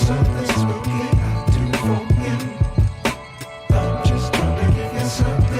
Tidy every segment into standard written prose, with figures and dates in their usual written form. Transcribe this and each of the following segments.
something spooky I do for you. I'm just trying to give you something.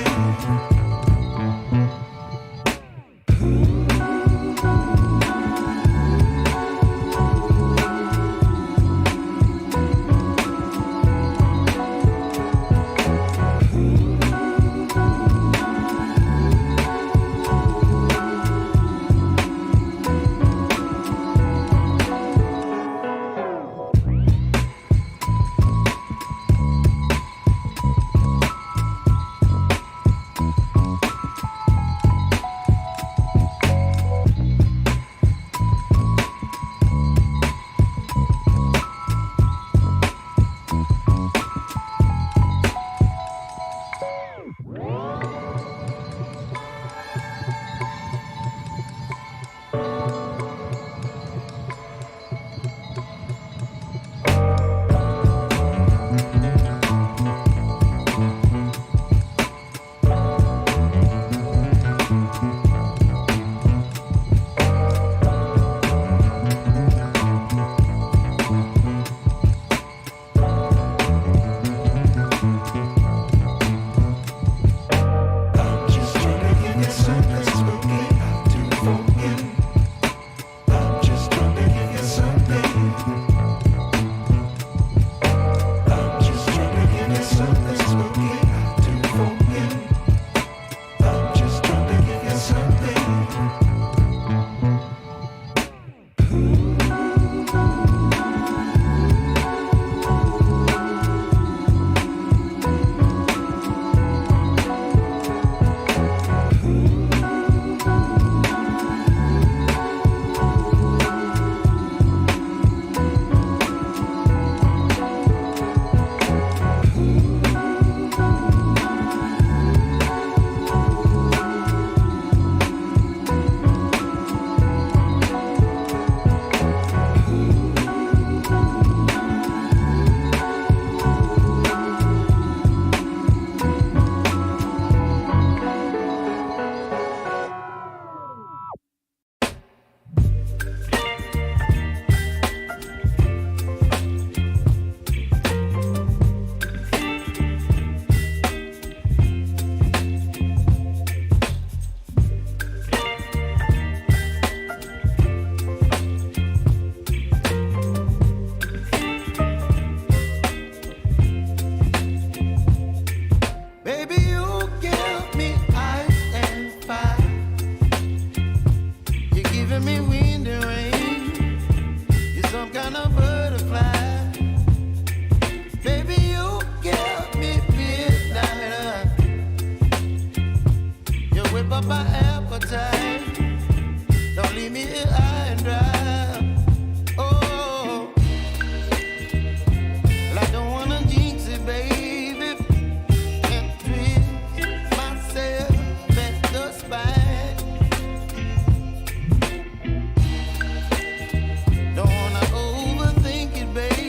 Don't wanna overthink it, baby.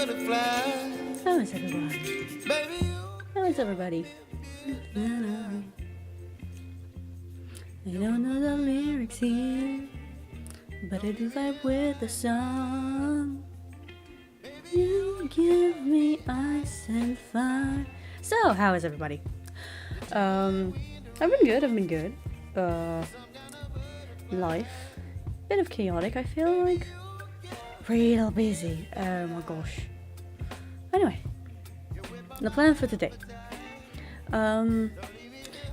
butterfly. How is everybody? Baby, you How is everybody? I don't know the lyrics here, but I do vibe with the song. You give me ice and fire. So, how is everybody? I've been good. Life, bit of chaotic, I feel like. Real busy. Oh my gosh. Anyway, the plan for today.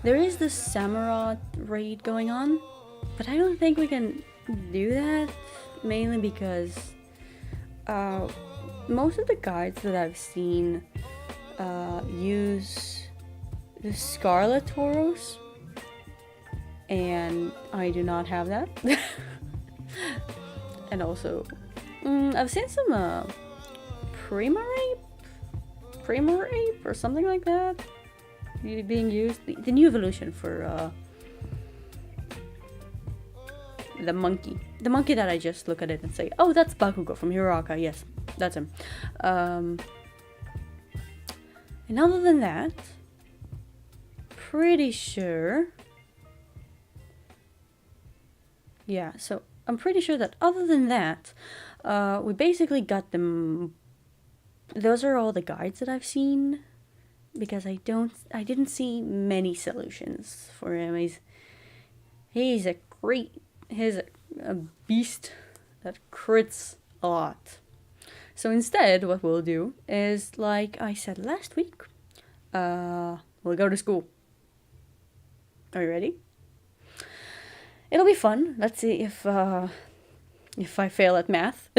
There is the Samurott raid going on, but I don't think we can do that, mainly because most of the guides that I've seen use the Scarlet Tauros, and I do not have that. And also, I've seen some Prima Rape or something like that being used. The new evolution for the monkey that I just look at it and say, oh, that's Bakugo from Hiraka. Yes, that's him. And other than that, pretty sure, yeah, so I'm pretty sure that other than that, we basically got them. Those are all the guides that I've seen, because I didn't see many solutions for him. He's a beast that crits a lot. So instead, what we'll do is, like I said last week, we'll go to school. Are you ready? It'll be fun. Let's see if I fail at math.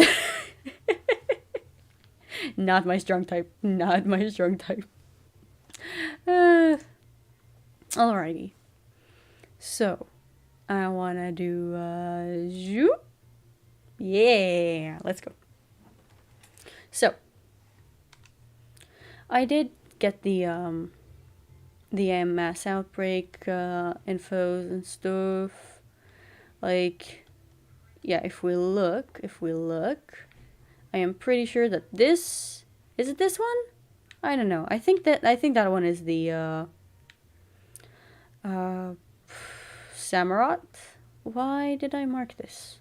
Not my strong type. Alrighty. So, I wanna do zoop. Yeah, let's go. So, I did get the mass outbreak infos and stuff. Like, yeah, if we look, I am pretty sure that is it this one? I don't know. I think that one is the Samurott. Why did I mark this?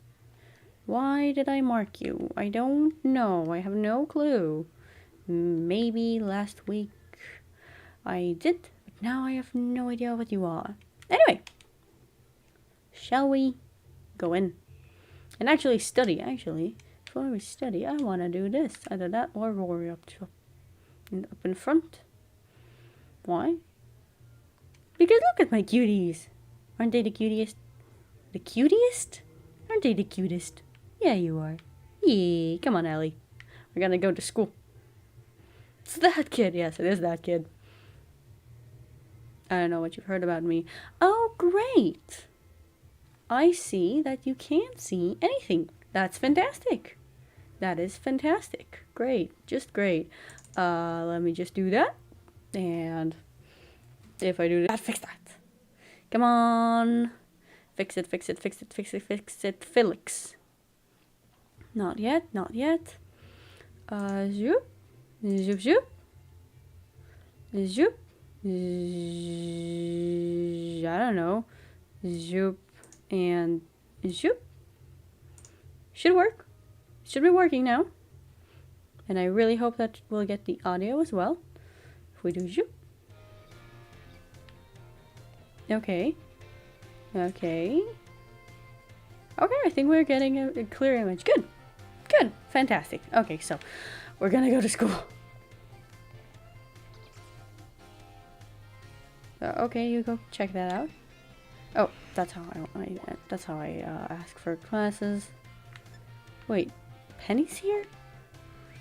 Why did I mark you? I don't know. I have no clue. Maybe last week I did, but now I have no idea what you are. Anyway, shall we go in and actually study? Before we study, I want to do this. Either that or Rory up in front. Why? Because look at my cuties. Aren't they the cutest? The cutest? Aren't they the cutest? Yeah, you are. Yeah, come on, Ellie. We're gonna go to school. It's that kid. Yes, it is that kid. I don't know what you've heard about me. Oh, great. I see that you can't see anything. That's fantastic. That is fantastic. Great. Just great. Let me just do that. And if I do that, fix that. Come on. Fix it. Felix. Not yet. Zoop. I don't know. Zoop and zoop. Should work. Should be working now. And I really hope that we'll get the audio as well. If we do zoop. Okay, I think we're getting a clear image. Good, fantastic. Okay, so we're gonna go to school. Okay, you go check that out. Oh, that's how I ask for classes. Wait, Penny's here?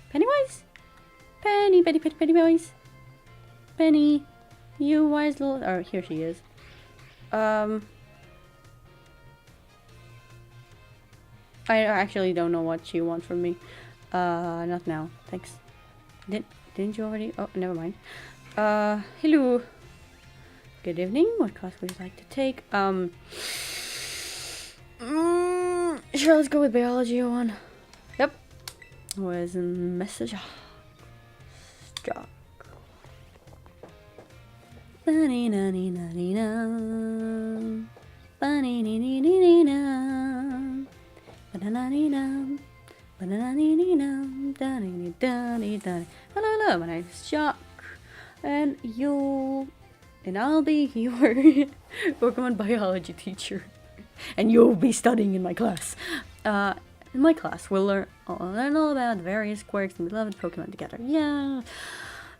Pennywise? Pennywise? Penny, you wise little... Oh, here she is. I actually don't know what you want from me. Not now. Thanks. Didn't you already? Oh, never mind. Hello. Good evening. What class would you like to take? Sure, let's go with biology one. Yep. Where's the message? shock. Ba-ni-na-ni-na-ni-na. Ba-ni-ni-ni-ni-ni-na. Ba-na-na-ni-na. Ba-na-na-ni-ni-na. Da-ni-ni-da-ni-da-ni. Hello, hello, my name is Shock. And I'll be your Pokemon biology teacher. And you'll be studying in my class. In my class, we'll learn all about various quirks and beloved Pokemon together. Yeah.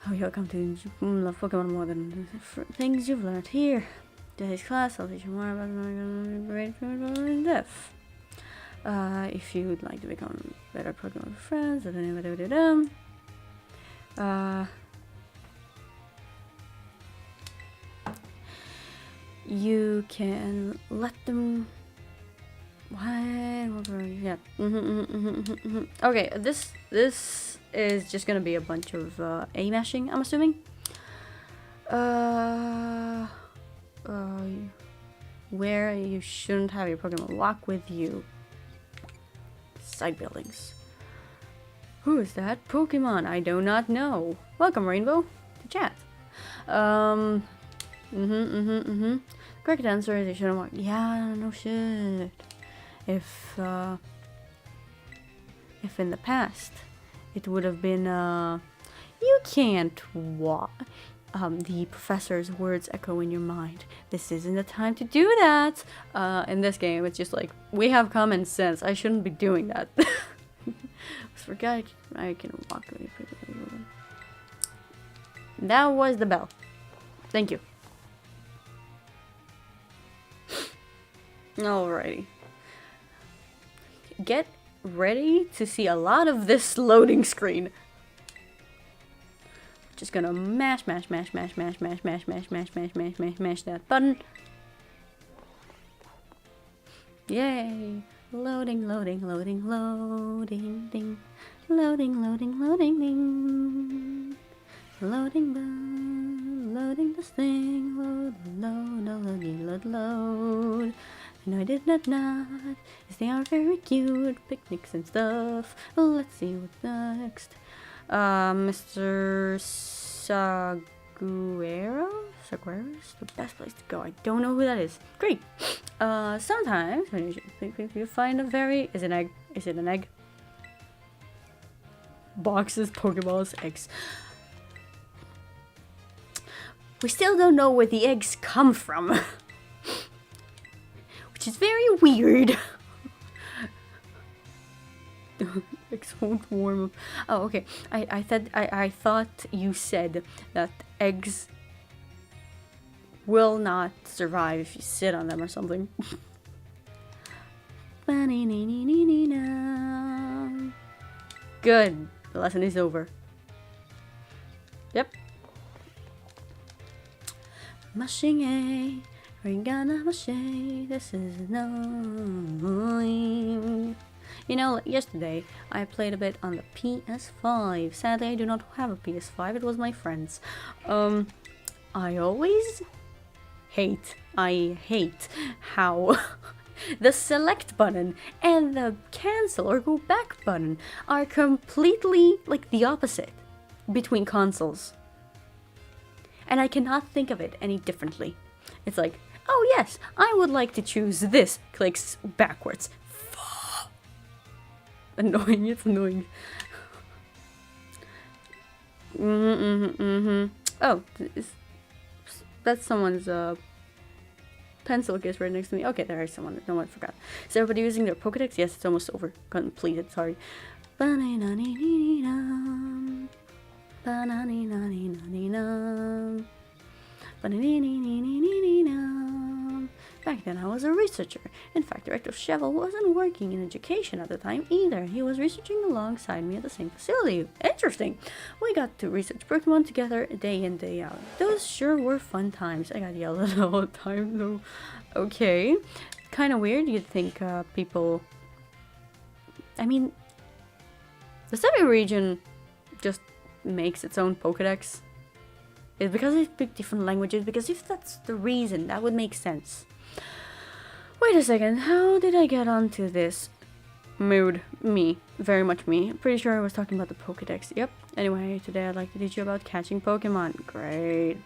Oh, you'll come to love Pokemon more than things you've learned here. Today's class, I'll teach you more about great in depth. If you'd like to become better Pokemon friends, you can let them. What? Yeah. Okay, this is just gonna be a bunch of A mashing, I'm assuming. Where you shouldn't have your Pokemon walk with you. Side buildings. Who is that Pokemon? I do not know. Welcome, Rainbow, to chat. Correct answer is you shouldn't walk. Yeah, no shit. If in the past it would have been you can't walk. The professor's words echo in your mind. This isn't the time to do that. In this game, it's just like, we have common sense. I shouldn't be doing that. Forgot I can walk. That was the bell. Thank you. Alrighty. Get ready to see a lot of this loading screen. Just gonna mash that button. Yay! Loading, ding. Loading, ding. Loading this thing. Load. No, I did not. Yes, they are very cute. Picnics and stuff. Let's see what's next. Mr. Saguero's the best place to go. I don't know who that is. Great. Sometimes when you find a very... Is it an egg? Boxes, Pokeballs, eggs. We still don't know where the eggs come from. Which is very weird. Eggs won't warm up. Oh, okay. I thought you said that eggs will not survive if you sit on them or something. Good. The lesson is over. Yep. Mushing A. We're gonna mush A. This is annoying. You know, yesterday I played a bit on the PS5. Sadly, I do not have a PS5. It was my friend's. I always hate how the select button and the cancel or go back button are completely like the opposite between consoles. And I cannot think of it any differently. It's like, oh yes, I would like to choose this. Clicks backwards. Annoying, it's annoying. Oh, that's someone's pencil case right next to me. Okay, there is someone. No one forgot. Is everybody using their Pokedex? Yes, it's almost over. Completed, sorry. Back then I was a researcher. In fact, Director Cheval wasn't working in education at the time either. He was researching alongside me at the same facility. Interesting. We got to research Pokemon together day in, day out. Those sure were fun times. I got yelled at all the time though. Okay. Kind of weird. You'd think people... I mean, the semi-region just makes its own Pokedex. It's because they speak different languages, because if that's the reason, that would make sense. Wait a second, how did I get onto this? Mood. Me. Very much me. Pretty sure I was talking about the Pokedex. Yep. Anyway, today I'd like to teach you about catching Pokemon. Great.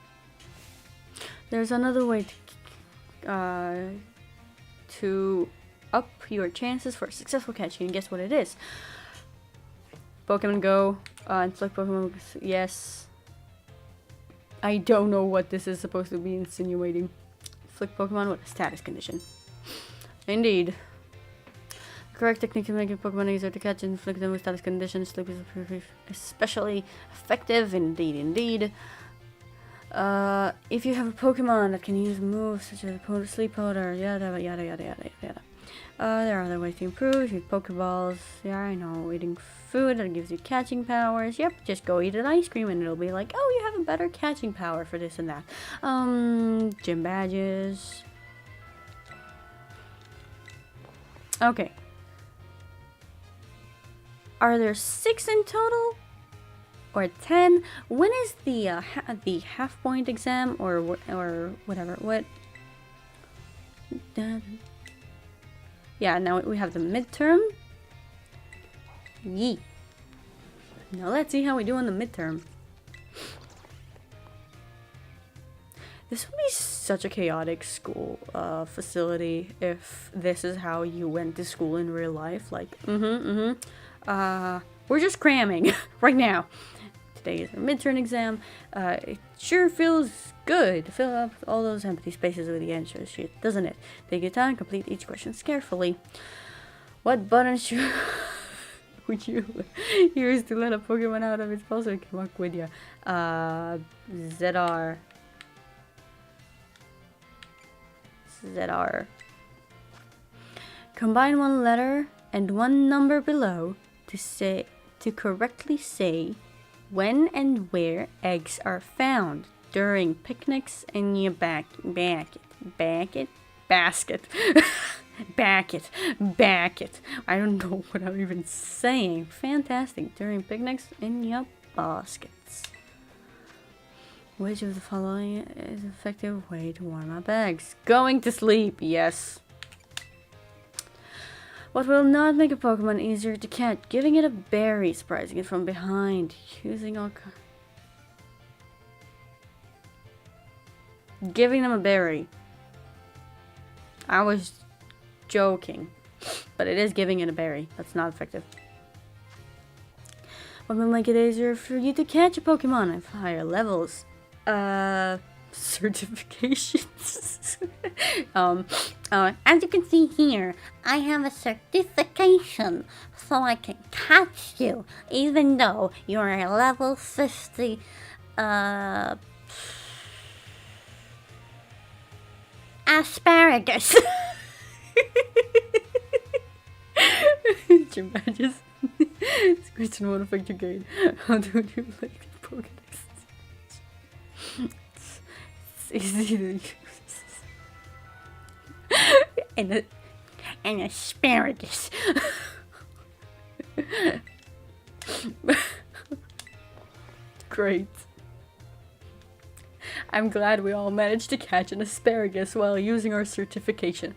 There's another way to up your chances for successful catching. And guess what it is? Pokemon Go. And select Pokemon. Yes. I don't know what this is supposed to be insinuating. Flick Pokemon with a status condition. Indeed. The correct technique to make a Pokemon easier to catch and inflict them with status conditions. Sleep is especially effective. Indeed, indeed. If you have a Pokemon that can use moves such as Sleep Powder, yada yada yada yada yada. There are other ways to improve. Use Pokeballs. Yeah, I know. Eating food that gives you catching powers. Yep, just go eat an ice cream and it'll be like, oh, you have a better catching power for this and that. Gym badges. Okay. Are there 6 in total? Or 10? When is the half point exam or whatever? What? Yeah, now we have the midterm. Yee. Now let's see how we do on the midterm. This would be such a chaotic school facility if this is how you went to school in real life. Like, we're just cramming right now. Today is our midterm exam. It sure feels good to fill up all those empty spaces with the answers sheet, doesn't it? Take your time, complete each question carefully. What button should would you use to let a Pokemon out of its ball so it can walk with you? ZR. ZR. Combine one letter and one number below to correctly say when and where eggs are found during picnics in your basket. I don't know what I'm even saying. Fantastic. During picnics in your baskets. Which of the following is an effective way to warm up eggs? Going to sleep, yes. What will not make a Pokemon easier to catch? Giving it a berry, surprising it from behind, using all giving them a berry. I was joking, but it is giving it a berry. That's not effective. What will make it easier for you to catch a Pokemon at higher levels? Certifications. As you can see here, I have a certification, so I can catch you, even though you're a level 50, asparagus. Gym badges. This question won't affect your grade. How do you like the Pokédex? It's easy to use. and asparagus. Great. I'm glad we all managed to catch an asparagus while using our certification.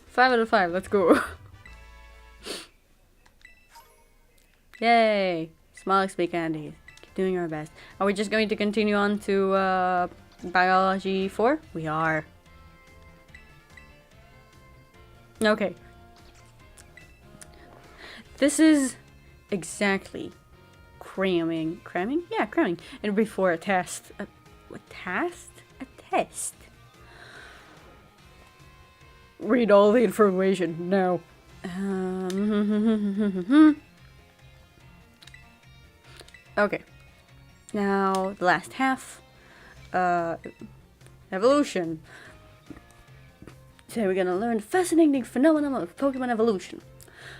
5 out of 5, let's go. Yay! Small XP candies. Keep doing our best. Are we just going to continue on to Biology 4? We are. Okay. This is exactly cramming. Cramming? Yeah, cramming. And before a test. A test? A test. Read all the information now. Okay. Now, the last half. Evolution. Today we're gonna learn the fascinating phenomenon of Pokemon evolution.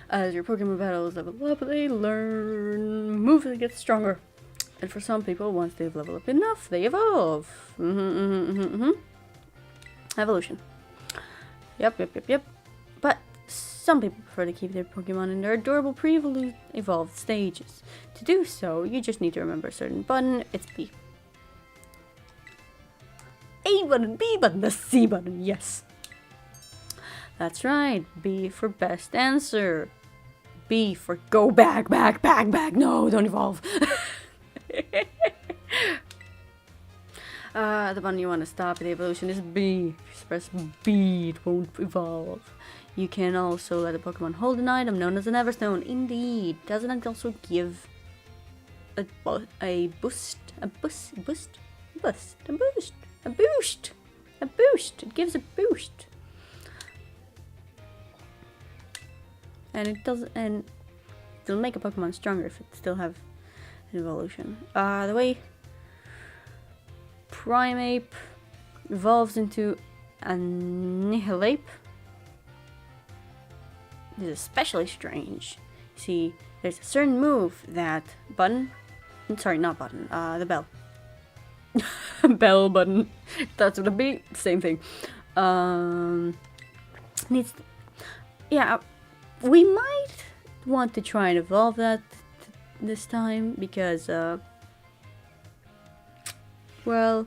As your Pokemon battles level up, they learn moves that get stronger. And for some people, once they've leveled up enough, they evolve. Evolution. Yep. But some people prefer to keep their Pokemon in their adorable pre-evolved stages. to do so, you just need to remember a certain button. It's B. A button, B button, the C button, yes. That's right, B for best answer. B for go back, back, back, back. No, don't evolve. The button you want to stop the evolution is B. If you press B, it won't evolve. You can also let a Pokemon hold an item known as an Everstone. Indeed. Doesn't it also give a boost? It gives a boost. And it does, and it'll make a Pokemon stronger if it still have an evolution. The way Primeape evolves into Annihilape is especially strange. See, there's a certain move that button, sorry, not button, the bell. Bell button. That's what it be. Same thing. Needs. Yeah, we might want to try and evolve that this time because, well,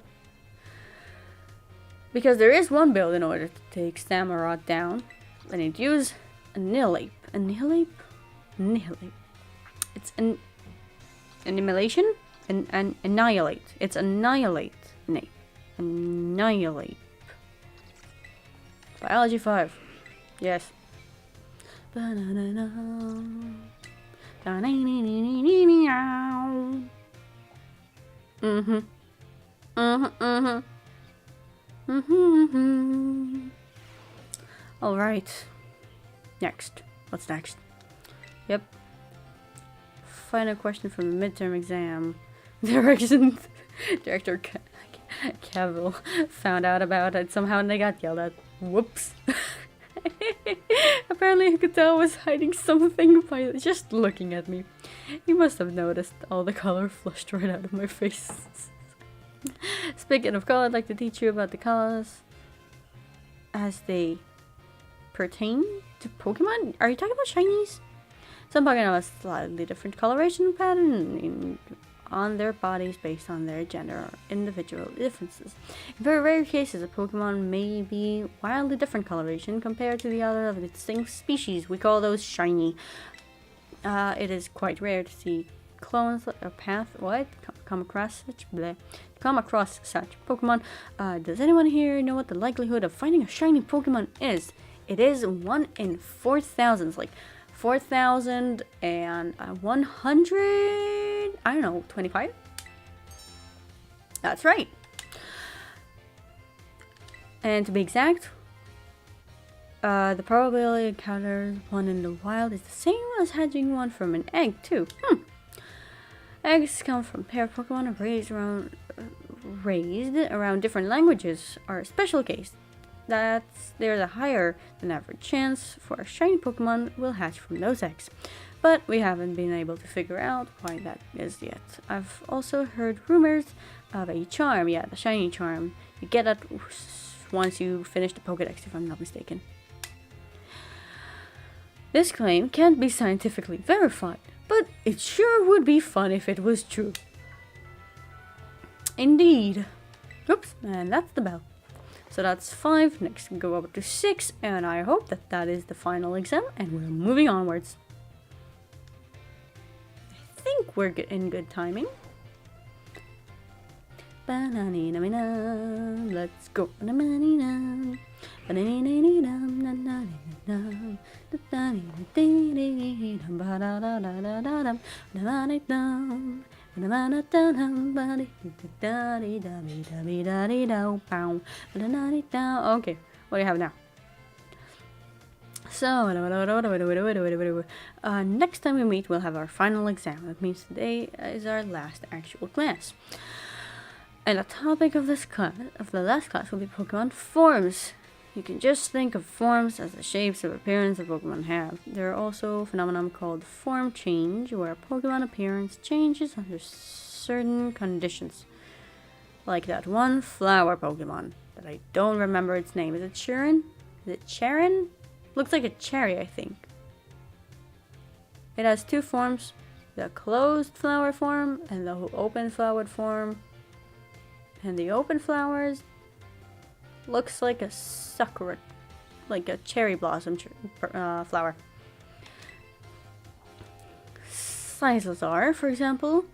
because there is one build in order to take Samurott down, and it use Annihilate. Annihilate. It's an annihilation. Annihilate. It's annihilate. Annihilate. Biology 5. Yes. All right. Next. What's next? Yep. Final question from the midterm exam. Director Cavill found out about it somehow and they got yelled at. Whoops. Apparently I could tell I was hiding something by just looking at me. He must have noticed all the color flushed right out of my face. Speaking of color, I'd like to teach you about the colors as they pertain to Pokemon. Are you talking about shinies? Some Pokemon have a slightly different coloration pattern on their bodies based on their gender or individual differences. In very rare cases, a Pokemon may be wildly different coloration compared to the other of its distinct species. We call those shiny. It is quite rare to see clones or come across such Pokemon. Does anyone here know what the likelihood of finding a shiny Pokemon is? It is 1 in 4,000. It's like 4,100. I don't know, 25. That's right. And to be exact, the probability of encountering one in the wild is the same as hatching one from an egg too. Eggs come from pair of Pokemon raised around different languages are a special case. There's a higher than average chance for a shiny Pokemon will hatch from those eggs. But we haven't been able to figure out why that is yet. I've also heard rumors of a charm, the shiny charm. You get it once you finish the Pokédex, if I'm not mistaken. This claim can't be scientifically verified, but it sure would be fun if it was true. Indeed. Oops, and that's the bell. So that's 5, next we go over to 6, and I hope that is the final exam, and we're moving onwards. I think we're in good timing. Let's go. Okay, what do you have now? So, next time we meet, we'll have our final exam. That means today is our last actual class. And the topic of this class, of the last class, will be Pokemon forms. You can just think of forms as the shapes of appearance that Pokemon have. There are also a phenomenon called form change, where a Pokemon appearance changes under certain conditions. Like that one flower Pokemon that I don't remember its name. Is it Sharon? Is it Sharon? Looks like a cherry, I think. It has 2 forms. the closed flower form and the open flowered form. And the open flowers looks like a sakura, like a cherry blossom flower. Sizazar, for example,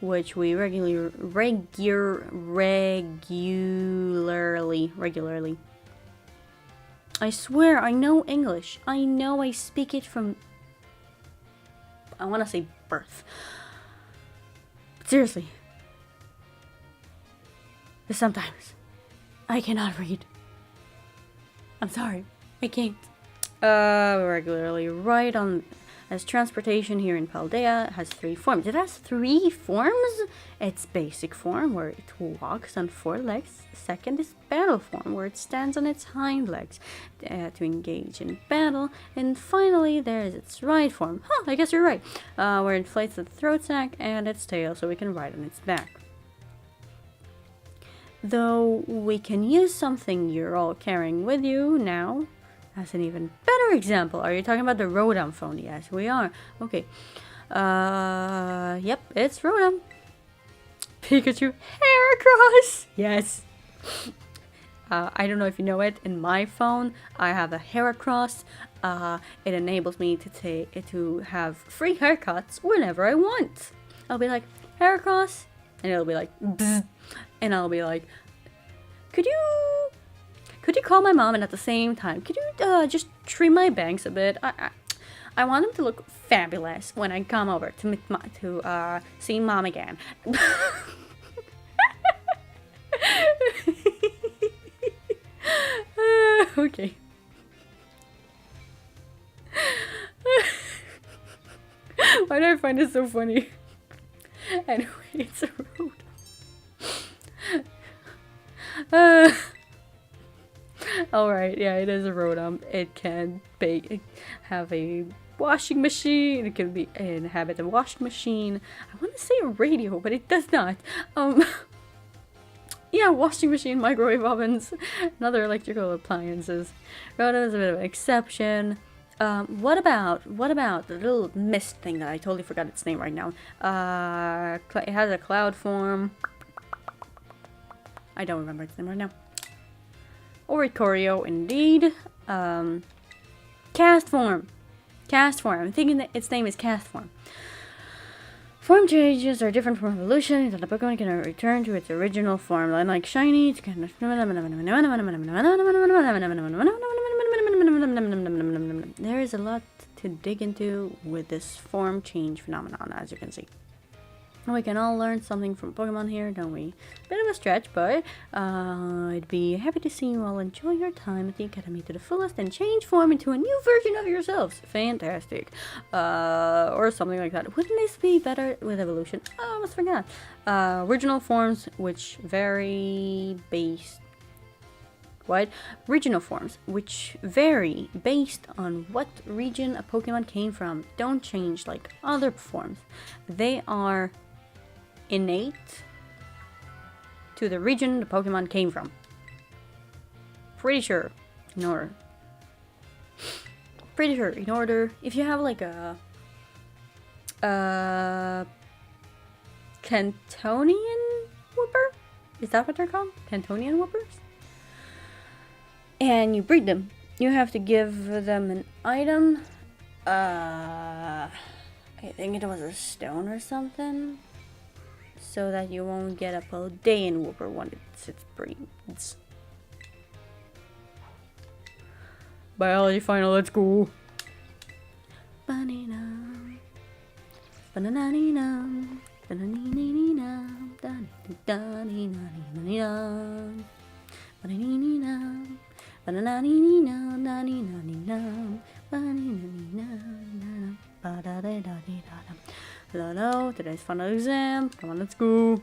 which we regularly. I swear, I know English. I know I speak it from, I want to say birth. But seriously, sometimes I cannot read. I'm sorry, I can't. Regularly ride on as transportation here in Paldea has 3 forms. It has 3 forms? Its basic form, where it walks on 4 legs. Second is battle form, where it stands on its hind legs to engage in battle. And finally, there is its ride form. I guess you're right. Where it inflates the throat sac and its tail so we can ride on its back. Though we can use something you're all carrying with you now as an even better example. Are you talking about the Rotom phone? Yes, we are. Okay. Yep, it's Rotom. Pikachu Heracross! Yes. I don't know if you know it. In my phone, I have a Heracross. It enables me to have free haircuts whenever I want. I'll be like, Heracross, and it'll be like, bzz, and I'll be like, could you call my mom, and at the same time, could you just trim my bangs a bit? I want them to look fabulous when I come over to see mom again. Okay. Why do I find it so funny? Anyway, it's a road. Alright, yeah, it is a Rotom. It can have a washing machine. It can inhabit a washing machine. I want to say a radio, but it does not. Yeah, washing machine, microwave ovens, and other electrical appliances. Rotom is a bit of an exception. What about the little mist thing that I totally forgot its name right now? It has a cloud form. I don't remember its name right now. Oricorio, indeed. Cast form. I'm thinking that its name is Cast form. Form changes are different from evolution, that the Pokemon can return to its original form. Unlike Shiny, it can... There is a lot to dig into with this form change phenomenon, as you can see. We can all learn something from Pokemon here, don't we? Bit of a stretch, but I'd be happy to see you all enjoy your time at the Academy to the fullest and change form into a new version of yourselves. Fantastic. Or something like that. Wouldn't this be better with evolution? Oh, I almost forgot. Original forms, which vary based... What? Regional forms, which vary based on what region a Pokemon came from, don't change like other forms. They are innate to the region the Pokemon came from. Pretty sure. In order, if you have like a Cantonian Whooper? Is that what they're called? Cantonian Whoopers? And you breed them. You have to give them an item. I think it was a stone or something. So that you won't get a Paldean Whooper when it breeds. Biology final, let's go. Hello, today's final exam. Come on, let's go.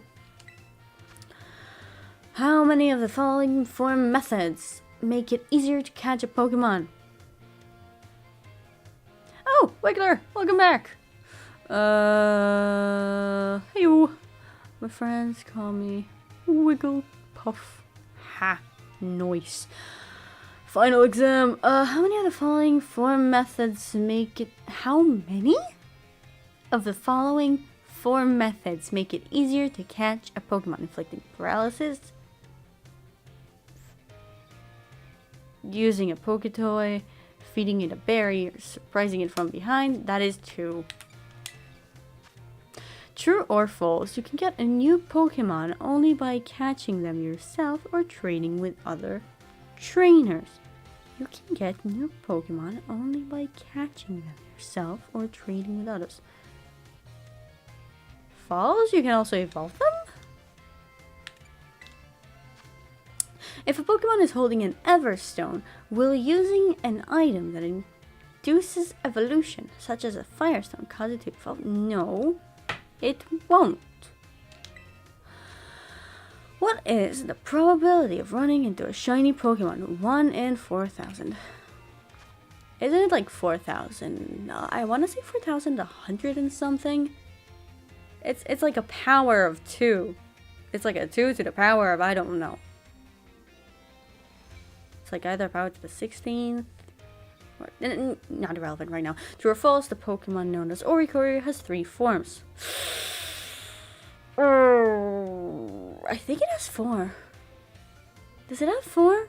How many of the following form methods make it easier to catch a Pokemon? Oh, Wiggler, welcome back. Hey-o. My friends call me Wigglepuff. Ha, nice. Final exam. How many of the following form methods make it... How many? of the following 4 methods make it easier to catch a Pokemon: inflicting paralysis, using a Poketoy, feeding it a berry, or surprising it from behind. That is 2. True or false, you can get a new Pokemon only by catching them yourself or trading with other trainers. You can get new Pokemon only by catching them yourself or trading with others. False, you can also evolve them. If a Pokemon is holding an Everstone, will using an item that induces evolution, such as a Firestone, cause it to evolve? No, it won't. What is the probability of running into a shiny Pokemon? 1 in 4,000. Isn't it like 4,000? I want to say 4,100 and something. It's like a power of 2. It's like a 2 to the power of I don't know. It's like either power to the 16th. Or, not irrelevant right now. True or false, the Pokemon known as Oricorio has 3 forms. I think it has 4. Does it have 4?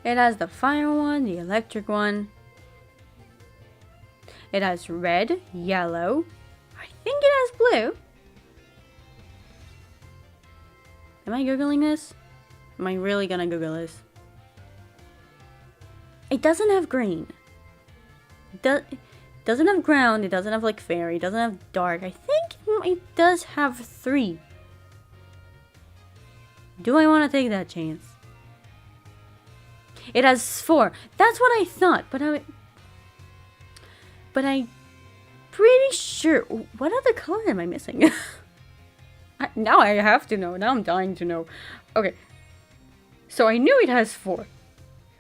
It has the fire one, the electric one. It has red, yellow. I think it has blue. Am I Googling this? Am I really gonna Google this? It doesn't have green. It doesn't have ground. It doesn't have like fairy. It doesn't have dark. I think it does have 3. Do I want to take that chance? It has 4. That's what I thought. But I'm pretty sure. What other color am I missing? Now I have to know. Now I'm dying to know. Okay. So I knew it has 4.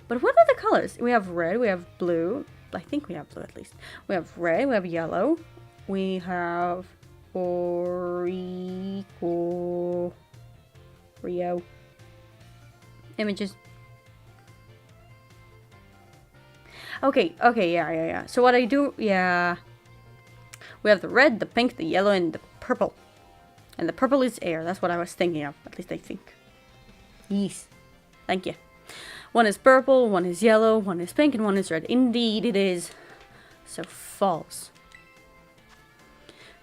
But what are the colors? We have red. We have blue. I think we have blue at least. We have red. We have yellow. We have Rio images. Okay, yeah. So what I do, yeah. We have the red, the pink, the yellow, and the purple. And the purple is air. That's what I was thinking of. At least I think. Yes. Thank you. One is purple, one is yellow, one is pink, and one is red. Indeed it is. So false.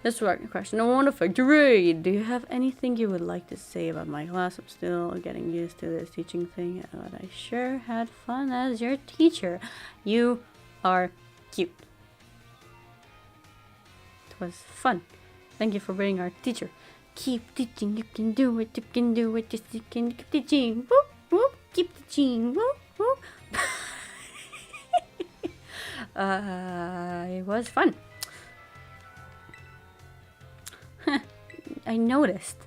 This question. I want to factory. Do you have anything you would like to say about my class? I'm still getting used to this teaching thing, but I sure had fun as your teacher. You are cute. It was fun. Thank you for being our teacher. Keep teaching, you can do it, just you can keep teaching. Whoop, whoop, keep teaching. Whoop, whoop. It was fun. I noticed.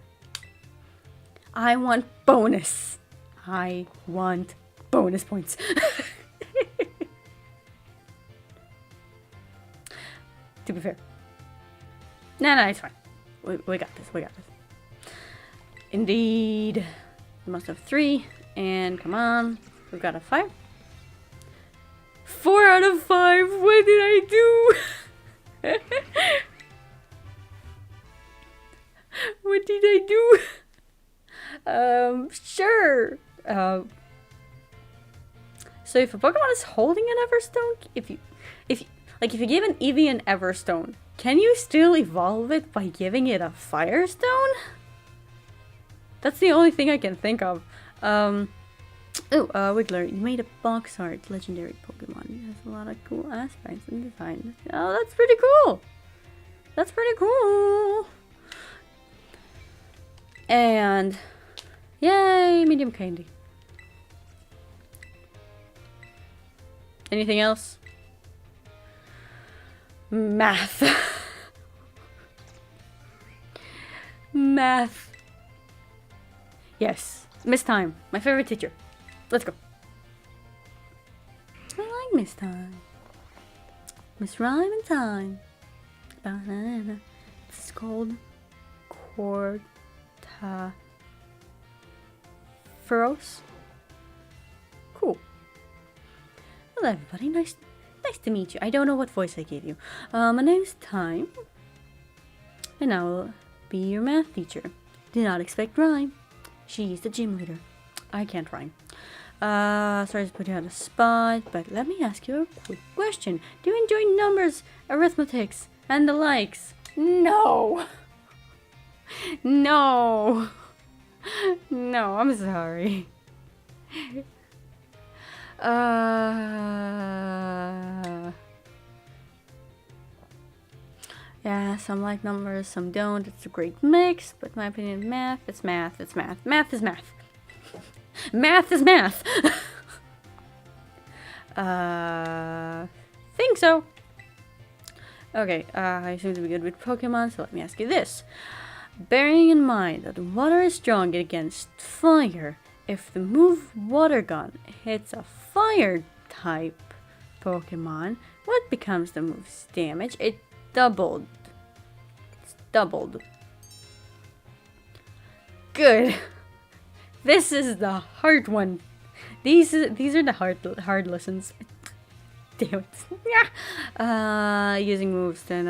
I want bonus. I want bonus points. To be fair. No, it's fine. We got this. We got this. Indeed. We must have 3. And come on. We've got a 5. 4 out of 5. What did I do? What did I do? Sure. So if a Pokemon is holding an Everstone, if you give an Eevee an Everstone, can you still evolve it by giving it a Firestone? That's the only thing I can think of. Wiggler, you made a box art legendary Pokemon. It has a lot of cool aspects and design. Oh, that's pretty cool. That's pretty cool. And yay, medium candy. Anything else? Math. Math. Yes, Miss Time, my favorite teacher. Let's go. I like Miss Time. Miss Rhyme and Time. Banana. It's called Quarta-Feros. Cool. Hello, everybody. Nice Nice to meet you. I don't know what voice I gave you. My name's Time, and I will be your math teacher. Do not expect rhyme. She's the gym leader. I can't rhyme. Sorry to put you on the spot, but let me ask you a quick question. Do you enjoy numbers, arithmetics, and the likes? No. No. No, I'm sorry. Yeah, some like numbers, some don't. It's a great mix, but in my opinion, math, it's math, it's math. Math is math. Math is math. Think so. Okay, I seem to be good with Pokemon, so let me ask you this. Bearing in mind that water is strong against fire, if the move Water Gun hits a fire type Pokemon, what becomes the move's damage? It doubled. It's doubled. Good. This is the hard one. These are the hard lessons. Damn it. Yeah. Using moves to I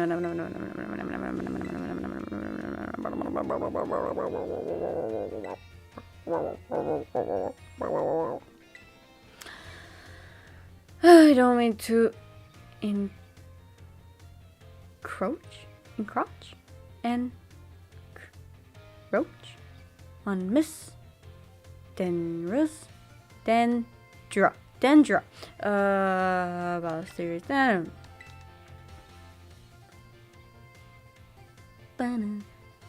don't mean to encroach on Miss Dendra. About series down.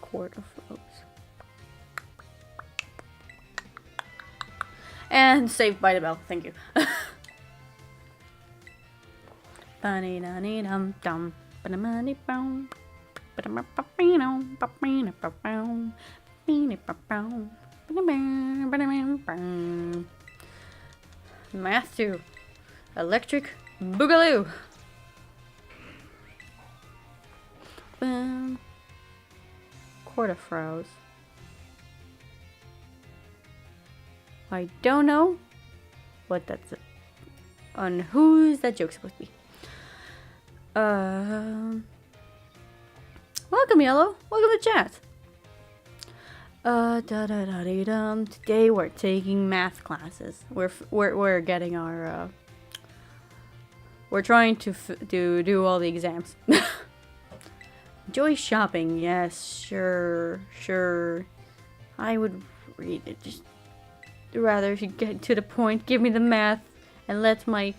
Court of Rose. And Saved by the Bell. Thank you. Math 2. Electric Boogaloo. Court of Frows. I don't know what that's on who's that joke supposed to be. Welcome, Yellow. Welcome to chat. Today we're taking math classes. We're getting our we're trying to do all the exams. Enjoy shopping. Yes, sure. I would read it. Just rather if you get to the point, give me the math and let my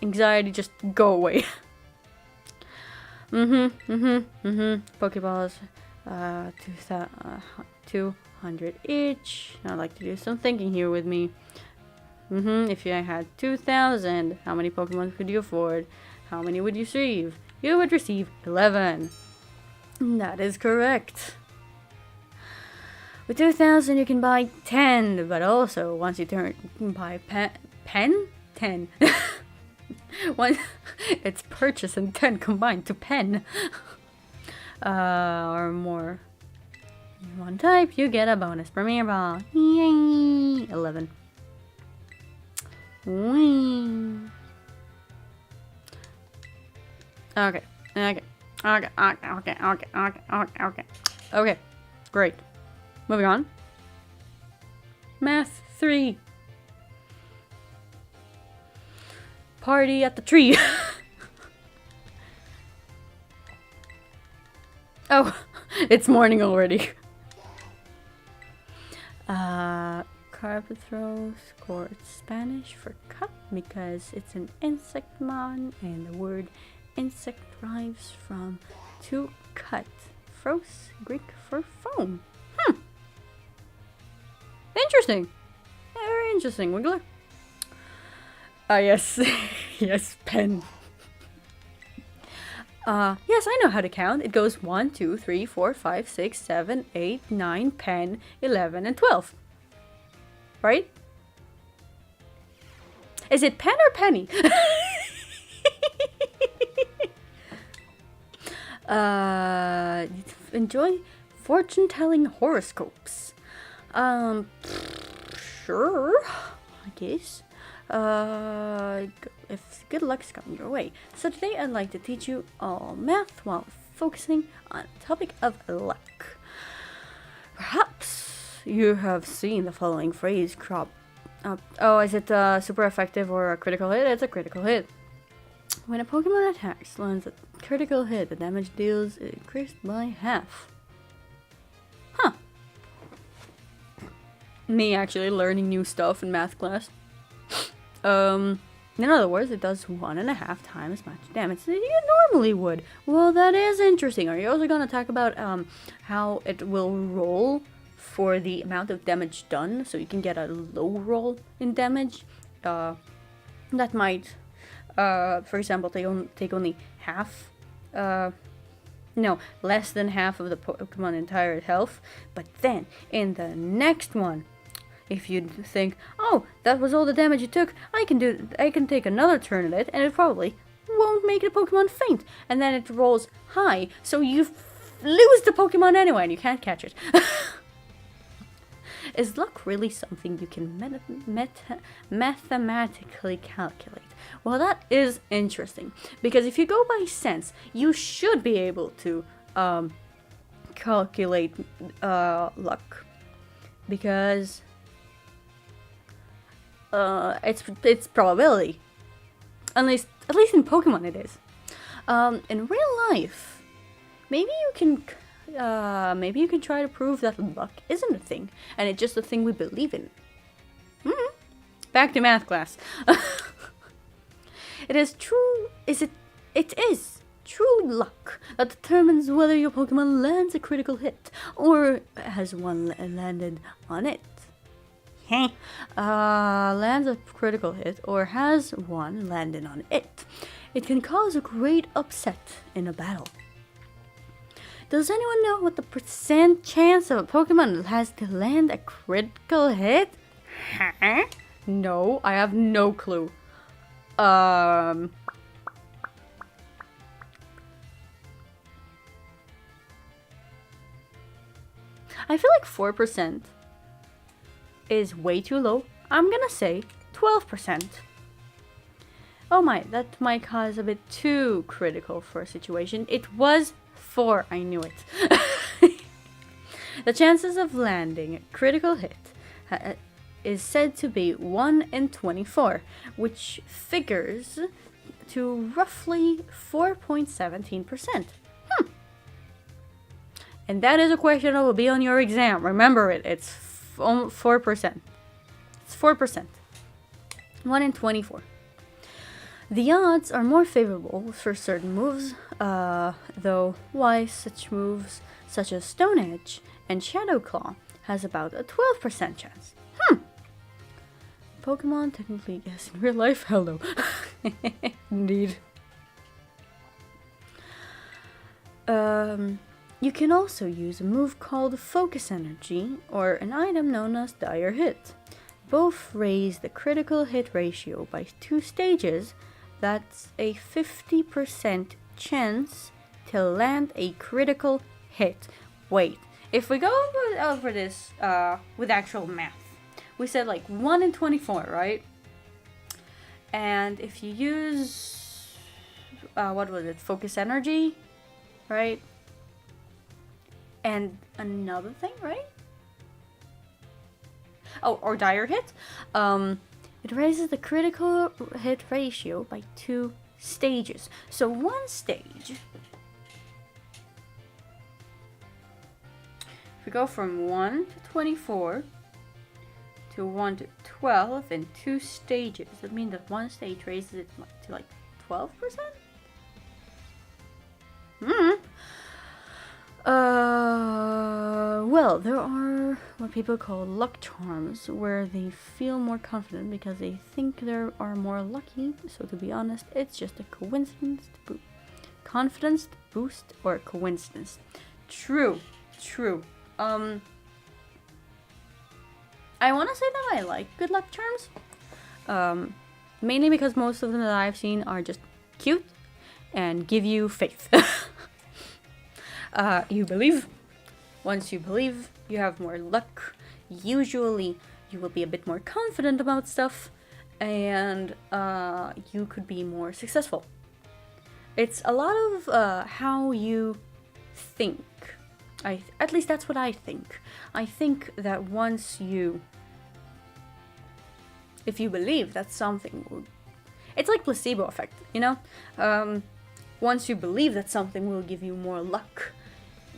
anxiety just go away. Pokeballs, 200 each. I'd like to do some thinking here with me. If you had 2,000, how many Pokemon could you afford? How many would you receive? You would receive 11. That is correct. With 2,000 you can buy 10, but also once you can buy 10? One, it's purchase and 10 combined to pen. Or more. One type, you get a bonus. Premier Ball. Yay! 11. Whee. Okay. Okay. Great. Moving on. Math 3. Party at the tree. Oh, it's morning already. Carpet throws scored Spanish for cut because it's an insect mon and the word insect derives from to cut. Froze Greek for foam. Interesting. Very interesting. Wiggler. Yes. Yes, pen. Yes, I know how to count. It goes 1, 2, 3, 4, 5, 6, 7, 8, 9, 10, 11, and 12. Right? Is it pen or penny? Enjoy fortune-telling horoscopes. Sure, I guess. if good luck's coming your way. So today I'd like to teach you all math while focusing on the topic of luck. Perhaps you have seen the following phrase crop up. Oh, is it super effective or a critical hit? It's a critical hit. When a Pokemon attacks, lands a critical hit, the damage deals is increased by half. Huh. Me actually learning new stuff in math class. In other words, it does 1.5 times as much damage as you normally would. Well, that is interesting. Are you also going to talk about how it will roll for the amount of damage done, so you can get a low roll in damage? That might, for example, take only half. No, less than half of the Pokemon entire health. But then in the next one, if you think, oh, that was all the damage it took, I can take another turn at it, and it probably won't make the Pokemon faint. And then it rolls high, so you lose the Pokemon anyway, and you can't catch it. Is luck really something you can mathematically calculate? Well, that is interesting, because if you go by sense, you should be able to calculate luck, because it's probability. At least in Pokemon it is. In real life, maybe you can try to prove that luck isn't a thing, and it's just a thing we believe in. Back to math class. It is true luck that determines whether your Pokemon lands a critical hit, or has one landed on it. Lands a critical hit, or has one landed on it. It can cause a great upset in a battle. Does anyone know what the percent chance of a Pokemon has to land a critical hit? Huh? No, I have no clue. I feel like 4% is way too low. I'm gonna say 12%. Oh my, that might cause a bit too critical for a situation. It was 4, I knew it. The chances of landing a critical hit is said to be 1 in 24, which figures to roughly 4.17%. And that is a question that will be on your exam. Remember it, it's 4%. It's 4%. 1 in 24. The odds are more favorable for certain moves, though why such moves such as Stone Edge and Shadow Claw has about a 12% chance. Pokemon technically, yes, in real life, hello. Indeed. You can also use a move called Focus Energy, or an item known as Dire Hit. Both raise the critical hit ratio by 2 stages. That's a 50% chance to land a critical hit. Wait, if we go over this with actual math, we said like 1 in 24, right? And if you use, what was it, Focus Energy, right? And another thing, right? Oh, or Dire Hit. It raises the critical hit ratio by 2 stages. So one stage, if we go from 1 to 24 to 1 to 12 in 2 stages, that means that one stage raises it to like 12%? Well, there are what people call luck charms, where they feel more confident because they think they are more lucky. So to be honest, it's just a coincidence to confidence boost or coincidence. True. I want to say that I like good luck charms. Mainly because most of them that I've seen are just cute and give you faith. You believe. Once you believe, you have more luck. Usually, you will be a bit more confident about stuff, and you could be more successful. It's a lot of how you think. At least that's what I think. I think that if you believe that something will, it's like placebo effect, you know? Once you believe that something will give you more luck,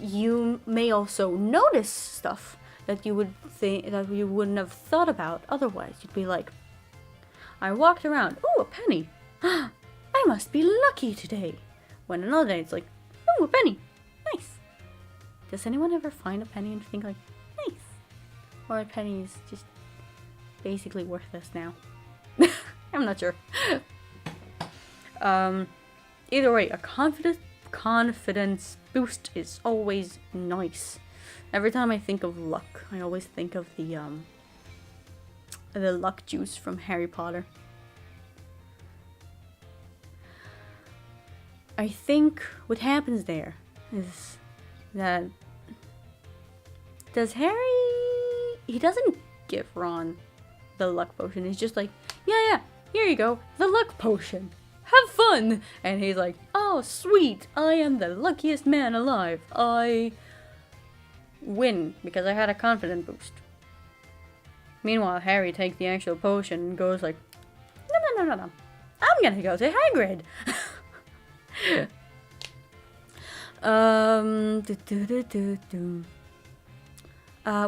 you may also notice stuff that you wouldn't have thought about otherwise. You'd be like, I walked around, ooh, a penny. I must be lucky today. When another day it's like, ooh, a penny. Nice. Does anyone ever find a penny and think like, nice? Or a penny is just basically worthless now? I'm not sure. Either way, a confidence boost is always nice. Every time I think of luck, I always think of the luck juice from Harry Potter. I think what happens there is that he doesn't give Ron the luck potion. He's just like, yeah, here you go, the luck potion. Have fun! And he's like, oh, sweet, I am the luckiest man alive. I win because I had a confidence boost. Meanwhile, Harry takes the actual potion and goes like, no. I'm gonna go to Hagrid.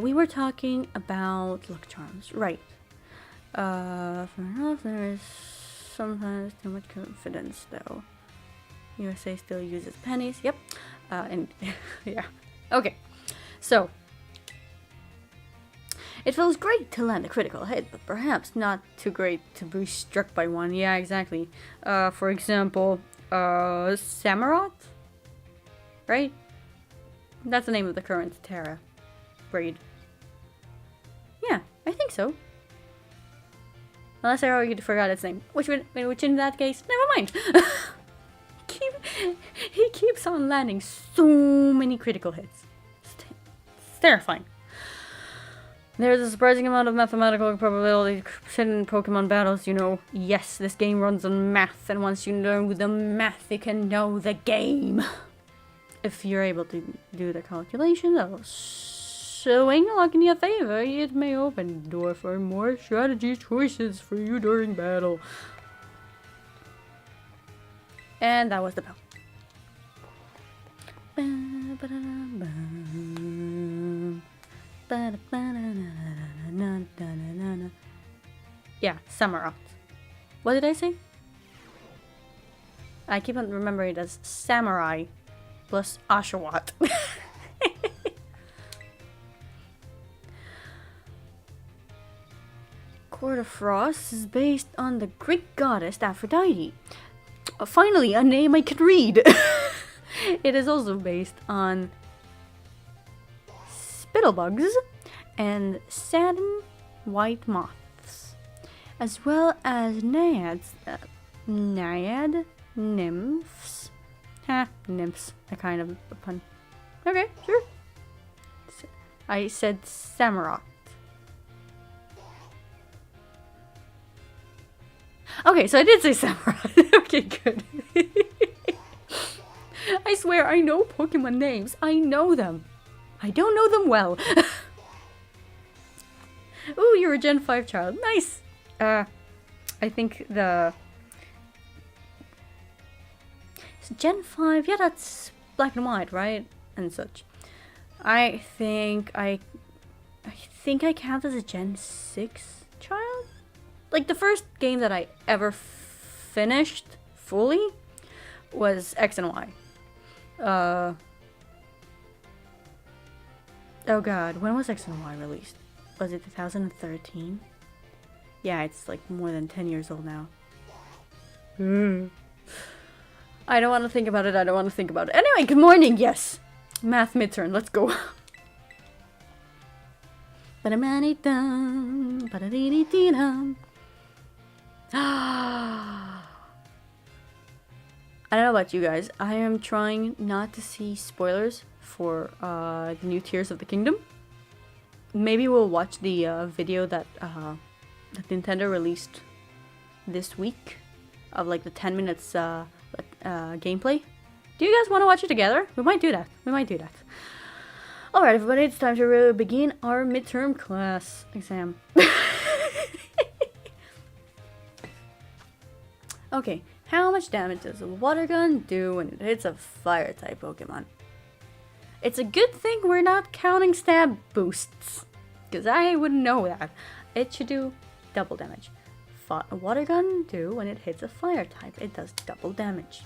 We were talking about luck charms, right? For enough, there is sometimes too much confidence, though. USA still uses pennies. Yep. And yeah. Okay. So it feels great to land a critical hit, but perhaps not too great to be struck by one. Yeah, exactly. For example, Samurott, right? That's the name of the current Terra breed. Yeah, I think so. Unless I already forgot its name, which in that case, never mind. He keeps on landing so many critical hits. It's terrifying. There's a surprising amount of mathematical probability in Pokemon battles, you know. Yes, this game runs on math, and once you know the math, you can know the game. If you're able to do the calculation, that'll swing luck in your favor. It may open the door for more strategy choices for you during battle. And that was the bell. Yeah, Samurott. What did I say? I keep on remembering it as Samurai plus Oshawott. Court of Frost is based on the Greek goddess Aphrodite. Finally, a name I can read! It is also based on spittlebugs and satin white moths, as well as nymphs. Nymphs. A kind of a pun. Okay, sure. I said Samurott. Okay, so I did say Samurott. Okay, good. I swear, I know Pokemon names. I know them. I don't know them well. Ooh, you're a Gen 5 child. Nice. I think the... Gen 5, yeah, that's black and white, right? And such. I think I count as a Gen 6 child? Like, the first game that I ever finished fully was X and Y. Oh god, when was X and Y released? Was it 2013? Yeah, it's like more than 10 years old now. I don't want to think about it, Anyway, good morning, yes! Math midterm, let's go. I don't know about you guys. I am trying not to see spoilers for the new Tears of the Kingdom. Maybe we'll watch the video that Nintendo released this week of like the 10 minutes gameplay. Do you guys want to watch it together? We might do that. Alright, everybody, it's time to begin our midterm class exam. Okay, how much damage does a water gun do when it hits a fire type Pokemon? It's a good thing we're not counting stab boosts, because I wouldn't know that. It should do double damage. A water gun do when it hits a fire type? It does double damage.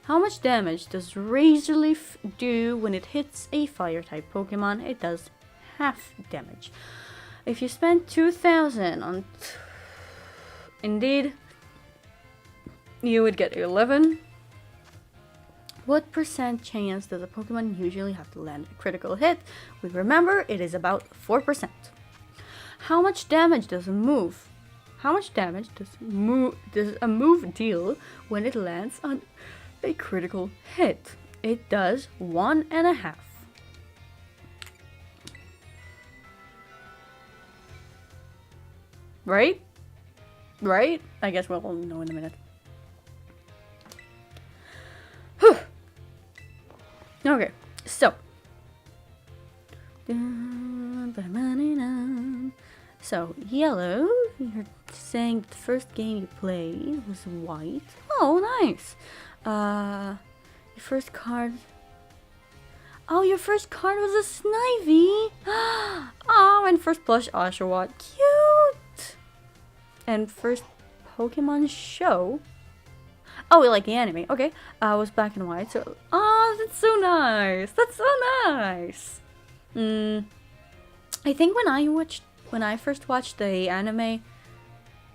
How much damage does Razor Leaf do when it hits a fire type Pokemon? It does half damage. If you spend 2,000 on... Indeed, you would get 11. What percent chance does a Pokemon usually have to land a critical hit? We remember it is about 4%. How much damage does a move? How much damage does a move deal when it lands on a critical hit? It does 1.5. Right? Right? I guess we'll know in a minute. Whew. Okay, so. So, yellow, you're saying the first game you played was white. Oh, nice. Your first card... Oh, your first card was a Snivy. Oh, and first plush Oshawott. Cute. And first Pokemon show. Oh, we like the anime. Okay. Was black and white. So, oh, that's so nice. That's so nice. I think when I first watched the anime,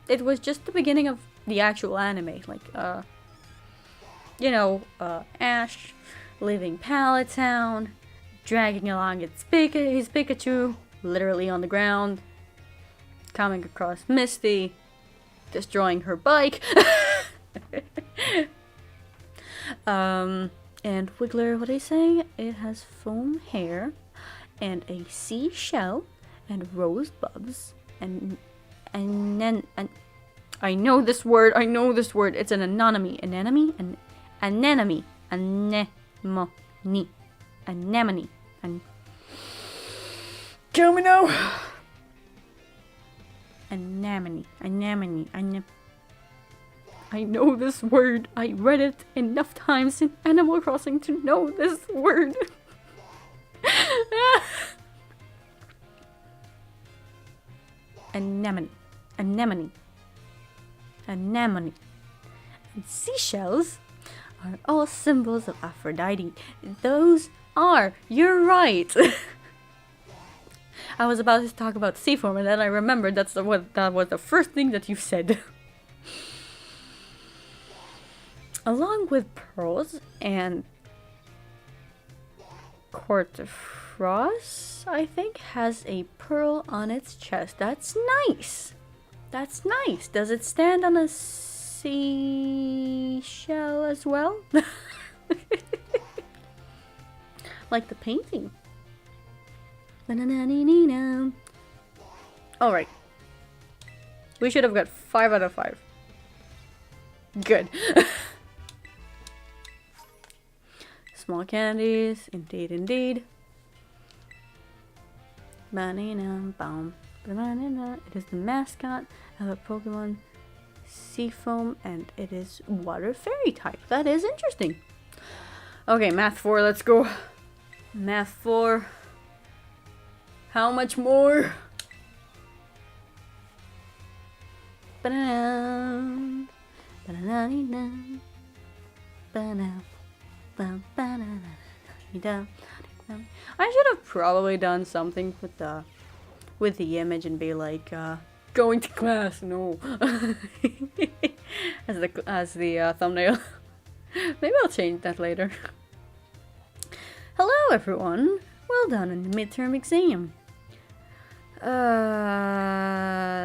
it was just the beginning of the actual anime. Like, Ash leaving Pallet Town, dragging along his Pikachu, literally on the ground, coming across Misty, destroying her bike. And Wiggler, what are you saying? It has foam hair, and a seashell, and rose bulbs, and then I know this word. It's an anemone. Anemone. Kill me now. Anemone. I know this word. I read it enough times in Animal Crossing to know this word. Anemone. And seashells are all symbols of Aphrodite. Those are. You're right. I was about to talk about sea form, and then I remembered that was the first thing that you said. Along with pearls and Cortifrost, I think, has a pearl on its chest. That's nice. Does it stand on a seashell as well? Like the painting. Alright. We should have got 5 out of 5. Good. Small candies, indeed. Banana, bomb. Banana. It is the mascot of a Pokemon Seafoam, and it is Water Fairy type. That is interesting. Okay, Math 4, let's go. Math 4. How much more? Banana. Banana. Banana. I should have probably done something with the image and be like, going to class, no. as the thumbnail. Maybe I'll change that later. Hello everyone, well done on the midterm exam.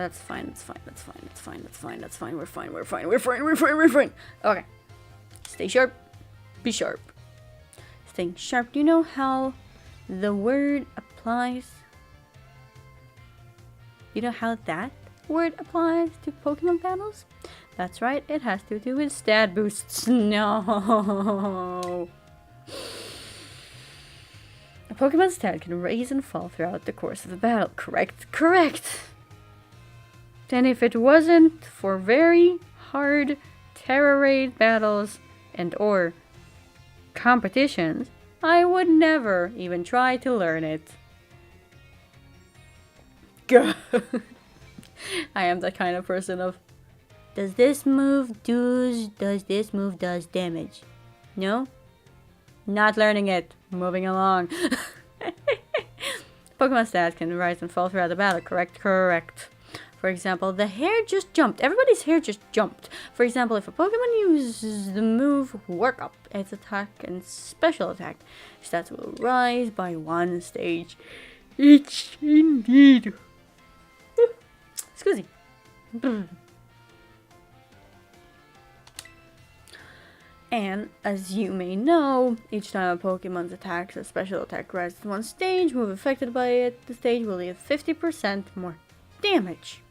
That's fine. We're fine. Okay. Stay sharp. Be sharp. Staying sharp. Do you know how the word applies? You know how that word applies to Pokemon battles? That's right, it has to do with stat boosts. No! A Pokemon's stat can raise and fall throughout the course of the battle. Correct? Correct! And if it wasn't for very hard Terra Raid battles and or competitions, I would never even try to learn it. Good. I am the kind of person of, does this move does damage? No? Not learning it. Moving along. Pokemon stats can rise and fall throughout the battle. Correct? Correct. For example, the hair just jumped. Everybody's hair just jumped. For example, if a Pokemon uses the move Work Up, its attack and special attack stats will rise by 1 stage each. Indeed. Excuse me. And as you may know, each time a Pokemon's attacks or special attack rises 1 stage, move affected by it, the stage will deal 50% more damage.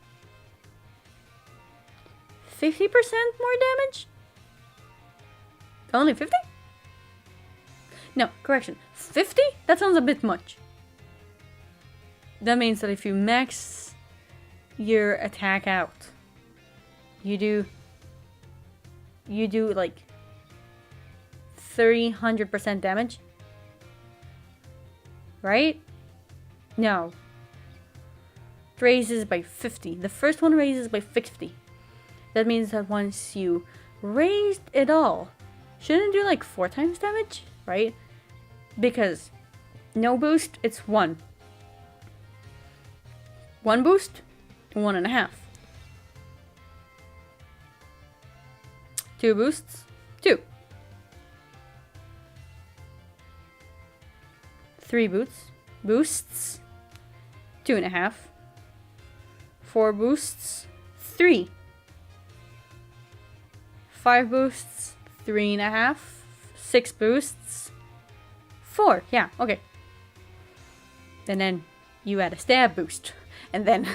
50% more damage? Only 50? No, correction. 50? That sounds a bit much. That means that if you max your attack out, you do like 300% damage, right? No, it raises by 50. The first one raises by 50. That means that once you raised it all, shouldn't do like 4 times damage, right? Because no boost, it's 1. 1 boost, 1.5. 2 boosts, 2. 3 boosts, 2.5. 4 boosts, 3. 5 boosts, 3.5. 6 boosts, 4. Yeah, okay. And then you add a stab boost. And then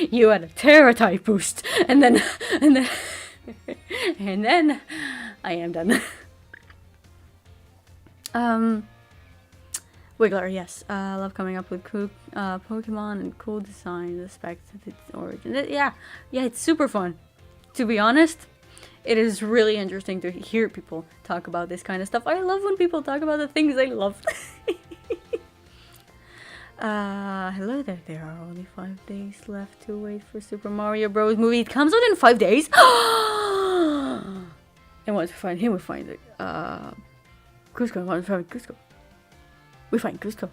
you add a Terra type boost. And then and then I am done. Wiggler, yes. I love coming up with cool Pokemon and cool designs, respect to its origin. Yeah, it's super fun. To be honest, it is really interesting to hear people talk about this kind of stuff. I love when people talk about the things they love. Hello there. There are only 5 days left to wait for Super Mario Bros. Movie. It comes out in 5 days. And once we find him, we find it. Cusco. Once we find Cusco, we find Cusco.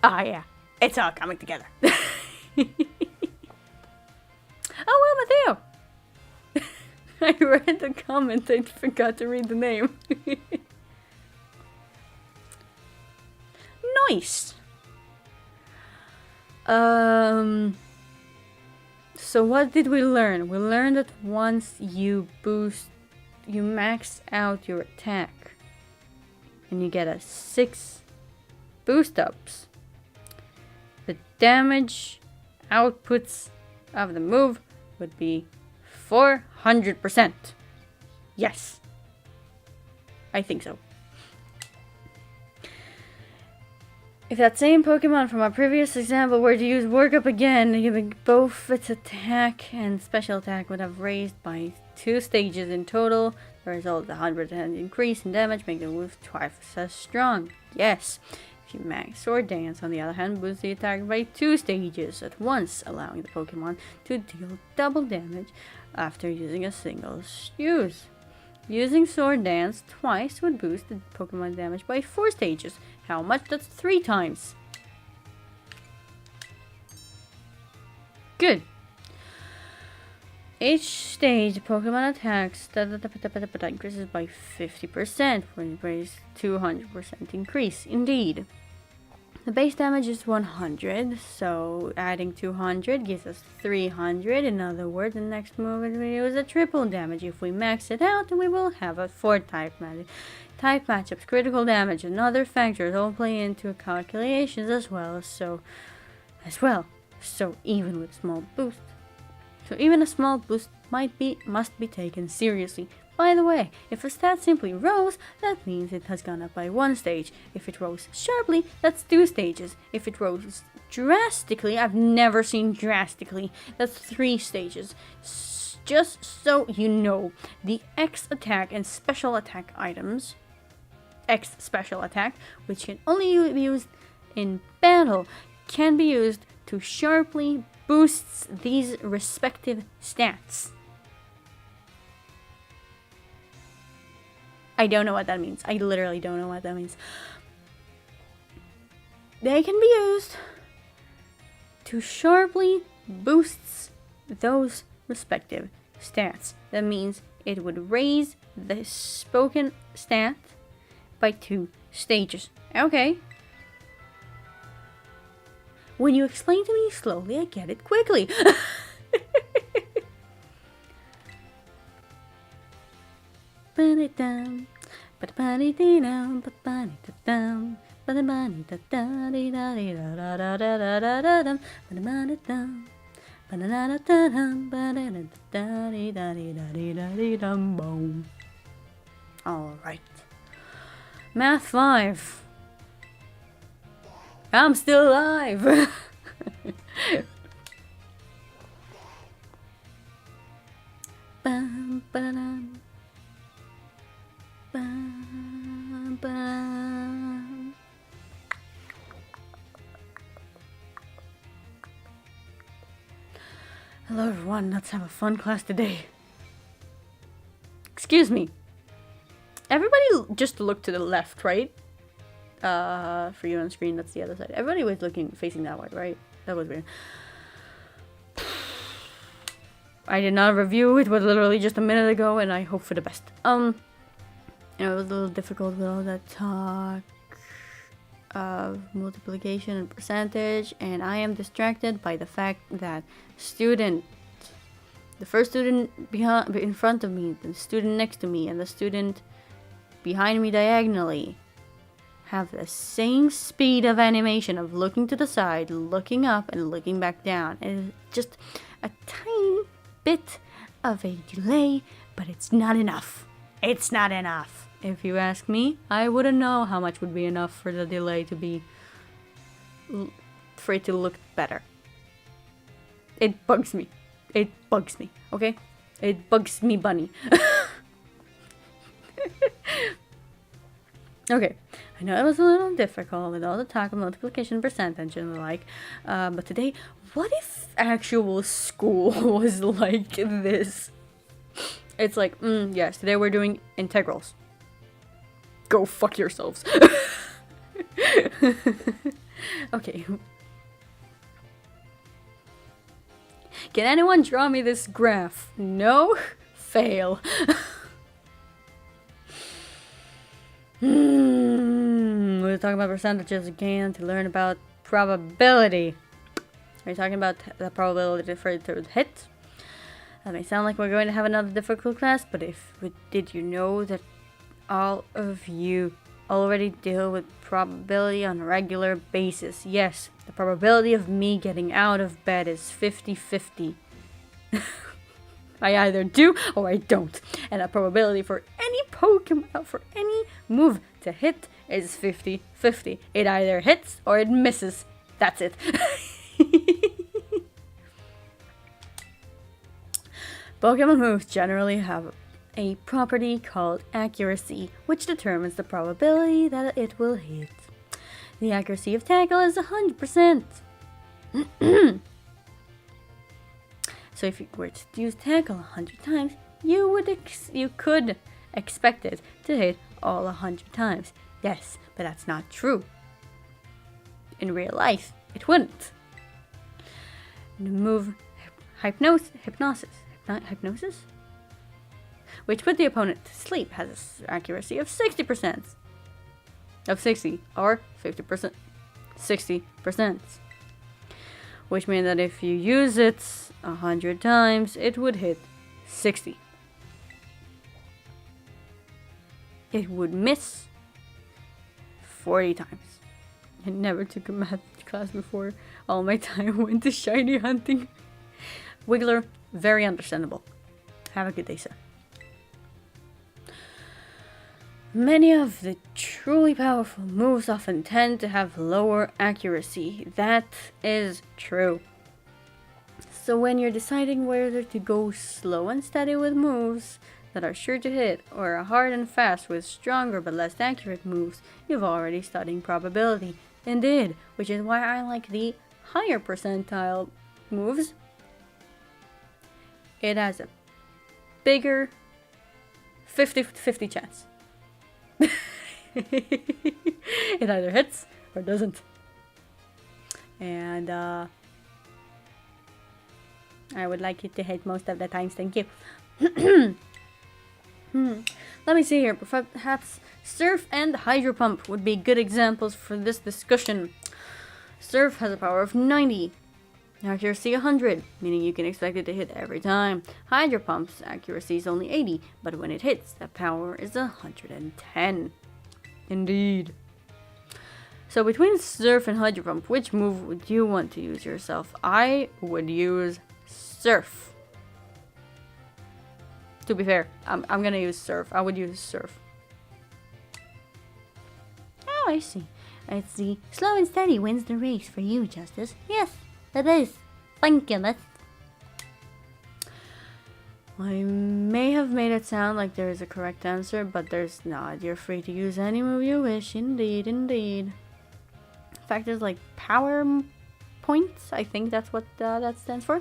Ah, yeah. It's all coming together. Oh, well, Mateo. I read the comment. I forgot to read the name. Nice. So what did we learn? We learned that once you max out your attack and you get a 6 boost ups, the damage outputs of the move would be 400%. Yes. I think so. If that same Pokemon from our previous example were to use Work Up again, both its attack and special attack would have raised by 2 stages in total. The result is a 100% increase in damage, making the move twice as strong. Yes. If you max Sword Dance, on the other hand, boosts the attack by 2 stages at once, allowing the Pokemon to deal double damage after using a single use. Using Sword Dance twice would boost the Pokemon damage by 4 stages. How much? That's 3 times. Good. Each stage, Pokemon attacks increases by 50%, when it raised 200% increase. Indeed. The base damage is 100, so adding 200 gives us 300. In other words, the next move is a triple damage. If we max it out, we will have a 4 type matchups, critical damage, and other factors all play into calculations as well. So even with small boost, So even a small boost must be taken seriously. By the way, if a stat simply rose, that means it has gone up by 1 stage. If it rose sharply, that's 2 stages. If it rose drastically, I've never seen drastically, that's 3 stages. Just so you know, the X attack and special attack items, X special attack, which can only be used in battle, can be used to sharply boost these respective stats. I don't know what that means. I literally don't know what that means. They can be used to sharply boost those respective stats. That means it would raise the spoken stat by 2 stages. Okay. When you explain to me slowly, I get it quickly. Alright. Math 5. I'm still alive! Bum, ba-dum. Bum, bum. Hello everyone, let's have a fun class today. Excuse me. Everybody just look to the left, right? For you on screen, that's the other side. Everybody was facing that way, right? That was weird. I did not review, it was literally just a minute ago, and I hope for the best. It was a little difficult with all that talk of multiplication and percentage, and I am distracted by the fact that the first student in front of me, the student next to me, and the student behind me diagonally have the same speed of animation of looking to the side, looking up, and looking back down. And it's just a tiny bit of a delay, but it's not enough. It's not enough. If you ask me, I wouldn't know how much would be enough for the delay to be... for it to look better. It bugs me. It bugs me, okay? It bugs me, bunny. Okay, I know it was a little difficult with all the talk of multiplication, percentage, and the like, but today, what if actual school was like this? It's like, yes, today we're doing integrals. Go fuck yourselves. Okay. Can anyone draw me this graph? No? Fail. We're talking about percentages again to learn about probability. Are you talking about the probability for it to hit? That may sound like we're going to have another difficult class, but did you know that all of you already deal with probability on a regular basis? Yes, the probability of me getting out of bed is 50-50. I either do or I don't. And the probability for any Pokemon, for any move to hit is 50-50. It either hits or it misses. That's it. Pokemon moves generally have a property called accuracy, which determines the probability that it will hit. The accuracy of tackle is 100%. So if you were to use tackle 100 times, you could expect it to hit all 100 times. Yes, but that's not true. In real life, it wouldn't. The move hypnosis, which put the opponent to sleep, has an accuracy of 60%. Of 60 or 50%. 60%. Which means that if you use it 100 times, it would hit 60. It would miss 40 times. I never took a math class before. All my time went to shiny hunting. Wiggler Very understandable. Have a good day, sir. Many of the truly powerful moves often tend to have lower accuracy. That is true. So when you're deciding whether to go slow and steady with moves that are sure to hit, or hard and fast with stronger but less accurate moves, you've already studied probability. Indeed, which is why I like the higher percentile moves. It has a bigger 50-50 chance. It either hits or doesn't. And I would like it to hit most of the times, thank you. Let me see here. Perhaps Surf and Hydro Pump would be good examples for this discussion. Surf has a power of 90. Accuracy 100, meaning you can expect it to hit every time. Hydro Pump's accuracy is only 80, but when it hits, the power is 110. Indeed. So between Surf and Hydro Pump, which move would you want to use yourself? I would use Surf. To be fair, I'm gonna use Surf. I would use Surf. Oh, I see. It's the slow and steady wins the race for you, Justice. Yes, it is. Thank you, miss. I may have made it sound like there is a correct answer, but there's not. You're free to use any move you wish. Indeed, indeed. Factors like power points, I think that's what that stands for,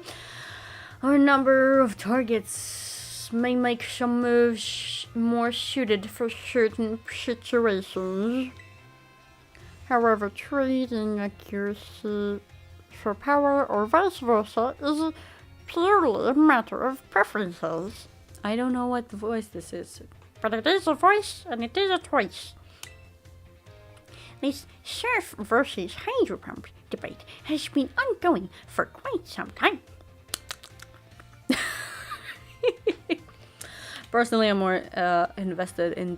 or number of targets may make some moves more suited for certain situations. However, trading accuracy for power or vice versa is purely a matter of preferences. I don't know what voice this is, but it is a voice and it is a choice. This Surf versus Hydro Pump debate has been ongoing for quite some time. Personally, I'm more invested in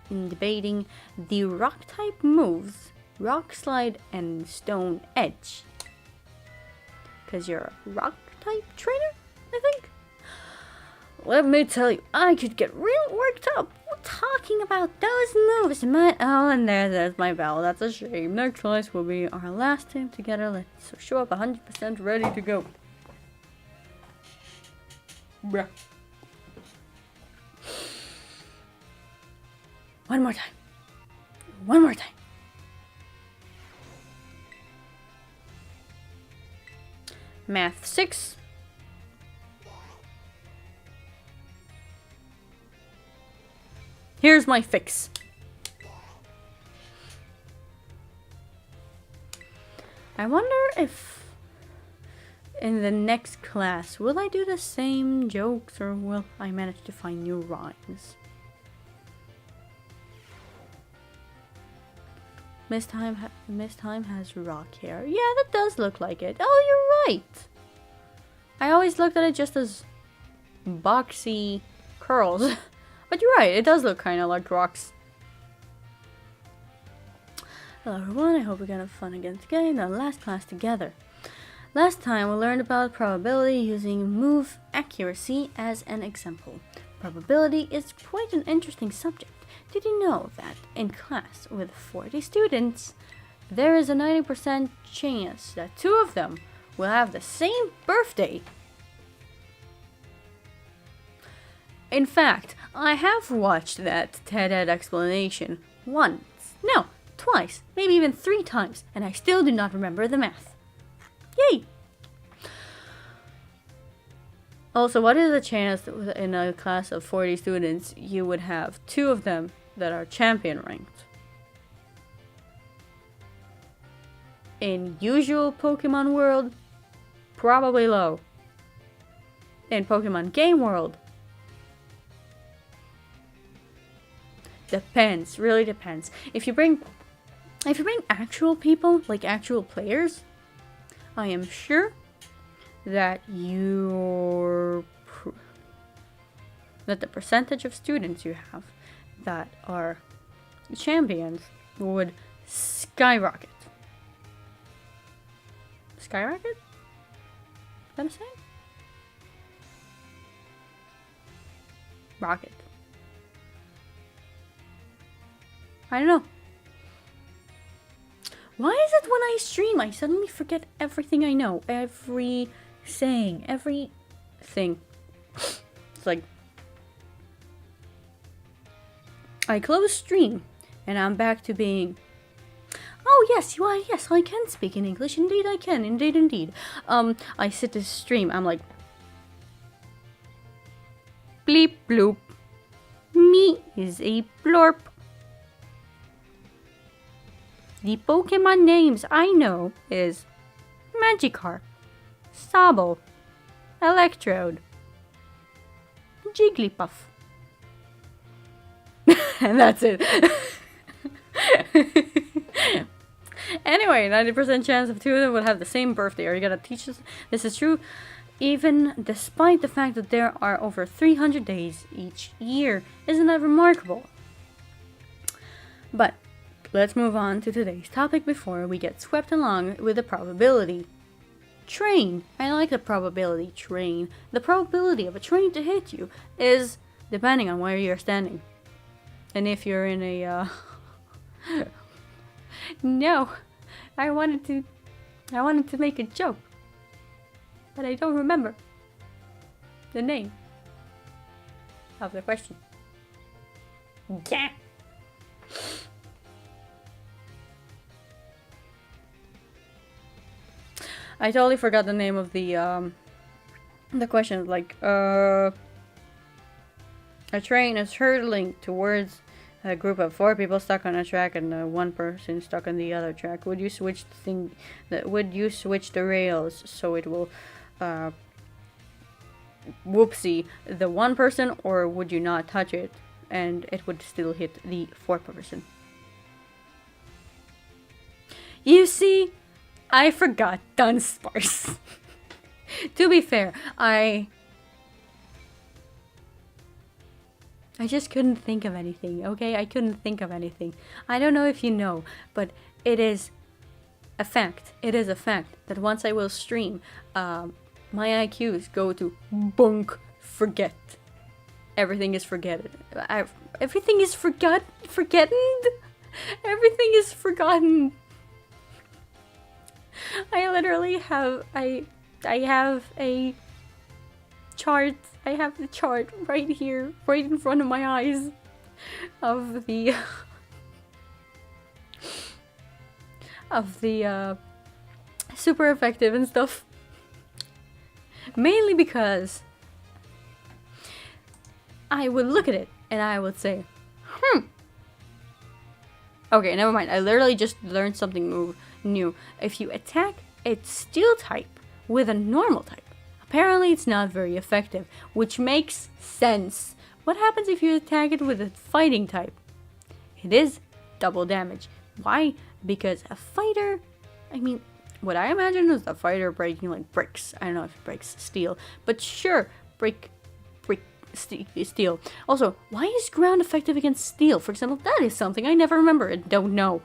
debating the rock type moves, Rock Slide and Stone Edge. Because you're a rock type trainer, I think. Let me tell you, I could get real worked up talking about those moves. Oh, and there's my bell. That's a shame. Next class will be our last time together. Let's show up 100% ready to go. Bruh. One more time. One more time. Math 6. Here's my fix. I wonder if in the next class, will I do the same jokes or will I manage to find new rhymes? Miss Time has rock hair. Yeah, that does look like it. Oh, you're right. I always looked at it just as boxy curls. But you're right, it does look kind of like rocks. Hello everyone, I hope we're gonna have fun again today in our last class together. Last time we learned about probability using move accuracy as an example. Probability is quite an interesting subject. Did you know that in class with 40 students, there is a 90% chance that 2 of them will have the same birthday? In fact, I have watched that TED explanation once, no, twice, maybe even 3 times, and I still do not remember the math. Yay! Also, what is the chance that in a class of 40 students you would have 2 of them that are champion ranked? In usual Pokemon world, probably low. In Pokemon game world, depends, really depends. If you bring actual people, like actual players, I am sure that that the percentage of students you have that are champions would skyrocket. Skyrocket? Is that a saying? Rocket. I don't know. Why is it when I stream, I suddenly forget everything I know? Every saying, everything. It's like, I close stream, and I'm back to being, oh yes, you are, yes, I can speak in English, indeed I can, indeed, indeed. I sit to stream, I'm like, bleep bloop, me is a blorp. The Pokemon names I know is Magikarp, Sobble, Electrode, Jigglypuff. And that's it. Anyway, 90% chance of two of them will have the same birthday. Are you gonna teach us? This is true even despite the fact that there are over 300 days each year. Isn't that remarkable? But let's move on to today's topic before we get swept along with the probability train. I like the probability train. The probability of a train to hit you is depending on where you're standing. And if you're in a no, I wanted to make a joke, but I don't remember the name of the question. Yeah. I totally forgot the name of the question. Like, a train is hurtling towards a group of 4 people stuck on a track and 1 person stuck on the other track. Would you switch would you switch the rails so it will, whoopsie, the 1 person, or would you not touch it and it would still hit the 4th person? You see, I forgot Dunsparce. To be fair, I just couldn't think of anything, okay? I couldn't think of anything. I don't know if you know, but it is a fact. It is a fact that once I will stream, my IQs go to bunk, forget. Everything is forgotten. Everything is forgotten. Everything is forgotten. I literally have I have a chart. I have the chart right here, right in front of my eyes, of the super effective and stuff. Mainly because I would look at it and I would say, okay, never mind. I literally just learned something new. If you attack a steel type with a normal type, apparently it's not very effective, which makes sense. What happens if you attack it with a fighting type? It is double damage. Why? Because a fighter, I mean, what I imagine is a fighter breaking like bricks. I don't know if it breaks steel, but sure, break steel. Also, why is ground effective against steel? For example, that is something I never remember and don't know.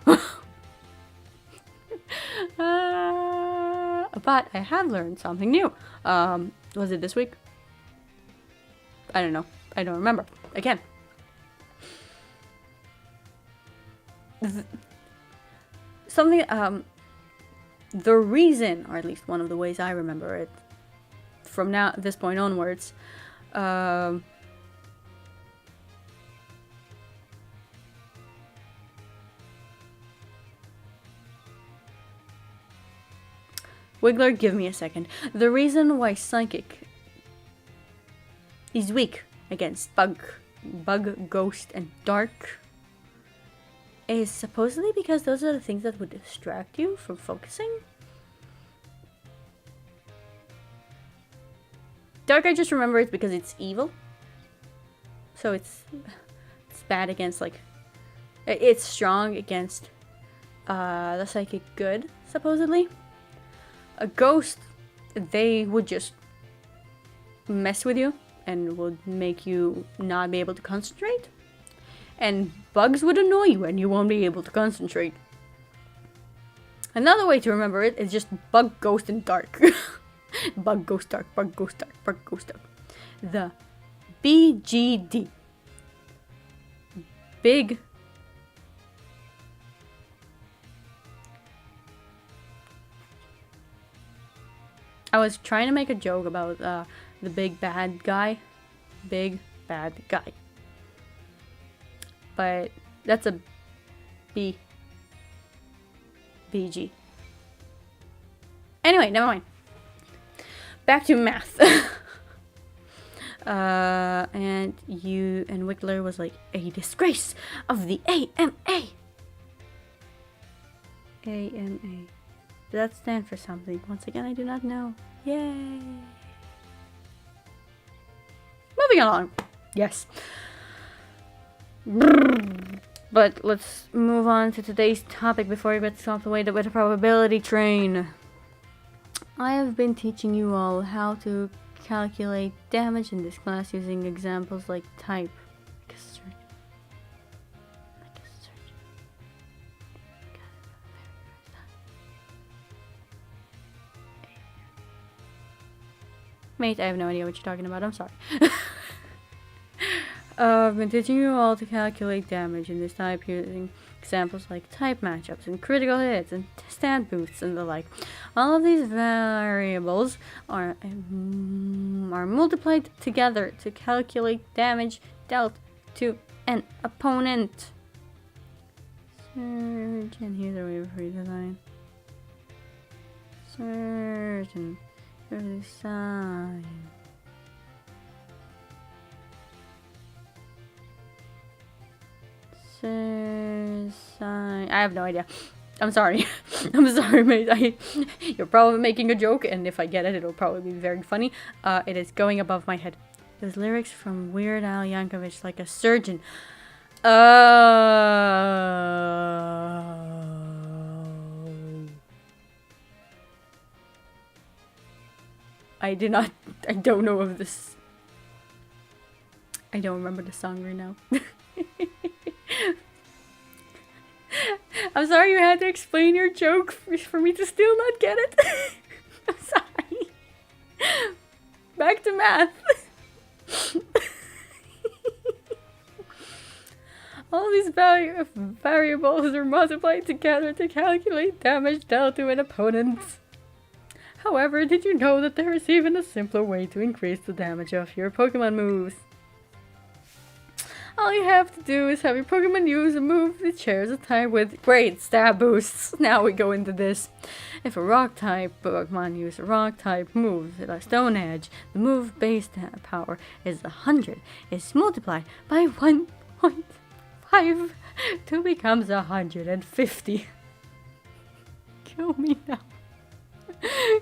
But I have learned something new. Was it this week? I don't know. I don't remember. Again. The reason, or at least one of the ways I remember it, from this point onwards, Wiggler, give me a second. The reason why Psychic is weak against Bug, Ghost, and Dark is supposedly because those are the things that would distract you from focusing. Dark, I just remember it because it's evil. So it's bad against, like, it's strong against the Psychic good, supposedly. A Ghost, they would just mess with you and would make you not be able to concentrate. And Bugs would annoy you and you won't be able to concentrate. Another way to remember it is just Bug, Ghost, and Dark. Bug, Ghost, Dark, Bug, Ghost, Dark, Bug, Ghost, Dark. The BGD. Big. I was trying to make a joke about the big bad guy. Big bad guy. But that's a B. BG. Anyway, never mind. Back to math. And Wickler was like, a disgrace of the AMA. AMA. Does that stand for something? Once again, I do not know. Yay. Moving along. Yes. But let's move on to today's topic before we get swept away with the probability train. I have been teaching you all how to calculate damage in this class using examples like type. Like a surgeon. Mate, I have no idea what you're talking about. I'm sorry. I've been teaching you all to calculate damage in this type using examples like type matchups and critical hits and stand boosts and the like. All of these variables are multiplied together to calculate damage dealt to an opponent. Surgeon, here's a way of redesign. Surgeon, redesign. I have no idea. I'm sorry. I'm sorry, mate. You're probably making a joke, and if I get it, it'll probably be very funny. It is going above my head. There's lyrics from Weird Al Yankovic like a surgeon. I don't know of this. I don't remember the song right now. I'm sorry you had to explain your joke for me to still not get it. I'm sorry. Back to math. All these variables are multiplied together to calculate damage dealt to an opponent. However, did you know that there is even a simpler way to increase the damage of your Pokemon moves? All you have to do is have your Pokemon use a move that shares a type with great stab boosts. Now we go into this. If a rock type Pokemon uses a rock type move with a Stone Edge, the move base power is 100. It's multiplied by 1.5 to becomes 150. Kill me now.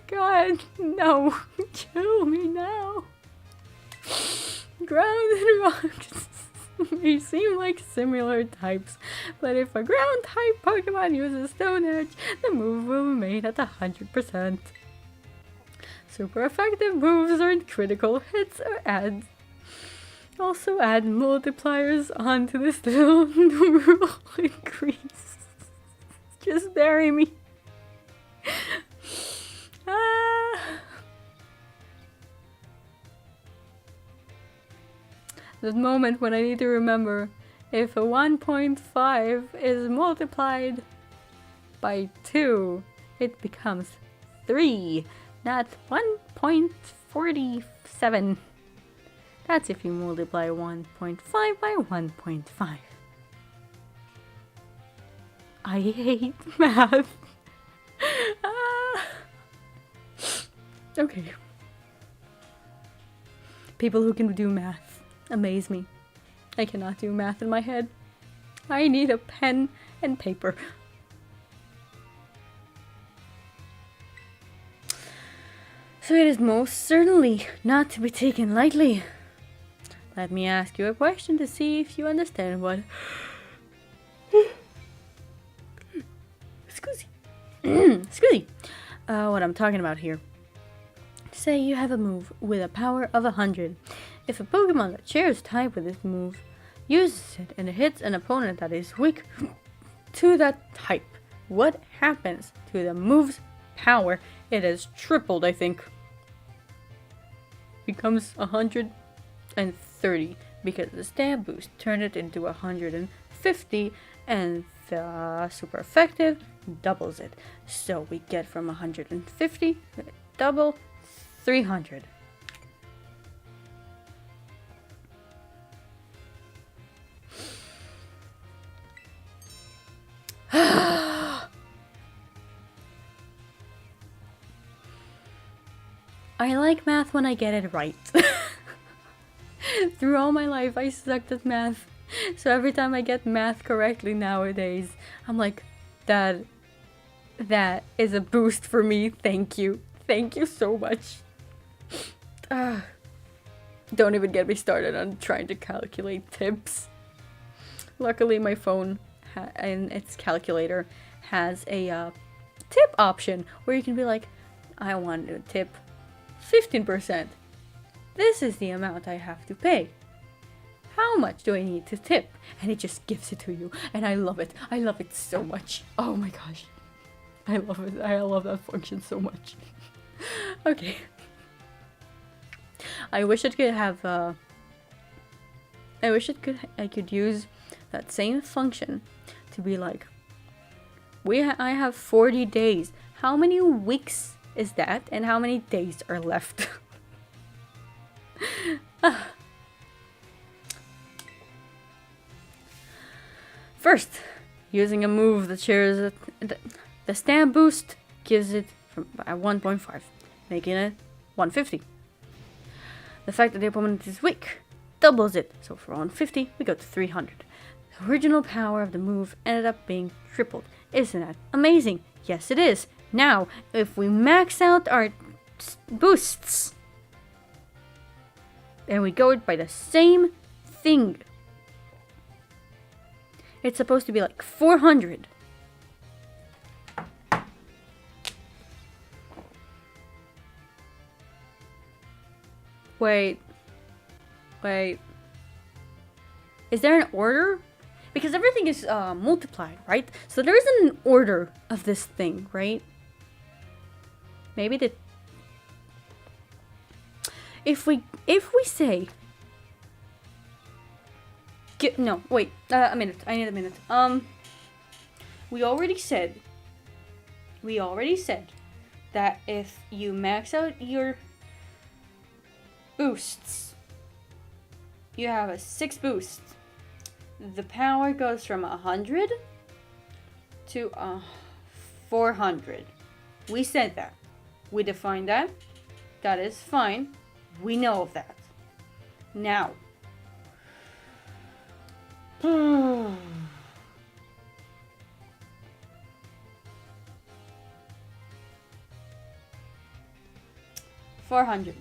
God, no. Kill me now. Ground and rocks may seem like similar types, but if a ground type Pokemon uses Stone Edge, the move will remain at 100%. Super effective moves are critical hits or adds. Also add multipliers onto this little numeral increase. Just bury me. That moment when I need to remember if a 1.5 is multiplied by 2, it becomes 3, not 1.47. That's if you multiply 1.5 by 1.5. I hate math. Okay. People who can do math amaze me. I cannot do math in my head. I need a pen and paper. So it is most certainly not to be taken lightly. Let me ask you a question to see if you understand what... Excuse me. What I'm talking about here. Say you have a move with a power of 100. If a Pokemon that shares type with this move uses it and it hits an opponent that is weak to that type, what happens to the move's power? It is tripled, I think. Becomes 150. 30 because the stab boost turned it into 150 and the super effective doubles it. So we get from 150 double 300. I like math when I get it right. Through all my life, I sucked at math. So every time I get math correctly nowadays, I'm like, that is a boost for me. Thank you. Thank you so much. Don't even get me started on trying to calculate tips. Luckily, my phone and its calculator has a tip option where you can be like, I want to tip 15%. This is the amount I have to pay. How much do I need to tip? And it just gives it to you. And I love it. I love it so much. Oh my gosh. I love it. I love that function so much. Okay. I wish it could have I could use that same function to be like, I have 40 days. How many weeks is that? And how many days are left? First, using a move that shares it, the stamp boost gives it from 1.5, making it 150. The fact that the opponent is weak doubles it, so for 150 we go to 300. The original power of the move ended up being tripled. Isn't that amazing? Yes, it is. Now, if we max out our boosts, and we go by the same thing, it's supposed to be like 400. Wait. Is there an order? Because everything is multiplied, right? So there isn't an order of this thing, right? Maybe the... If we say... No, wait. A minute. I need a minute. We already said that if you max out your boosts, you have a 6 boost. The power goes from 100 to 400. We said that. We defined that. That is fine. We know of that. Now, 400.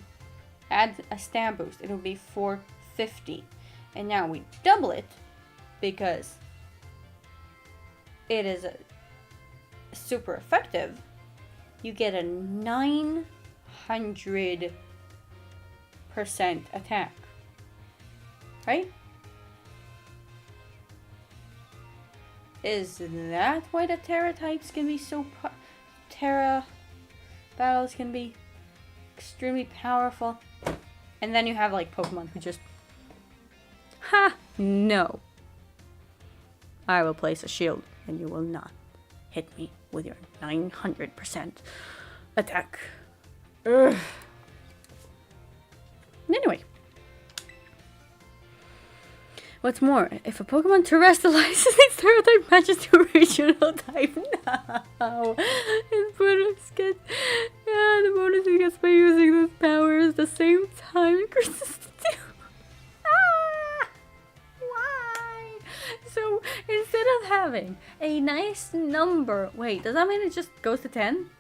Add a stamp boost. It'll be 450. And now we double it because it is super effective. You get a 900% attack. Right? Is that why the Terra types can be so Terra battles can be extremely powerful? And then you have like Pokemon who just no. I will place a shield and you will not hit me with your 900% attack. Ugh. Anyway. What's more, if a Pokemon terrestrializes its Terra type matches the original type, no. The bonus it gets by using this power is the same time increases to 2. Why? So instead of having a nice number, wait, does that mean it just goes to 10?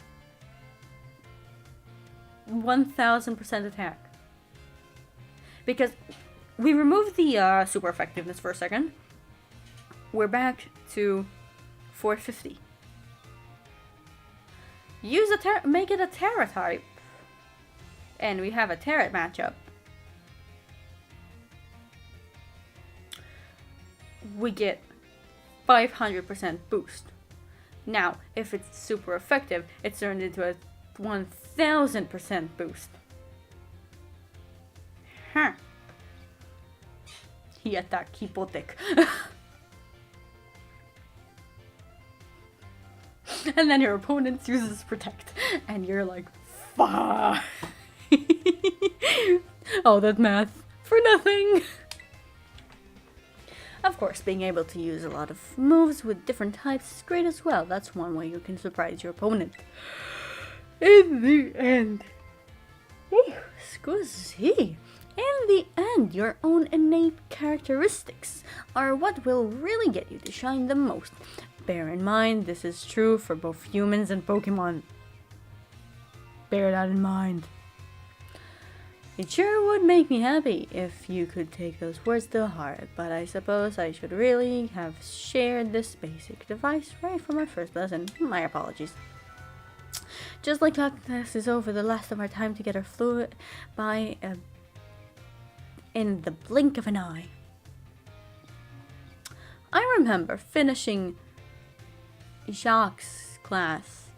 1000% attack. Because we removed the super effectiveness for a second. We're back to 450. Use make it a Terra type. And we have a Terra matchup. We get 500% boost. Now, if it's super effective, it's turned into a 1000% boost. Huh. He attack Hipotek. And then your opponent uses protect. And you're like, fuck. All that math for nothing. Of course, being able to use a lot of moves with different types is great as well. That's one way you can surprise your opponent. In the end. Scusi. In the end, your own innate characteristics are what will really get you to shine the most. Bear in mind, this is true for both humans and Pokemon. Bear that in mind. It sure would make me happy if you could take those words to heart, but I suppose I should really have shared this basic device right from our first lesson. My apologies. Just like class is over, the last of our time together flew by in the blink of an eye. I remember finishing Jacques' class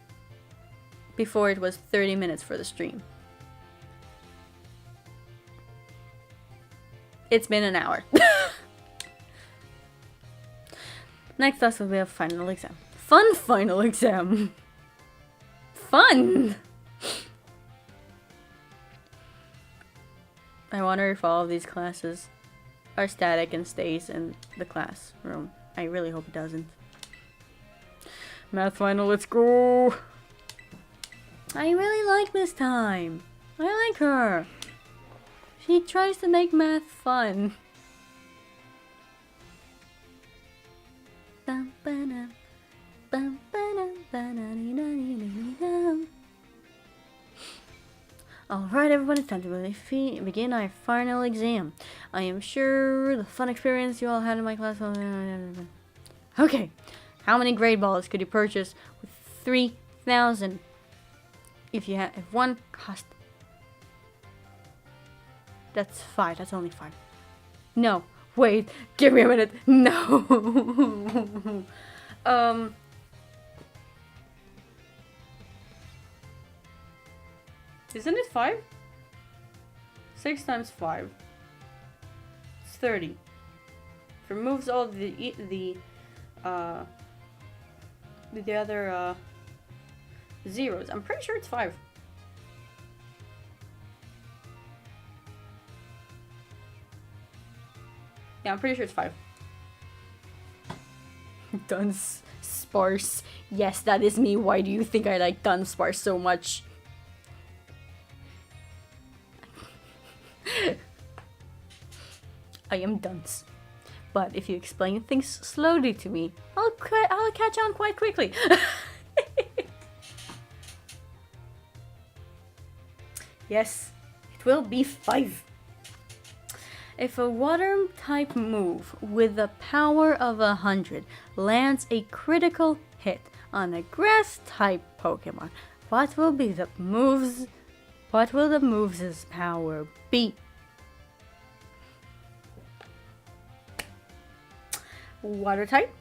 before it was 30 minutes for the stream. It's been an hour. Next class will be a final exam. Fun final exam. Fun! I wonder if all of these classes are static and stays in the classroom. I really hope it doesn't. Math final, let's go! I really like Miss Time. I like her. She tries to make math fun. Alright everyone, it's time to begin our final exam. I am sure the fun experience you all had in my class. Okay, how many grade balls could you purchase with 3,000 if one cost? That's 5. That's only 5. No. Wait. Give me a minute. No. Isn't it 5? 6 times 5. It's 30. If it removes all the other zeros, I'm pretty sure it's 5. Yeah, I'm pretty sure it's 5. Dunsparce. Yes, that is me. Why do you think I like Dunsparce so much? I am dunce. But if you explain things slowly to me, I'll catch on quite quickly. Yes, it will be 5. If a water type move with the power of 100 lands a critical hit on a grass type Pokemon, what will the move's power be? Water type.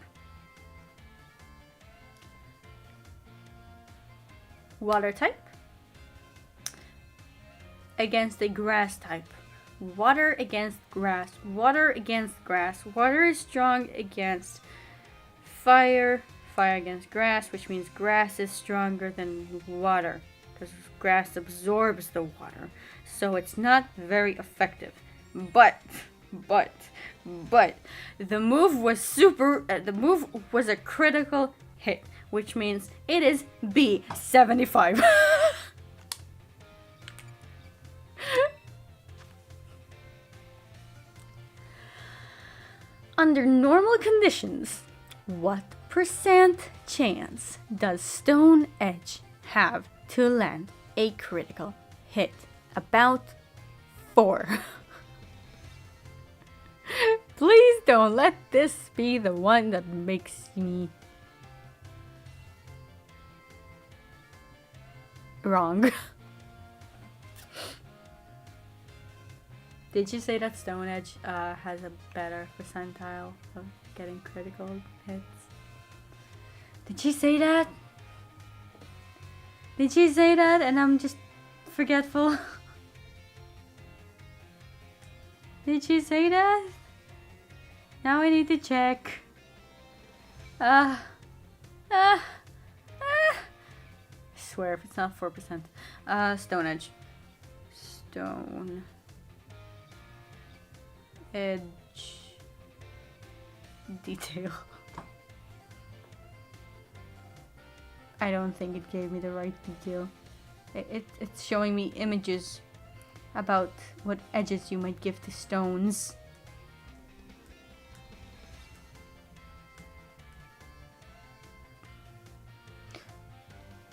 Water type. Against a grass type. Water against grass. Water against grass. Water is strong against fire. Fire against grass, which means grass is stronger than water. Because grass absorbs the water. So it's not very effective. But the move was a critical hit, which means it is B75. Under normal conditions, what % chance does Stone Edge have to land a critical hit? About 4. Please don't let this be the one that makes me wrong. Did you say that Stone Edge has a better percentile of getting critical hits? Did you say that? Did you say that and I'm just forgetful? Did you say that? Now I need to check. I swear if it's not 4%. Stone edge. Stone edge detail. I don't think it gave me the right detail. It's showing me images about what edges you might give to stones.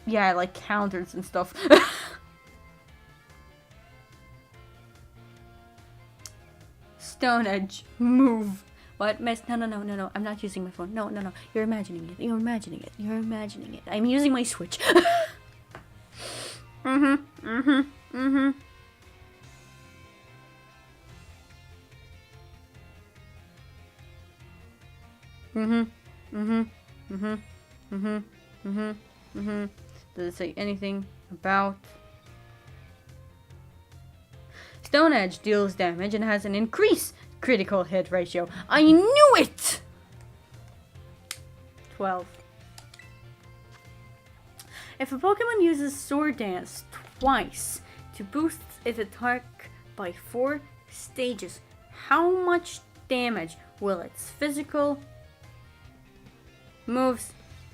Yeah, like counters and stuff. Stone edge. Move. What? Miss? No. I'm not using my phone. No. You're imagining it. You're imagining it. I'm using my Switch. Does it say anything about... Stone Edge deals damage and has an increased critical hit ratio. I knew it! 12. If a Pokemon uses Sword Dance twice to boost its attack by 4 stages, how much damage will its physical moves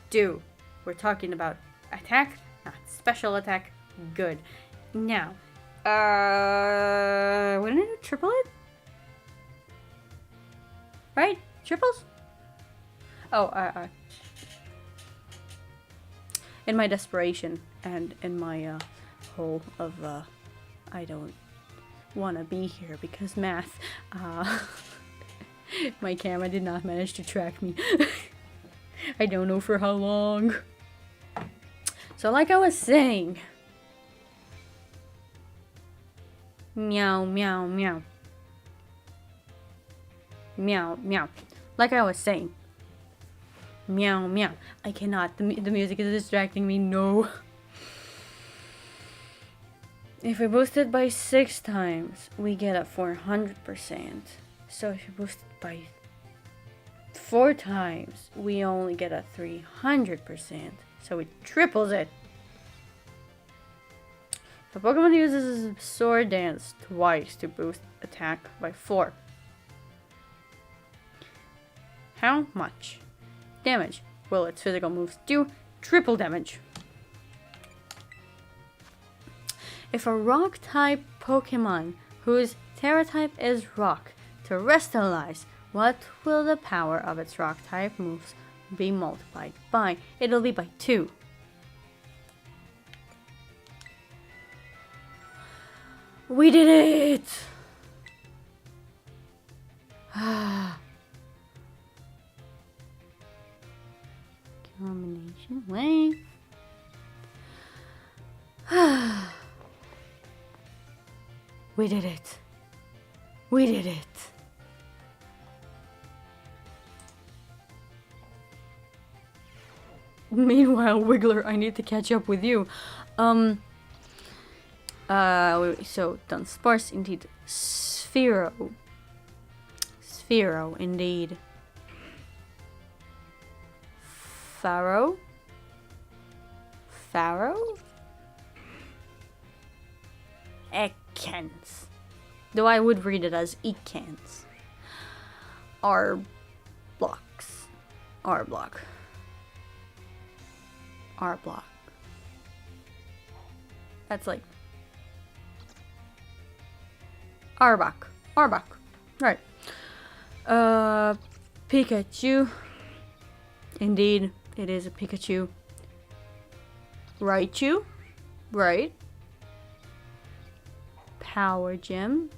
do? We're talking about attack, not special attack. Good. Now, wouldn't I do triple it? Right? Triples? Oh, in my desperation and in my hole of I don't want to be here because math, my camera did not manage to track me. I don't know for how long. So like I was saying, meow, meow, meow. Meow, meow. Like I was saying, meow, meow. I cannot. The music is distracting me. No. If we boost it by 6 times, we get a 400%. So if you boost it by 4 times, we only get a 300%. So it triples it. The Pokemon uses Sword Dance twice to boost attack by 4. How much damage will its physical moves do? Triple damage. If a rock-type Pokemon whose Terra type is rock terrestrialize, what will the power of its rock-type moves be multiplied by? It'll be by 2. We did it! Combination wave. We did it. We did it. Meanwhile, Wiggler, I need to catch up with you. So Dunsparce indeed. Sphero, indeed. Pharaoh? Ekans. Though I would read it as Ekans. R-block. That's like Arbok. Right. Pikachu. Indeed, it is a Pikachu. Raichu. Right. Power Gem.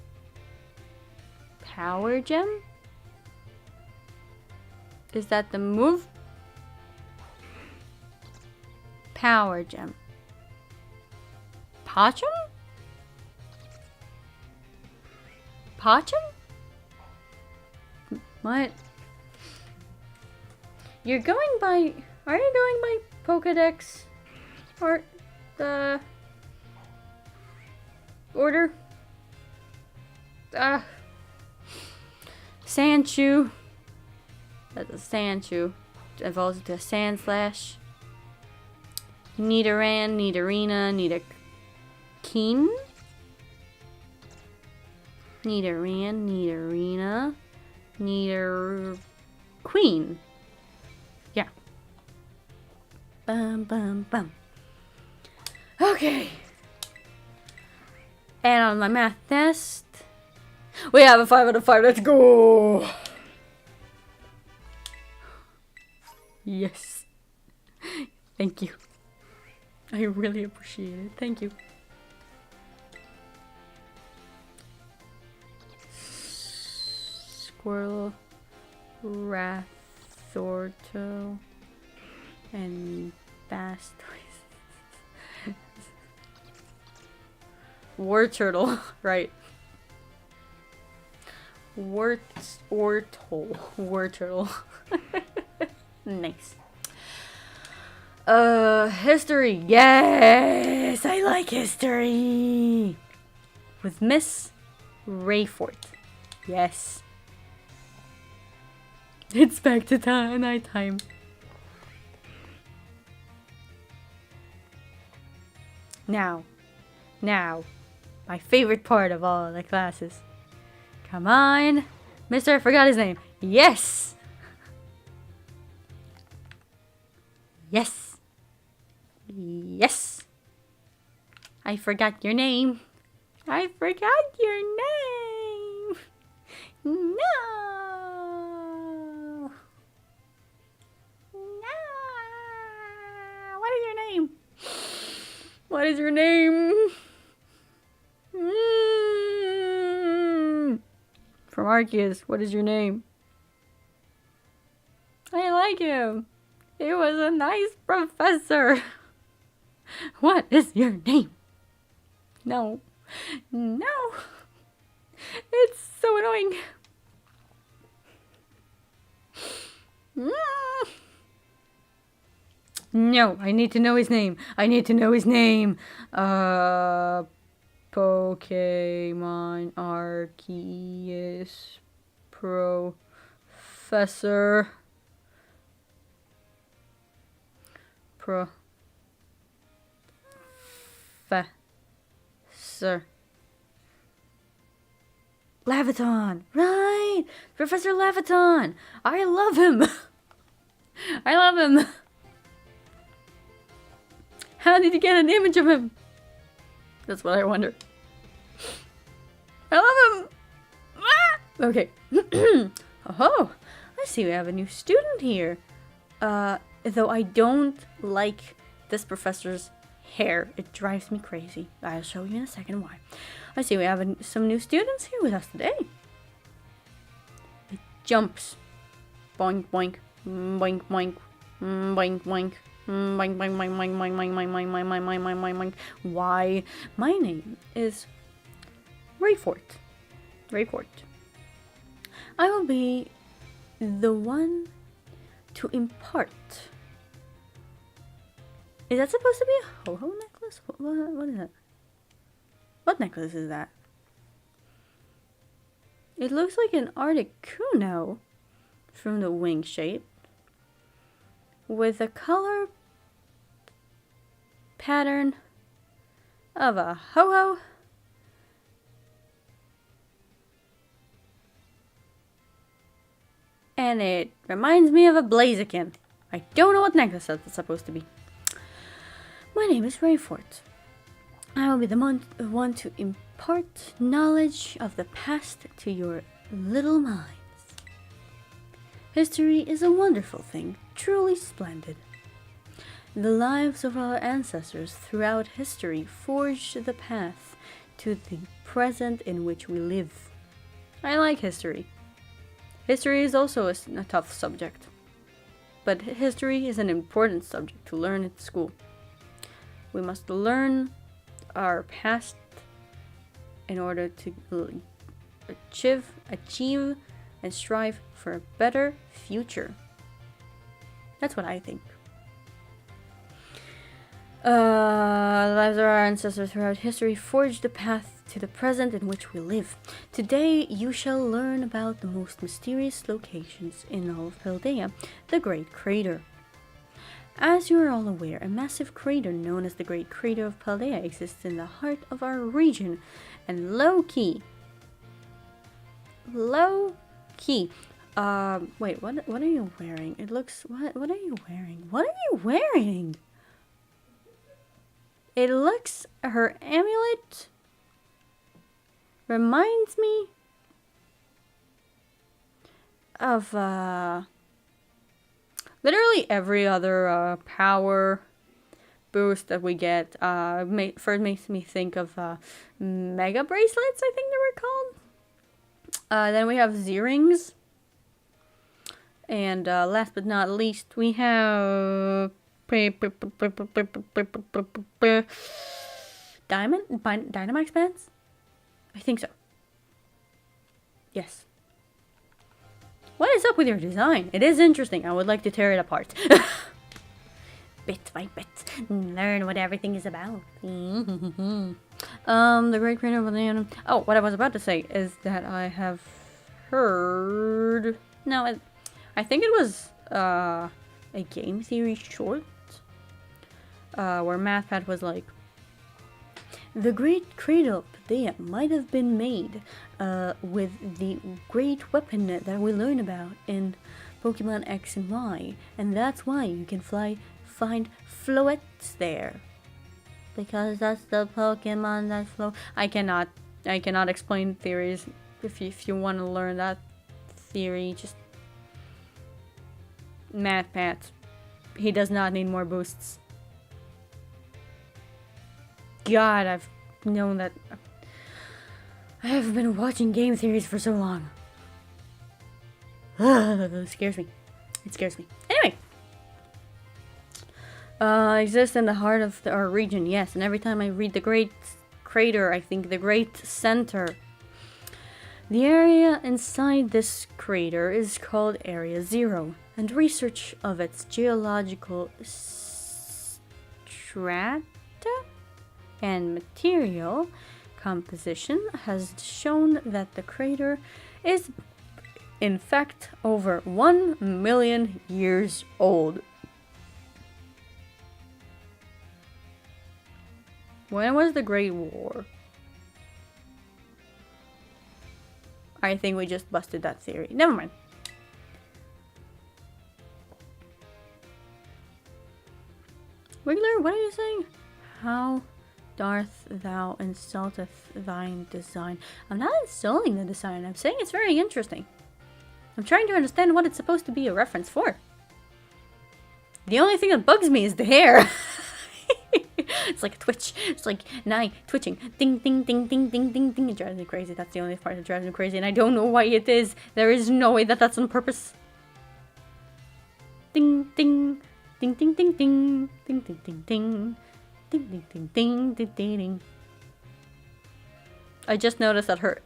Is that the move? Power Gem. Pacham? What? Are you going by Pokedex? Or the order? Sandshrew. That's a Sandshrew. Evolves into a Sand Slash. Nidoran, Nidorina, Nidoking. Nidoran, Nidorina, Nidoqueen. Yeah. Bum, bum, bum. Okay. And on my math test, we have a 5 out of 5. Let's go. Yes. Thank you. I really appreciate it. Thank you. Squirrel, Rathorto, and Blastoise. War turtle, right? War turtle. Nice. History. Yes, I like history. With Miss Rayfort. Yes. It's back to night time. Now, my favorite part of all the classes. Come on, Mister, I forgot his name. Yes. Yes. Yes. I forgot your name. I forgot your name. No. No. What is your name? What is your name? From Arceus, what is your name? I like him. He was a nice professor. What is your name? No. No. It's so annoying. No, I need to know his name. I need to know his name. Pokémon Arceus Professor. Professor Laviton, right? Professor Laviton. I love him. I love him. How did you get an image of him? That's what I wonder. I love him. Ah! Okay. Oh, I see we have a new student here. Though I don't like this professor's hair. It drives me crazy. I'll show you in a second why. I see we have some new students here with us today. It jumps. Boink, boink. Boink, boink. Boink, boink. Boink, boink, boink, boink, boink, boink, boink, boink, boink, boink, boink, boink, boink. Why? My name is Rayfort. Rayfort. I will be the one to impart. Is that supposed to be a ho-ho necklace? What is that? What necklace is that? It looks like an Articuno from the wing shape with a color pattern of a ho-ho and it reminds me of a Blaziken. I don't know what necklace that's supposed to be. My name is Rayfort. I will be the one to impart knowledge of the past to your little minds. History is a wonderful thing, truly splendid. The lives of our ancestors throughout history forged the path to the present in which we live. I like history. History is also a tough subject, but history is an important subject to learn at school. We must learn our past in order to achieve and strive for a better future. That's what I think. The lives of our ancestors throughout history forged the path to the present in which we live. Today you shall learn about the most mysterious locations in all of Paldea, the Great Crater. As you are all aware, a massive crater known as the Great Crater of Paldea exists in the heart of our region, and low-key, wait, what are you wearing? It looks, what are you wearing? What are you wearing? It looks, her amulet reminds me of, literally every other, power boost that we get. First makes me think of, Mega Bracelets, I think they were called. Then we have Z-Rings. And, last but not least, we have Dynamax bands? I think so. Yes. What is up with your design? It is interesting. I would like to tear it apart. Bit by bit. Learn what everything is about. The Great Crater of the... Oh, what I was about to say is that I have heard... No, I think it was a game theory short where MathPad was like, the Great Crater of Paldea might have been made with the great weapon that we learn about in Pokemon X and Y, and that's why you can find Floettes there. Because that's the Pokemon that flow. I cannot explain theories. If you want to learn that theory, just MathPad. He does not need more boosts. God, I've known that. I have been watching game theories for so long. It scares me. It scares me. Anyway. Exists in the heart of our region, yes. And every time I read the Great Crater, I think the Great Center. The area inside this crater is called Area 0, and research of its geological strata and material composition has shown that the crater is in fact over 1 million years old. When was the Great War? I think we just busted that theory. Never mind. Wiggler, what are you saying? How doth thou insulteth thine design? I'm not insulting the design. I'm saying it's very interesting. I'm trying to understand what it's supposed to be a reference for. The only thing that bugs me is the hair. It's like a twitch. It's like an eye twitching. Ding, ding, ding, ding, ding, ding, ding. It drives me crazy. That's the only part that drives me crazy. And I don't know why it is. There is no way that that's on purpose. Ding, ding. Ding, ding, ding, ding. Ding, ding, ding, ding. Ding, ding, ding, ding, ding, ding, ding. I just noticed that her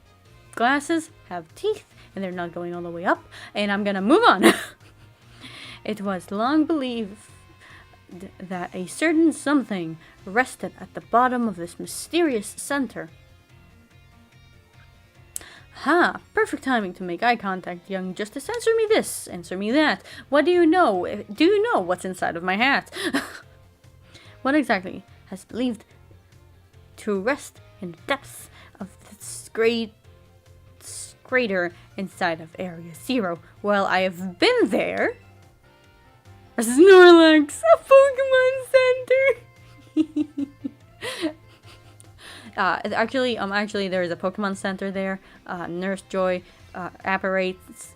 glasses have teeth. And they're not going all the way up. And I'm gonna move on. It was long believed that a certain something rested at the bottom of this mysterious center. Ha! Perfect timing to make eye contact, young Justice. Answer me this, answer me that. What do you know? Do you know what's inside of my hat? What exactly has believed to rest in the depths of this great crater inside of Area 0? Well, I have been there. A Snorlax, a Pokemon Center. Actually, there is a Pokemon Center there. Nurse Joy operates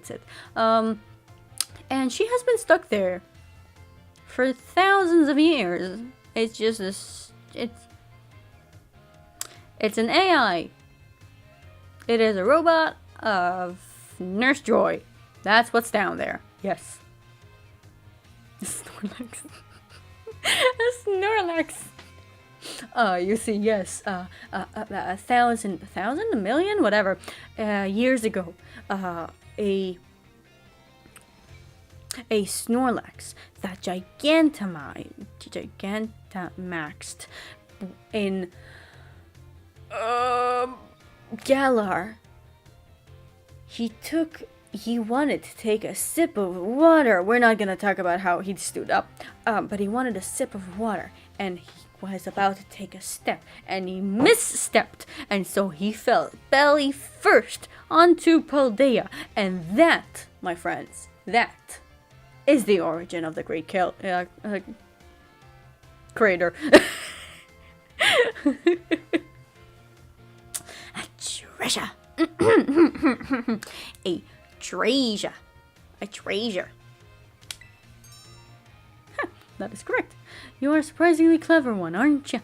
it. And she has been stuck there for thousands of years. It's just this. It's an AI. It is a robot of Nurse Joy. That's what's down there. Yes. Snorlax. A Snorlax. You see, yes. A million, whatever. Years ago, a Snorlax that Gigantamaxed in Galar. He wanted to take a sip of water. We're not gonna talk about how he stood up, but he wanted a sip of water, and he was about to take a step, and he misstepped, and so he fell belly first onto Paldea, and that, my friends, that is the origin of the Great Crater. A treasure. A treasure. A treasure. Huh, that is correct. You are a surprisingly clever one, aren't you?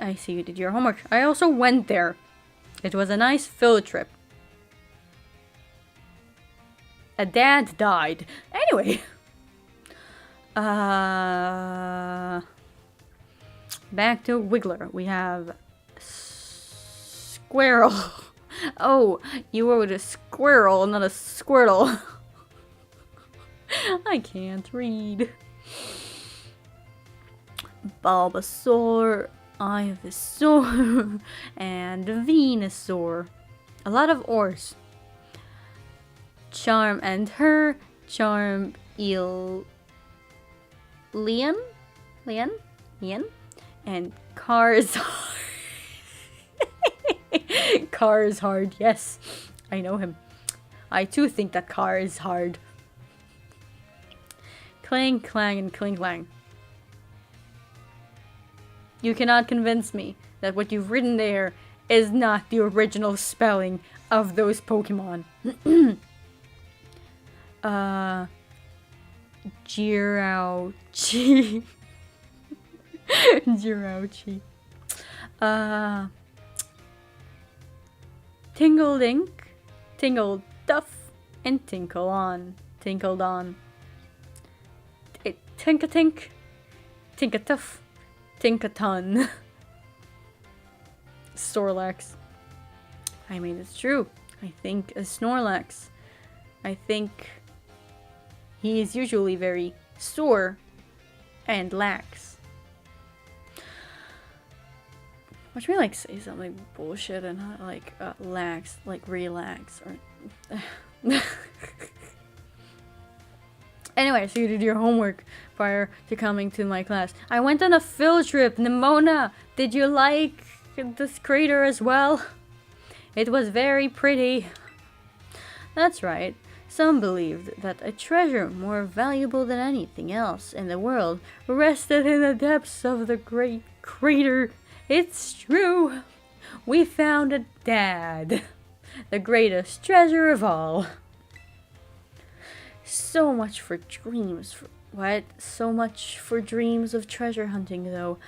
I see you did your homework. I also went there. It was a nice field trip. A dad died. Anyway. Back to Wiggler. We have Squirrel. Oh, you were with a squirrel, not a squirtle. I can't read. Bulbasaur, Ivysaur, and Venusaur. A lot of ores. Charm and her, Charm Leon, and Cars. Car is hard, yes. I know him. I too think that car is hard. Clang, clang, and cling, clang. You cannot convince me that what you've written there is not the original spelling of those Pokemon. Jirauchi. Jirauchi. Tingle Dink, Tingle Duff, and Tinkle On. Tinkled On. Tink-a-tink, Tink-a-tuff, Tink-a-ton. Snorlax. I mean, it's true. I think a Snorlax. I think he is usually very sore and lax. Watch me like say something bullshit and not like lax, like relax or. Anyway, so you did your homework prior to coming to my class. I went on a field trip, Nimona. Did you like this crater as well? It was very pretty. That's right. Some believed that a treasure more valuable than anything else in the world rested in the depths of the great crater. It's true. We found a dad. The greatest treasure of all. So much for dreams. What? So much for dreams of treasure hunting, though.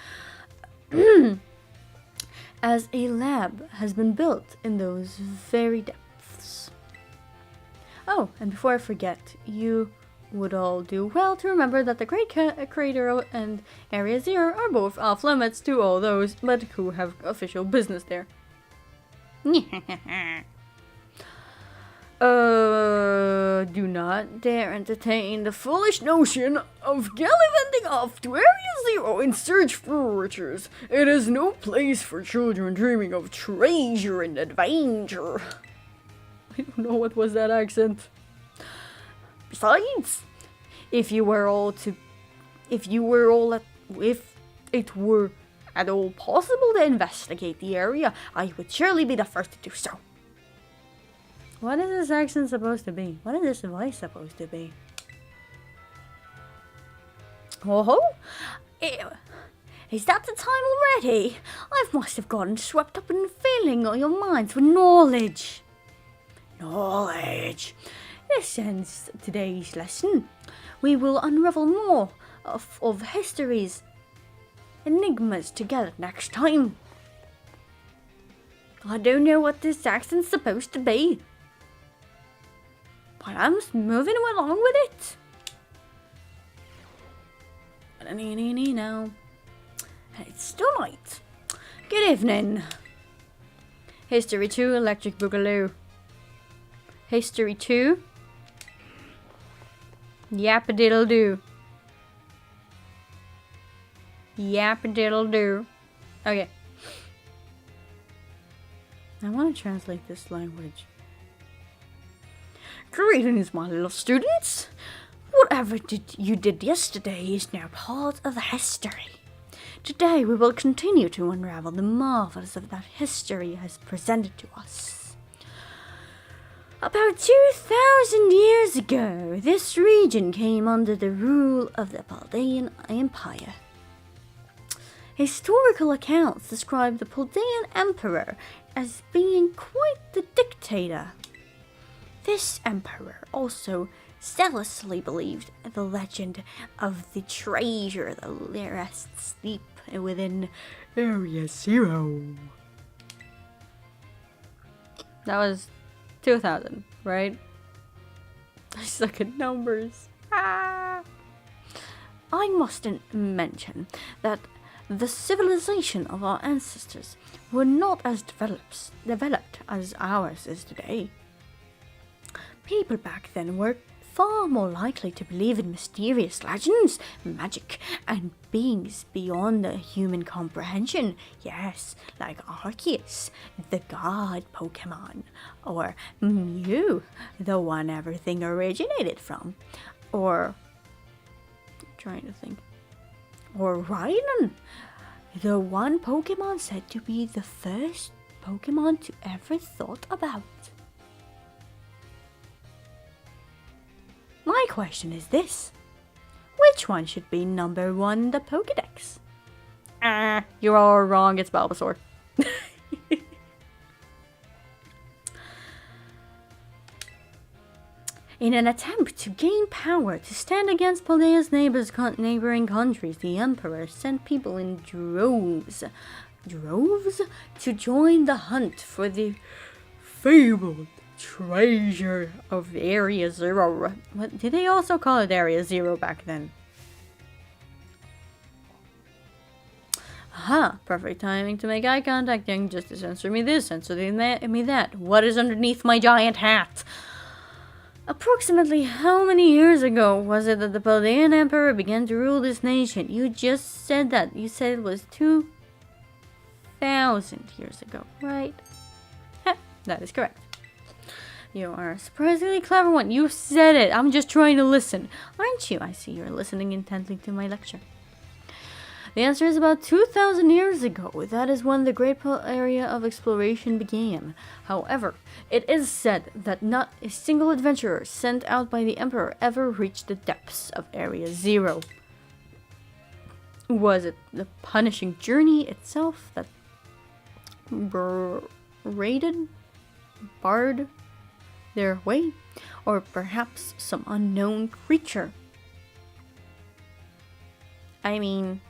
As a lab has been built in those very depths. Oh, and before I forget, you would all do well to remember that the Great Crater and Area Zero are both off limits to all those but who have official business there. Do not dare entertain the foolish notion of gallivanting off to Area Zero in search for riches. It is no place for children dreaming of treasure and adventure. I don't know what was that accent. Besides, if it were at all possible to investigate the area, I would surely be the first to do so. What is this accent supposed to be? What is this voice supposed to be? Oh, is that the time already? I must have gotten swept up in filling all your minds with knowledge. Knowledge. This ends today's lesson. We will unravel more of history's enigmas together next time. I don't know what this accent's supposed to be, but I'm moving along with it. Now, it's still night. Good evening. History 2, Electric Boogaloo. History 2. Yap-a-diddle-doo. Yap-a-diddle-doo. Okay. I want to translate this language. Greetings, my little students. Whatever you did yesterday is now part of history. Today we will continue to unravel the marvels of that history has presented to us. About 2,000 years ago, this region came under the rule of the Paldean Empire. Historical accounts describe the Paldean Emperor as being quite the dictator. This emperor also zealously believed the legend of the treasure that rests deep within Area Zero. That was 2000, right? I suck at numbers. I mustn't mention that the civilization of our ancestors were not as developed as ours is today. People back then were far more likely to believe in mysterious legends, magic, and beings beyond the human comprehension. Yes, like Arceus, the god Pokémon, or Mew, the one everything originated from, or Rhydon, the one Pokémon said to be the first Pokémon to ever thought about. My question is this: which one should be number one in the Pokédex? You're all wrong, it's Bulbasaur. In an attempt to gain power to stand against Paldea's neighboring countries, the Emperor sent people in droves to join the hunt for the fabled treasure of Area Zero. What did they also call it? Area Zero back then? Aha, perfect timing to make eye contact, young Justice. Answer me this, answer me that. What is underneath my giant hat? Approximately how many years ago was it that the Paldean Emperor began to rule this nation? You just said that. You said it was 2,000 years ago, right? That is correct. You are a surprisingly clever one. You said it. I'm just trying to listen. Aren't you? I see you're listening intently to my lecture. The answer is about 2,000 years ago. That is when the great area of exploration began. However, it is said that not a single adventurer sent out by the Emperor ever reached the depths of Area Zero. Was it the punishing journey itself that barred their way, or perhaps some unknown creature? I mean,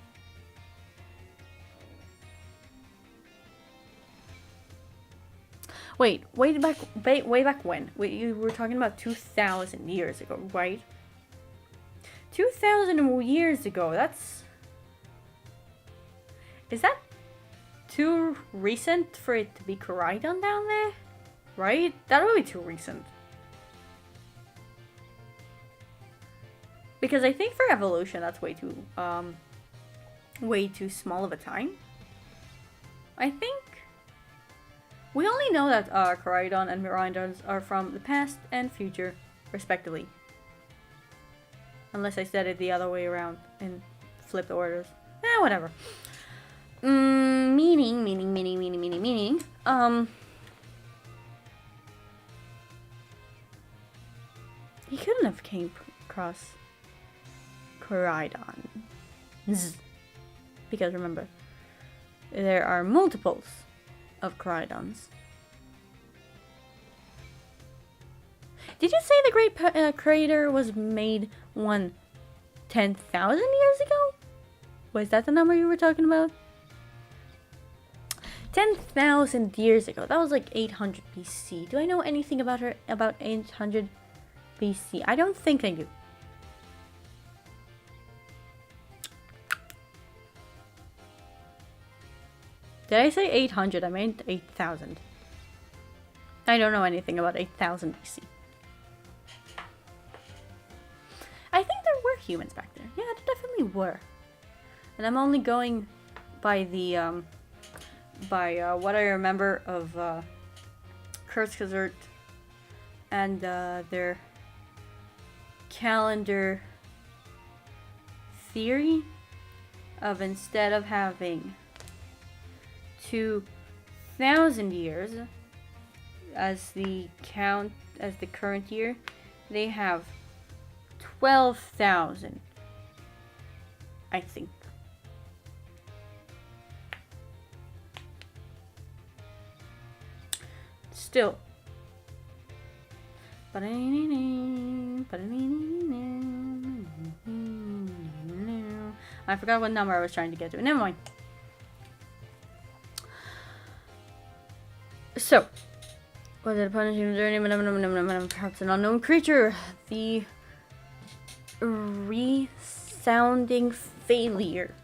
way back when? You were talking about 2,000 years ago, right? 2,000 years ago, is that too recent for it to be Koraidon down there? Right? That would be too recent. Because I think for evolution, that's way too small of a time. I think we only know that Koraidon and Miraidons are from the past and future, respectively. Unless I said it the other way around and flipped the orders. Whatever. Meaning. He couldn't have came across Koraidon. Because remember, there are multiples of Koraidons. Did you say the Great Crater was made 10,000 years ago? Was that the number you were talking about? 10,000 years ago. That was like 800 BC. Do I know anything about 800 BC? I don't think I do. Did I say 800? I meant 8,000. I don't know anything about 8,000 BC. I think there were humans back there. Yeah, there definitely were. And I'm only going by the what I remember of Kurzgesagt and their calendar theory of instead of having 2,000 years as the current year, they have 12,000, I think. Still. I forgot what number I was trying to get to. Never mind. So, was it a punishing journey? Perhaps an unknown creature. The resounding failure.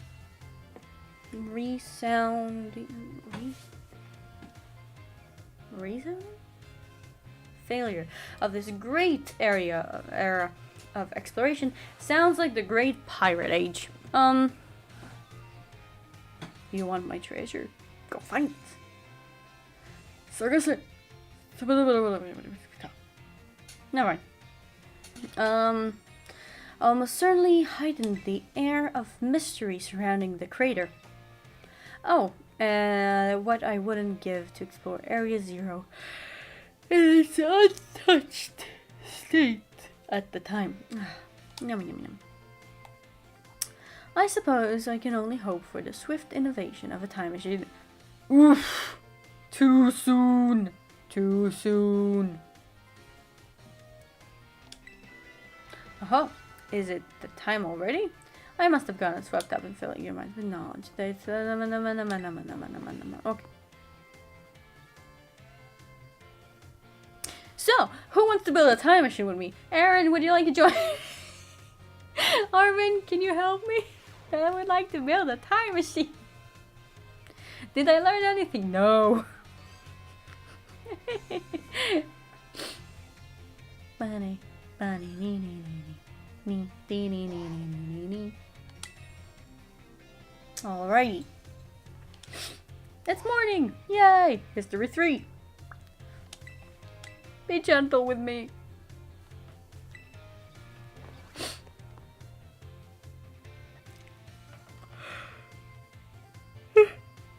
Failure of this great era of exploration sounds like the Great Pirate Age. You want my treasure? Go find it. Circus. Never mind. Almost certainly heightened the air of mystery surrounding the crater. Oh, what I wouldn't give to explore Area Zero in its untouched state at the time. Yum. I suppose I can only hope for the swift innovation of a time machine. Oof! Too soon! Aha! Is it the time already? I must have gone and swept up and filling your mind with knowledge. Okay. So, who wants to build a time machine with me? Aaron, would you like to join? Arvin, can you help me? I would like to build a time machine. Did I learn anything? No. Alrighty. It's morning! Yay! History 3. Be gentle with me.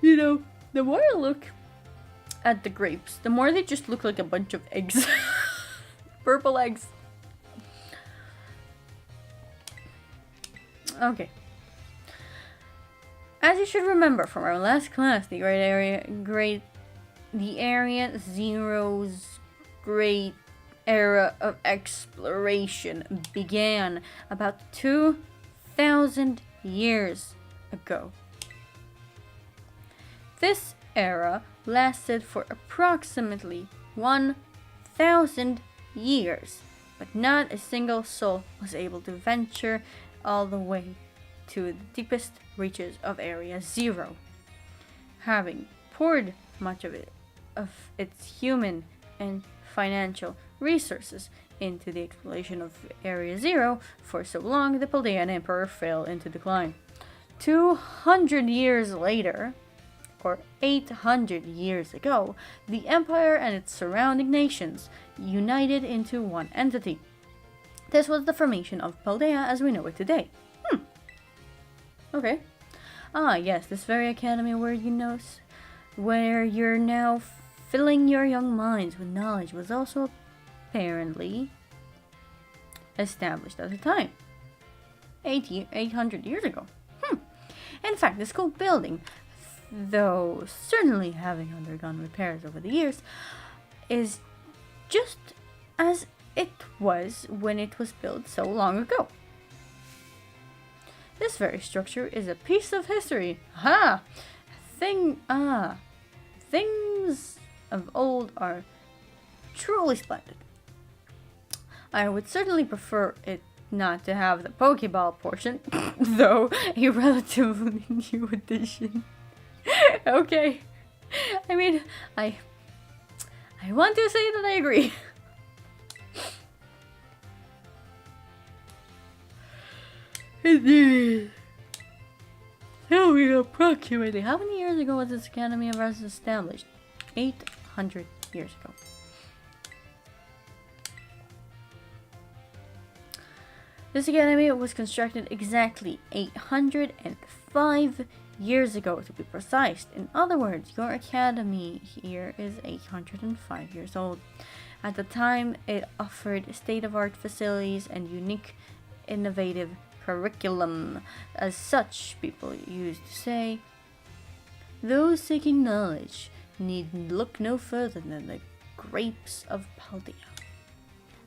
You know, the more I look at the grapes, the more they just look like a bunch of eggs. Purple eggs. Okay. As you should remember from our last class, the Area Zero's great era of exploration began about 2,000 years ago. This era lasted for approximately 1,000 years, but not a single soul was able to venture all the way to the deepest reaches of Area Zero, having poured much of its human and financial resources into the exploration of Area Zero for so long the Paldean Emperor fell into decline. 200 years later, or 800 years ago, the Empire and its surrounding nations united into one entity. This was the formation of Paldea as we know it today. Okay. Ah, yes, this very academy where you're now filling your young minds with knowledge was also apparently established at the time. 800 years ago. In fact, the school building, though certainly having undergone repairs over the years, is just as it was when it was built so long ago. This very structure is a piece of history. Ha! Things of old are truly splendid. I would certainly prefer it not to have the Pokeball portion, though a relatively new addition. Okay. I mean, I want to say that I agree. Indeed. So we approximately, how many years ago was this Academy of Arts established? 800 years ago. This academy was constructed exactly 805 years ago, to be precise. In other words, your academy here is 805 years old. At the time, it offered state-of-art facilities and unique, innovative curriculum. As such, people used to say, those seeking knowledge need look no further than the grapes of Paldea.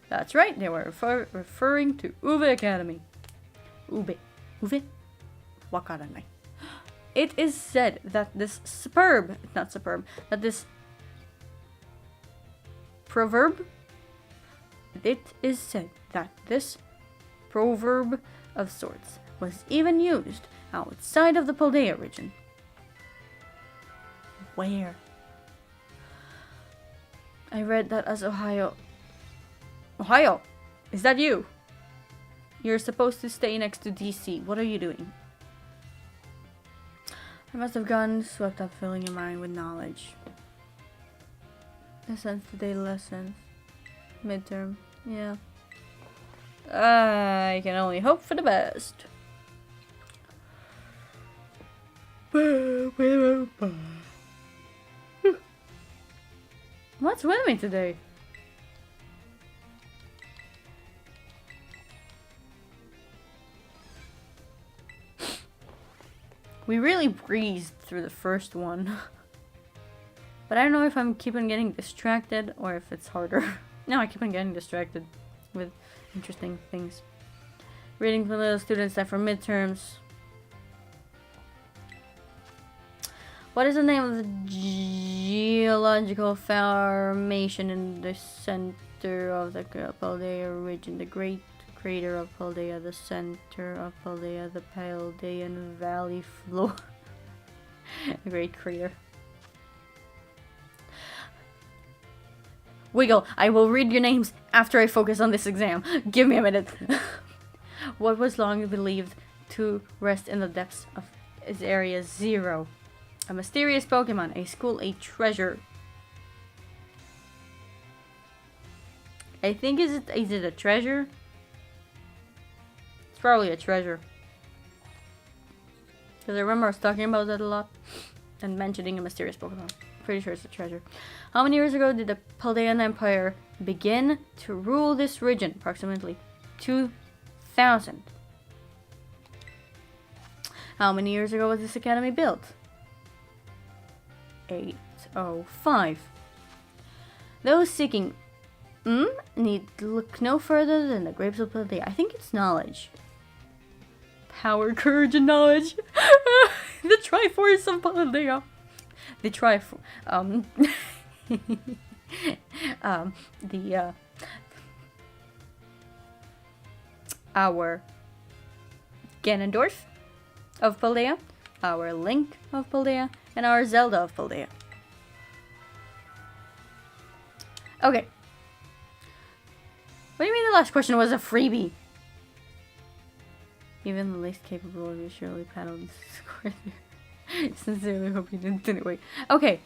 That's right, they were referring to Ube Academy. Ube. Wakaranai. It is said that this that this proverb, it is said that this proverb of sorts was even used outside of the Paldea region. Where? I read that as Ohio, is that you? You're supposed to stay next to DC. What are you doing? I must have gotten swept up filling your mind with knowledge. Lessons today, lessons. Midterm, yeah. I can only hope for the best. What's with me today? We really breezed through the first one. But I don't know if I'm keep on getting distracted or if it's harder. No, I keep on getting distracted with interesting things. Reading for little students that for midterms. What is the name of the geological formation in the center of the Paldea region? The Great Crater of Paldea, the center of Paldea, the Paldean Valley floor. The Great Crater. Wiggle, I will read your names after I focus on this exam. Give me a minute. What was long believed to rest in the depths of is Area 0? A mysterious Pokemon, a school, a treasure. I think is it a treasure? It's probably a treasure. Because I remember I was talking about that a lot and mentioning a mysterious Pokemon. Pretty sure it's a treasure. How many years ago did the Paldean Empire begin to rule this region? Approximately 2000. How many years ago was this academy built? 805. Those seeking need look no further than the grapes of Paldea. I think it's knowledge. Power, courage, and knowledge. The Triforce of Paldea. The our Ganondorf of Paldea, our Link of Paldea, and our Zelda of Paldea. Okay. What do you mean the last question was a freebie? Even the least capable of you surely paddled the square there. Sincerely hope you didn't anyway. Okay.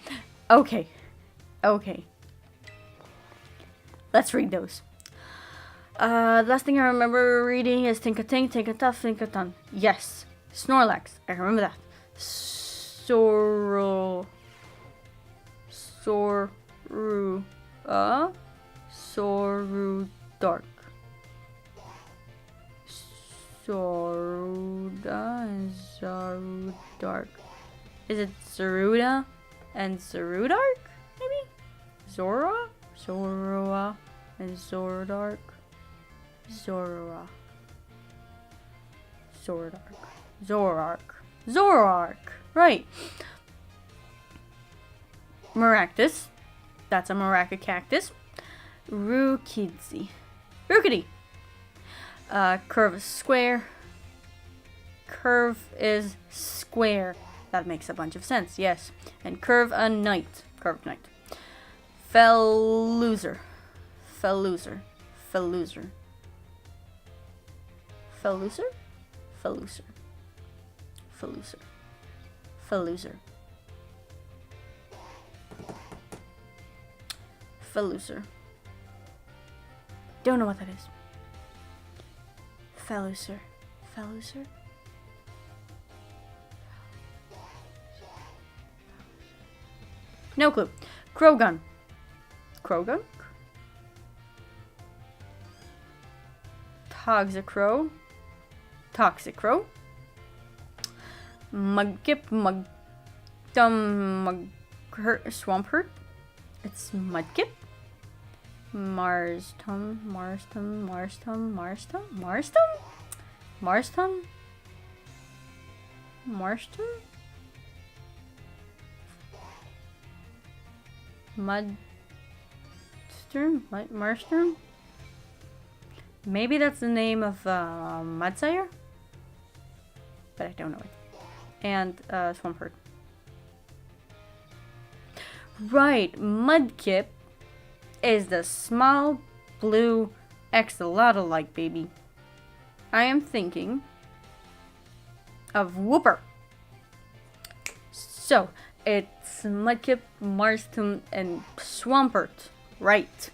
Let's read those. The last thing I remember reading is Tinka-Tink, Tinka-Tuff, Tinka-Ton. Yes. Snorlax. I remember that. Sorudark. Soruda and Zarudark. Is it Zaruda and Zarudark? Maybe? Zora and Zoroark. Zoroark. Right. Maractus. That's a Maraca cactus. Rookidee. Curve is square. Curve is square. That makes a bunch of sense, yes. And curve a knight. Curved knight. Felloser. Don't know what that is. fellow sir. Fellow sir? No clue. Krogan. Krogan? Toxicrow. Toxicrow. Mudkip. Swampert. It's Mudkip. Marston. Marston? Maybe that's the name of Mudsire? But I don't know it. And Swampert. Right, Mudkip is the small blue axolotl-like baby. I am thinking of Whooper. So, it's Mudkip, Marston, and Swampert. Right.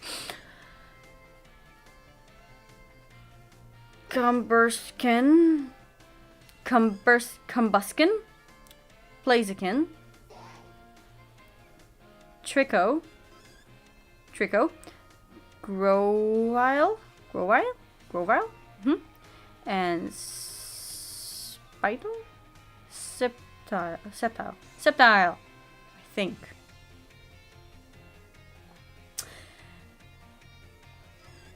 Combuskin, Blaziken, Trico, Grovile, and Spittle, Septile, I think.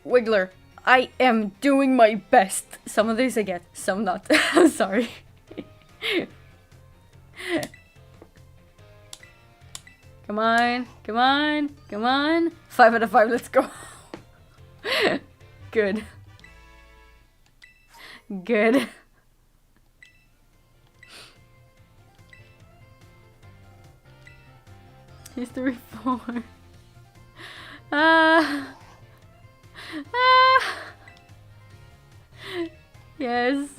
Wiggler, I am doing my best. Some of these I get, some not. I'm sorry. Come on. 5 out of 5, let's go. Good. History 4. Yes.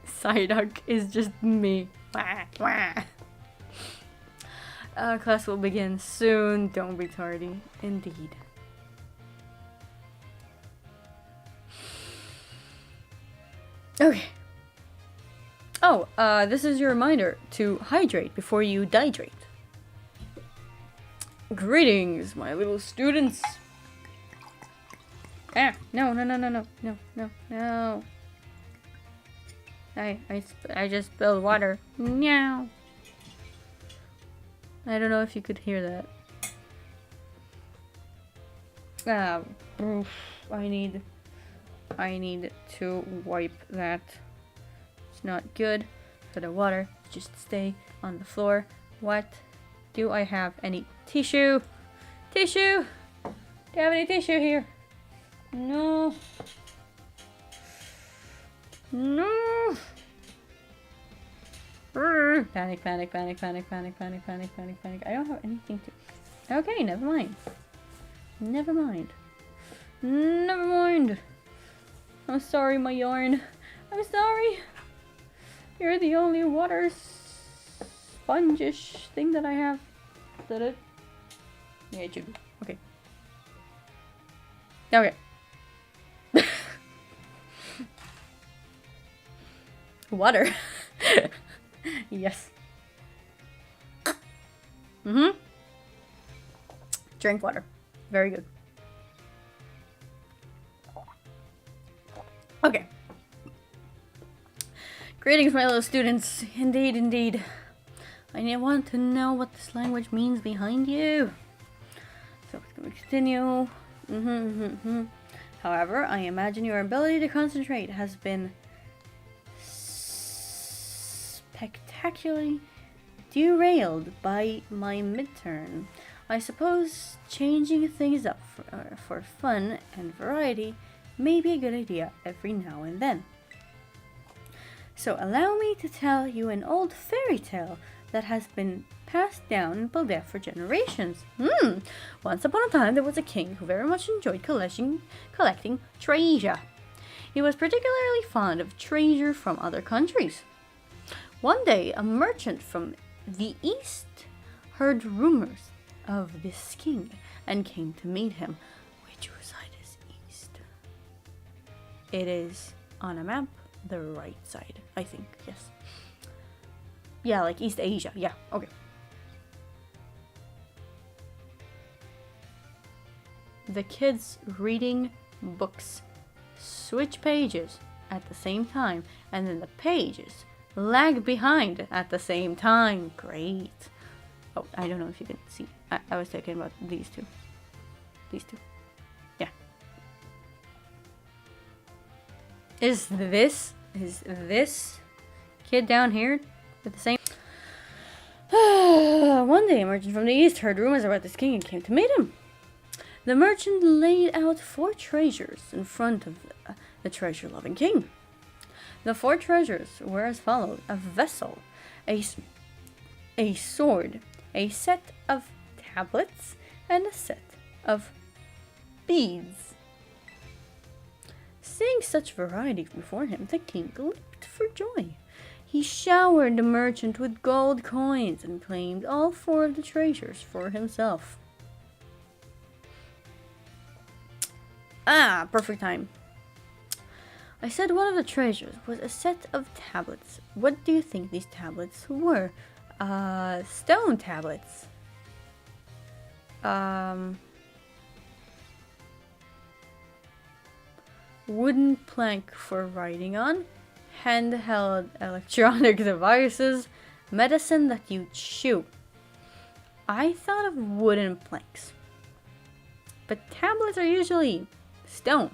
Psyduck is just me. Class will begin soon. Don't be tardy. Indeed. Okay. Oh, this is your reminder to hydrate before you dihydrate. Greetings, my little students. Ah, no. I just spilled water. Meow. I don't know if you could hear that. I need to wipe that. It's not good for the water. Just stay on the floor. What? Do I have any tissue? Do you have any tissue here? No. Panic. I don't have anything to... Okay, never mind. I'm sorry, my yarn. I'm sorry. You're the only water sponge-ish thing that I have. Is that it? Yeah, it should be. Okay. Water. Yes. Drink water. Very good. Okay. Greetings, my little students. Indeed. I want to know what this language means behind you. So it's going to continue. However, I imagine your ability to concentrate has been spectacularly derailed by my midterm. I suppose changing things up for fun and variety may be a good idea every now and then. So allow me to tell you an old fairy tale that has been passed down in Paldea for generations. Once upon a time there was a king who very much enjoyed collecting treasure. He was particularly fond of treasure from other countries. One day, a merchant from the east heard rumors of this king and came to meet him. Which side is east? It is on a map, the right side, I think, yes. Yeah, like East Asia, yeah, okay. The kids reading books switch pages at the same time, and then the pages lag behind at the same time. Great. Oh, I don't know if you can see. I was talking about these two. These two. Yeah. Is this kid down here with the same? One day, a merchant from the east heard rumors about this king and came to meet him. The merchant laid out 4 treasures in front of the treasure-loving king. The 4 treasures were as follows: a vessel, a sword, a set of tablets, and a set of beads. Seeing such variety before him, the king leaped for joy. He showered the merchant with gold coins and claimed all 4 of the treasures for himself. Ah, perfect time. I said one of the treasures was a set of tablets. What do you think these tablets were? Stone tablets. Wooden plank for writing on, handheld electronic devices, medicine that you chew. I thought of wooden planks, but tablets are usually stone.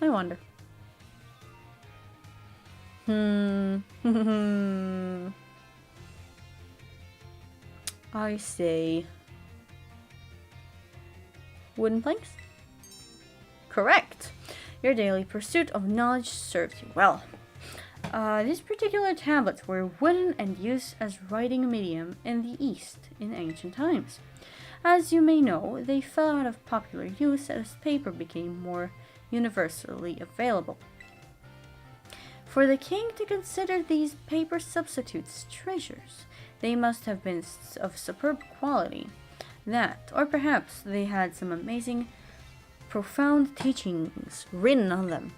I wonder. I say wooden planks? Correct. Your daily pursuit of knowledge serves you well. These particular tablets were wooden and used as writing medium in the East in ancient times. As you may know, they fell out of popular use as paper became more universally available. For the king to consider these paper substitutes treasures, they must have been of superb quality. That, or perhaps they had some amazing, profound teachings written on them.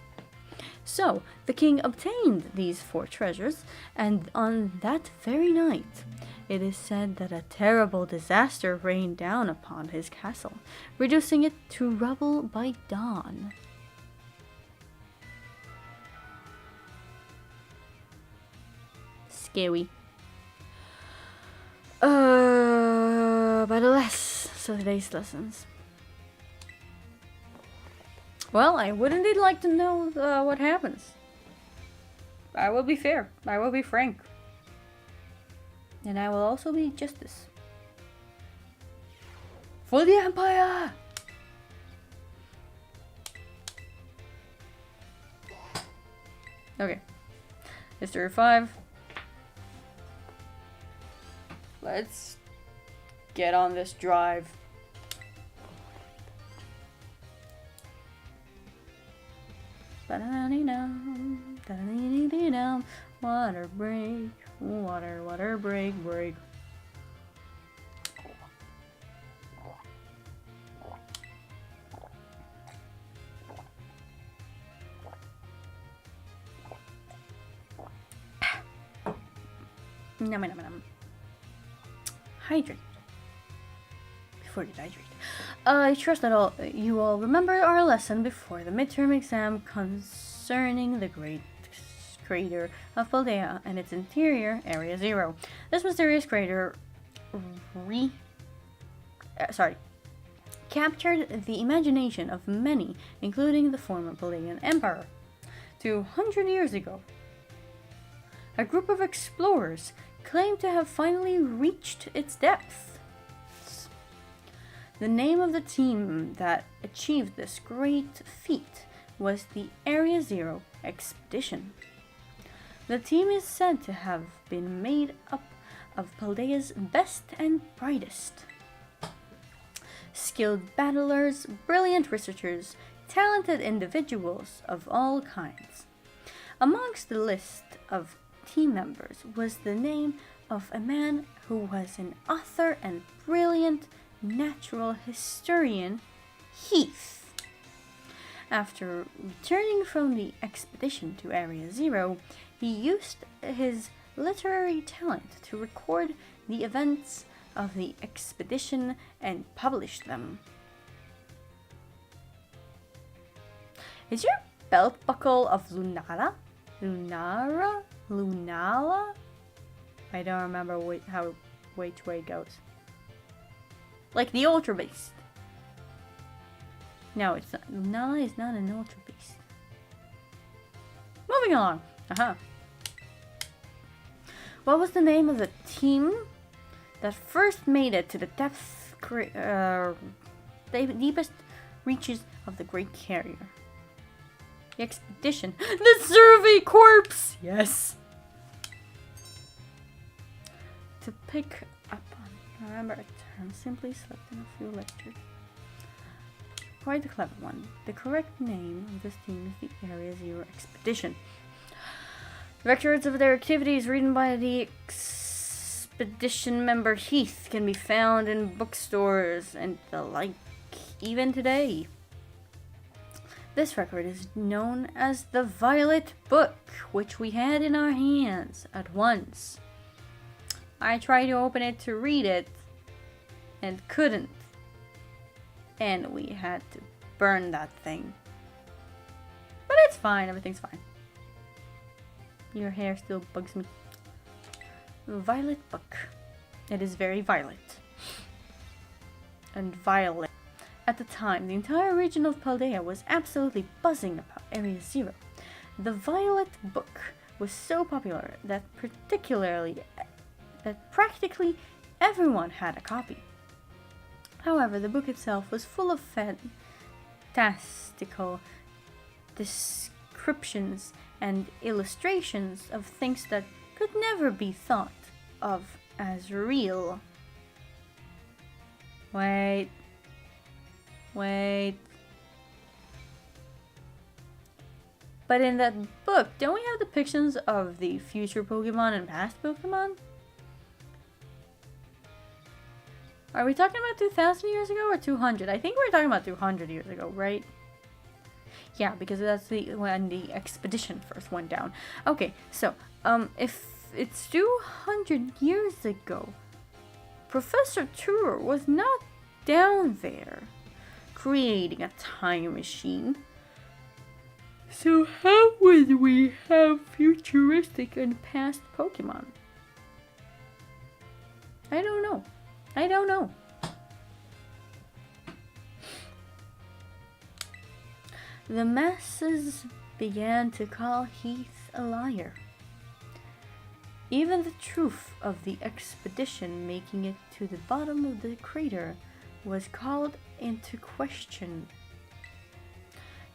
So, the king obtained these 4 treasures, and on that very night, it is said that a terrible disaster rained down upon his castle, reducing it to rubble by dawn. Scary. But alas, so today's lessons. Well, I would indeed like to know what happens. I will be fair. I will be frank. And I will also be justice. For the Empire! Okay. History 5. Let's get on this drive. Water break, water break. Nom. Hydrate. Before you hydrate. I trust that you all remember our lesson before the midterm exam concerning the great crater of Paldea and its interior, Area 0. This mysterious crater captured the imagination of many, including the former Paldean Emperor. 200 years ago, a group of explorers claimed to have finally reached its depths. The name of the team that achieved this great feat was the Area 0 Expedition. The team is said to have been made up of Paldea's best and brightest. Skilled battlers, brilliant researchers, talented individuals of all kinds. Amongst the list of team members was the name of a man who was an author and brilliant natural historian, Heath. After returning from the expedition to Area Zero, he used his literary talent to record the events of the expedition and publish them. Is your belt buckle of Lunala? Lunala? I don't remember which way it goes. Like the Ultra Beast. No, it's not. Lunala is not an Ultra Beast. Moving along. What was the name of the team that first made it to the deepest reaches of the Great Carrier? The expedition. The Survey Corps! Yes! To pick up on, remember a term simply slept in a few lectures. Quite a clever one. The correct name of this team is the Area Zero Expedition. Records of their activities written by the expedition member Heath can be found in bookstores and the like even today. This record is known as the Violet Book, which we had in our hands at once. I tried to open it to read it and couldn't. And we had to burn that thing. But it's fine, everything's fine. Your hair still bugs me. Violet Book. It is very violet. And violet. At the time, the entire region of Paldea was absolutely buzzing about Area Zero. The Violet Book was so popular that practically everyone had a copy. However, the book itself was full of fantastical descriptions and illustrations of things that could never be thought of as real. Wait. But in that book, don't we have depictions of the future Pokemon and past Pokemon? Are we talking about 2,000 years ago or 200? I think we're talking about 200 years ago, right? Yeah, because that's when the expedition first went down. Okay, so, if it's 200 years ago, Professor Tour was not down there creating a time machine. So how would we have futuristic and past Pokemon? I don't know. The masses began to call Heath a liar. Even the truth of the expedition making it to the bottom of the crater was called into question.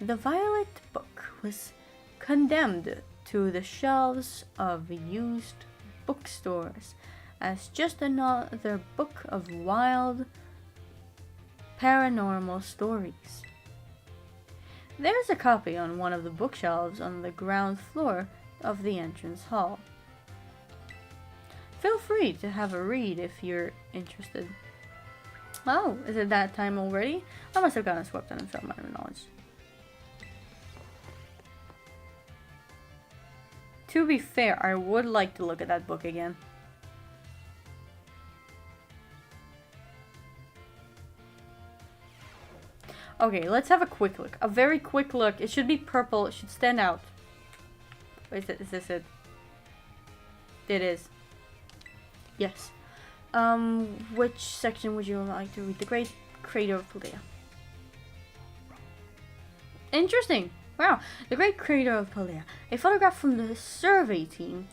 The Violet Book was condemned to the shelves of used bookstores as just another book of wild paranormal stories. There's a copy on one of the bookshelves on the ground floor of the entrance hall. Feel free to have a read if you're interested. Oh, is it that time already? I must have gotten swept and felt my knowledge. To be fair, I would like to look at that book again. Okay, let's have a quick look. A very quick look. It should be purple. It should stand out. Is this it? It is. Yes. Which section would you like to read? The Great Crater of Paldea. Interesting. Wow. The Great Crater of Paldea. A photograph from the survey team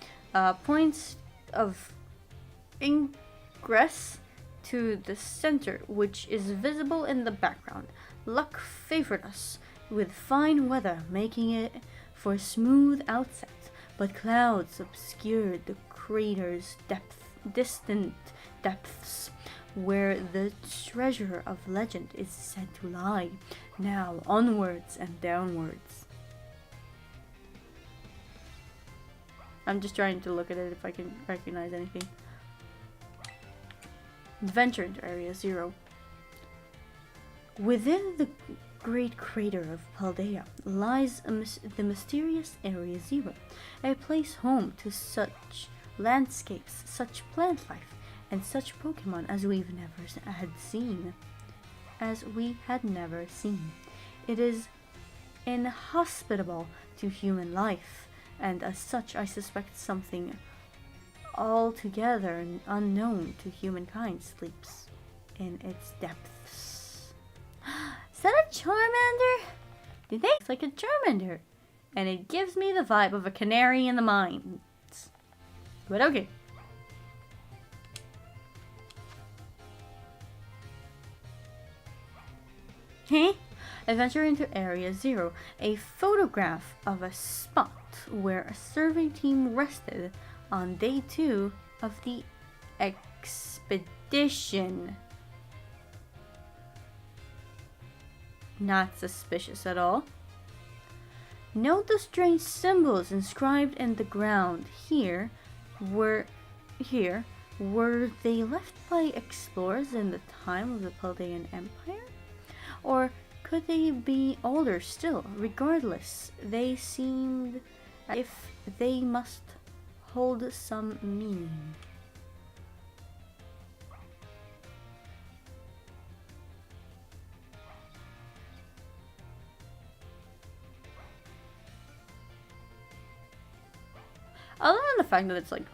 points of ingress to the center, which is visible in the background. Luck favored us with fine weather, making it for a smooth outset, but clouds obscured the crater's distant depths, where the treasure of legend is said to lie. Now onwards and downwards. I'm just trying to look at it if I can recognize anything. Adventure into Area Zero. Within the great crater of Paldea lies the mysterious Area Zero, a place home to such landscapes, such plant life, and such Pokemon as we had never seen. It is inhospitable to human life, and as such I suspect something altogether unknown to humankind sleeps in its depths. Is that a Charmander? It looks like a Charmander, and it gives me the vibe of a canary in the mines. But okay. Hey? Adventure into Area Zero, a photograph of a spot where a survey team rested on day 2 of the expedition. Not suspicious at all. Note the strange symbols inscribed in the ground here. Were they left by explorers in the time of the Paldean Empire? Or could they be older still? Regardless, they seemed as if they must hold some meaning. Other than the fact that it's like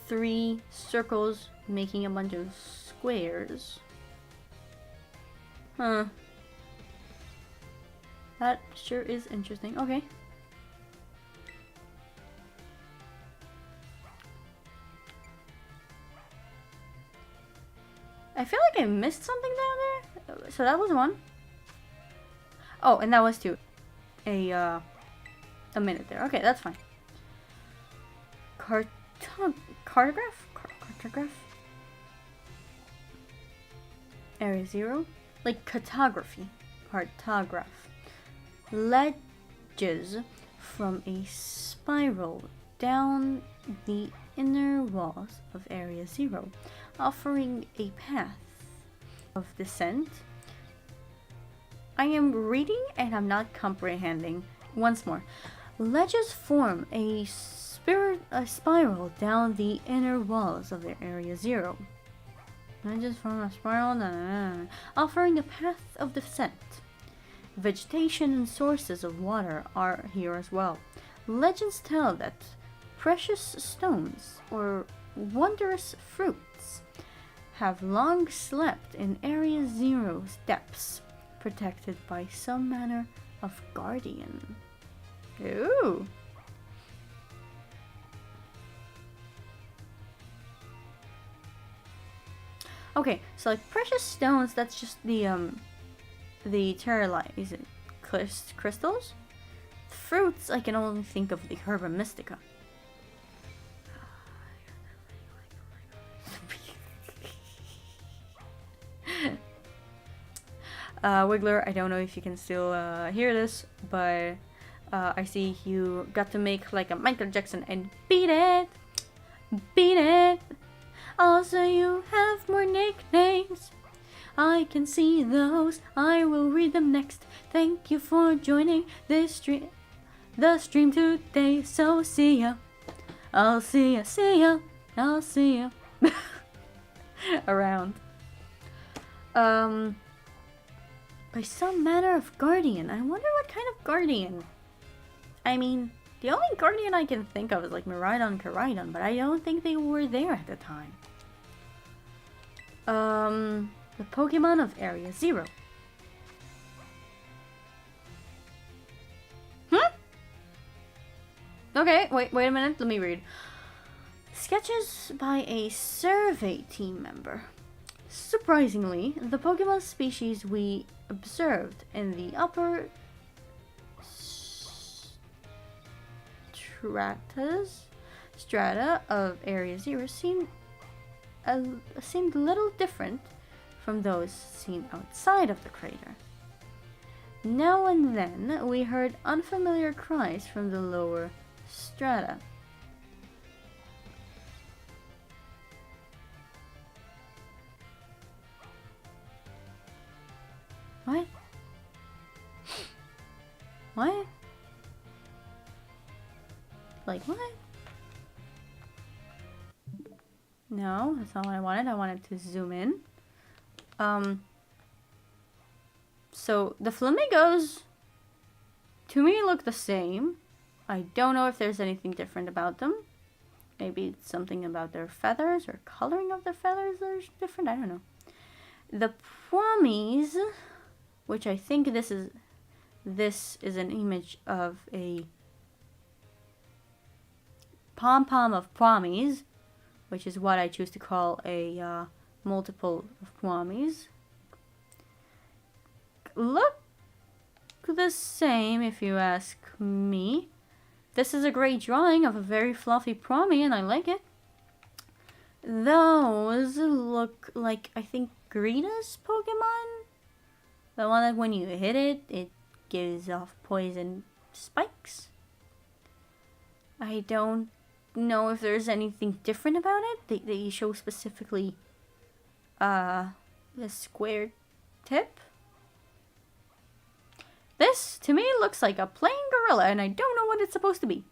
3 circles making a bunch of squares. Huh. That sure is interesting. Okay. I feel like I missed something down there. So that was 1. Oh, and that was 2. A minute there. Okay, that's fine. Cartograph? Cartograph? Area Zero? Like cartography. Cartograph. Ledges from a spiral down the inner walls of Area Zero, offering a path of descent. I am reading and I'm not comprehending. Once more. Ledges form a spiral down the inner walls of their Area Zero. Ledges form a spiral down, offering a path of descent. Vegetation and sources of water are here as well. Legends tell that precious stones or wondrous fruits have long slept in Area Zero's depths, protected by some manner of guardian. Ooh. Okay, so like precious stones, that's just the terralite, is it crystals? Fruits, I can only think of the Herba Mystica. Wiggler, I don't know if you can still hear this, but I see you got to make like a Michael Jackson and beat it! Beat it! Also, you have more nicknames. I can see those. I will read them next. Thank you for joining this stream. The stream today. So see ya. I'll see ya. See ya. I'll see ya. Around. By some manner of guardian. I wonder what kind of guardian. I mean, the only guardian I can think of is like Miraidon, Koraidon, but I don't think they were there at the time. The Pokemon of Area Zero. Okay, wait a minute, let me read. Sketches by a survey team member. Surprisingly, the Pokemon species we observed in the upper strata of Area Zero seemed little different from those seen outside of the crater. Now and then we heard unfamiliar cries from the lower strata. Like, what? No, that's not what I wanted. I wanted to zoom in. So the flamingos, to me, look the same. I don't know if there's anything different about them. Maybe it's something about their feathers or coloring of their feathers that are different. I don't know. The Pwammies, which I think this is an image of a pom-pom of Pwammies, which is what I choose to call a multiple of Pwammies. Look the same if you ask me. This is a great drawing of a very fluffy Pwammy and I like it. Those look like, I think, Greta's Pokemon. The one that when you hit it, it gives off poison spikes. I don't know if there's anything different about it. They show specifically the square tip. This, to me, looks like a plain gorilla, and I don't know what it's supposed to be.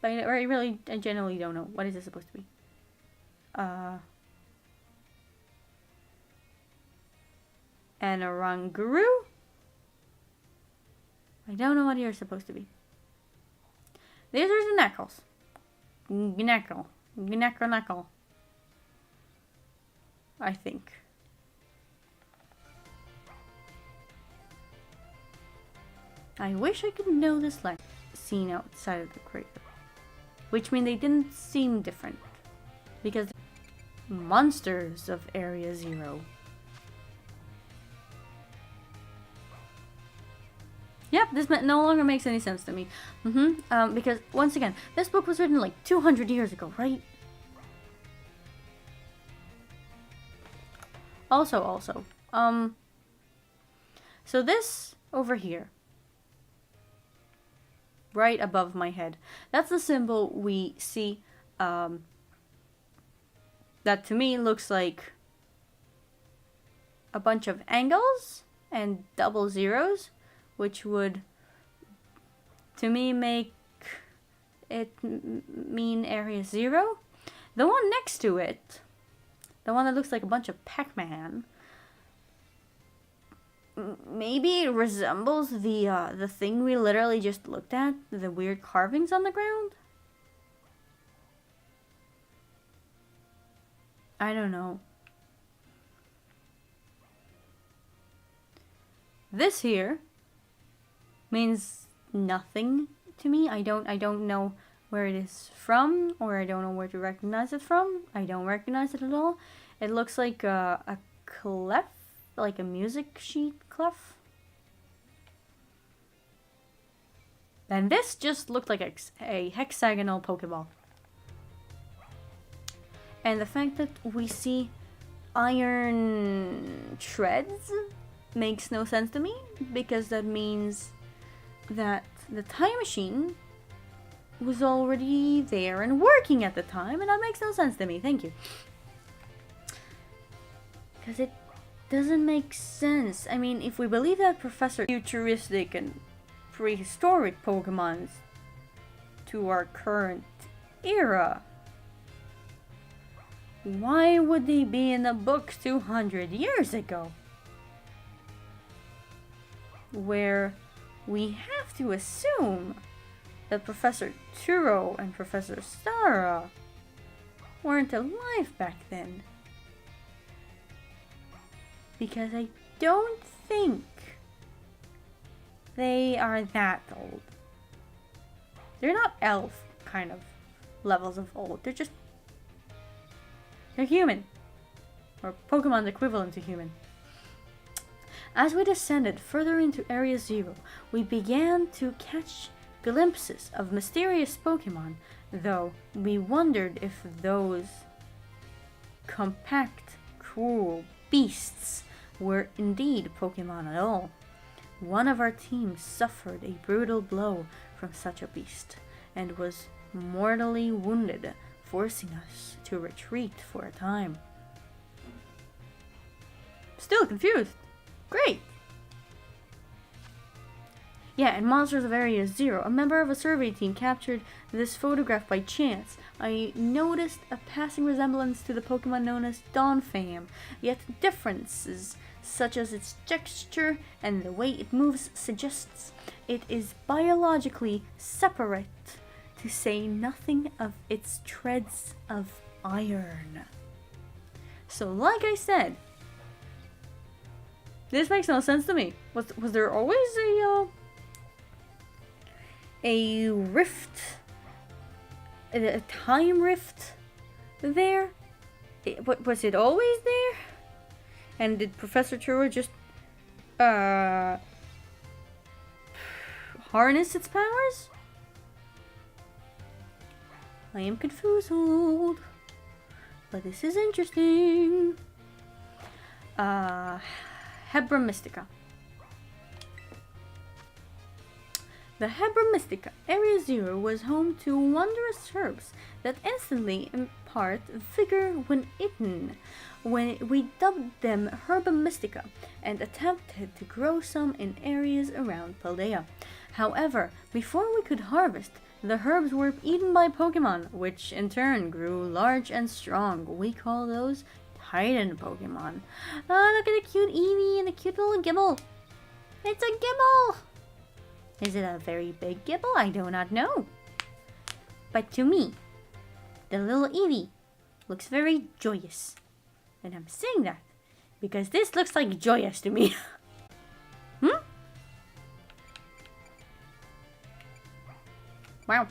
But I genuinely don't know. What is it supposed to be? And a Oranguru? I don't know what you're supposed to be. These are the knuckles. Knuckle. I think. I wish I could know this like seen outside of the crater. Which means they didn't seem different. Because monsters of Area 0. Yep, this no longer makes any sense to me. Because, once again, this book was written like 200 years ago, right? Also, so this over here, right above my head, that's the symbol we see, that to me looks like a bunch of angles and double zeros, which would, to me, make it mean Area 0. The one next to it, the one that looks like a bunch of Pac-Man, maybe it resembles the thing we literally just looked at, the weird carvings on the ground. I don't know. This here means nothing to me. I don't know where it is from, or I don't know where to recognize it from. I don't recognize it at all. It looks like a clef, like a music sheet clef. And this just looked like a hexagonal Pokeball. And the fact that we see iron treads makes no sense to me, because that means that the time machine was already there and working at the time, and that makes no sense to me. Thank you. Because it doesn't make sense. I mean, if we believe that Professor futuristic and prehistoric Pokemons to our current era, why would they be in a book 200 years ago? Where we have to assume that Professor Turo and Professor Stara weren't alive back then. Because I don't think they are that old. They're not elf kind of levels of old. They're human. Or Pokemon's equivalent to human. As we descended further into Area 0, we began to catch glimpses of mysterious Pokemon, though we wondered if those compact, cruel beasts were indeed Pokemon at all. One of our team suffered a brutal blow from such a beast, and was mortally wounded, forcing us to retreat for a time. Still confused. Great. Yeah, and Monsters of Area Zero. A member of a survey team captured this photograph by chance. I noticed a passing resemblance to the Pokemon known as Donphan, yet differences such as its texture and the way it moves suggests it is biologically separate, to say nothing of its treads of iron. So like I said, this makes no sense to me. Was there always a rift, a time rift there? Was it always there? And did Professor Trua just harness its powers? I am confused, but this is interesting. Hebra Mystica. The Hebra Mystica, Area Zero, was home to wondrous herbs that instantly impart vigor when eaten. When we dubbed them Herba Mystica and attempted to grow some in areas around Paldea. However, before we could harvest, the herbs were eaten by Pokemon, which in turn grew large and strong. We call those Titan Pokemon. Oh, look at the cute Eevee and the cute little Gibble. It's a Gibble! Is it a very big Gibble? I do not know. But to me, the little Eevee looks very joyous. And I'm saying that because this looks like joyous to me. Wow.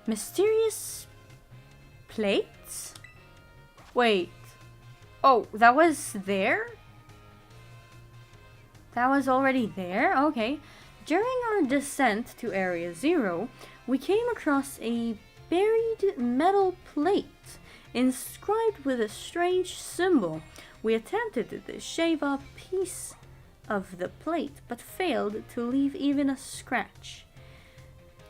Mysterious plates? Wait. Oh, that was there? That was already there? Okay. During our descent to Area Zero, we came across a buried metal plate inscribed with a strange symbol. We attempted to shave off a piece of the plate, but failed to leave even a scratch.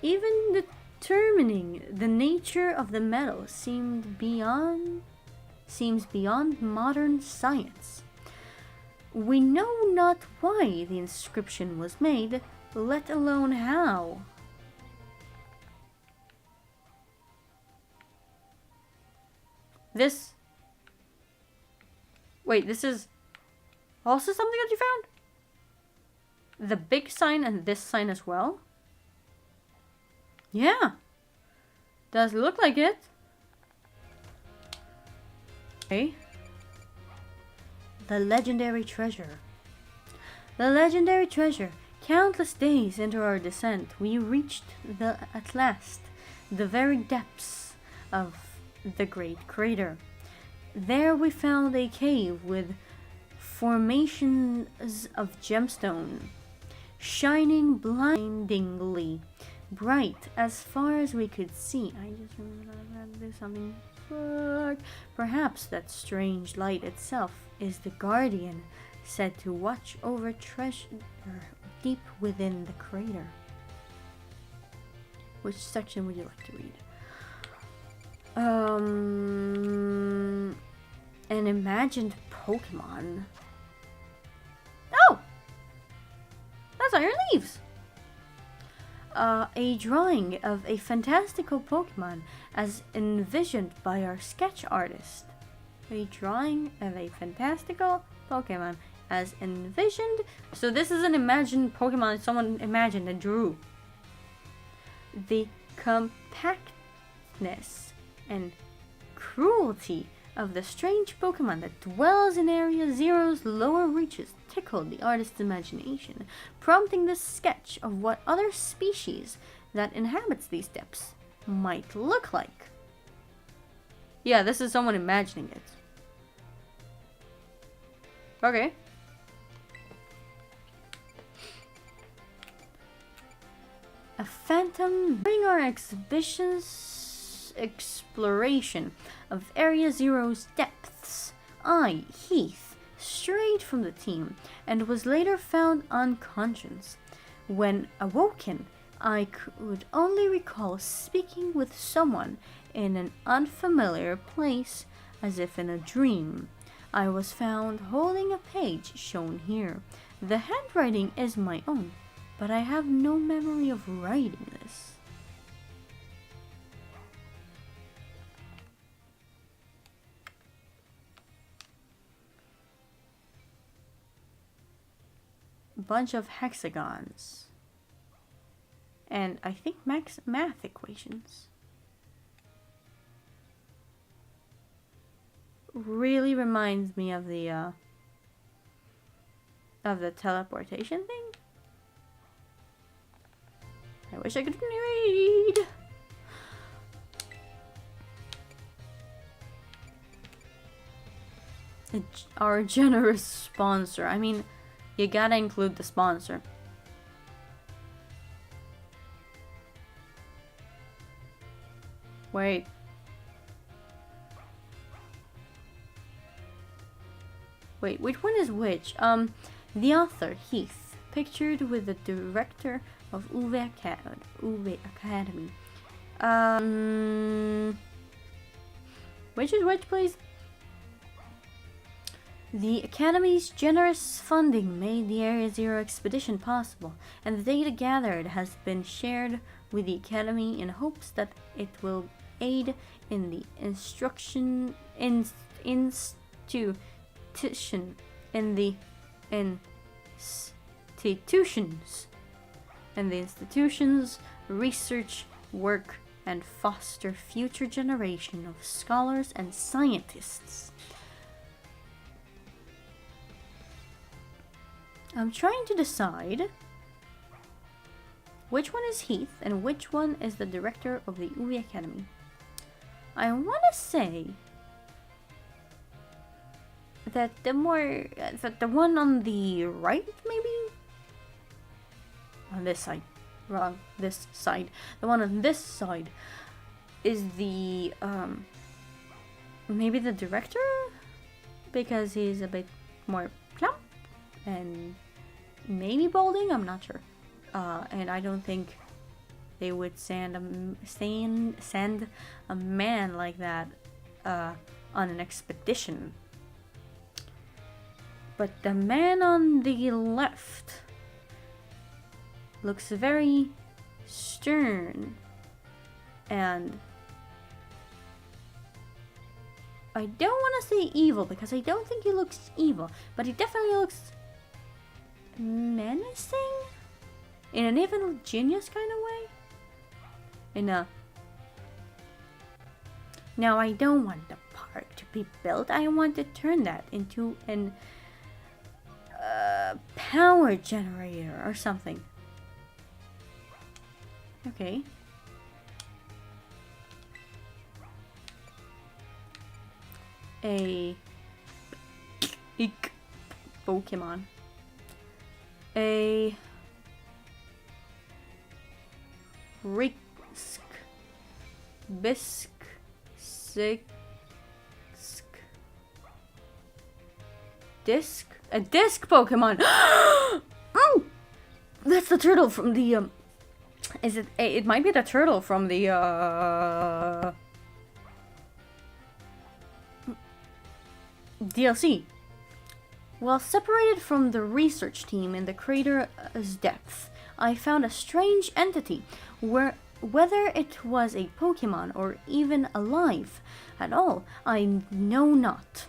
Even determining the nature of the metal seems beyond modern science. We know not why the inscription was made, let alone how. This is also something that you found? The big sign and this sign as well? Yeah. Does look like it. Okay. The legendary treasure. The legendary treasure. Countless days into our descent, we reached at last the very depths of the great crater. There we found a cave with formations of gemstone, shining blindingly bright as far as we could see. I just remember I had to do something. Perhaps that strange light itself is the guardian said to watch over treasure deep within the crater. Which section would you like to read? An imagined Pokemon. Oh! That's Iron Leaves! A drawing of a fantastical Pokemon as envisioned by our sketch artist. A drawing of a fantastical Pokemon as envisioned. So this is an imagined Pokemon someone imagined and drew. The compactness and cruelty of the strange Pokemon that dwells in Area Zero's lower reaches tickled the artist's imagination, prompting the sketch of what other species that inhabits these depths might look like. Yeah, this is someone imagining it. Okay. A phantom. During our exhibition's exploration of Area Zero's depths, I, Heath, strayed from the team and was later found unconscious. When awoken, I could only recall speaking with someone in an unfamiliar place, as if in a dream. I was found holding a page shown here. The handwriting is my own. but I have no memory of writing this. Bunch of hexagons. And I think math equations. Really reminds me of the teleportation thing. I wish I could read. Our generous sponsor. I mean, you gotta include the sponsor. Wait. Wait, which one is which? The author, Heath, pictured with the director of Uwe Academy. Which is which, please? The Academy's generous funding made the Area Zero expedition possible, and the data gathered has been shared with the Academy in hopes that it will aid in the institutions research work and foster future generation of scholars and scientists. I'm trying to decide which one is Heath and which one is the director of the Uwe Academy. I want to say that the one on the right, maybe? On this side. Wrong. This side. The one on this side is the, maybe the director? Because he's a bit more plump and maybe balding, I'm not sure. And I don't think they would send a man like that on an expedition. But the man on the left looks very stern, and I don't want to say evil because I don't think he looks evil, but he definitely looks menacing in an evil genius kind of way. Now I don't want the park to be built. I want to turn that into an power generator or something. Okay. A Pokémon. A Risk Bisque Sick Disc? A disc Pokemon! Oh! That's the turtle from the, is it? It might be the turtle from the, DLC. While separated from the research team in the crater's depth, I found a strange entity whether it was a Pokemon or even alive at all, I know not.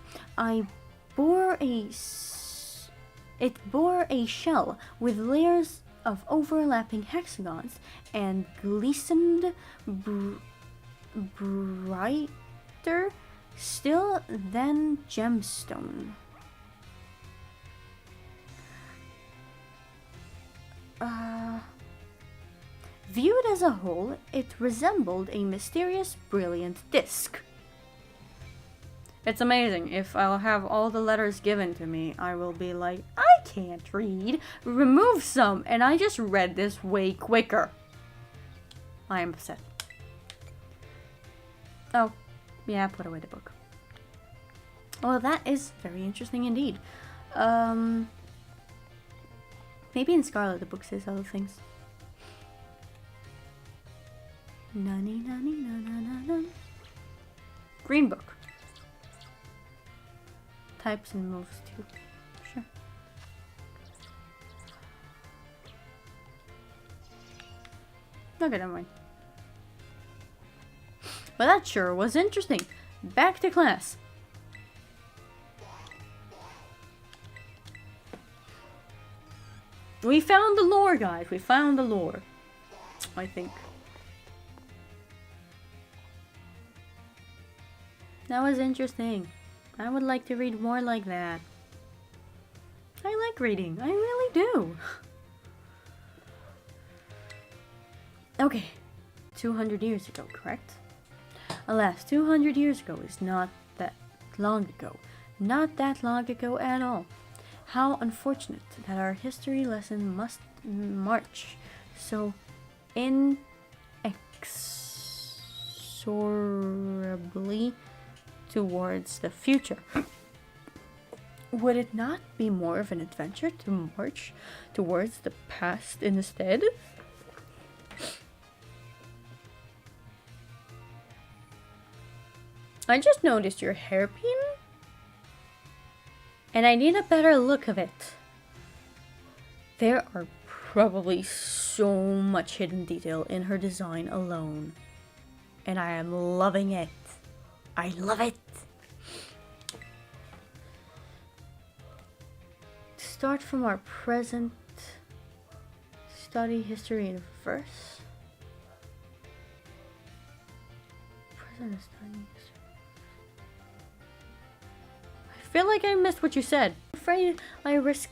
It bore a shell with layers of overlapping hexagons and glistened brighter still than gemstone. Viewed as a whole, it resembled a mysterious, brilliant disc. It's amazing. If I'll have all the letters given to me, I will be like, I can't read. Remove some. And I just read this way quicker. I am upset. Oh, yeah, put away the book. Well, that is very interesting indeed. Maybe in Scarlet the book says other things. Nani nani na na na na. Green book. Types and moves too. Sure. Okay, never mind. But that sure was interesting. Back to class. We found the lore, guys. We found the lore. I think. That was interesting. I would like to read more like that. I like reading. I really do. Okay. 200 years ago, correct? Alas, 200 years ago is not that long ago. Not that long ago at all. How unfortunate that our history lesson must march so inexorably towards the future. Would it not be more of an adventure to march towards the past instead? I just noticed your hairpin, and I need a better look of it. There are probably so much hidden detail in her design alone, and I am loving it. I love it. Start from our present. Study history in verse. Present study history. I feel like I missed what you said. I'm afraid I risk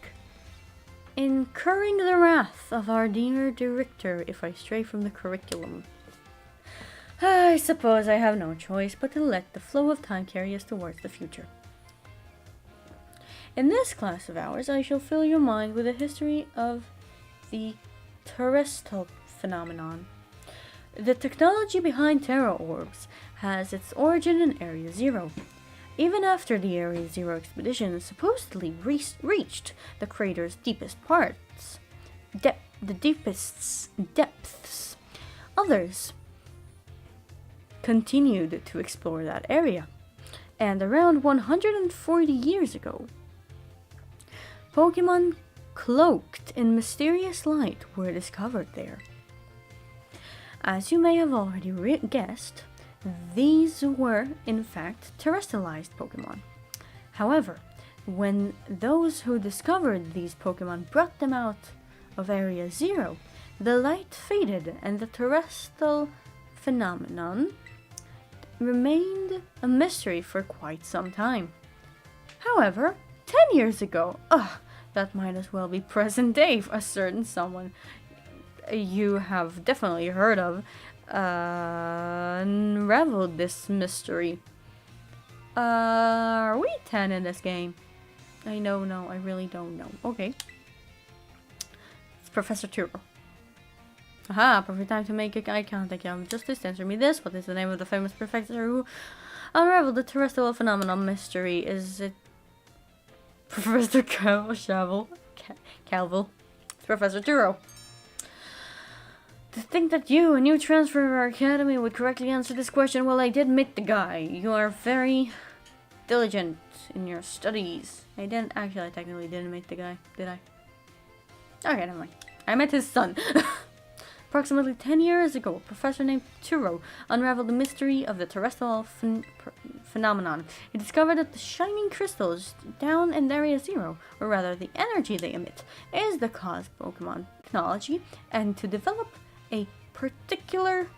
incurring the wrath of our dear director if I stray from the curriculum. I suppose I have no choice but to let the flow of time carry us towards the future. In this class of ours, I shall fill your mind with a history of the terrestrial phenomenon. The technology behind terra orbs has its origin in Area Zero. Even after the Area Zero expedition supposedly reached the crater's deepest parts, the deepest depths, others continued to explore that area. And around 140 years ago, Pokémon cloaked in mysterious light were discovered there. As you may have already guessed, these were, in fact, terrestrialized Pokémon. However, when those who discovered these Pokémon brought them out of Area Zero, the light faded and the terrestrial phenomenon remained a mystery for quite some time. However, 10 years ago, that might as well be present day for a certain someone you have definitely heard of, unraveled this mystery. Are we 10 in this game? I really don't know. Okay. It's Professor Turo. Aha, perfect time to make a eye contact. Just answer me this. What is the name of the famous professor who unraveled the terrestrial phenomenon mystery? Is it Professor Calvel? It's Professor Turo. To think that you, a new transfer of our academy, would correctly answer this question, well, I did meet the guy. You are very diligent in your studies. I technically didn't meet the guy, did I? Okay, never mind. I met his son. Approximately 10 years ago, a professor named Turo unraveled the mystery of the terrestrial phenomenon. He discovered that the shining crystals down in Area Zero, or rather the energy they emit, is the cause of Pokemon technology, and to develop a particular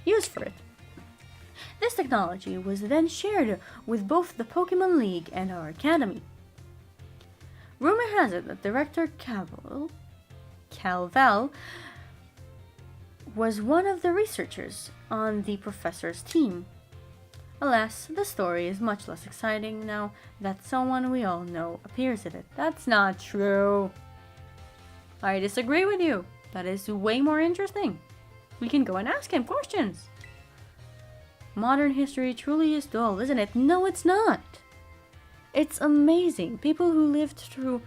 use for it. This technology was then shared with both the Pokemon League and our academy. Rumor has it that Director Calvel was one of the researchers on the professor's team. Alas, the story is much less exciting now that someone we all know appears in it. That's not true. I disagree with you. That is way more interesting. We can go and ask him questions. Modern history truly is dull, isn't it? No, it's not. It's amazing. People who lived through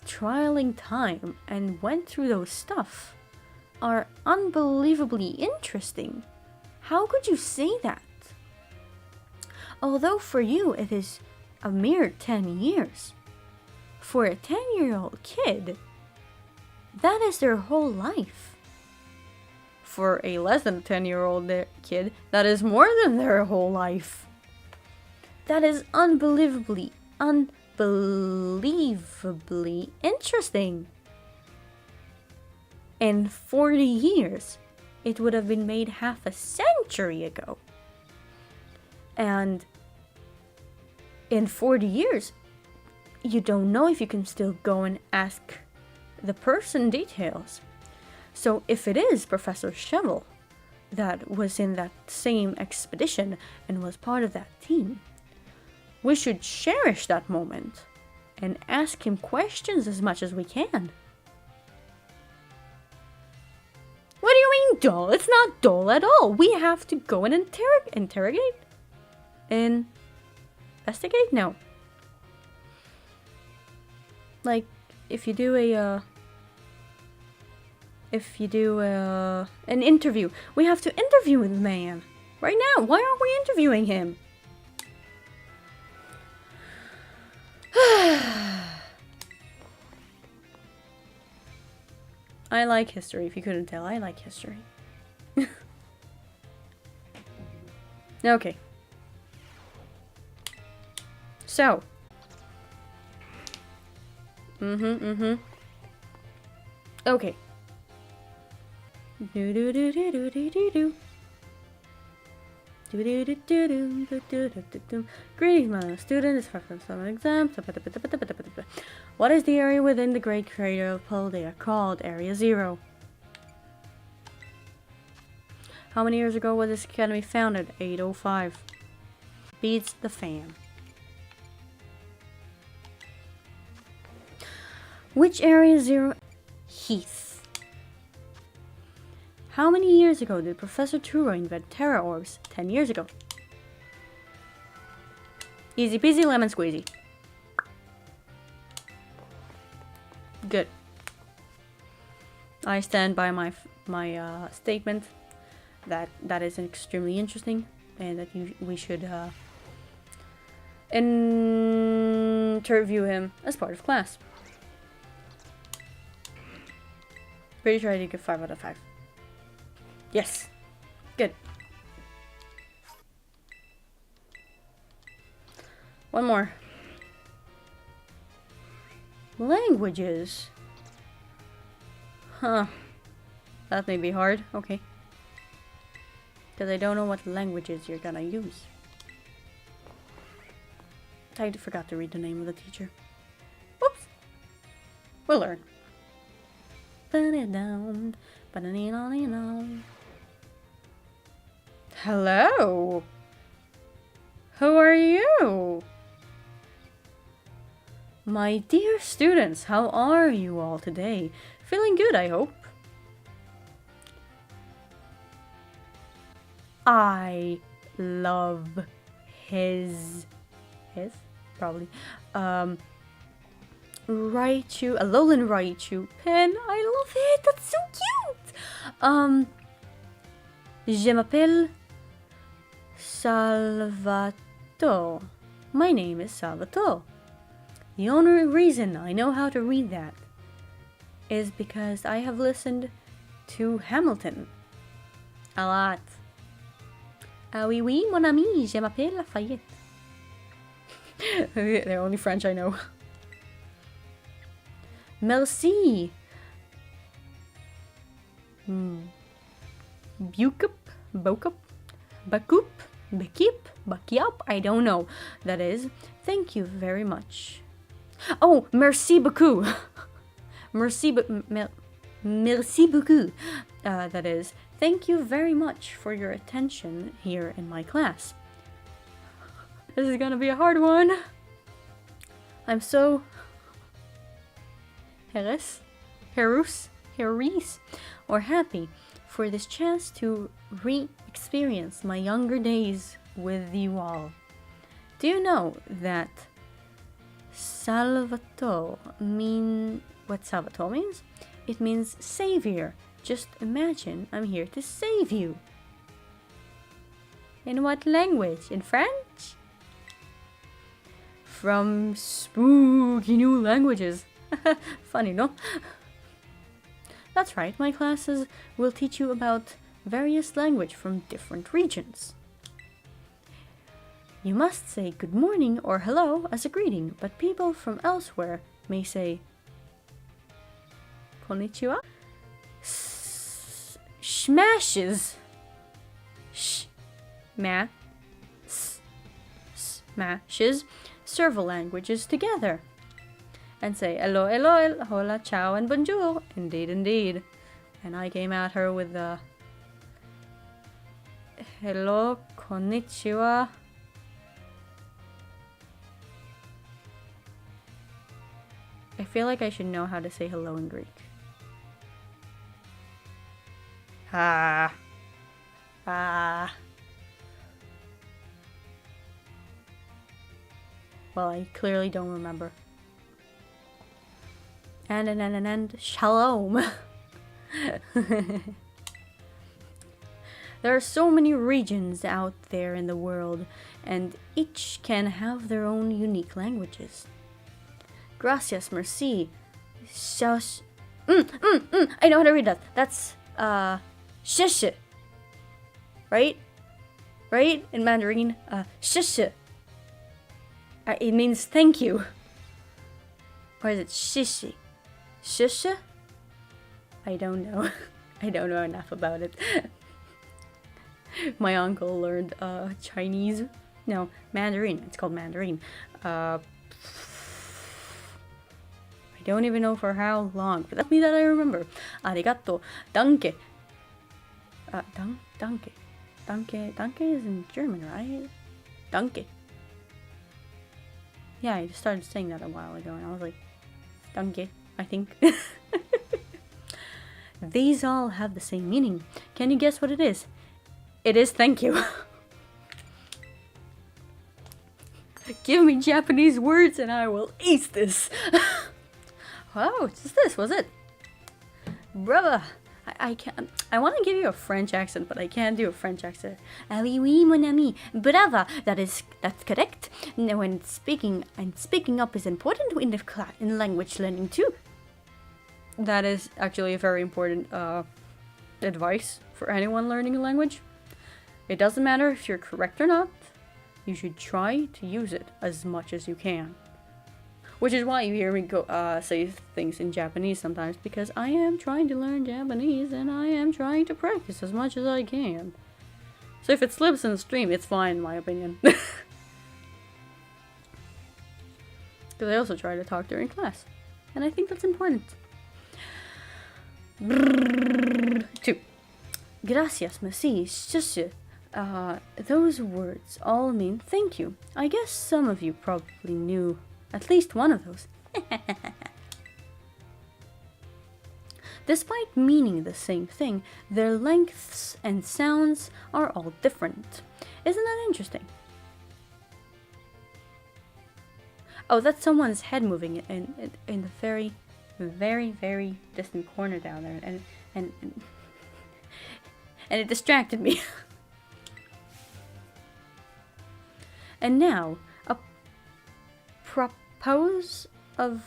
trialing time and went through those stuff are unbelievably interesting. How could you say that? Although for you it is a mere 10 years. For a 10-year-old kid, that is their whole life. For a less than 10-year-old kid, that is more than their whole life. That is unbelievably interesting. In 40 years, it would have been made half a century ago. And in 40 years, you don't know if you can still go and ask the person details. So if it is Professor Shovel that was in that same expedition and was part of that team, we should cherish that moment and ask him questions as much as we can. What do you mean dull? It's not dull at all. We have to go and interrogate? Investigate? No. Like, if you do an interview, we have to interview the man right now. Why aren't we interviewing him? I like history. If you couldn't tell, I like history. Okay. So. Okay. Greetings, my little student. It's from some exams. What is the area within the Great Crater of Paldea called Area 0? How many years ago was this academy founded? 805. Beats the fan. Which Area 0? Heath. How many years ago did Professor Turo invent Terra Orbs? 10 years ago. Easy peasy lemon squeezy. Good. I stand by my statement that is extremely interesting and that we should interview him as part of class. Pretty sure I did get 5 out of 5. Yes. Good. One more. Languages. Huh. That may be hard. Okay. Because I don't know what languages you're gonna use. I forgot to read the name of the teacher. Whoops. We'll learn. Hello. Who are you? My dear students, how are you all today? Feeling good, I hope. I love his probably Raichu, a Alolan Raichu pen. I love it. That's so cute. Je m'appelle Salvatore. My name is Salvatore. The only reason I know how to read that is because I have listened to Hamilton a lot. Ah oui oui, mon ami, je m'appelle Lafayette. The only French I know. Merci. Bukup, Bokup, Bakup, Bekip, Bakiap, I don't know. That is, thank you very much. Oh, merci beaucoup. Merci beaucoup. That is, thank you very much for your attention here in my class. This is gonna be a hard one. I'm so Heres, or happy for this chance to re-experience my younger days with you all. Do you know that Salvatore what Salvatore means? It means savior. Just imagine I'm here to save you. In what language? In French? from spooky new languages. Funny, no? That's right, my classes will teach you about various language from different regions. You must say good morning or hello as a greeting, but people from elsewhere may say konnichiwa. Smashes. Smashes several languages together and say hello, hello, hola, ciao, and bonjour. Indeed, indeed. And I came at her with the hello, konnichiwa. I feel like I should know how to say hello in Greek. Ah. Well, I clearly don't remember. And shalom. There are so many regions out there in the world, and each can have their own unique languages. Gracias, merci. I know how to read that. That's, shishi. Right? Right? In Mandarin, shishi. It means thank you. Or is it shishi? Shishi? I don't know. I don't know enough about it. My uncle learned Chinese. No, Mandarin. It's called Mandarin. I don't even know for how long, but that's me that I remember. Arigato. Danke. Danke. Danke is in German, right? Danke. Yeah, I just started saying that a while ago, and I was like, danke, I think. These all have the same meaning. Can you guess what it is? It is thank you. Give me Japanese words and I will ace this. Wow, just this, was it? Brother, I can't. I want to give you a French accent, but I can't do a French accent. Ah oui, oui, mon ami. Brava, that's correct. Now, when speaking up is important in language learning too. That is actually a very important advice for anyone learning a language. It doesn't matter if you're correct or not. You should try to use it as much as you can. Which is why you hear me go say things in Japanese sometimes, because I am trying to learn Japanese and I am trying to practice as much as I can. So if it slips in the stream, it's fine in my opinion. Because I also try to talk during class. And I think that's important. 2. Gracias, merci, shishi. Those words all mean thank you. I guess some of you probably knew at least one of those. Despite meaning the same thing, their lengths and sounds are all different. Isn't that interesting? Oh, that's someone's head moving in the very, very, very distant corner down there, and it distracted me. And now, a propose of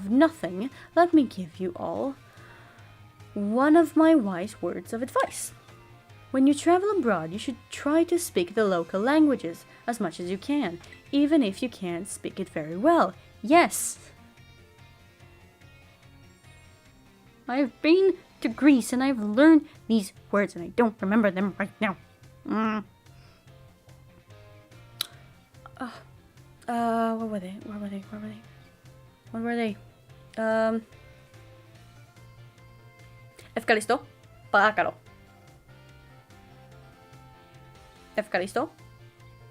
nothing, let me give you all one of my wise words of advice. When you travel abroad, you should try to speak the local languages as much as you can, even if you can't speak it very well. Yes! I've been to Greece and I've learned these words and I don't remember them right now. What were they? What were they? Ευχαριστώ. Παρακαλώ. Ευχαριστώ.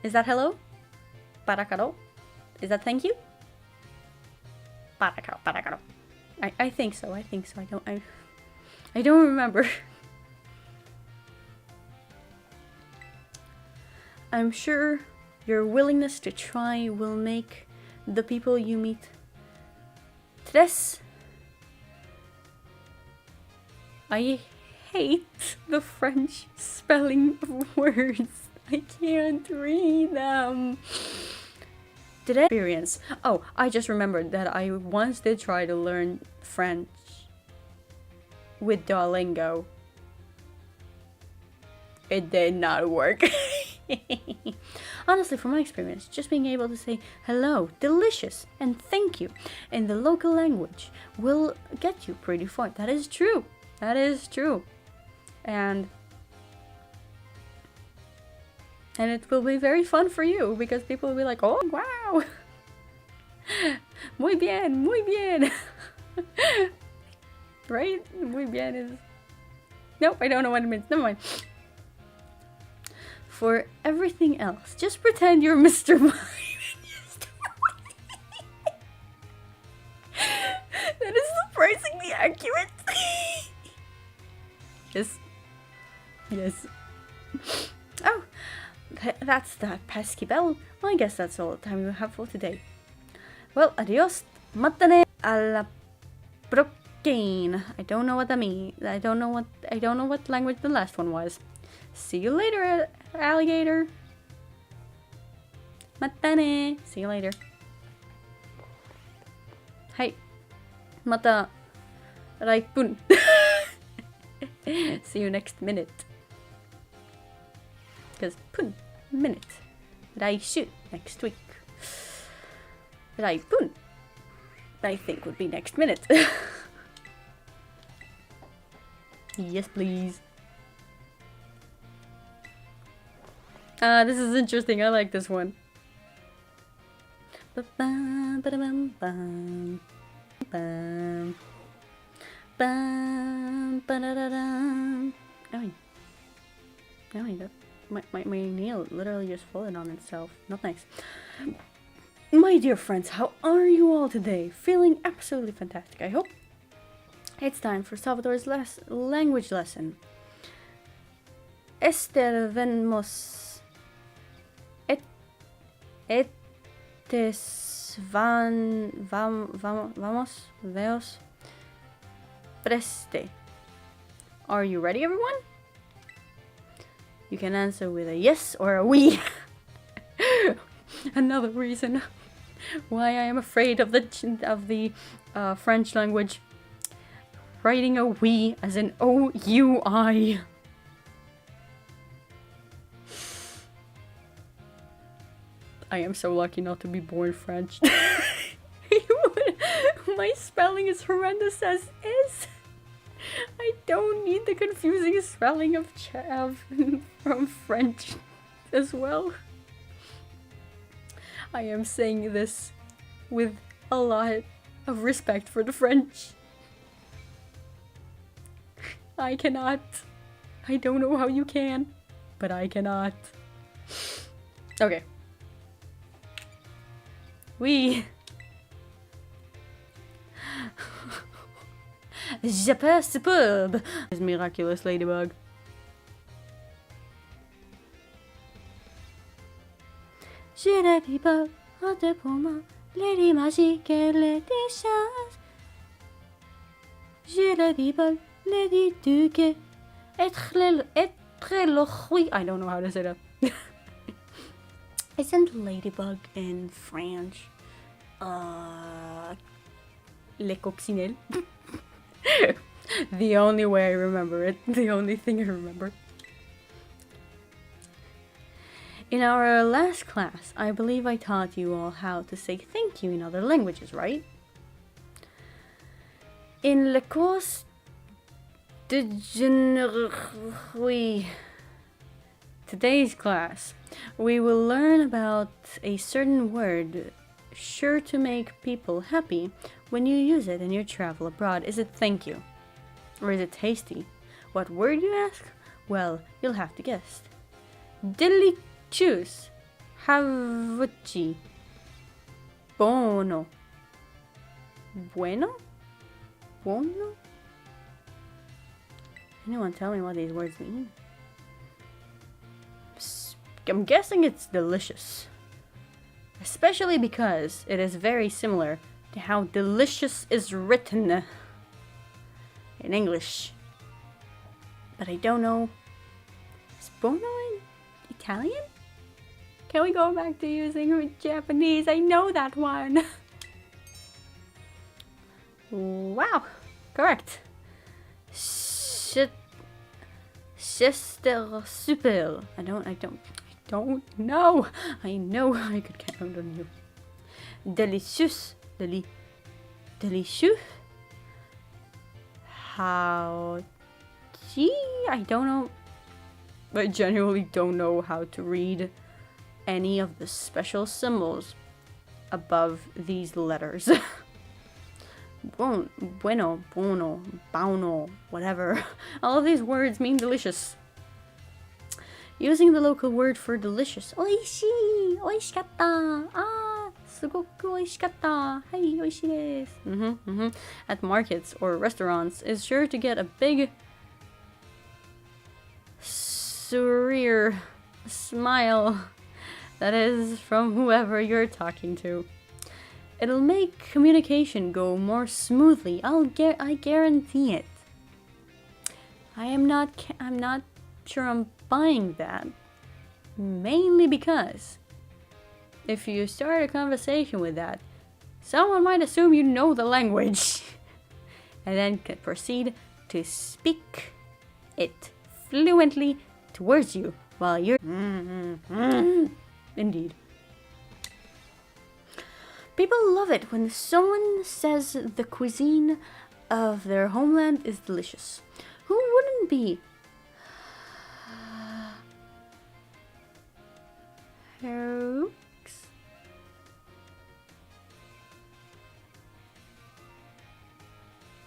Is that hello? Παρακαλώ. Is that thank you? Παρακαλώ. I think so. I don't remember. I'm sure your willingness to try will make the people you meet 3. I hate the French spelling of words. I can't read them. Did I experience? Oh, I just remembered that I once did try to learn French with Duolingo. It did not work. Honestly, from my experience, just being able to say hello, delicious, and thank you in the local language will get you pretty far. That is true. That is true. And it will be very fun for you because people will be like, oh, wow. Muy bien, muy bien. Right? Muy bien is... Nope, I don't know what it means. Never mind. For everything else, just pretend you're Mr. Mime. That is surprisingly accurate. Yes. Yes. Oh, that's that pesky bell. Well, I guess that's all the time we have for today. Well, adios. Matane alla prochaine. I don't know what that means. I don't know what language the last one was. See you later, alligator. Matane. See you later. Hey. Mata. Raipun. See you next minute. Because pun, minute. Raishu, next week. Raipun, I think would be next minute. Yes, please. This is interesting. I like this one. Bam, bam, bam, bam, bam, ba-da-da-dam. My nail literally just fallen on itself. Not nice. My dear friends, how are you all today? Feeling absolutely fantastic, I hope. It's time for Salvador's language lesson. Vamos veos preste. Are you ready, everyone? You can answer with a yes or a oui. Another reason why I am afraid of the French language. Writing a oui as an O-U-I. I am so lucky not to be born French. My spelling is horrendous as is. I don't need the confusing spelling of from French as well. I am saying this with a lot of respect for the French. I cannot. I don't know how you can, but I cannot. Okay. Oui. Je peux superbe. Is miraculous ladybug. J'ai ladybug, rentre pour moi, lady magique et lady chance. J'ai ladybug, lady duque, être le roi. I don't know how to say that. Isn't ladybug in French? Le coccinelle. The only way I remember it. The only thing I remember. In our last class, I believe I taught you all how to say thank you in other languages, right? In le cours de today's class, we will learn about a certain word sure to make people happy when you use it in your travel abroad. Is it thank you? Or is it tasty? What word, you ask? Well, you'll have to guess. Delicious. Havuchi. Bono. Bueno? Buono? Anyone tell me what these words mean? I'm guessing it's delicious. Especially because it is very similar to how delicious is written in English. but I don't know. Is Bono in Italian? Can we go back to using Japanese? I know that one. Wow, correct. Sister super. I don't know. I know I could count on you. Delicious. Delicious. How? Gee, I don't know. I genuinely don't know how to read any of the special symbols above these letters. Bueno, bono, bauno, whatever. All of these words mean delicious. Using the local word for delicious. Oishii! Oishikatta! Ah! Sugoku oishikatta! Hai, oishii desu! At markets or restaurants is sure to get a big surreal smile that is from whoever you're talking to. It'll make communication go more smoothly. I guarantee it. I'm not sure I'm buying that. Mainly because if you start a conversation with that, someone might assume you know the language and then can proceed to speak it fluently towards you while you're Indeed. People love it when someone says the cuisine of their homeland is delicious. Who wouldn't be?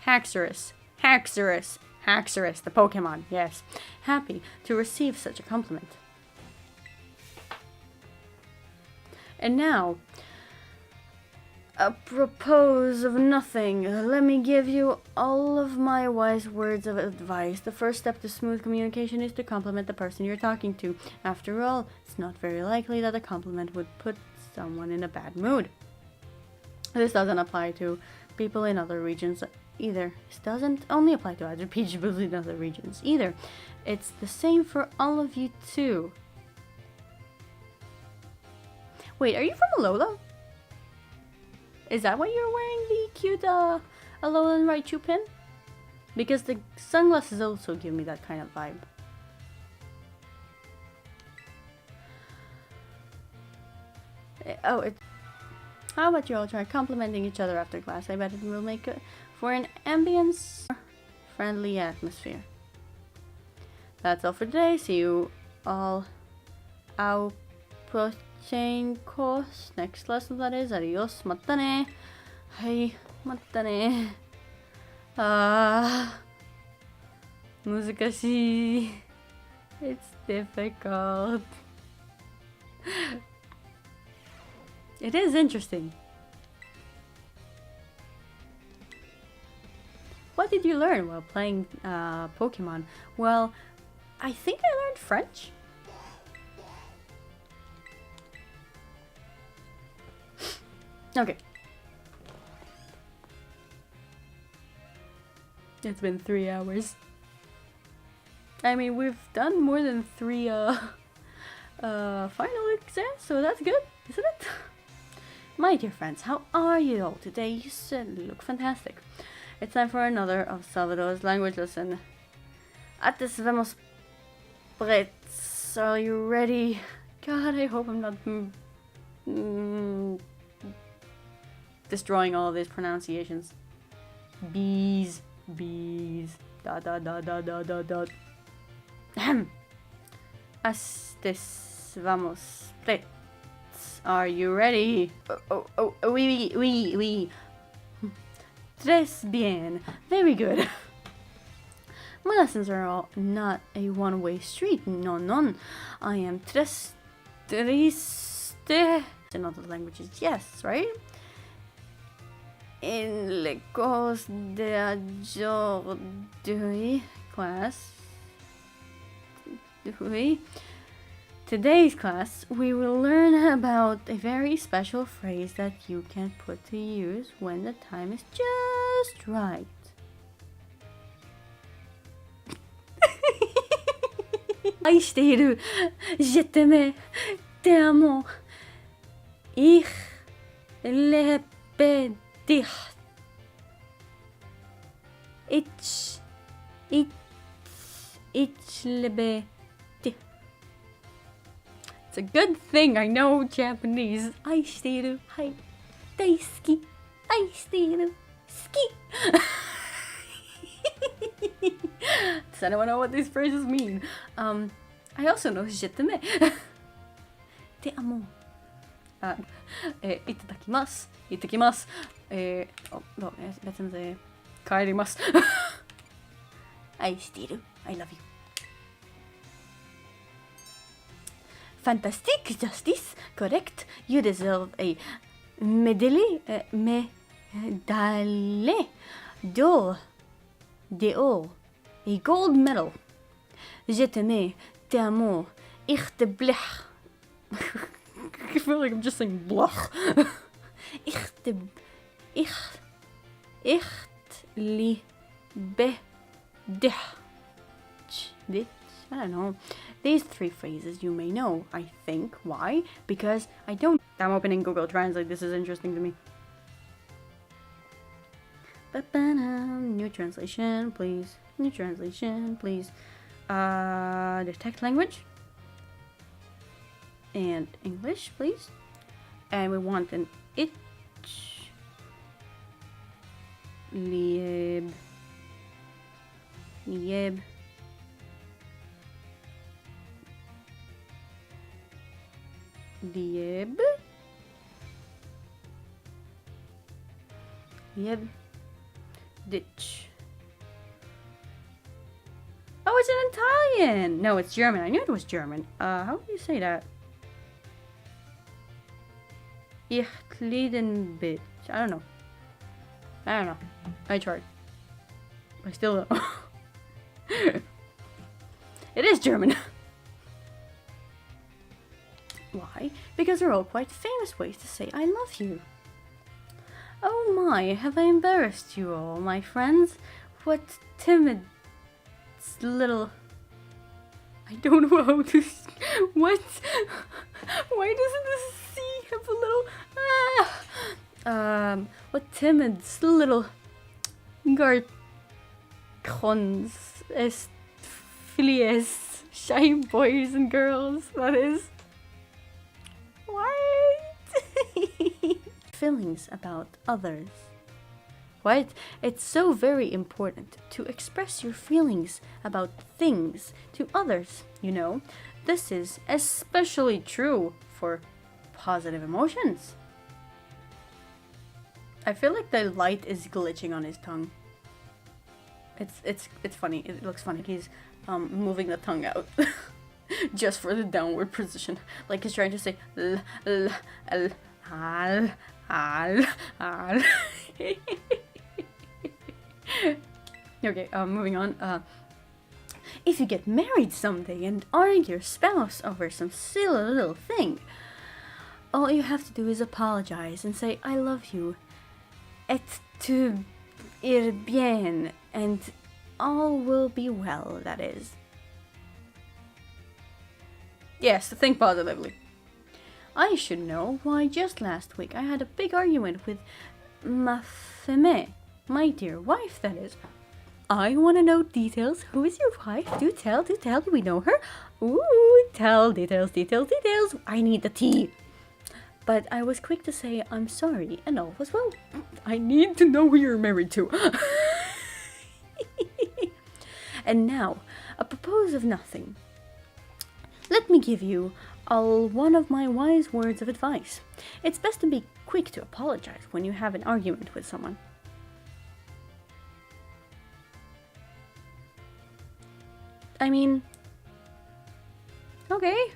Haxorus, the Pokémon, yes. Happy to receive such a compliment. And now, apropos of nothing, let me give you all of my wise words of advice. The first step to smooth communication is to compliment the person you're talking to. After all, it's not very likely that a compliment would put someone in a bad mood. This doesn't apply to people in other regions either. This doesn't only apply to other people in other regions either. It's the same for all of you too. Wait, are you from Alola? Is that why you're wearing the cute Alolan Raichu pin? Because the sunglasses also give me that kind of vibe. How about you all try complimenting each other after class? I bet it will make it for an ambience friendly atmosphere. That's all for today. See you all out chain course. Next lesson, that is. Adios. Mata ne. Hai. Mata ne. Muzukashii. It's difficult. It is interesting. What did you learn while playing Pokemon? Well, I think I learned French. Okay. It's been 3 hours. I mean, we've done more than 3 final exams, so that's good, isn't it? My dear friends, how are you all today? You certainly look fantastic. It's time for another of Salvador's language lesson. Ates vemos prets. Are you ready? God, I hope I'm not destroying all of these pronunciations. Bees, dot. Astes vamos prets. Are you ready? Oui. Tres bien. Very good. My lessons are all not a one-way street. No. I am tres triste. In other languages, yes, right? In le cours d'aujourd'hui class, today's class, we will learn about a very special phrase that you can put to use when the time is just right. 愛している。Je t'aime. Te amo. Ich liebe dich. Ich liebe dich. It's a good thing I know Japanese. 愛している。はい。大好き。愛している。好き。Does anyone know what these phrases mean? I also know je t'aime. Te amo. いただきます。いってきます。別ので帰ります。愛している。I love you. Fantastic justice. Correct. You deserve a medley. Medale d'or. A gold medal. Je t'aime. Te amo. Ich te blech. I feel like I'm just saying blech. Ich liebe dich. I don't know. These three phrases you may know, I think. Why? Because I don't. I'm opening Google Translate. This is interesting to me. New translation, please. New translation, please. Detect language. And English, please. And we want an ich lieb ditch. Oh, it's an Italian! No, it's German. I knew it was German. How do you say that? Ich lieben bitch. I don't know. I tried. I still don't know. It is German. Why? Because they're all quite famous ways to say I love you. Oh my, have I embarrassed you all, my friends? What timid little... I don't know how to... What? Why doesn't this C have a little... What timid little... Garcons... Filies... Shy boys and girls, that is. What? Feelings about others. What? It's so very important to express your feelings about things to others, you know. This is especially true for positive emotions. I feel like the light is glitching on his tongue. It's funny. It looks funny. He's moving the tongue out just for the downward position, like he's trying to say l l l al al al. Okay, moving on. If you get married someday and aren't your spouse over some silly little thing, all you have to do is apologize and say I love you. Et tu ir bien, and all will be well, that is. Yes, think positively. I should know why just last week I had a big argument with ma femme, my dear wife, that is. I want to know details. Who is your wife? Do tell, do we know her? Ooh, tell, details. I need the tea. But I was quick to say I'm sorry and all was well. I need to know who you're married to. And now, apropos of nothing, let me give you all one of my wise words of advice. It's best to be quick to apologize when you have an argument with someone. I mean, okay.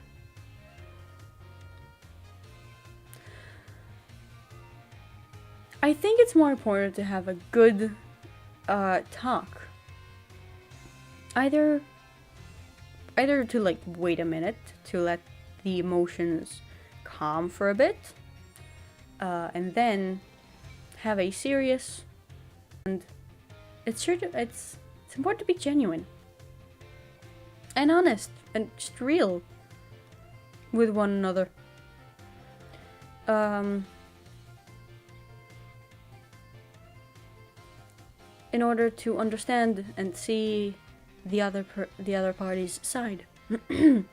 I think it's more important to have a good talk. Either to like wait a minute to let the emotions calm for a bit, and then have a serious, and it's important to be genuine and honest and just real with one another. In order to understand and see the other party's side, and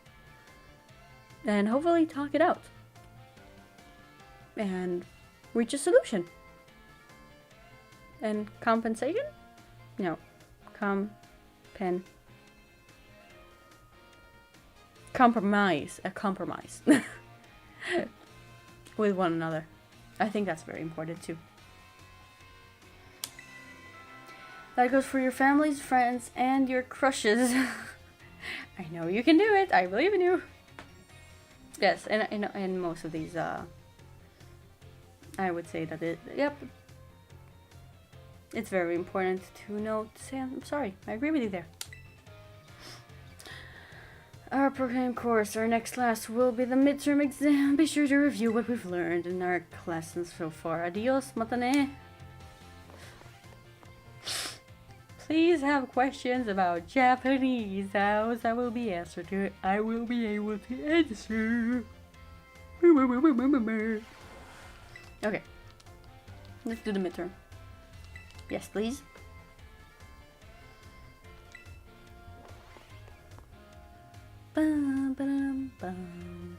hopefully talk it out and reach a solution. And compensation? No, compromise. A compromise with one another. I think that's very important too. That goes for your families, friends, and your crushes. I know you can do it. I believe in you. Yes, and in most of these, I would say that yep. It's very important to note. Say I'm sorry. I agree with you there. Our program course, our next class will be the midterm exam. Be sure to review what we've learned in our lessons so far. Adios, matane. Please have questions about Japanese house. I will be answered to it. I will be able to answer. Okay. Let's do the midterm. Yes, please. Bum, ba-dum, bum.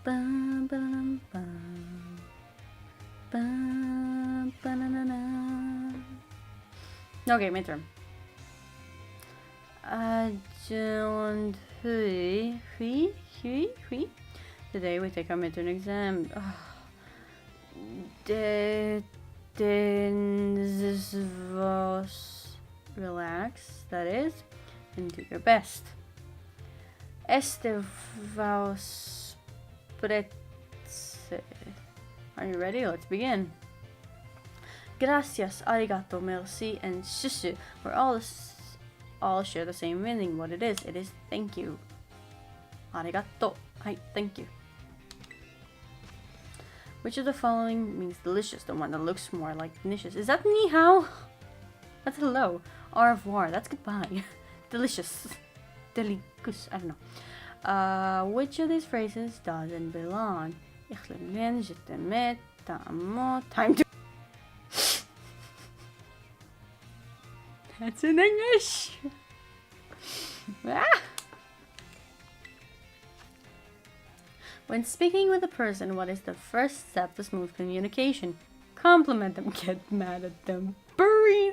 Bum, ba-dum, bum. Bum, ba-na-na-na. Okay, midterm. Today we take our midterm exam. Relax, that is, and do your best. Este vos pretse. Are you ready? Let's begin. Gracias, arigato, merci, and susu were all share the same meaning. What it is thank you. Arigato. Hi, thank you. Which of the following means delicious? The one that looks more like delicious. Is that ni hao? That's hello. Au revoir. That's goodbye. Delicious. Delicus. I don't know. Which of these phrases doesn't belong? Time to. That's in English. Ah. When speaking with a person, what is the first step to smooth communication? Compliment them, get mad at them, bury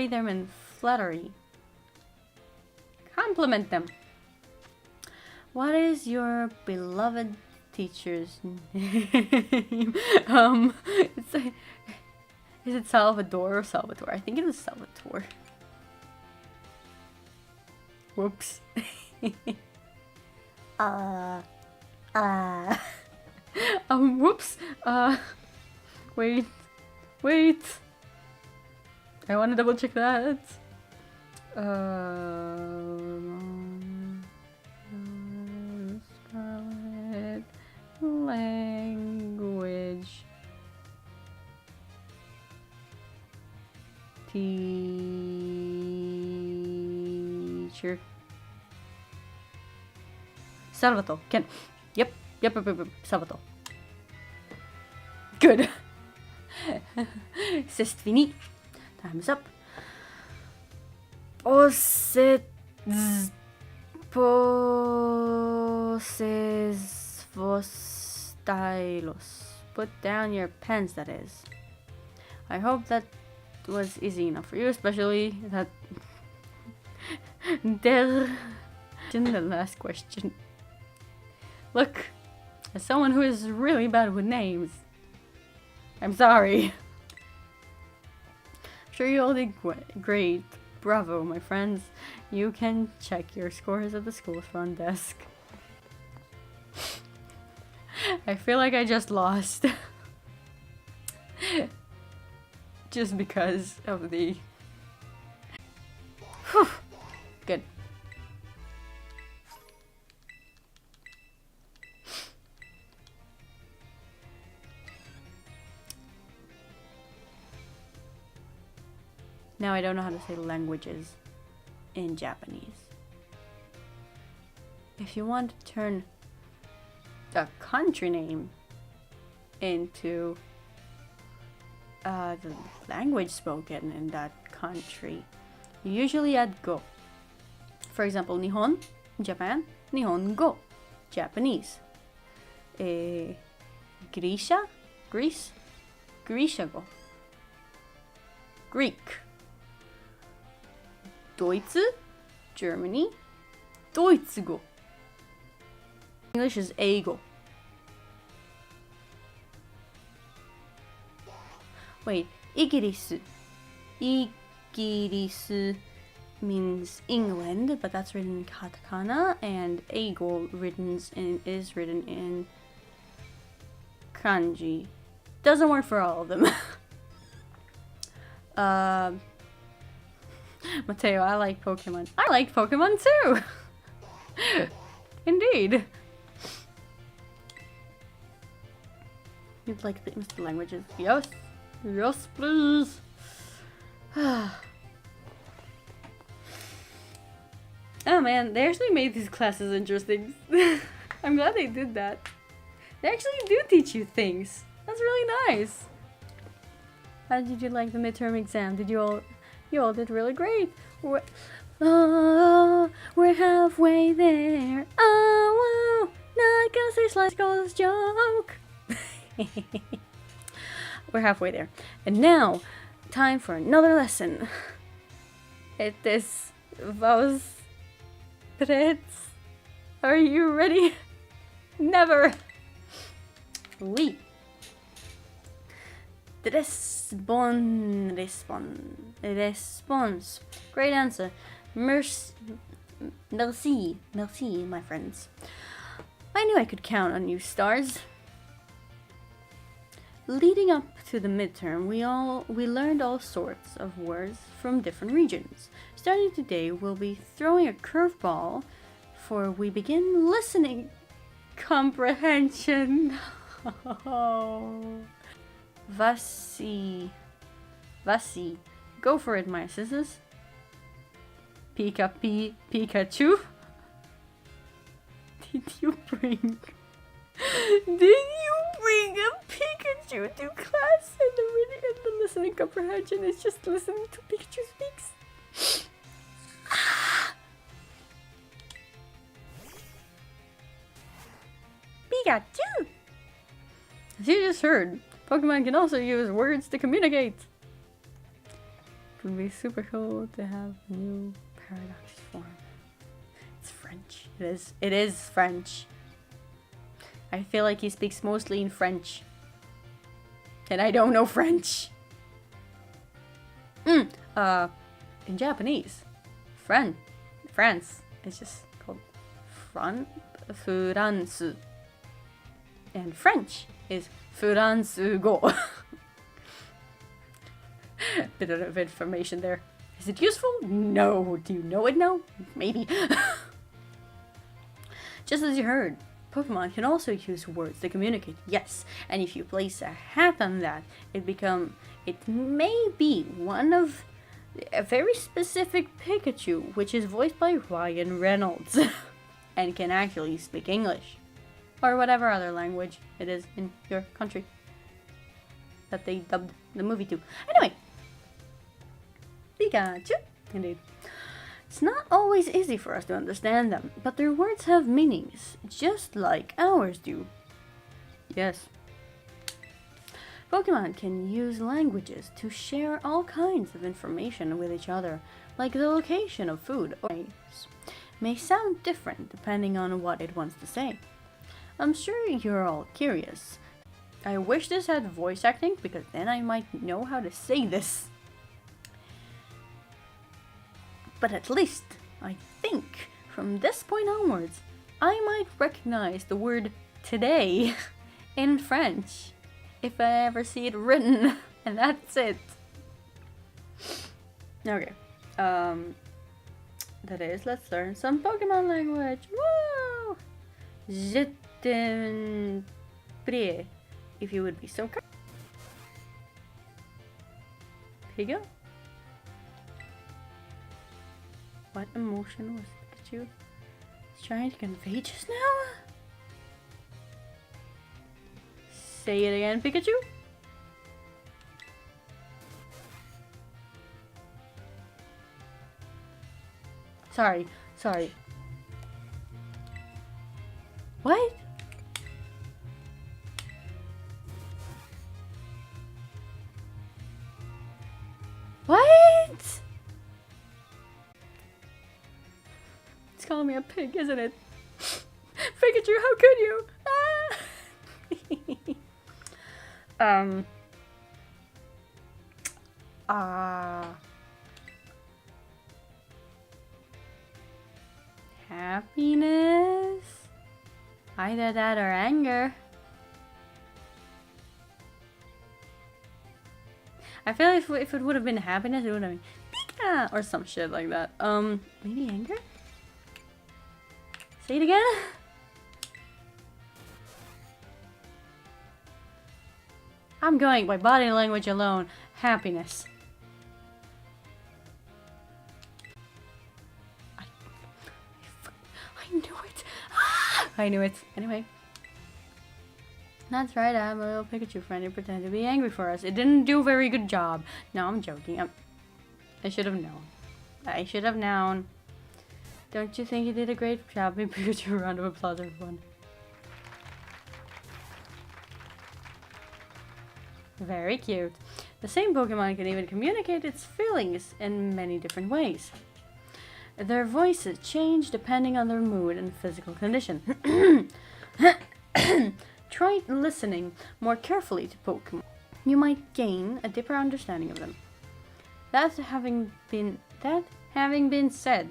them in flattery. Compliment them. What is your beloved teacher's name? Is it Salvador or Salvatore? I think it was Salvatore. Whoops. Whoops. Wait. I want to double check that. Scarlet language teacher. Salvatore. Ken. Yep. Salvatore. Good. C'est fini. Time's up. Poses vos stylos. Put down your pens, that is. I hope that was easy enough for you, especially that the last question. Look, as someone who is really bad with names, I'm sorry. I'm sure you all did great. Bravo, my friends. You can check your scores at the school's front desk. I feel like I just lost. Just because of the... Whew. Good. Now I don't know how to say languages in Japanese. if you want to turn a country name into the language spoken in that country, you usually add go. For example, Nihon, Japan, Nihongo, Japanese. Grisha, Greece, Grishago. Greek. Deutsche, Germany, Deutschgo. English is eigo. Wait, Igirisu. Igirisu means England, but that's written in katakana, and eigo is written in kanji. Doesn't work for all of them. Mateo, I like Pokemon. I like Pokemon too! Indeed. You'd like the languages? Yes. Yes, please. Oh man, they actually made these classes interesting. I'm glad they did that. They actually do teach you things. That's really nice. How did you like the midterm exam? You all did really great. We're halfway there. Oh, whoa, not gonna say slice goes joke. We're halfway there. And now, time for another lesson. It is vos tres. Are you ready? Never. Oui. Response. Great answer. Merci, my friends. I knew I could count on you, stars. Leading up to the midterm, we learned all sorts of words from different regions. Starting today, we'll be throwing a curveball for we begin listening comprehension. Vasi. Go for it, my sisters. Pikachu. Did you bring a Pikachu to class? And the listening comprehension is just listening to Pikachu speaks. Pikachu! As you just heard, Pokemon can also use words to communicate. It would be super cool to have a new paradox form. It's French. It is French. I feel like he speaks mostly in French. And I don't know French. In Japanese, France is just called France. And French is Fransugo. Bit of information there. Is it useful? No. Do you know it now? Maybe. Just as you heard, Pokemon can also use words to communicate. Yes, and if you place a hat on that, it may be one of a very specific Pikachu, which is voiced by Ryan Reynolds, and can actually speak English. Or whatever other language it is in your country that they dubbed the movie to. Anyway, Pikachu, indeed. It's not always easy for us to understand them, but their words have meanings, just like ours do. Yes. Pokemon can use languages to share all kinds of information with each other, like the location of food or may sound different depending on what it wants to say. I'm sure you're all curious. I wish this had voice acting because then I might know how to say this. But at least, I think, from this point onwards, I might recognize the word today in French if I ever see it written, and that's it. Okay, that is, let's learn some Pokemon language. Woo! Je t'en prie, if you would be so kind. Here you go. What emotion was Pikachu It's trying to convey just now? Say it again, Pikachu? Sorry. What? What? It's calling me a pig, isn't it? Pikachu, how could you? Happiness? Either that or anger. I feel like if it would have been happiness, it would have been Pika or some shit like that. Maybe anger? Say it again? I'm going by body language alone. Happiness. I knew it. I knew it. Anyway. That's right, I have a little Pikachu friend who pretended to be angry for us. It didn't do a very good job. No, I'm joking. I should have known. I should have known. Don't you think you did a great job? Maybe Pikachu, a round of applause, everyone. Very cute. The same Pokemon can even communicate its feelings in many different ways. Their voices change depending on their mood and physical condition. Try listening more carefully to Pokemon. You might gain a deeper understanding of them. That having been said,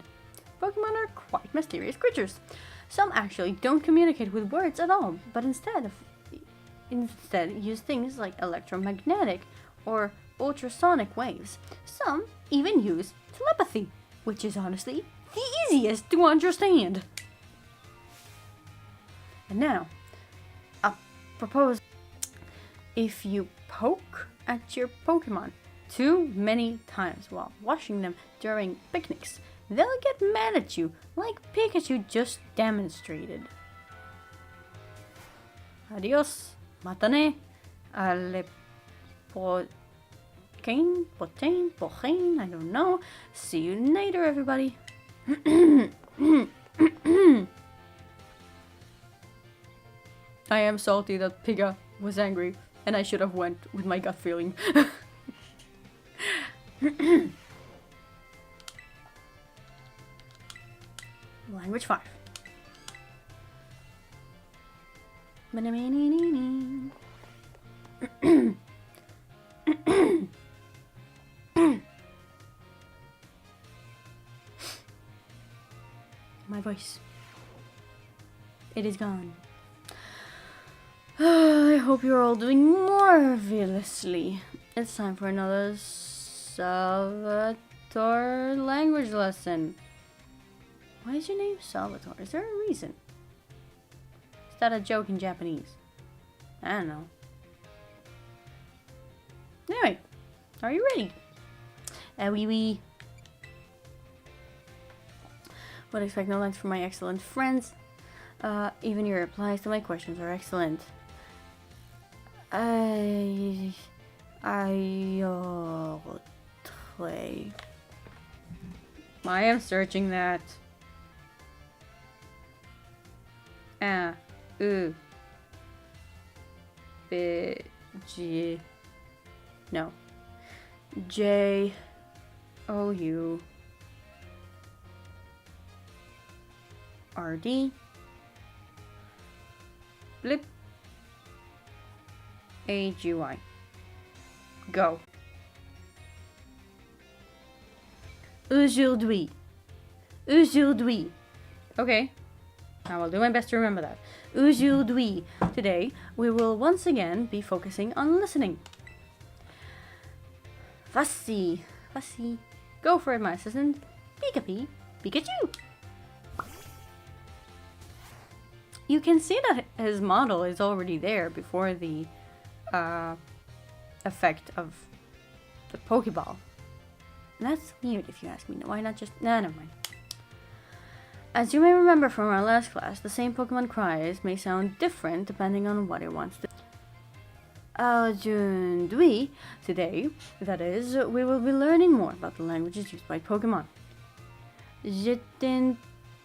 Pokemon are quite mysterious creatures. Some actually don't communicate with words at all, but instead use things like electromagnetic or ultrasonic waves. Some even use telepathy, which is honestly the easiest to understand. And now, a proposal. If you poke at your Pokemon too many times while washing them during picnics, they'll get mad at you, like Pikachu just demonstrated. Adios, matane, potain, I don't know. See you later, everybody. I am salty that Pika was angry, and I should have went with my gut feeling. Language 5. My voice. It is gone. I hope you're all doing marvelously. It's time for another Salvatore language lesson. Why is your name Salvatore? Is there a reason? Is that a joke in Japanese? I don't know. Anyway, are you ready? Oui. Would expect no thanks from my excellent friends. Even your replies to my questions are excellent. I am searching that. No. J O U R D blip AGY. Go. Aujourd'hui. Okay. I will do my best to remember that. Aujourd'hui. Today, we will once again be focusing on listening. Fussy. Go for it, my assistant. Pikachu. You can see that his model is already there before the effect of the Pokeball. That's weird if you ask me. Why not just... Nah, never mind. As you may remember from our last class, the same Pokemon cries may sound different depending on what it wants to. Aujourd'hui, today, that is, we will be learning more about the languages used by Pokemon. Je t'en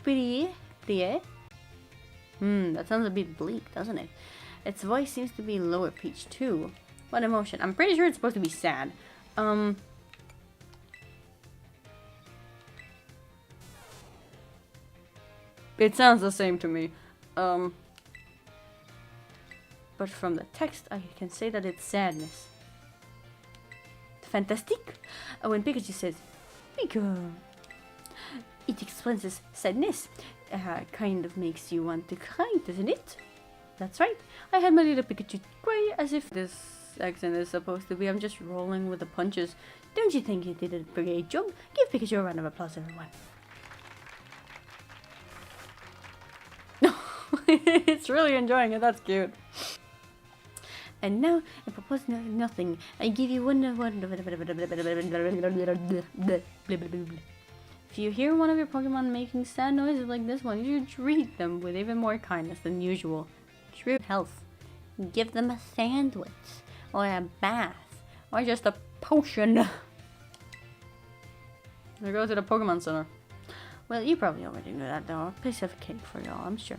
prie. That sounds a bit bleak, doesn't it? Its voice seems to be lower pitched too. What emotion? I'm pretty sure it's supposed to be sad. It sounds the same to me. But from the text, I can say that it's sadness. Fantastique! When Pikachu says, Pika, it expresses sadness. Kind of makes you want to cry, doesn't it? That's right. I had my little Pikachu cry as if this accent is supposed to be. I'm just rolling with the punches. Don't you think you did a great job? Give Pikachu a round of applause, everyone. It's really enjoying it. That's cute. And now, I propose nothing. I give you one. If you hear one of your Pokemon making sad noises like this one, you should treat them with even more kindness than usual. True health. Give them a sandwich, or a bath, or just a potion. Or go to the Pokemon Center. Well, you probably already knew that though. A piece of cake for y'all, I'm sure.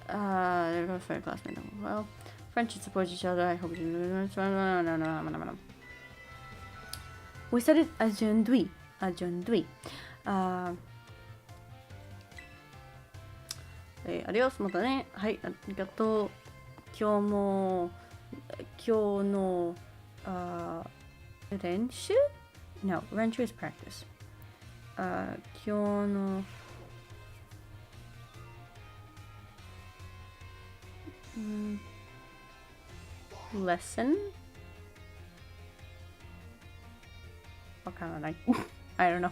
There goes for a classmate. Well, friends should support each other. I hope you no. We said it aujourd'hui. Aujourd'hui. Adios, またね。はい、ありがとう。今日の練習? No, 練習 is practice. 今日のlesson? わからない。I don't know.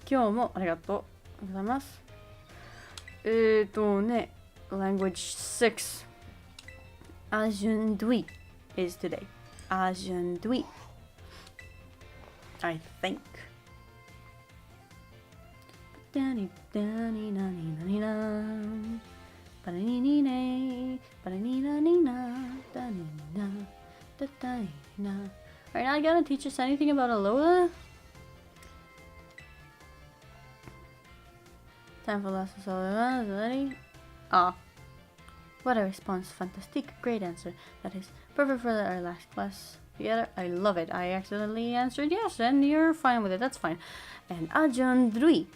今日もありがとうございます。language 6. Aujourd'hui is today. Aujourd'hui. I think. Are you not gonna teach us anything about Alola? Time for lessons already. Ah. What a response. Fantastic. Great answer. That is perfect for our last class together. I love it. I accidentally answered yes, and you're fine with it. That's fine. And aujourd'hui.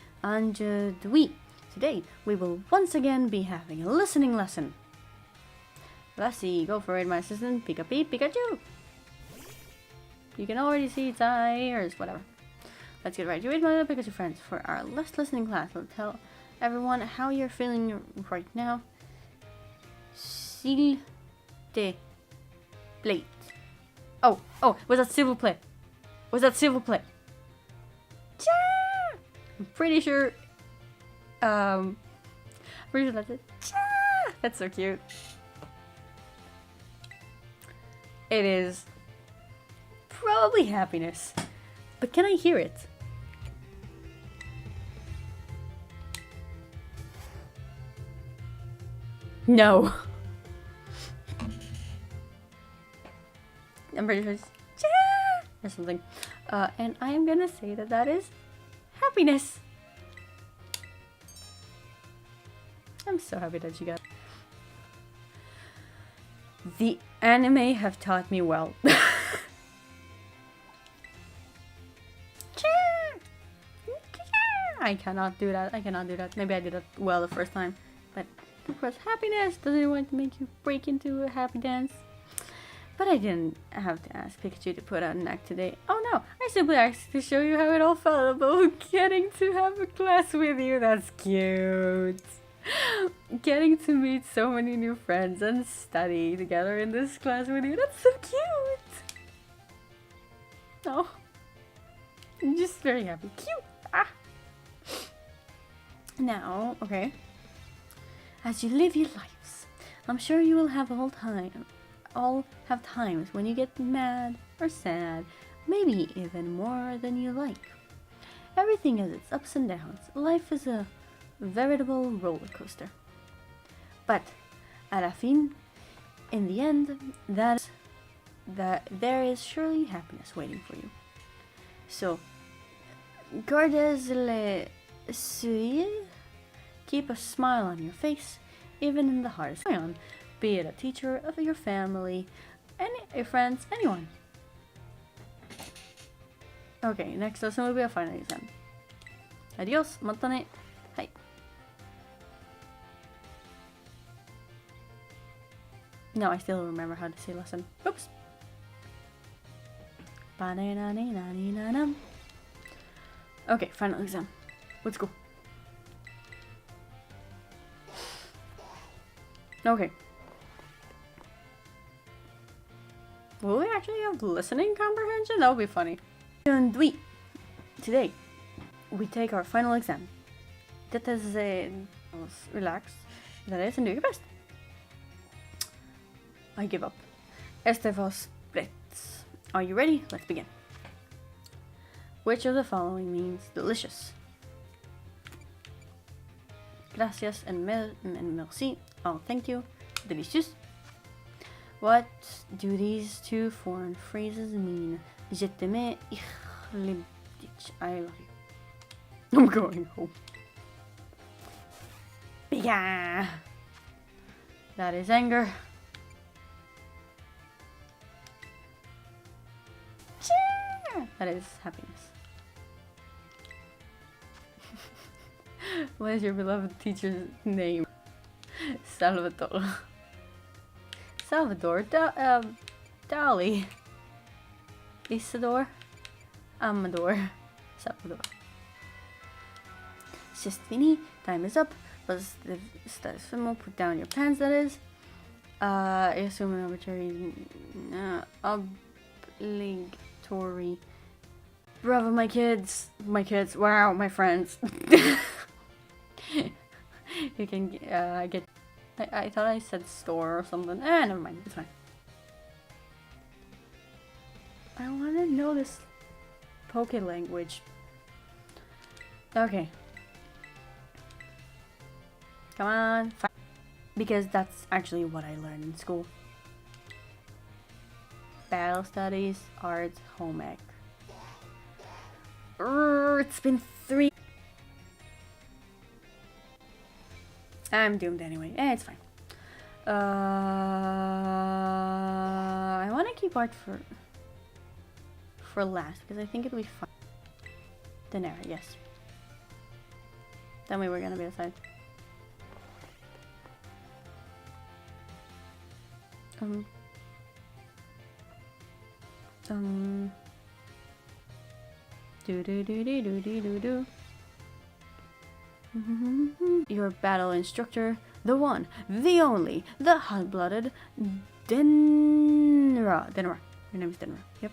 Today, we will once again be having a listening lesson. Lassie, go for it, my assistant. Pikachu! You can already see its ears, whatever. Let's get right to it, my little Pikachu friends. For our last listening class, we'll tell everyone how you're feeling right now. S'il te plaît. Oh, was that s'il vous plaît? I'm pretty sure that's it. That's so cute. It is probably happiness. But can I hear it? No. I'm pretty sure it's or something. And I am gonna say that is happiness. I'm so happy that you got it. The anime have taught me well. I cannot do that. Maybe I did it well the first time. But of course, happiness doesn't want to make you break into a happy dance. But I didn't have to ask Pikachu to put out an act today. Oh no, I simply asked to show you how it all felt about getting to have a class with you. That's cute. Getting to meet so many new friends and study together in this class with you. That's so cute. Oh, I'm just very happy. Cute. Ah. Now, okay. As you live your lives, I'm sure you will have all have times when you get mad or sad, maybe even more than you like. Everything has its ups and downs. Life is a veritable roller coaster. But at la fin, in the end, that there is surely happiness waiting for you. So, gardez le sourire. Keep a smile on your face, even in the hardest time. Be it a teacher of your family, your friends, anyone. Okay, next lesson will be a final exam. Adios, mata ne. Hai. No, I still remember how to say lesson. Oops. Okay, final exam. Let's go. Okay. Will we actually have listening comprehension? That would be funny. And today, we take our final exam. That is relax. That is, and do your best. I give up. Este was Blitz. Are you ready? Let's begin. Which of the following means delicious? Gracias and merci. Oh, thank you. Delicious. What do these two foreign phrases mean? Je t'aime, ich liebe dich. I love you. I'm going home. Yeah. That is anger. That is happiness. What is your beloved teacher's name? Salvatore. Salvador. Dali. Isidore. Amador. Salvador. It's just fini. Time is up. Put down your pens, that is. I assume an arbitrary. Obligatory. Bravo, my kids. My kids. Wow, my friends. You can get. I thought I said store or something. Never mind. It's fine. I want to know this Poke language. Okay. Come on. Because that's actually what I learned in school. Battle studies, arts, home ec. It's been 3. I'm doomed anyway. It's fine. I want to keep art for last because I think it'll be fun. Denera, yes. Then we were gonna be aside. Do. Your battle instructor, the one, the only, the hot-blooded Denra. Your name is Denra. Yep.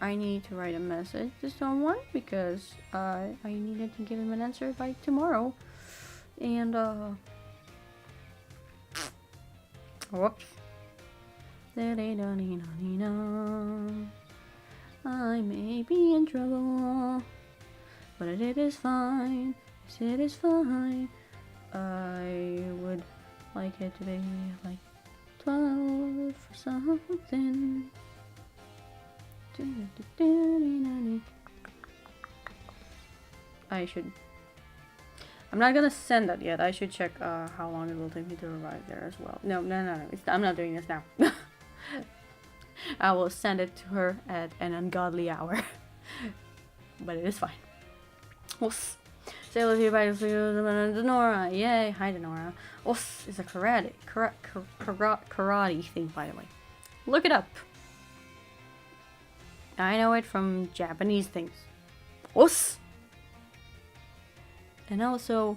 I need to write a message to someone because I needed to give him an answer by tomorrow. And whoops. I may be in trouble, but it is fine. Yes, it is fine. I would like it to be like 12 for something. I'm not gonna send that yet. I should check how long it will take me to arrive there as well. No. I'm not doing this now. I will send it to her at an ungodly hour. But it is fine. Say hello to you by Denora. Yay. Hi, Denora. Is a karate thing, by the way. Look it up. I know it from Japanese things. And also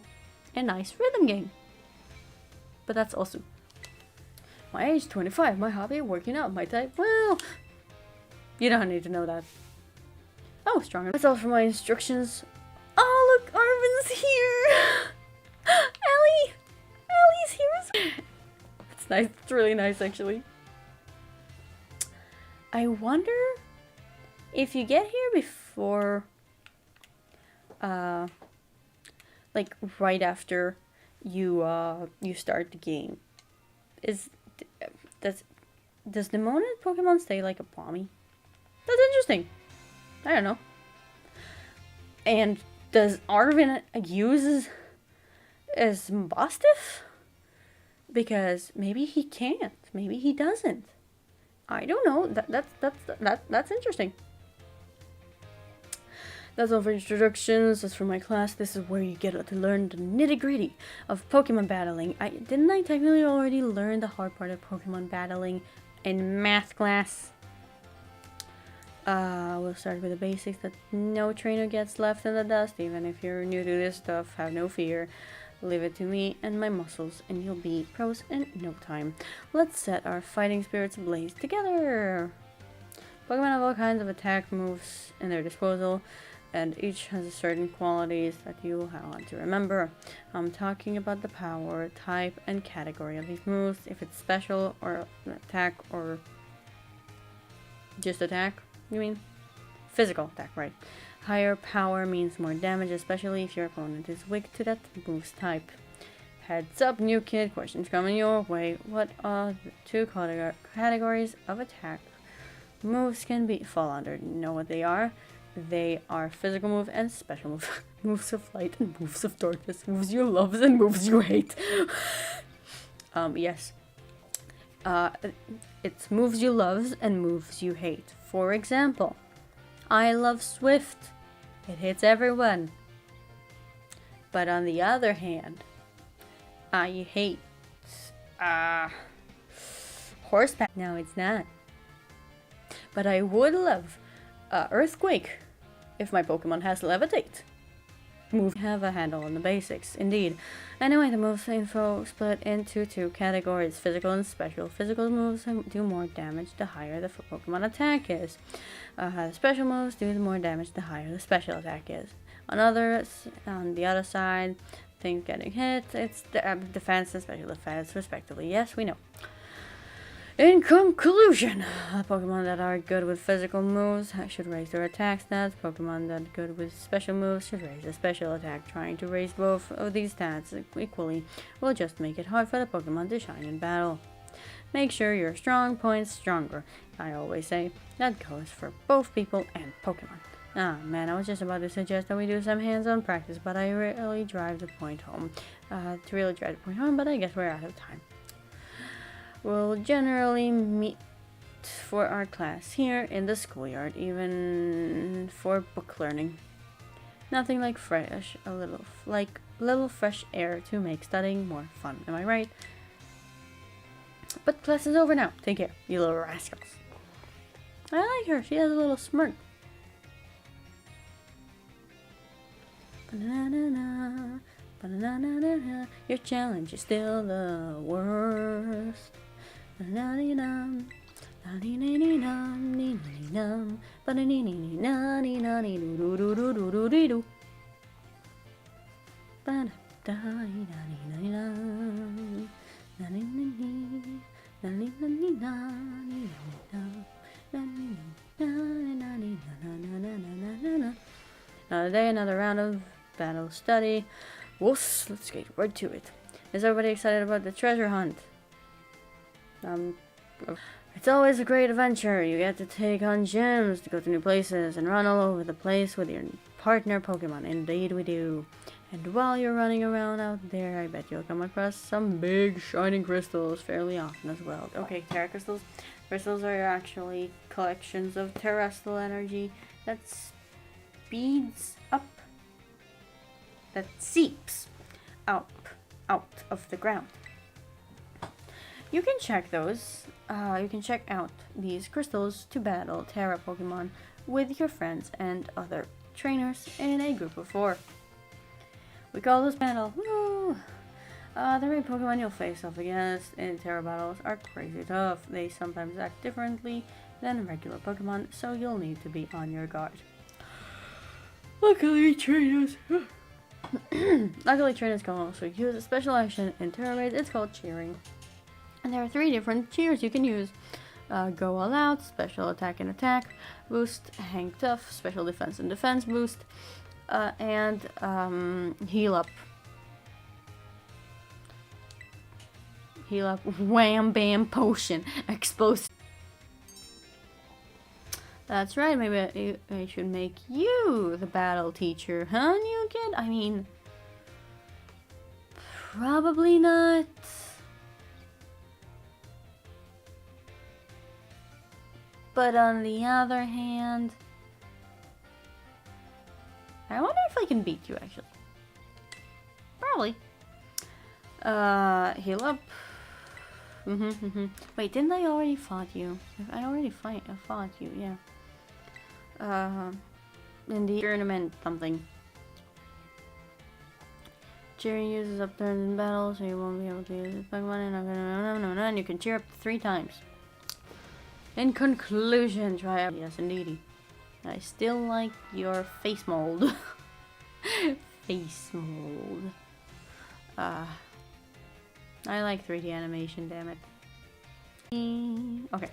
a nice rhythm game. But that's awesome. My age 25, my hobby working out, my type, well, you don't need to know that. Oh, stronger myself for my instructions. Oh look, Arvin's here. nice. It's really nice, actually. I wonder if you get here before, like right after you start the game, does the Monet Pokemon stay like a Pommy? That's interesting. I don't know. And does Arvin use as Mastiff? Because maybe he can't. Maybe he doesn't. I don't know. That's interesting. That's all for introductions. That's for my class. This is where you get to learn the nitty-gritty of Pokemon battling. Didn't I technically already learn the hard part of Pokemon battling in math class? We'll start with the basics that no trainer gets left in the dust. Even if you're new to this stuff, have no fear. Leave it to me and my muscles, and you'll be pros in no time. Let's set our fighting spirits ablaze together. Pokemon have all kinds of attack moves in their disposal, and each has certain qualities that you'll want to remember. I'm talking about the power, type, and category of these moves. If it's special or attack or just attack, you mean? Physical attack, right? Higher power means more damage, especially if your opponent is weak to that move's type. Heads up, new kid, questions coming your way. What are the two categories of attack moves can fall under? You know what they are? They are physical move and special move. Moves of light and moves of darkness. Moves you love and moves you hate. Yes. It's moves you love and moves you hate. For example, I love Swift. It hits everyone. But on the other hand, I hate Horseback. No, it's not. But I would love Earthquake if my Pokemon has Levitate. Move have a handle on the basics, indeed. Anyway, the moves info split into two categories, physical and special. Physical moves do more damage the higher the Pokemon attack is. Special moves do more damage the higher the special attack is. On the other side, things getting hit, it's the defense and special defense respectively. Yes, we know. In conclusion, Pokemon that are good with physical moves should raise their attack stats. Pokemon that are good with special moves should raise their special attack. Trying to raise both of these stats equally will just make it hard for the Pokemon to shine in battle. Make sure your strong point's stronger. I always say that goes for both people and Pokemon. Ah man, I was just about to suggest that we do some hands-on practice, but I really drive the point home. But I guess we're out of time. We'll generally meet for our class here in the schoolyard, even for book learning. Nothing like little fresh air to make studying more fun, am I right? But class is over now. Take care, you little rascals. I like her, she has a little smirk. Ba-na-na-na, ba-na-na-na-na. Your challenge is still the worst. Another day, another round of battle study. Whoosh, let's get right to it. Is everybody excited about the treasure hunt? It's always a great adventure. You get to take on gyms, to go to new places, and run all over the place with your partner Pokemon. Indeed we do. And while you're running around out there, I bet you'll come across some big shining crystals fairly often as well. Okay, Terra crystals. Crystals are actually collections of terrestrial energy that speeds up, that seeps out of the ground. You can check those. You can check out these crystals to battle Terra Pokemon with your friends and other trainers in a group of 4. We call this battle. Woo! The main Pokemon you'll face off against in Terra battles are crazy tough. They sometimes act differently than regular Pokemon, so you'll need to be on your guard. Luckily, trainers can also use a special action in Terra raids. It's called cheering. And there are 3 different tiers you can use. Go all out, special attack and attack boost, hang tough, special defense and defense boost, and heal up. Heal up, wham bam potion, explosive. That's right, maybe I should make you the battle teacher, huh, new kid? I mean, probably not. But on the other hand, I wonder if I can beat you, actually. Probably. Heal up. Wait, didn't I already fought you? I already fought you, yeah. In the tournament something. Cheering uses up turns in battle, so you won't be able to use this Pokemon, and you can cheer up 3 times. In conclusion, try out. Yes, indeedy. I still like your face mold. Face mold. I like 3D animation, damn it. Okay.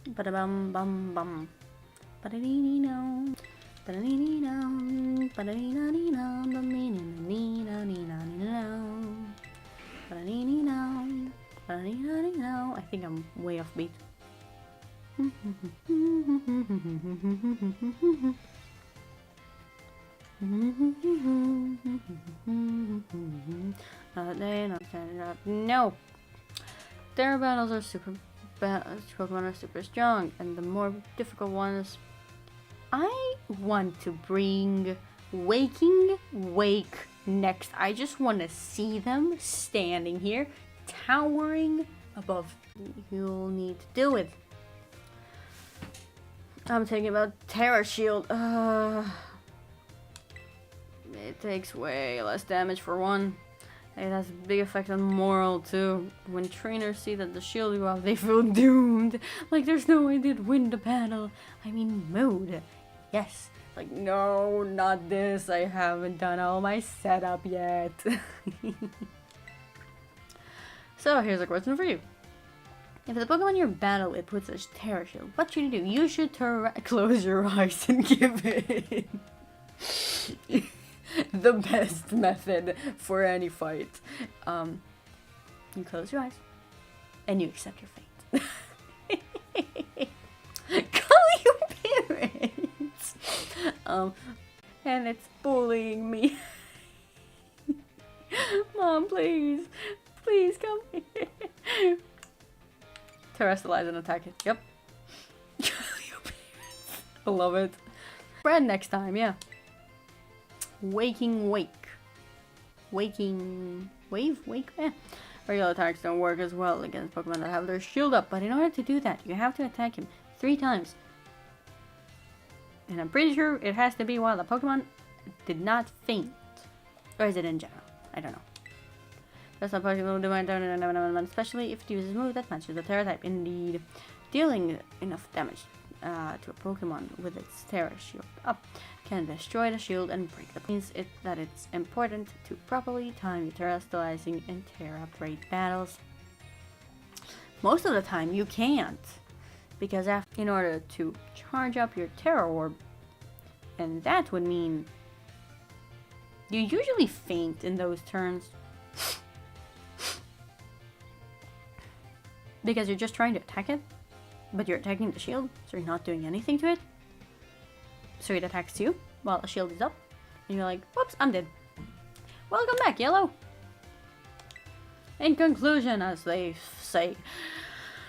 Ba-da-bum bum bum. Ba-da-dee-dee-no. Ba-da-dee-dee-no. Ba-da-dee-da-dee-no. Ba-dee-dee-dee-no. Ba-da-dee-dee-no. Ba-dee-dee-no. I think I'm way off beat. No. Their battles are Pokemon are super strong, and the more difficult ones. I want to bring Wake next. I just want to see them standing here, towering above. You'll need to deal with. I'm thinking about Terra Shield. It takes way less damage for one. It has a big effect on morale too. When trainers see that the shield you have, they feel doomed. Like there's no way they'd win the battle. I mean, mood. Yes. Like, no, not this. I haven't done all my setup yet. So here's a question for you. If the Pokemon you battle it puts a Terra Shield, what should you do? You should close your eyes and give it the best method for any fight. You close your eyes and you accept your fate. Call you parents. And it's bullying me. Mom, please come here. Terrestrialize and attack it. Yep. I love it. Spread next time, yeah. Waking Wake. Waking Wave? Wake? Eh. Regular attacks don't work as well against Pokemon that have their shield up, but in order to do that, you have to attack him 3 times. And I'm pretty sure it has to be while the Pokemon did not faint. Or is it in general? I don't know. That's not Pokemon will do my turn, especially if it uses a move that matches the Terra type. Indeed, dealing enough damage to a Pokemon with its Terra Shield up can destroy the shield and break the means that it's important to properly time your terrestrializing and Terra Braid battles. Most of the time you can't, because in order to charge up your Terra Orb, and that would mean you usually faint in those turns. Because you're just trying to attack it, but you're attacking the shield, so you're not doing anything to it. So it attacks you while the shield is up, and you're like, whoops, I'm dead. Welcome back, Yellow! In conclusion, as they say,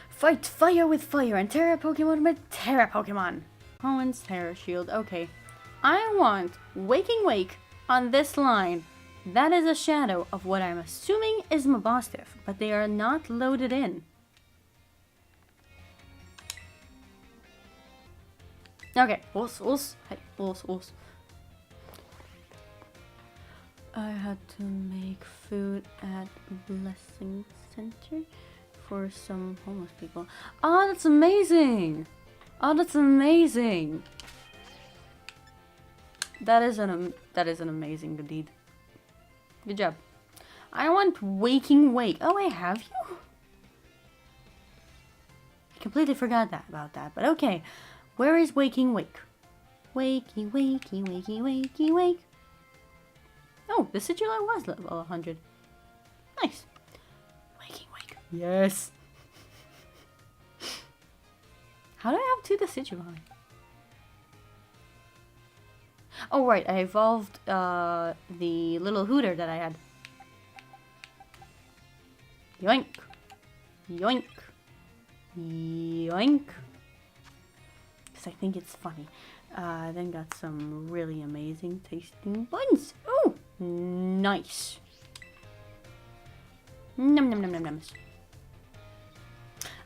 fight fire with fire and Terra Pokemon with Terra Pokemon. Owen's Terra Shield, okay. I want Waking Wake on this line. That is a shadow of what I'm assuming is Mabostiff, but they are not loaded in. Okay, hey, I had to make food at Blessing Center for some homeless people. Oh, that's amazing! Oh, that's amazing! That is an amazing good deed. Good job. I want Waking Wake. Oh, I have you? I completely forgot about that, but okay. Where is Waking Wake? Wakey, wakey, wakey, wakey, wake. Oh, the Sigillite was level 100. Nice. Waking Wake. Yes. How do I have 2 Decidueye? Oh, right. I evolved the little hooter that I had. Yoink. Yoink. Yoink. Because I think it's funny. Then got some really amazing tasting buns. Oh, nice. Num num num num nums.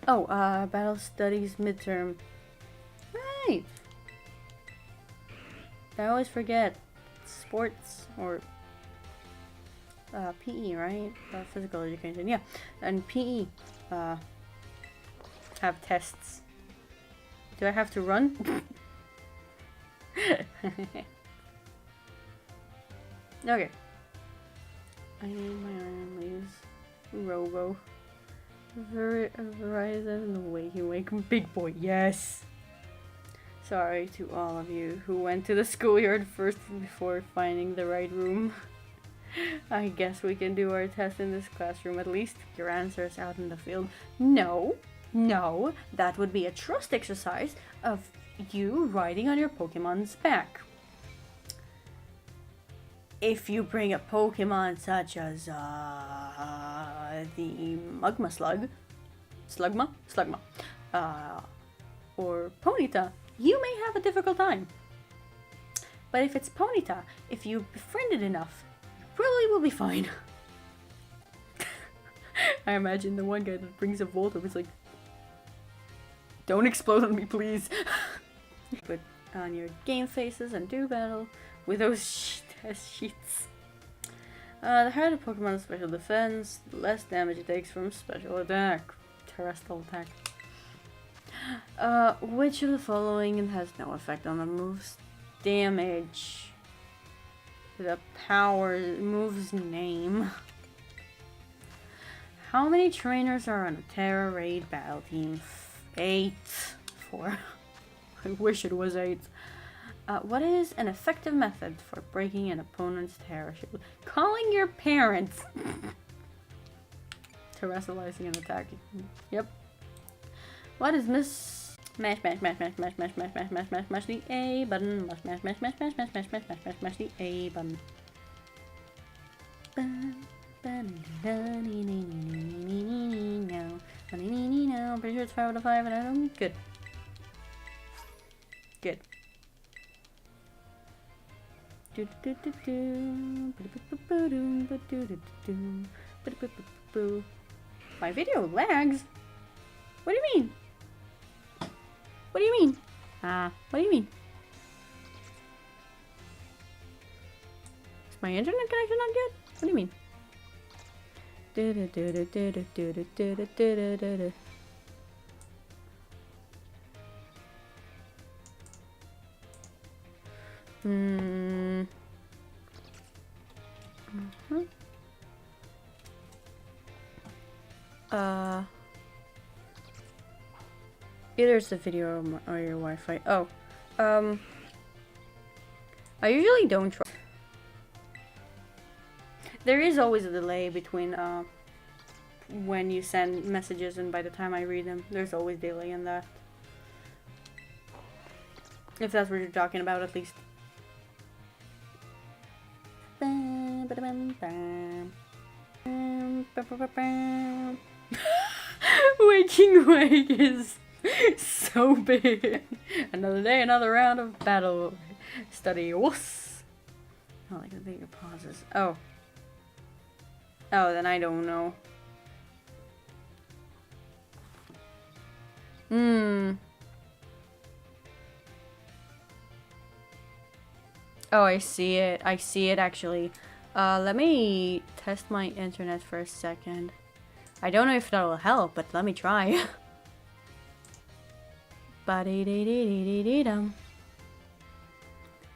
Oh, battle studies midterm. Right. I always forget. Sports or PE, right? Physical education. Yeah, and PE have tests. Do I have to run? Okay. I need my iron leaves. Robo. Verizon, Wakey Wake, big boy, yes! Sorry to all of you who went to the schoolyard first before finding the right room. I guess we can do our test in this classroom at least. Your answers out in the field. No, no, that would be a trust exercise of you riding on your Pokemon's back. If you bring a Pokemon such as the Mugma Slugma, or Ponyta, you may have a difficult time. But if it's Ponyta, if you befriend it enough, you probably will be fine. I imagine the one guy that brings a Voltorb is like, don't explode on me, please. Put on your game faces and do battle with those test sheets. The higher the Pokemon's special defense, the less damage it takes from special attack. Terrestrial attack. Which of the following has no effect on the move's damage? The power move's name. How many trainers are on a Terra Raid battle team? 8. 4. I wish it was 8. What is an effective method for breaking an opponent's Terra shield? Calling your parents. Terrestrializing and attacking. Yep. What is Miss Mash the A button. Mash the A button. Pretty sure it's 5 out of 5 and I don't. Good. Good. My video lags? What do you mean? What do you mean? What do you mean? Is my internet connection not good? What do you mean? Either it's the video or your Wi-Fi. Oh, I usually don't try. There is always a delay between when you send messages and by the time I read them. There's always delay in that. If that's what you're talking about, at least. Waking Wake is so big. Another day, another round of battle study. Wuss. I like the bigger pauses. Oh. Oh, then I don't know. Oh, I see it. I see it actually. Let me test my internet for a second. I don't know if that will help, but let me try. Ba-dee-dee-dee-dee-dee-dum.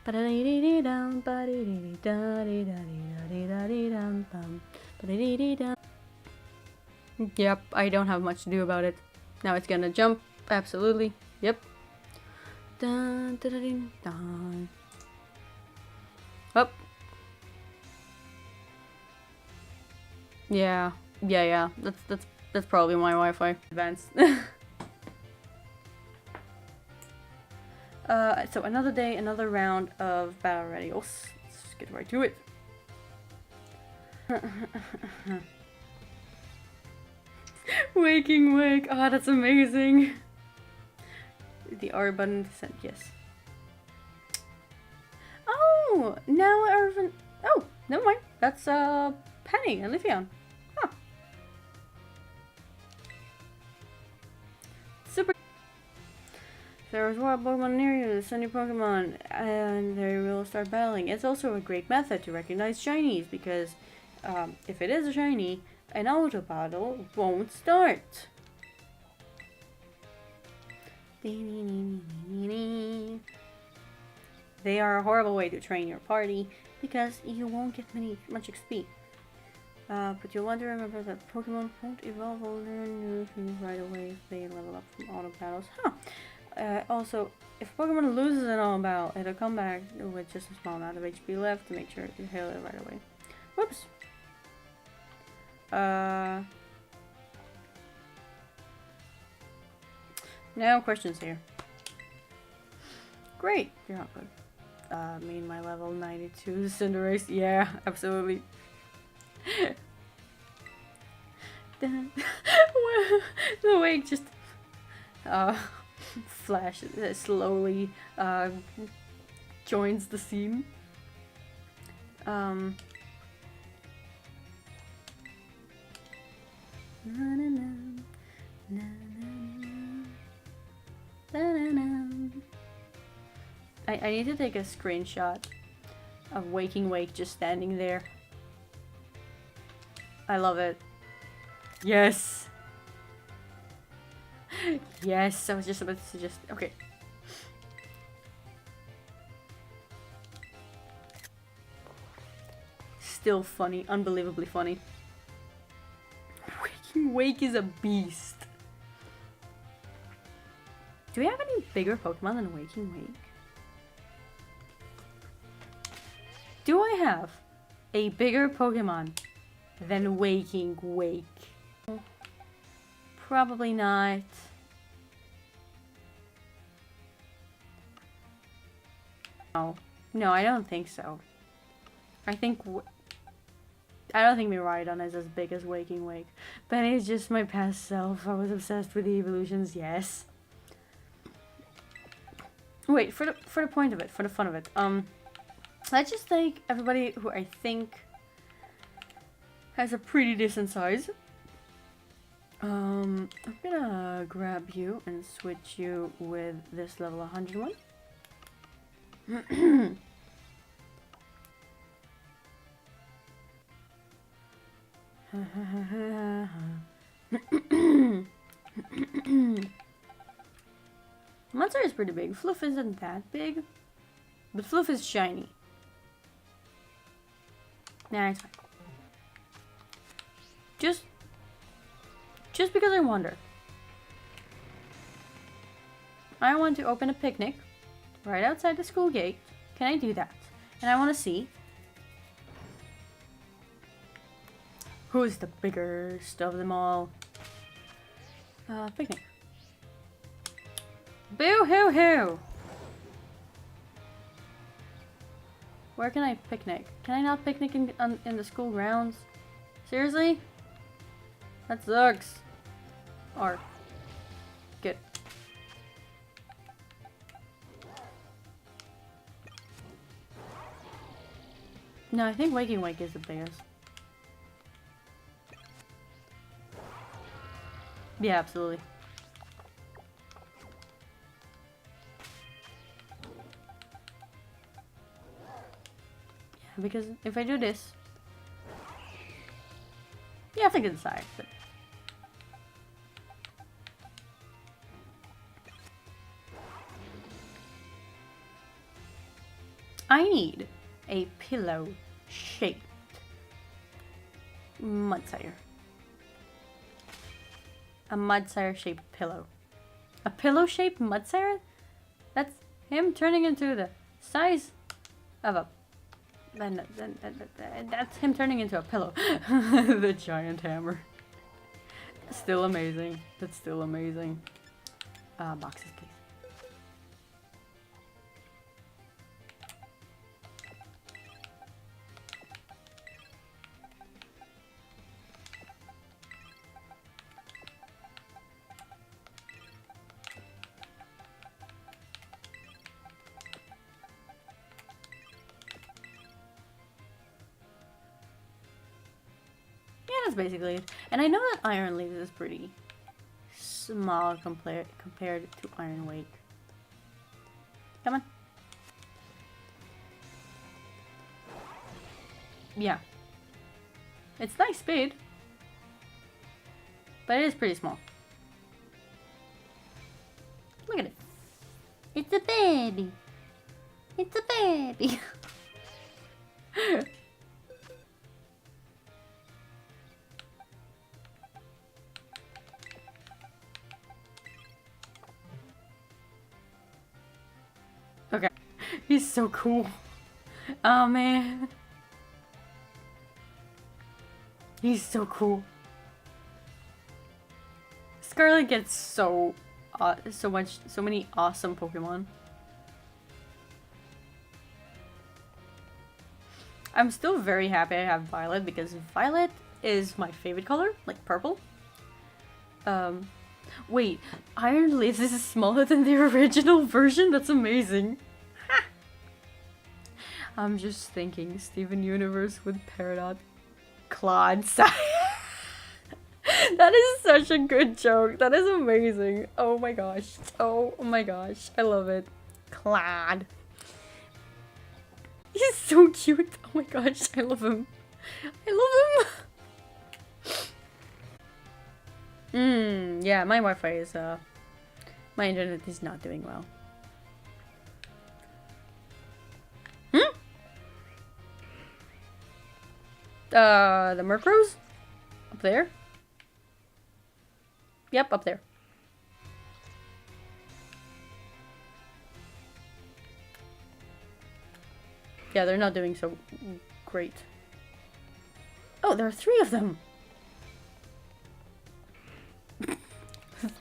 Ba-da-dee-dee-dee-dum. Ba-dee-dee-dee-da-dee-da-dee-da-dee-da-dee-dum-bum. Ba-da-dee-dee-da. Yep, I don't have much to do about it. Now it's gonna jump. Absolutely. Yep. Dun, dun, dun, dun, dun. Up. Yeah. Yeah. That's probably my Wi-Fi. Advanced. So another day, another round of battle ready. Let's get right to it. Waking wake. Ah, that's amazing. The R button to send. Yes. Oh, now Irvin. Oh, never mind. That's Penny and Lifion. Huh. Super. There is wild Pokemon near you. Send your Pokemon, and they will start battling. It's also a great method to recognize shinies because if it is a shiny, an auto battle won't start. They are a horrible way to train your party because you won't get much XP. But you'll want to remember that Pokemon won't evolve or learn new things right away if they level up from auto battles. Huh. Also, if Pokemon loses an auto battle, it'll come back with just a small amount of HP left to make sure to heal it right away. Whoops. No questions here. Great. You're not good. Me and my level 92 Cinderace. Yeah, absolutely. The wake just flash slowly joins the scene. I need to take a screenshot of Waking Wake just standing there. I love it. Yes! Yes, I was just about to suggest. Okay. Still funny. Unbelievably funny. Waking Wake is a beast. Do we have any bigger Pokemon than Waking Wake? Do I have a bigger Pokemon than Waking Wake? Probably not. No, I don't think so. I don't think Miraidon is as big as Waking Wake. Benny is just my past self. I was obsessed with the evolutions, yes. Wait, for the point of it, for the fun of it, let's just take everybody who I think has a pretty decent size. I'm gonna grab you and switch you with this level 101. Monster is pretty big. Fluff isn't that big, but Fluff is shiny. Nah, it's fine. Just because I wonder. I want to open a picnic right outside the school gate. Can I do that? And I want to see who's the biggest of them all. Picnic. Boo hoo hoo! Where can I picnic? Can I not picnic in the school grounds? Seriously? That sucks. Or good. No, I think Waking Wake is the biggest. Yeah, absolutely. Yeah, because if I do this, yeah, I think it's the size, but I need a pillow shaped Mudsire. A Mudsire shaped pillow. A pillow shaped Mudsire? That's him turning into the size of a... That's him turning into a pillow. The giant hammer. Still amazing. That's still amazing. Boxes, please. Yeah, that's basically it. And I know that Iron Leaves is pretty small compared to Iron Wake. Come on. Yeah. It's nice speed. But it is pretty small. Look at it. It's a baby. It's a baby. Okay. He's so cool. Oh man. He's so cool. Scarlet gets so many awesome Pokemon. I'm still very happy I have Violet because Violet is my favorite color, like purple. Wait, Iron Leaves is smaller than the original version? That's amazing. Ha! I'm just thinking Steven Universe with Peridot Claude size. That is such a good joke. That is amazing. Oh my gosh. Oh my gosh. I love it. Claude. He's so cute. Oh my gosh. I love him. I love him. Yeah, my Wi-Fi is, my internet is not doing well. The Murkrows? Up there? Yep, up there. Yeah, they're not doing so great. Oh, there are 3 of them!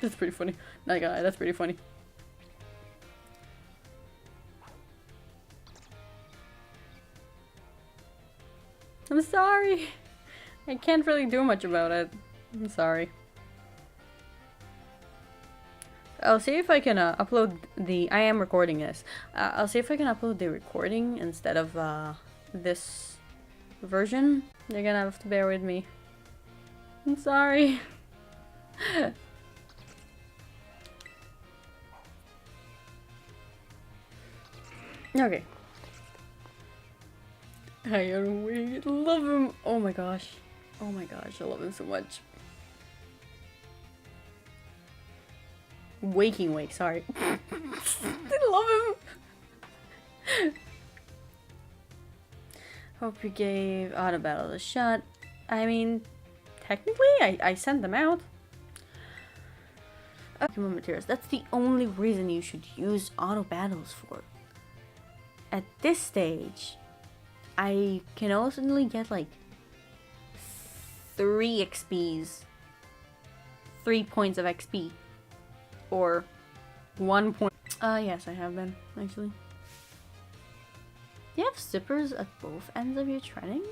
That's pretty funny. Not gonna lie, that's pretty funny. I'm sorry. I can't really do much about it. I'm sorry. I'll see if I can upload the... I am recording this. I'll see if I can upload the recording instead of this version. You're gonna have to bear with me. I'm sorry. Okay. I love him. Oh my gosh. Oh my gosh, I love him so much. Waking Wake, sorry. I love him. Hope you gave Auto Battle a shot. I mean, technically, I sent them out. Pokémon materials. That's the only reason you should use Auto Battles for. At this stage, I can only get like 3 XPs. 3 points of XP. Or 1 point. Yes, I have been, actually. Do you have zippers at both ends of your training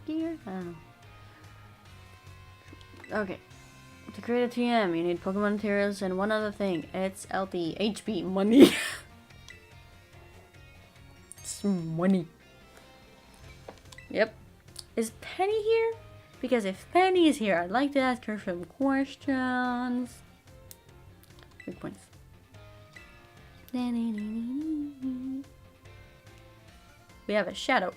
gear? I don't know. Okay. To create a TM, you need Pokemon materials and one other thing. It's LP, HP, money. It's money. Yep. Is Penny here? Because if Penny is here, I'd like to ask her some questions. Good points. We have a shadow.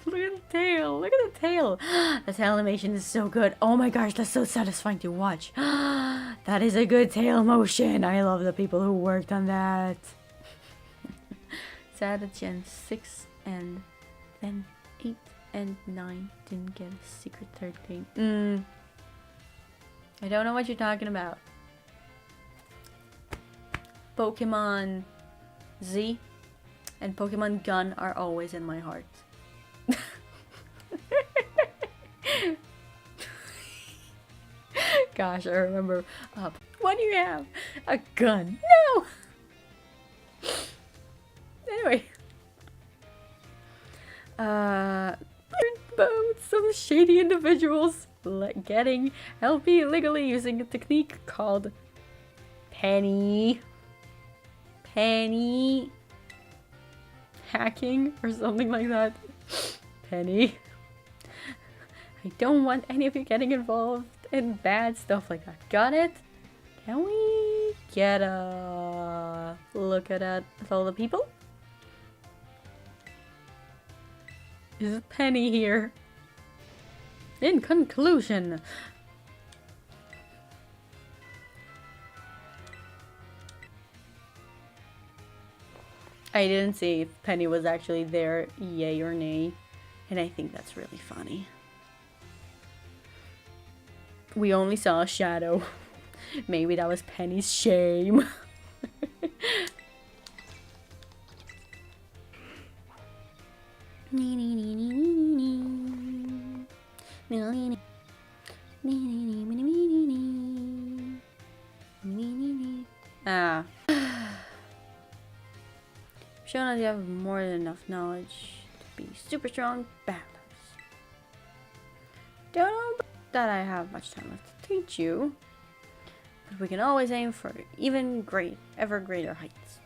Look at the tail. Look at the tail. The tail animation is so good. Oh my gosh, that's so satisfying to watch. That is a good tail motion. I love the people who worked on that. It's at Gen 6 and then 8. and 9 didn't get a secret 13. I don't know what you're talking about. Pokemon Z and Pokemon Gun are always in my heart. Gosh, I remember. What do you have? A gun? No! Anyway. About some shady individuals getting LP illegally using a technique called penny hacking or something like that. Penny. I don't want any of you getting involved in bad stuff like that. Got it? Can we get a look at that with all the people? Is Penny here? In conclusion, I didn't see if Penny was actually there, yay or nay, and I think that's really funny. We only saw a shadow. Maybe that was Penny's shame. Ah. Shown that you have more than enough knowledge to be super strong battlers. Don't know that I have much time left to teach you, but we can always aim for ever greater heights.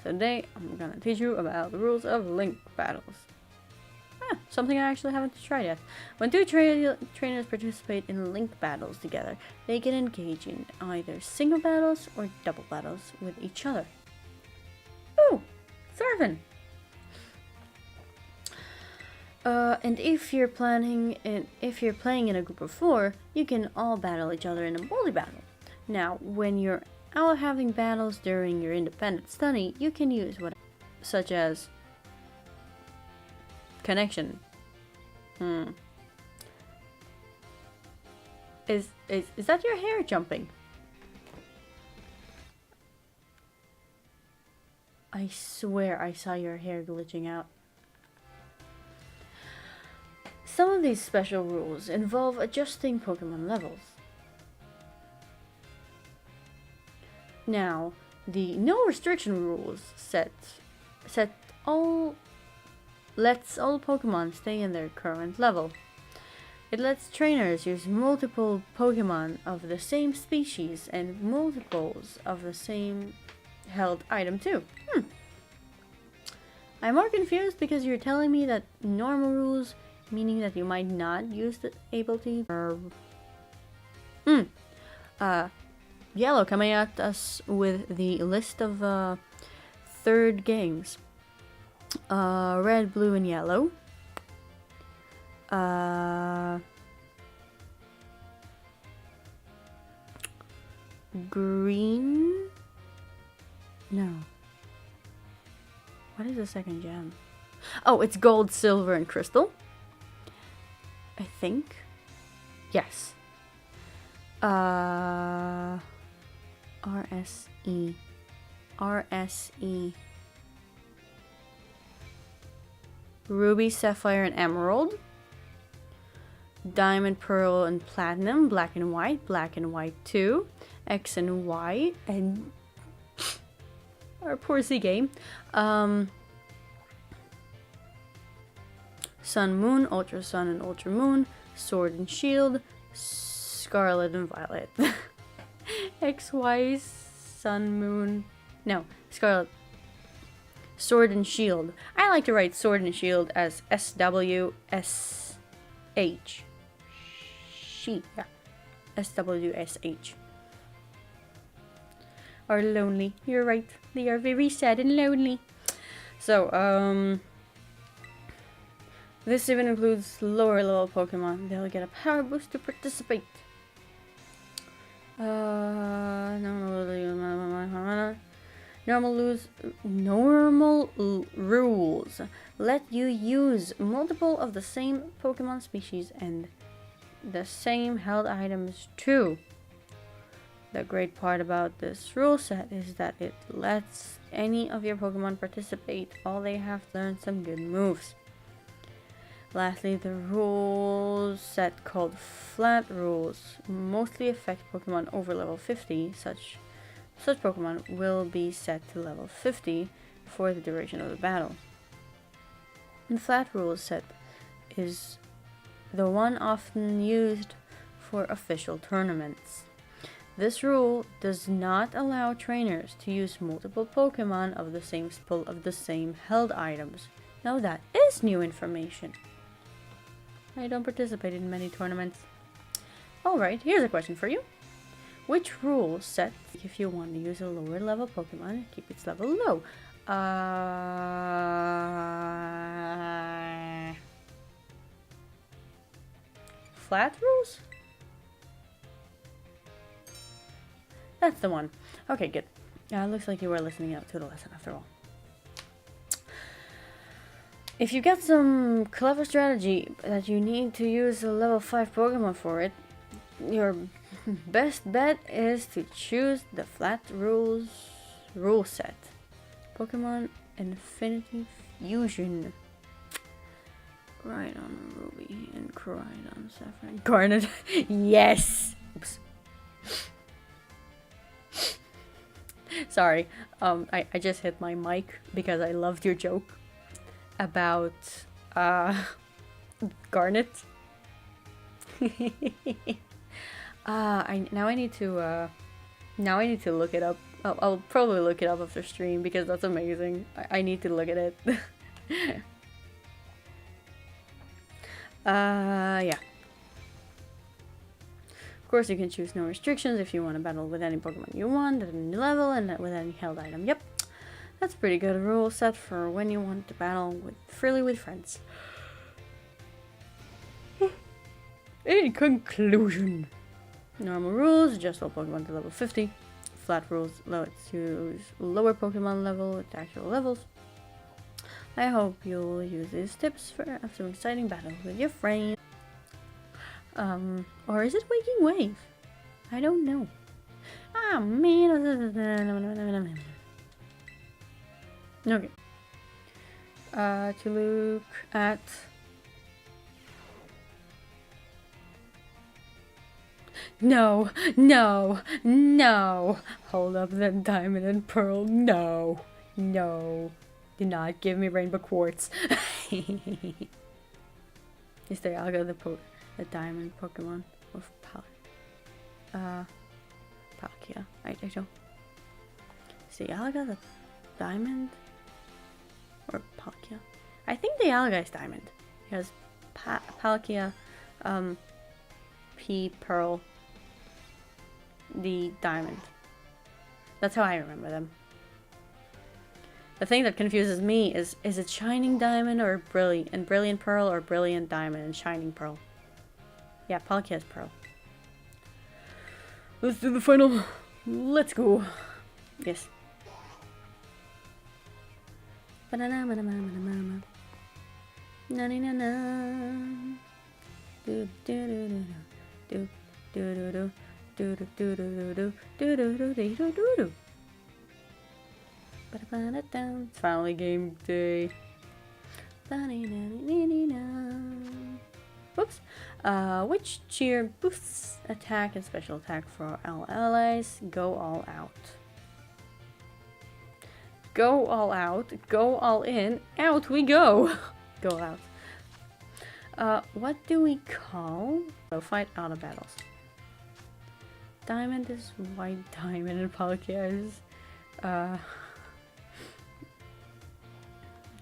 So today, I'm gonna teach you about the rules of link battles. Something I actually haven't tried yet. When two trainers participate in link battles together, they can engage in either single battles or double battles with each other. Ooh, Thorvin! And if you're playing in a group of 4, you can all battle each other in a bully battle. Now, when you're out having battles during your independent study, you can use what, such as connection. Is that your hair jumping? I swear I saw your hair glitching out. Some of these special rules involve adjusting Pokemon levels. Now, the no restriction rules lets all Pokemon stay in their current level. It lets trainers use multiple Pokemon of the same species and multiples of the same held item too. I'm more confused because you're telling me that normal rules, meaning that you might not use the ability, Yellow coming at us with the list of third games. Red, blue, and yellow. Green? No. What is the second gem? Oh, it's gold, silver, and crystal. I think. Yes. RSE. Ruby, Sapphire, and Emerald. Diamond, Pearl, and Platinum. Black and White 2. X and Y, and our poor C game. Sun, Moon, Ultra Sun, and Ultra Moon. Sword and Shield. Scarlet and Violet. X, Y, Sun, Moon. No, Scarlet. Sword and Shield. I like to write Sword and Shield as SWSH. Yeah. SWSH. Are lonely. You're right. They are very sad and lonely. So, this even includes lower level Pokemon. They'll get a power boost to participate. Normal rules let you use multiple of the same Pokemon species and the same held items too. The great part about this rule set is that it lets any of your Pokemon participate. All they have to learn some good moves. Lastly, the rules set called flat rules mostly affect Pokemon over level 50. Such Pokemon will be set to level 50 for the duration of the battle. The flat rules set is the one often used for official tournaments. This rule does not allow trainers to use multiple Pokemon of the same held items. Now that is new information. I don't participate in many tournaments. Alright, here's a question for you. Which rule set if you want to use a lower level Pokemon, keep its level low? Flat rules? That's the one. Okay, good. Looks like you were listening out to the lesson after all. If you get some clever strategy that you need to use a level 5 Pokemon for it, your best bet is to choose the flat rule set. Pokemon Infinity Fusion. Rhydon Ruby and Rhydon Sapphire. Garnet. Yes! Oops. Sorry, I just hit my mic because I loved your joke about Garnet. Now I need to look it up. I'll probably look it up after stream because that's amazing. I need to look at it. Yeah. Of course, you can choose no restrictions if you want to battle with any Pokemon you want at any level and with any held item. Yep, that's a pretty good rule set for when you want to battle freely with friends. In conclusion, normal rules adjust all Pokemon to level 50. Flat rules lets you use lower Pokemon level at actual levels. I hope you'll use these tips for some exciting battles with your friends. Or is it Waking Wave? I don't know. Ah, man. Okay. To look at... No. Hold up then, Diamond and Pearl. No. Do not give me Rainbow Quartz. Is there Alga the diamond Pokemon of Palkia? I don't. Is the Alga the diamond or Palkia? I think the Alga is diamond because Palkia, P Pearl, the diamond. That's how I remember them. The thing that confuses me is it Shining Diamond or Brilliant Pearl or Brilliant Diamond and Shining Pearl? Yeah, Palkia is Pearl. Let's do the final. Let's go. Yes. It's finally game day. Whoops. Which cheer boosts attack and special attack for all allies? Go all out. Go all out. Go all in. Out we go. Go out. What do we call? So fight out of battles. Diamond is white diamond and Palkia is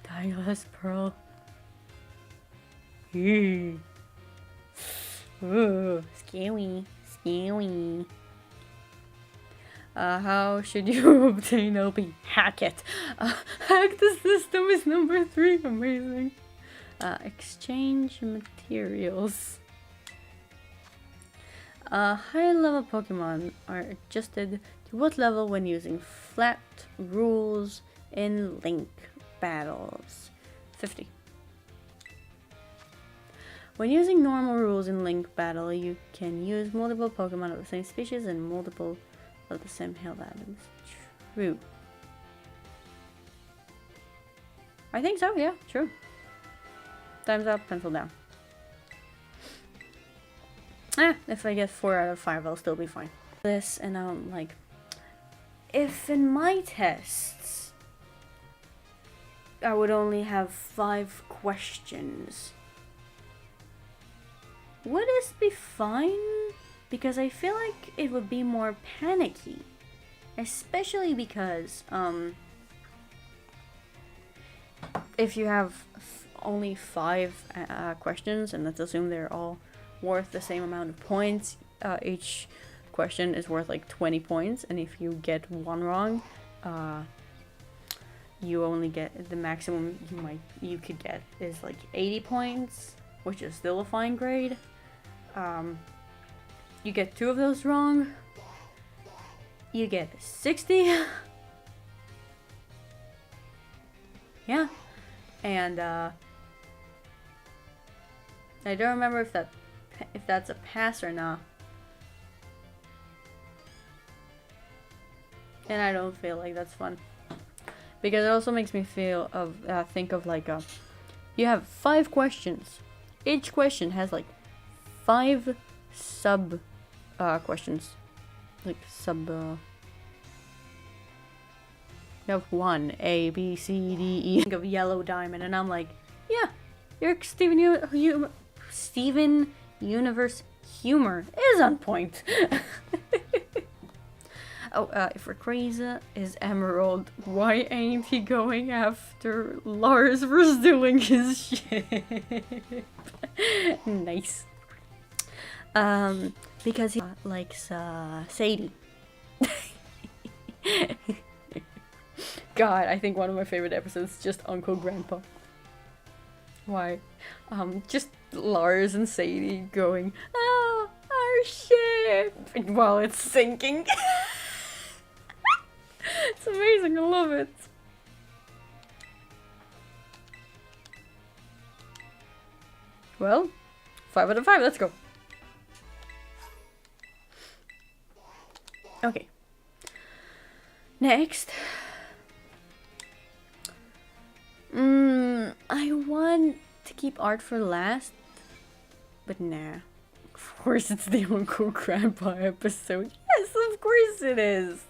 Dialess Pearl. Ooh, scary. How should you obtain LP? Hack it. Hack the system is number 3. Amazing. Exchange materials. High level Pokemon are adjusted What level when using flat rules in Link battles? 50. When using normal rules in Link battle, you can use multiple Pokemon of the same species and multiple of the same health items. True. I think so, yeah, true. Time's up, pencil down. If I get 4 out of 5, I'll still be fine. This, and I'm like, if in my tests, I would only have 5 questions, would this be fine? Because I feel like it would be more panicky. Especially because, if you have only 5 questions, and let's assume they're all worth the same amount of points, each question is worth like 20 points, and if you get one wrong, you only get the maximum you could get is like 80 points, which is still a fine grade. You get 2 of those wrong, you get 60. Yeah, and I don't remember if that's a pass or not. And I don't feel like that's fun, because it also makes me feel think of like you have 5 questions. Each question has like 5 sub questions, like sub. You have 1 A B C D E. Think of Yellow Diamond, and I'm like, yeah, your Steven Universe humor is on point. Oh, if Rayquaza is Emerald, why ain't he going after Lars for stealing his ship? Nice. Because he likes Sadie. God, I think one of my favorite episodes is just Uncle Grandpa. Why? Just Lars and Sadie going, "Ah, our ship!" while it's sinking. It's amazing, I love it. Well, 5 out of 5, let's go. Okay. Next. I want to keep art for last, but nah. Of course it's the Uncle Grandpa episode. Yes, of course it is.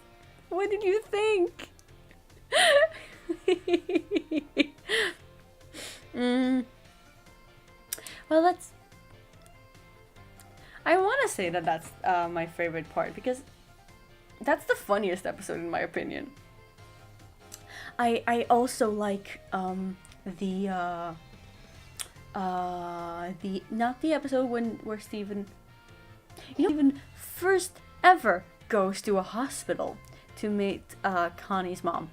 What did you think? Well, that's... I want to say that that's my favorite part, because that's the funniest episode in my opinion. I also like the not the episode where Steven even first ever goes to a hospital to meet Connie's mom.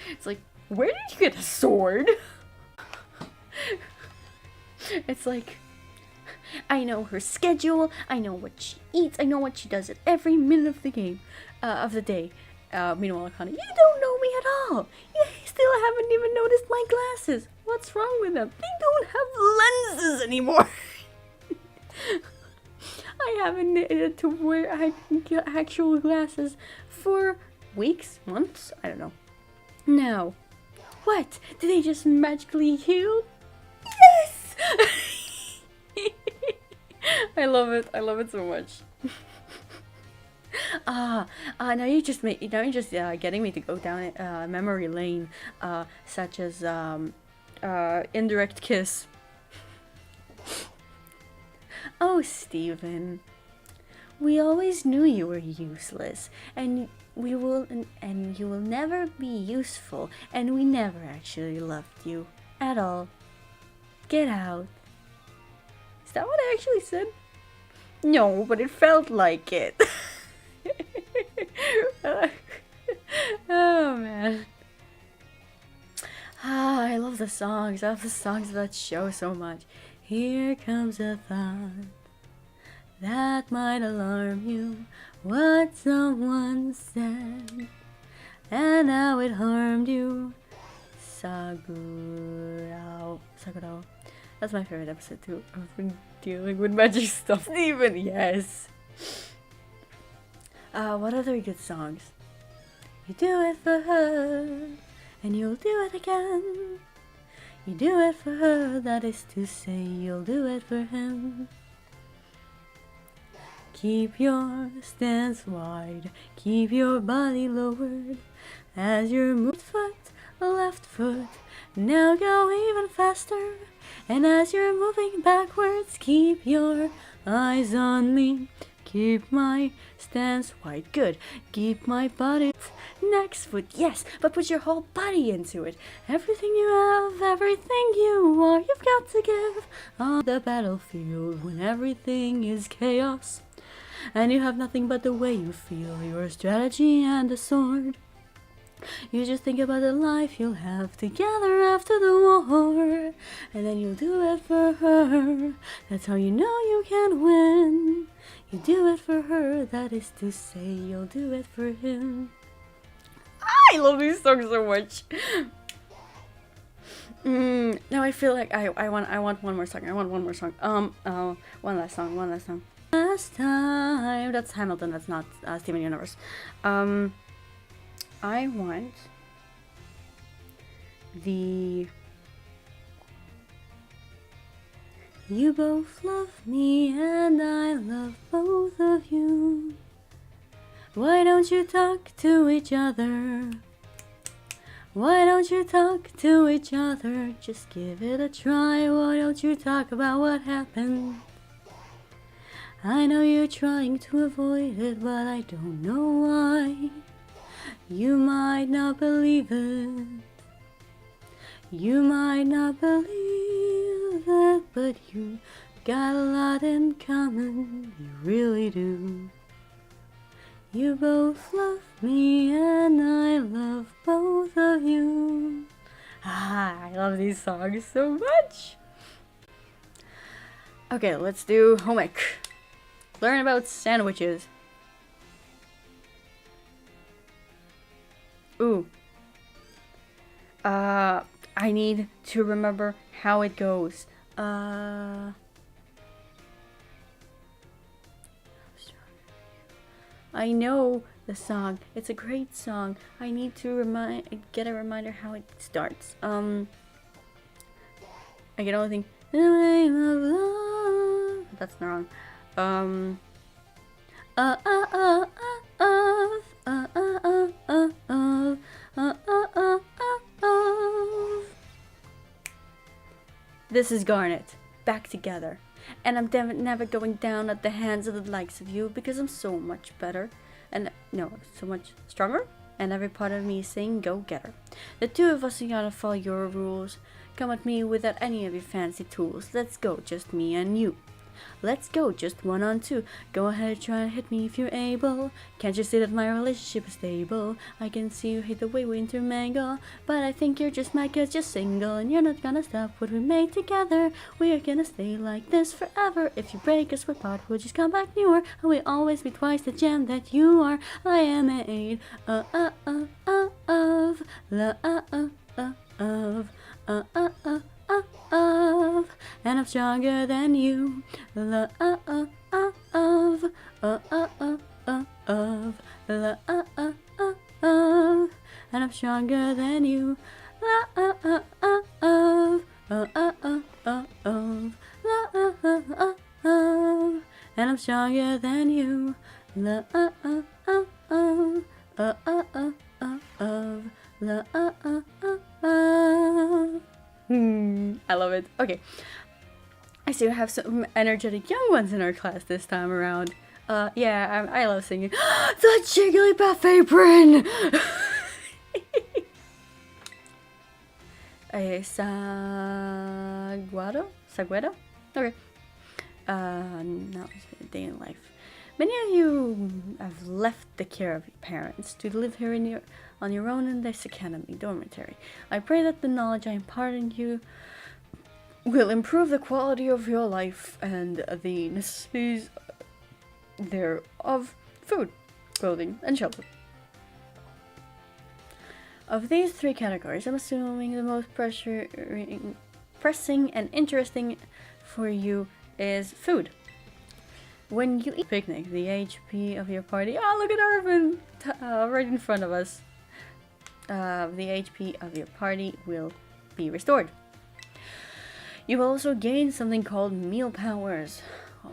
It's like, where did you get a sword? It's like, I know her schedule, I know what she eats, I know what she does at every minute of the game, of the day. Meanwhile, Connie, you don't know me at all. You still haven't even noticed my glasses. What's wrong with them? They don't have lenses anymore. I haven't needed to wear actual glasses for weeks, months, I don't know. Now, what? Did they just magically heal? Yes! I love it so much. Now you're just getting me to go down memory lane, such as indirect kiss. Oh, Steven, we always knew you were useless, and you will never be useful, and we never actually loved you at all. Get out. Is that what I actually said? No, but it felt like it. Oh man. I love the songs. I love the songs of that show so much. Here comes a thought. that might alarm you. What someone said, and how it harmed you. Sagurao. Sagurao. That's my favorite episode too. I've been dealing with magic stuff. Steven, yes. What other good songs? You do it for her, and you'll do it again. You do it for her, that is to say, you'll do it for him. Keep your stance wide, keep your body lowered as you move foot, left foot. Now go even faster, and as you're moving backwards, keep your eyes on me. Keep my stance wide, good. Keep my body. Next foot, yes, but put your whole body into it. Everything you have, everything you are, you've got to give on the battlefield when everything is chaos. And you have nothing but the way you feel, your strategy and a sword. You just think about the life you'll have together after the war, and then you'll do it for her. That's how you know you can win. You do it for her, that is to say, you'll do it for him. I love these songs so much. Now I feel like I want one more song. I want one more song. One last song. Last time. That's Hamilton. That's not Steven Universe. I want the You both love me and I love both of you. Why don't you talk to each other? Why don't you talk to each other? Just give it a try. Why don't you talk about what happened? I know you're trying to avoid it, but I don't know why. You might not believe it. You might not believe it, but you got a lot in common. You really do. You both love me and I love both of you. I love these songs so much. Okay, let's do homework. Learn about sandwiches. Ooh. I need to remember how it goes. I know the song. It's a great song. I need to get a reminder how it starts. I can only think in the name of love. That's not wrong. This is Garnet, back together. And I'm never going down at the hands of the likes of you because I'm so much better. And no, so much stronger. And every part of me is saying go get her. The two of us are gonna follow your rules. Come at me without any of your fancy tools. Let's go, just me and you. Let's go, just 1 on 2. Go ahead and try and hit me if you're able. Can't you see that my relationship is stable? I can see you hate the way we intermingle, but I think you're just mad 'cause you're single, and you're not gonna stop what we made together. We are gonna stay like this forever. If you break us, we're part, we'll just come back newer, and we'll always be twice the gem that you are. I am made of love, and I'm stronger than you. Love, and I'm stronger than you. Love, and I'm stronger than you. Love, I love it. Okay. I see we have some energetic young ones in our class this time around. Yeah, I love singing. The Jigglypuff apron! Saguero? Okay. Now it's been a day in life. Many of you have left the care of your parents to live here on your own in this academy dormitory. I pray that the knowledge I impart in you will improve the quality of your life and the necessities They're of food, clothing, and shelter. Of these three categories, I'm assuming the most pressing and interesting for you is food. When you eat a picnic, the HP of your party... Oh, look at Arvin! Right in front of us. The HP of your party will be restored. You will also gain something called meal powers,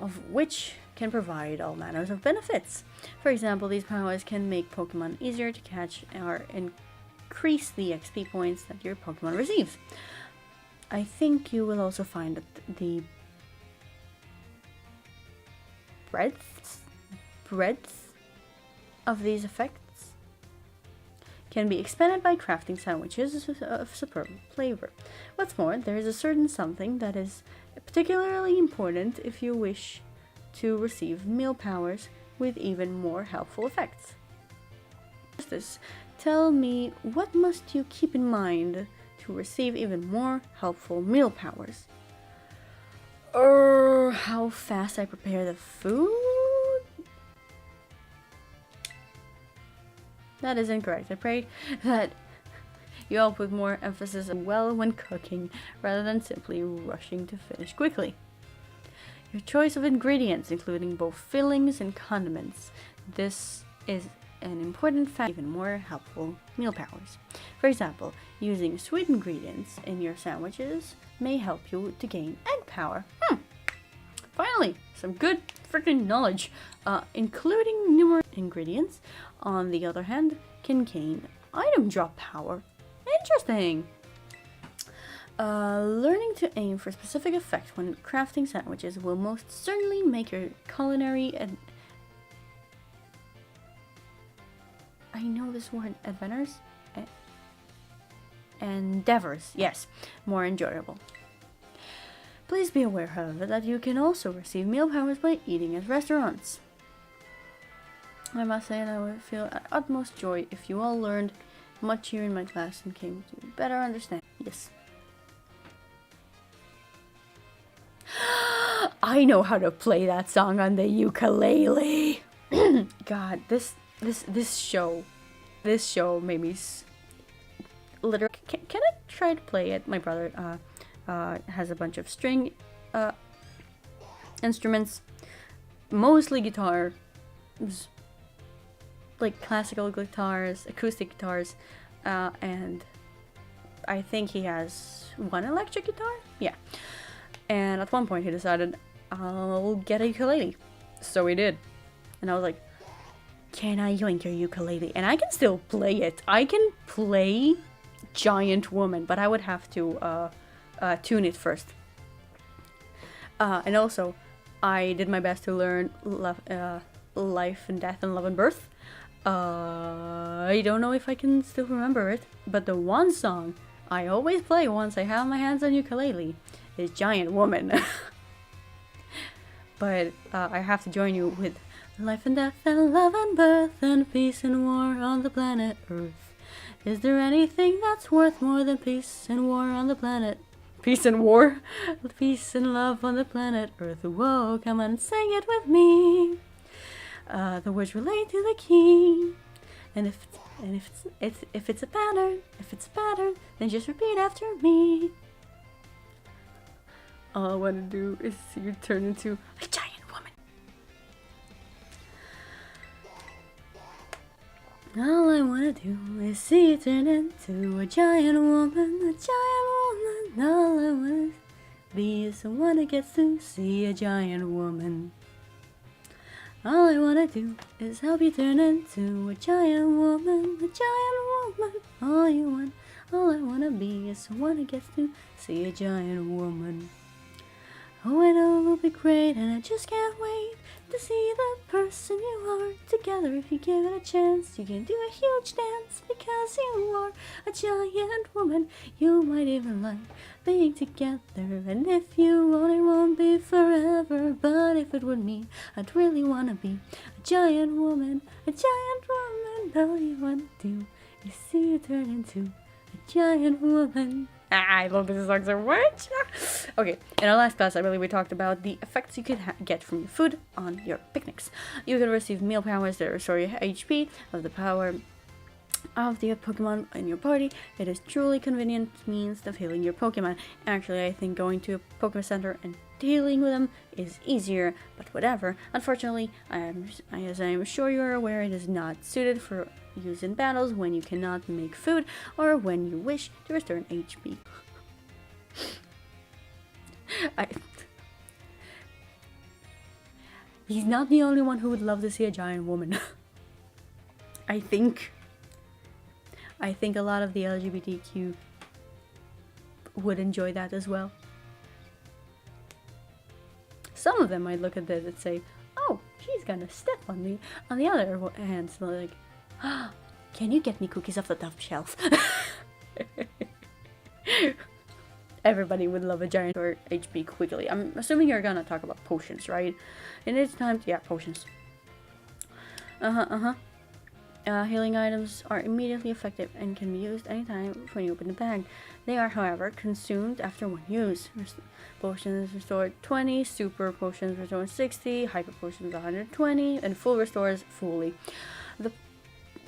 of which can provide all manners of benefits. For example, these powers can make Pokemon easier to catch or increase the XP points that your Pokemon receives. I think you will also find that the breadth of these effects can be expanded by crafting sandwiches of superb flavor. What's more, there is a certain something that is particularly important if you wish to receive meal powers with even more helpful effects. Tell me, what must you keep in mind to receive even more helpful meal powers? How fast I prepare the food? That is incorrect. I pray that you all put more emphasis on well when cooking rather than simply rushing to finish quickly. Your choice of ingredients, including both fillings and condiments. This is an important fact, even more helpful meal powers. For example, using sweet ingredients in your sandwiches may help you to gain egg power. Finally, some good freaking knowledge. Including numerous ingredients, on the other hand, can gain item drop power. Interesting! Learning to aim for a specific effect when crafting sandwiches will most certainly make your culinary I know this word, endeavors, yes, more enjoyable. Please be aware, however, that you can also receive meal powers by eating at restaurants. I must say that I would feel at utmost joy if you all learned much here in my class and came to better understand. Yes. I know how to play that song on the ukulele. God, this show made me literally. Can I try to play it? My brother has a bunch of string instruments, mostly guitar, like classical guitars, acoustic guitars, and I think he has one electric guitar. Yeah. And at one point he decided, I'll get a ukulele. So he did. And I was like, can I yoink your ukulele? And I can still play it. I can play Giant Woman, but I would have to tune it first. And also, I did my best to learn Life and Death and Love and Birth. I don't know if I can still remember it, but the one song I always play once I have my hands on ukulele is Giant Woman. But I have to join you with Life and Death and Love and Birth and Peace and War on the planet Earth. Is there anything that's worth more than peace and war on the planet? Peace and war? Peace and love on the planet Earth. Whoa, come on and sing it with me. The words relate to the key. And if it's a pattern, then just repeat after me. All I want to do is see you turn into a giant woman. All I want to do is see you turn into a giant woman, a giant woman. All I want to be is someone that gets to see a giant woman. All I want to do is help you turn into a giant woman, a giant woman. All I want to be is someone that gets to see a giant woman. Oh, I know it will be great, and I just can't wait to see the person you are together. If you give it a chance, you can do a huge dance because you are a giant woman. You might even like being together, and if you want, it won't be forever. But if it were me, I'd really want to be a giant woman, a giant woman. All you want to do is see you turn into a giant woman. I love this song so much. Okay, in our last class, I believe we talked about the effects you could get from your food on your picnics. You can receive meal powers that restore your HP of the power of the Pokemon in your party. It is truly convenient means of healing your Pokemon. Actually, I think going to a Pokemon Center and dealing with them is easier, but whatever. Unfortunately, as I am sure you're aware, it is not suited for use in battles when you cannot make food or when you wish to restore an HP. He's not the only one who would love to see a giant woman. I think a lot of the LGBTQ would enjoy that as well. Some of them might look at this and say, "Oh, she's gonna step on me." On the other hand, so like, oh, "Can you get me cookies off the top shelf?" Everybody would love a giant or HP quickly. I'm assuming you're gonna talk about potions, right? And it's time to, yeah, potions. Healing items are immediately effective and can be used anytime when you open the bag. They are, however, consumed after one use. Potions restore 20, super potions restore 60, hyper potions 120, and full restores fully. The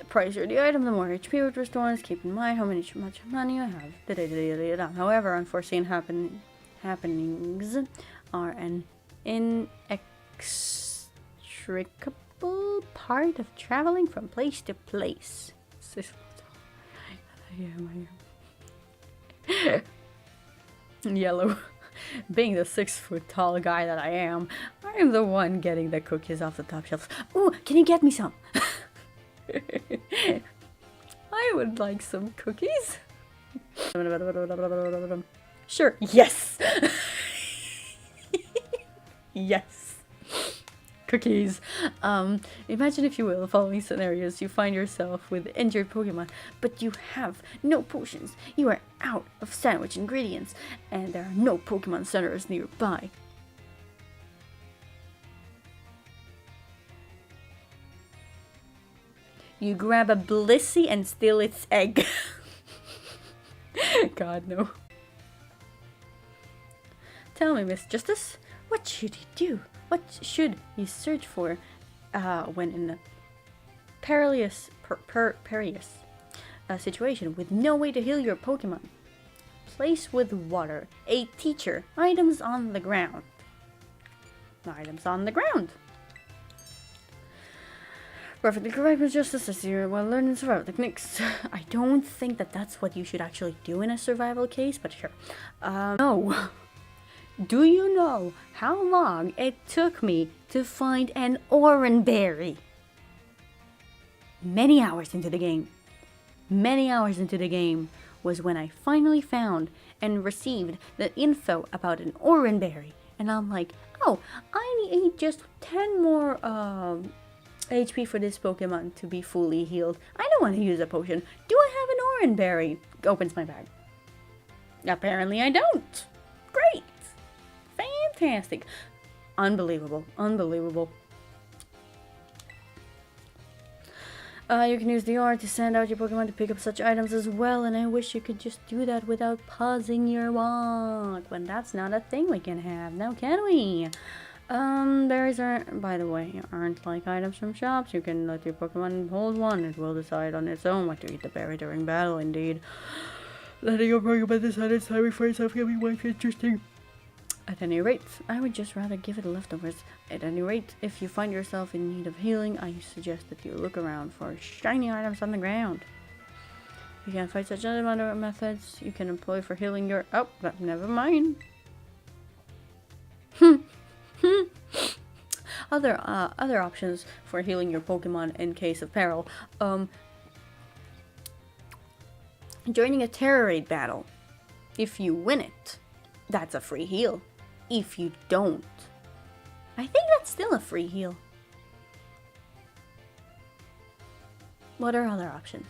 pricier the item, the more HP it restores. Keep in mind how much money you have. However, unforeseen happenings are an inextricable part of traveling from place to place. Yellow. Being the 6-foot tall guy that I am the one getting the cookies off the top shelf. Ooh, can you get me some? I would like some cookies. Sure, yes! Yes! Cookies. Imagine, if you will, the following scenarios. You find yourself with injured Pokemon, but you have no potions. You are out of sandwich ingredients, and there are no Pokemon centers nearby. You grab a Blissey and steal its egg. God, no. Tell me, Miss Justice, what should you do? What should you search for when in a perilous situation with no way to heal your Pokemon? Place with water. A teacher. Items on the ground. Items on the ground. Perfectly correct, Miss Justice. I see you're well learned in survival techniques. I don't think that that's what you should actually do in a survival case, but sure. No. Do you know how long it took me to find an Oranberry? Many hours into the game. Many hours into the game was when I finally found and received the info about an Oranberry. And I'm like, oh, I need just 10 more HP for this Pokemon to be fully healed. I don't want to use a potion. Do I have an Oranberry? Opens my bag. Apparently I don't. Great. Fantastic. Unbelievable. Unbelievable. You can use the R to send out your Pokemon to pick up such items as well, and I wish you could just do that without pausing your walk. But that's not a thing we can have now, can we? Berries aren't, by the way, aren't like items from shops. You can let your Pokemon hold one. It will decide on its own what to eat the berry during battle, indeed. Letting your Pokemon decide its time before itself can be quite interesting. At any rate, I would just rather give it leftovers. At any rate, if you find yourself in need of healing, I suggest that you look around for shiny items on the ground. You can find such other methods you can employ for healing your... Oh, but never mind. Other options for healing your Pokemon in case of peril. Joining a terror raid battle. If you win it, that's a free heal. If you don't, I think that's still a free heal. What are other options?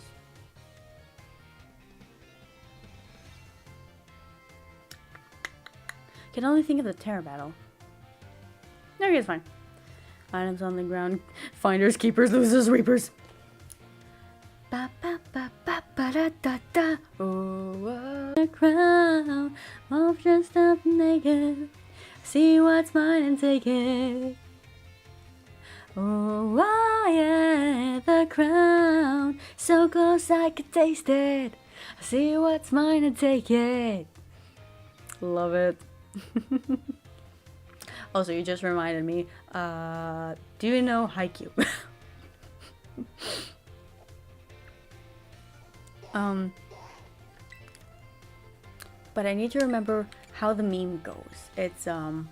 Can only think of the terror battle. No, it's fine. Items on the ground. Finders, keepers, losers, reapers. Ba ba ba ba ba. Da da da da. Oh, the crown of just up naked. See what's mine and take it. Oh, yeah, the crown. So close I could taste it. See what's mine and take it. Love it. Also, you just reminded me. Do you know Haikyuu? But I need to remember how the meme goes. It's no,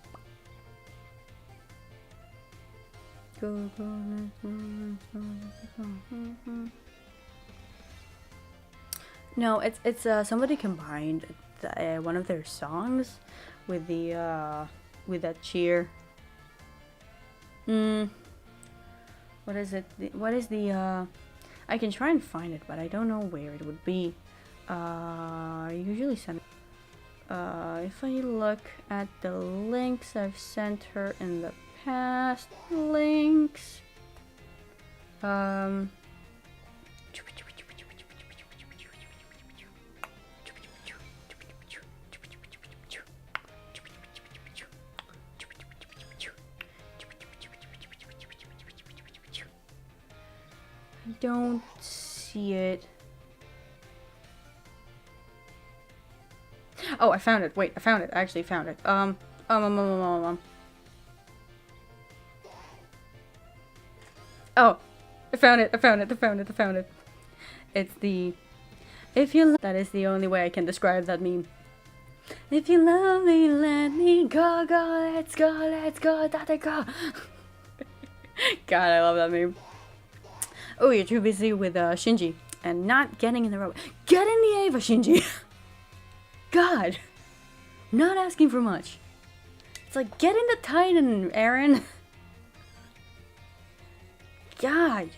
it's somebody combined one of their songs with the with that cheer. What is it? What is the I can try and find it, but I don't know where it would be. I usually send if I look at the links I've sent her in the past links. I don't see it. Oh, I found it. Wait, I found it. I actually found it. Oh, I found it. I found it. I found it. I found it. It's the if you that is the only way I can describe that meme. If you love me, let me go, go, let's go, da go. God, I love that meme. Oh, you're too busy with Shinji and not getting in the robot. Get in the Ava, Shinji. God, not asking for much. It's like, get in the Titan, Aaron. God.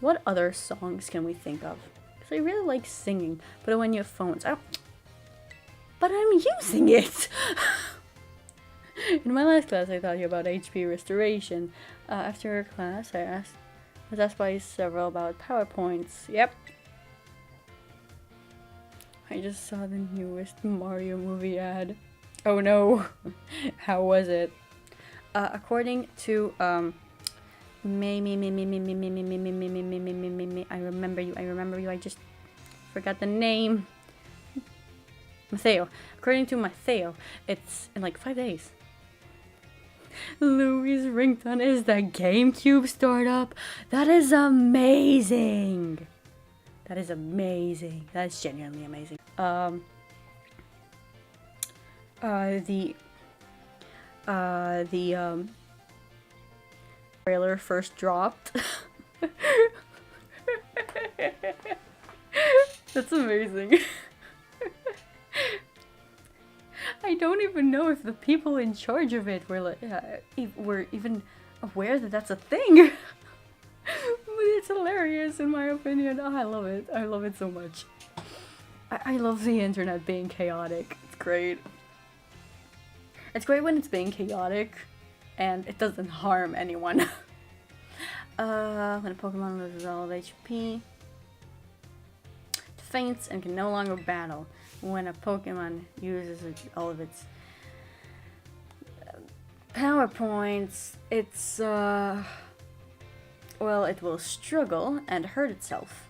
What other songs can we think of? Because I really like singing, but when you have phones, but I'm using it! In my last class, I taught you about HP restoration. After class, I was asked by several about PowerPoints. Yep. I just saw the newest Mario movie ad. Oh no! How was it? According to, I remember you, I just forgot the name. Mateo. According to Mateo, it's in like 5 days. Louis' ringtone is the GameCube startup. That is amazing. That is amazing. That is genuinely amazing. The trailer first dropped. That's amazing. I don't even know if the people in charge of it were like, were even aware that that's a thing. But it's hilarious in my opinion. Oh, I love it. I love it so much. I love the internet being chaotic. It's great. It's great when it's being chaotic and it doesn't harm anyone. When a Pokemon loses all of HP, it faints and can no longer battle. When a Pokemon uses all of its power points, it's well, it will struggle and hurt itself.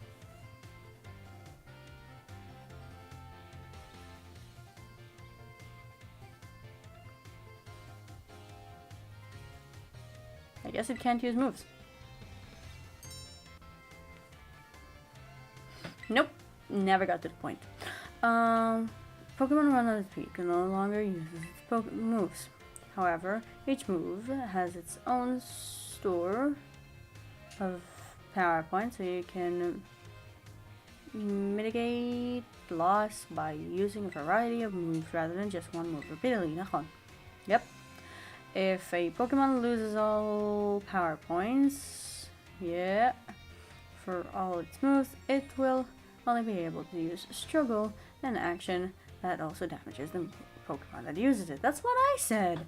I guess it can't use moves. Nope, never got to the point. Pokemon run out of speed can no longer use its moves. However, each move has its own store of power points, so you can mitigate loss by using a variety of moves rather than just one move repeatedly. Yep. If a Pokemon loses all power points, yeah, for all its moves, it will only be able to use struggle, an action that also damages the Pokemon that uses it. That's what I said!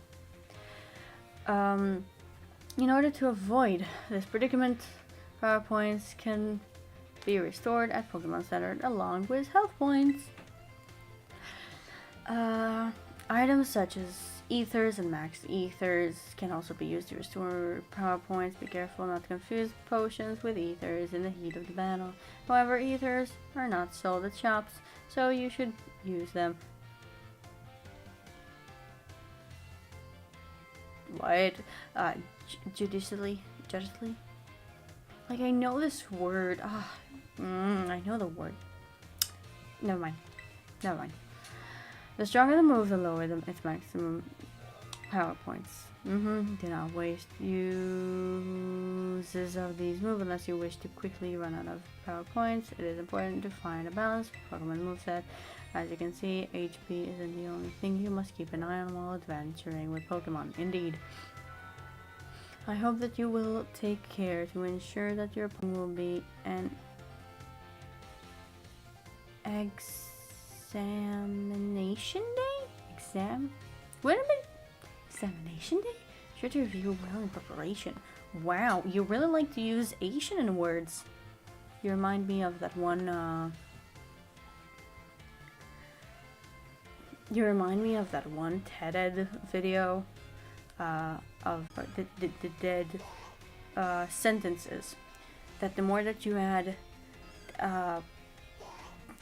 In order to avoid this predicament, power points can be restored at Pokemon Center along with health points. Items such as ethers and max ethers can also be used to restore power points. Be careful not to confuse potions with ethers in the heat of the battle. However, ethers are not sold at shops, so you should use them. What? Judicially? Like, I know this word. I know the word. Never mind. The stronger the move, the lower its maximum power points. Do not waste uses of these moves unless you wish to quickly run out of power points. It is important to find a balanced Pokemon moveset. As you can see, HP isn't the only thing you must keep an eye on while adventuring with Pokemon. Indeed. I hope that you will take care to ensure that your Pokemon will be an examination day? Wait a minute. Examination day? Sure to review well in preparation. Wow, you really like to use Asian in words. You remind me of that one, TED-Ed video of the dead sentences. That the more that you add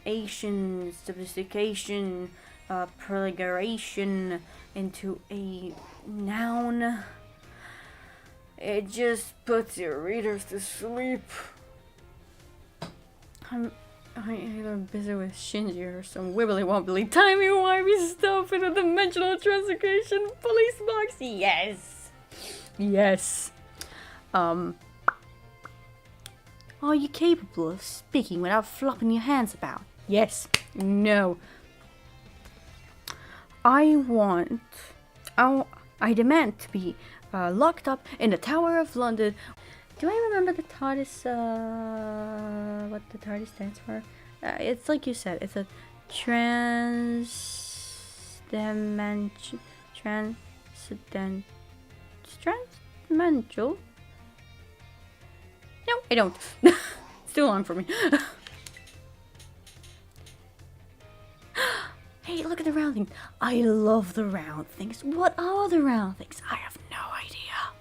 Asian sophistication, proliferation into a noun, it just puts your readers to sleep. I'm either busy with Shinji or some wibbly wobbly timey-wimey stuff in a dimensional translocation police box. Yes. Are you capable of speaking without flopping your hands about? Yes. No. I demand to be locked up in the Tower of London. Do I remember the TARDIS, what the TARDIS stands for? It's like you said, it's a transdimensional. No, I don't. It's too long for me. Hey, look at the round things. I love the round things. What are the round things? I have no idea.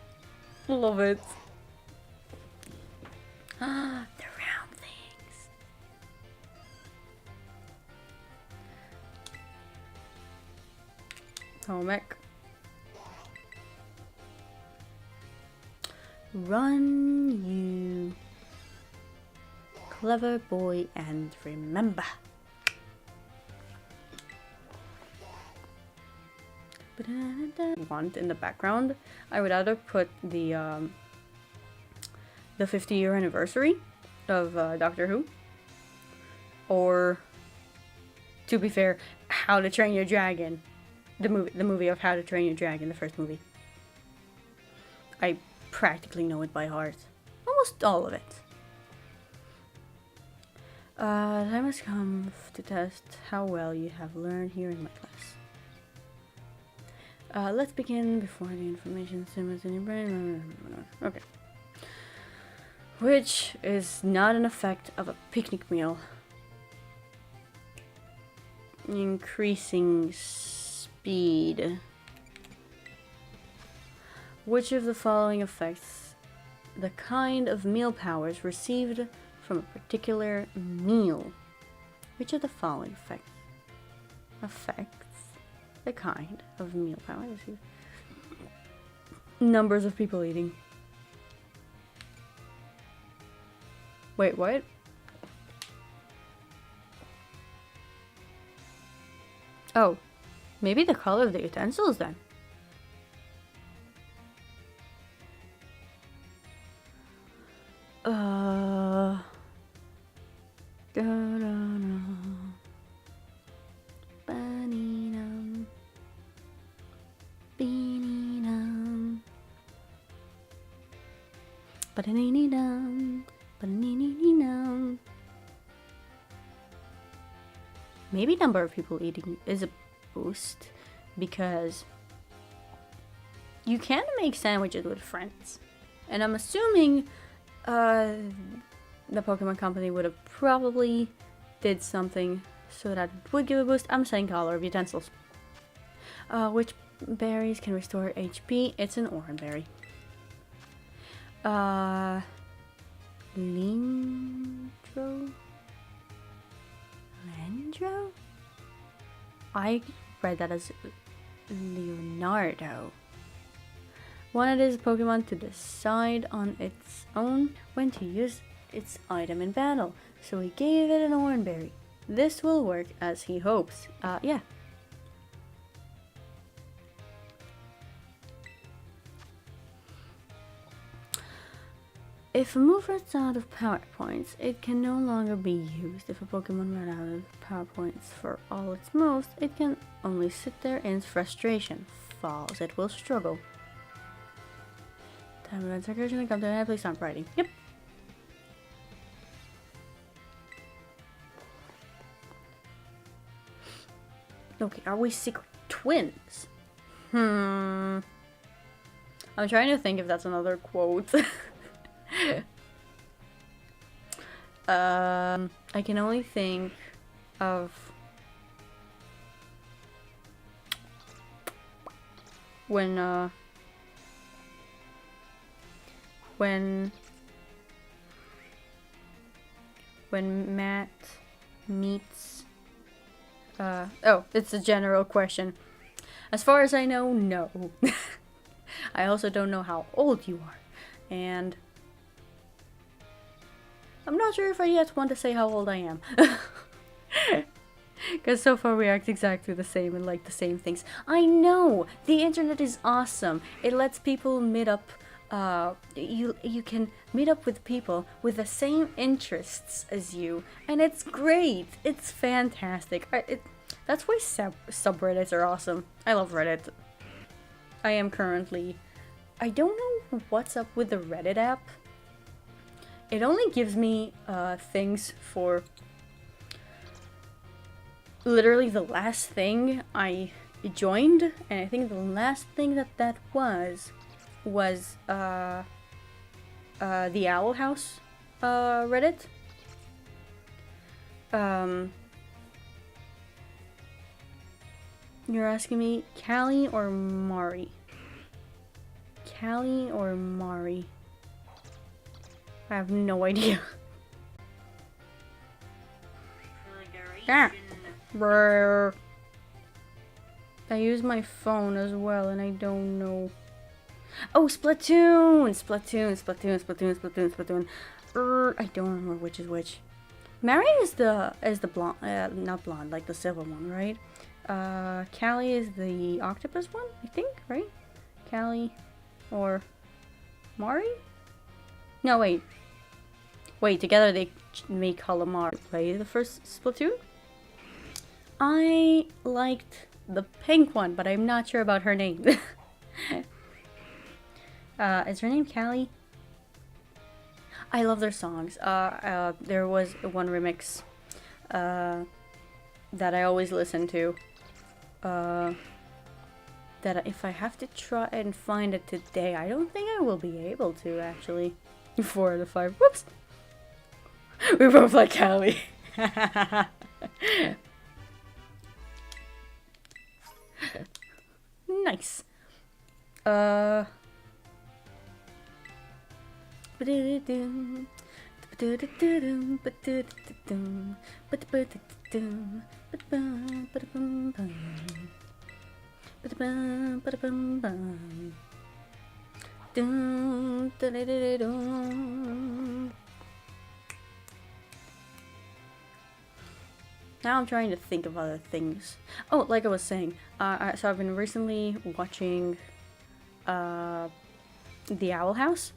Love it. The round things. Tomek. Run, you clever boy, and remember. Want in the background, I would either put the 50-year anniversary of Doctor Who, or, to be fair, How to Train Your Dragon, the movie of How to Train Your Dragon, the first movie. I practically know it by heart, almost all of it. The time has come to test how well you have learned here in my class. Let's begin before the information simmers in your brain. Okay. Which is not an effect of a picnic meal. Increasing speed. Which of the following affects the kind of meal powers received from a particular meal? Which of the following affects the kind of meal power received? Numbers of people eating. Wait, what? Oh, maybe the color of the utensils then. Ba-dee-dum. Be-dee-dum. Ba-dee-dee-dum. Ba-dee-dee-dee-dum. maybe number of people eating is a boost, because you can make sandwiches with friends. And I'm assuming the Pokemon Company would have probably did something so that it would give a boost. I'm saying color of utensils. Which berries can restore HP? It's an orange Lindro? Lendro? I read that as Leonardo. Wanted his Pokemon to decide on its own when to use its item in battle, so he gave it an orange berry. This will work as he hopes. Yeah. If a move runs out of power points, it can no longer be used. If a Pokemon runs out of power points for all its moves, it can only sit there in frustration. Falls, it will struggle. Time event circulation and come to an end, please stop writing. Yep. Okay, are we secret twins? I'm trying to think if that's another quote. I can only think of when Matt meets oh, it's a general question. As far as I know, no. I also don't know how old you are, and I'm not sure if I yet want to say how old I am. Because so far we act exactly the same and like the same things. I know! The internet is awesome. It lets people meet up. You can meet up with people with the same interests as you. And it's great. It's fantastic. That's why subreddits are awesome. I love Reddit. I am currently... I don't know what's up with the Reddit app. It only gives me things for literally the last thing I joined, and I think the last thing that was the Owl House Reddit. You're asking me Callie or Mari? Callie or Mari? I have no idea. Ah. Brr. I use my phone as well, and I don't know. Oh, Splatoon! Splatoon. I don't remember which is which. Mary is the blonde, not blonde, like the silver one, right? Callie is the octopus one, I think, right? Callie or Mari? No, wait. Wait, together they make Calamari. Play the first Splatoon? I liked the pink one, but I'm not sure about her name. Is her name Callie? I love their songs. There was one remix that I always listen to. That if I have to try and find it today, I don't think I will be able to, actually. 4 out of 5. Whoops! We both like Callie. Nice. Now I'm trying to think of other things. Oh, like I was saying, so I've been recently watching The Owl House.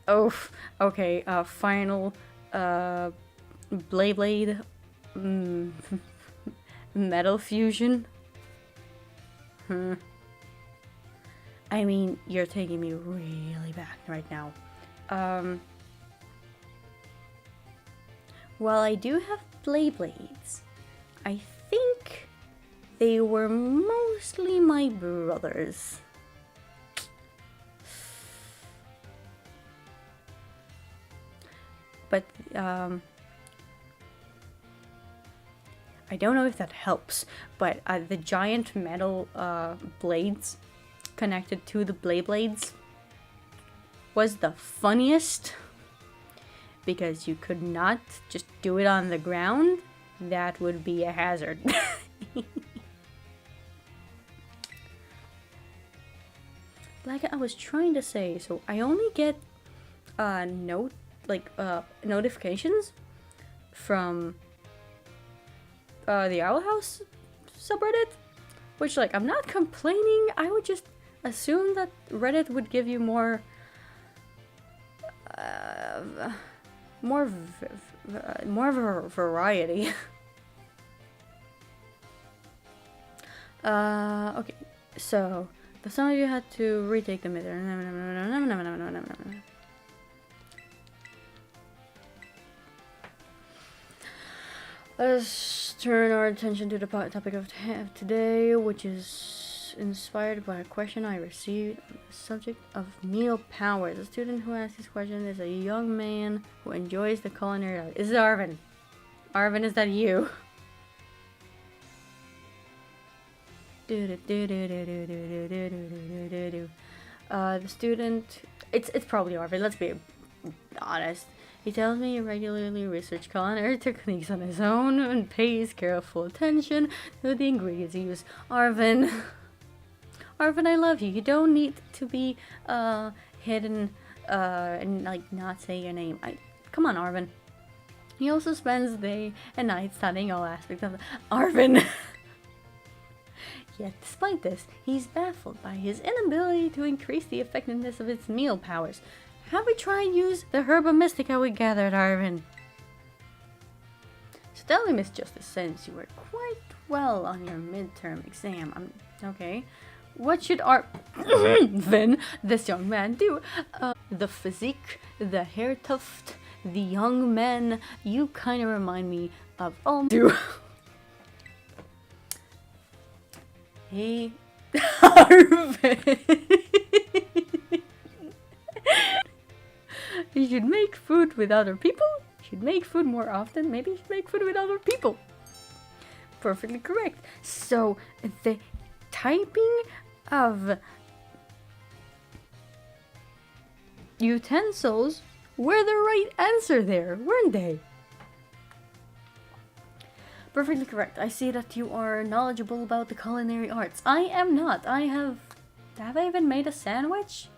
Oh, okay, final Blade Metal Fusion. I mean, you're taking me really back right now. While I do have blades, I think they were mostly my brother's. But I don't know if that helps, but the giant metal blades connected to the blades was the funniest, because you could not just do it on the ground. That would be a hazard. Like I was trying to say, so I only get notifications from the Owl House subreddit, which, like, I'm not complaining. I would just assume that Reddit would give you more variety. Okay, so some of you had to retake the midterm. Let's turn our attention to the topic of today, which is inspired by a question I received on the subject of meal powers. The student who asked this question is a young man who enjoys the culinary art. Is it Arvin? Arvin, is that you? The student, it's probably Arvin, let's be honest. He tells me he regularly researches culinary techniques on his own and pays careful attention to the ingredients he uses. Arvin, Arvin, I love you. You don't need to be hidden and like not say your name. Come on, Arvin. He also spends the day and night studying all aspects of Arvin. Yet, despite this, he's baffled by his inability to increase the effectiveness of its meal powers. Have we tried to use the Herba Mystica we gathered, Arvin? So tell me, Miss Justice, since you were quite well on your midterm exam, okay, what should Arvin, this young man, do? The physique, the hair tuft, the young men, you kind of remind me of all do. Hey, Arvin. You should make food with other people. You should make food more often. Maybe you should make food with other people. Perfectly correct. So the typing of utensils were the right answer there, weren't they? Perfectly correct. I see that you are knowledgeable about the culinary arts. I am not. Have I even made a sandwich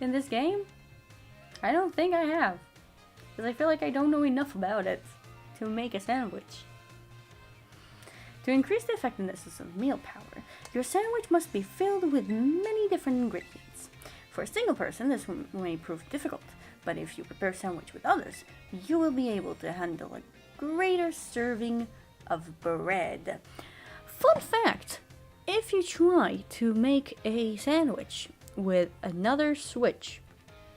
in this game? I don't think I have, because I feel like I don't know enough about it to make a sandwich. To increase the effectiveness of meal power, your sandwich must be filled with many different ingredients. For a single person, this may prove difficult, but if you prepare a sandwich with others, you will be able to handle a greater serving of bread. Fun fact, if you try to make a sandwich with another switch,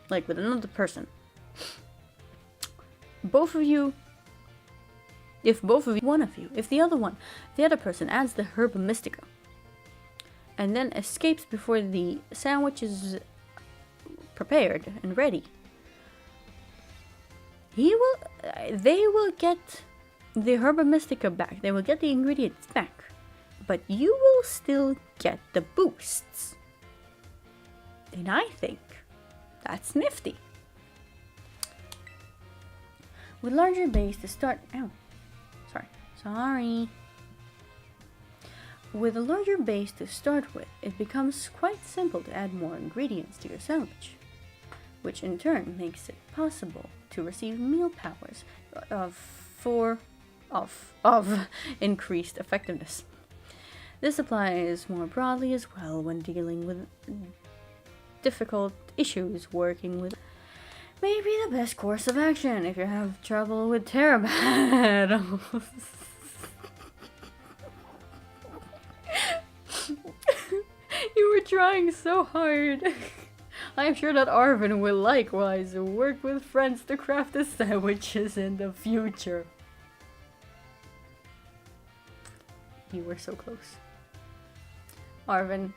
like with another person, if the other person adds the Herba Mystica and then escapes before the sandwich prepared and ready, they will get the Herba Mystica back. They will get the ingredients back, but you will still get the boosts. And I think that's nifty. With larger base to start. With a larger base to start with, it becomes quite simple to add more ingredients to your sandwich, which in turn makes it possible to receive meal powers of increased effectiveness. This applies more broadly as well when dealing with difficult issues working with. Maybe the best course of action if you have trouble with Terabad. You were trying so hard. I'm sure that Arvin will likewise work with friends to craft the sandwiches in the future. You were so close. Arvin,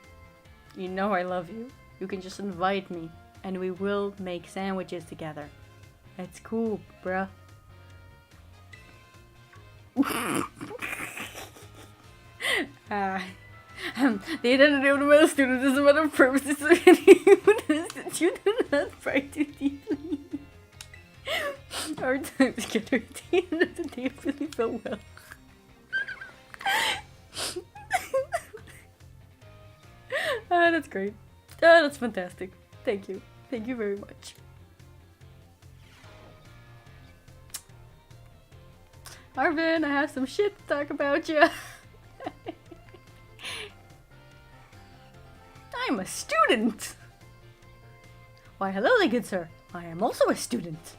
you know I love you. You can just invite me, and we will make sandwiches together. It's cool, bruh. The identity of the male student is a matter of purposes of anyone that you do not practice deeply. Our time together at the end of the day really felt well. That's great. That's fantastic. Thank you. Thank you very much. Arvin, I have some shit to talk about you. I'm a student. Why, hello there, good sir. I am also a student.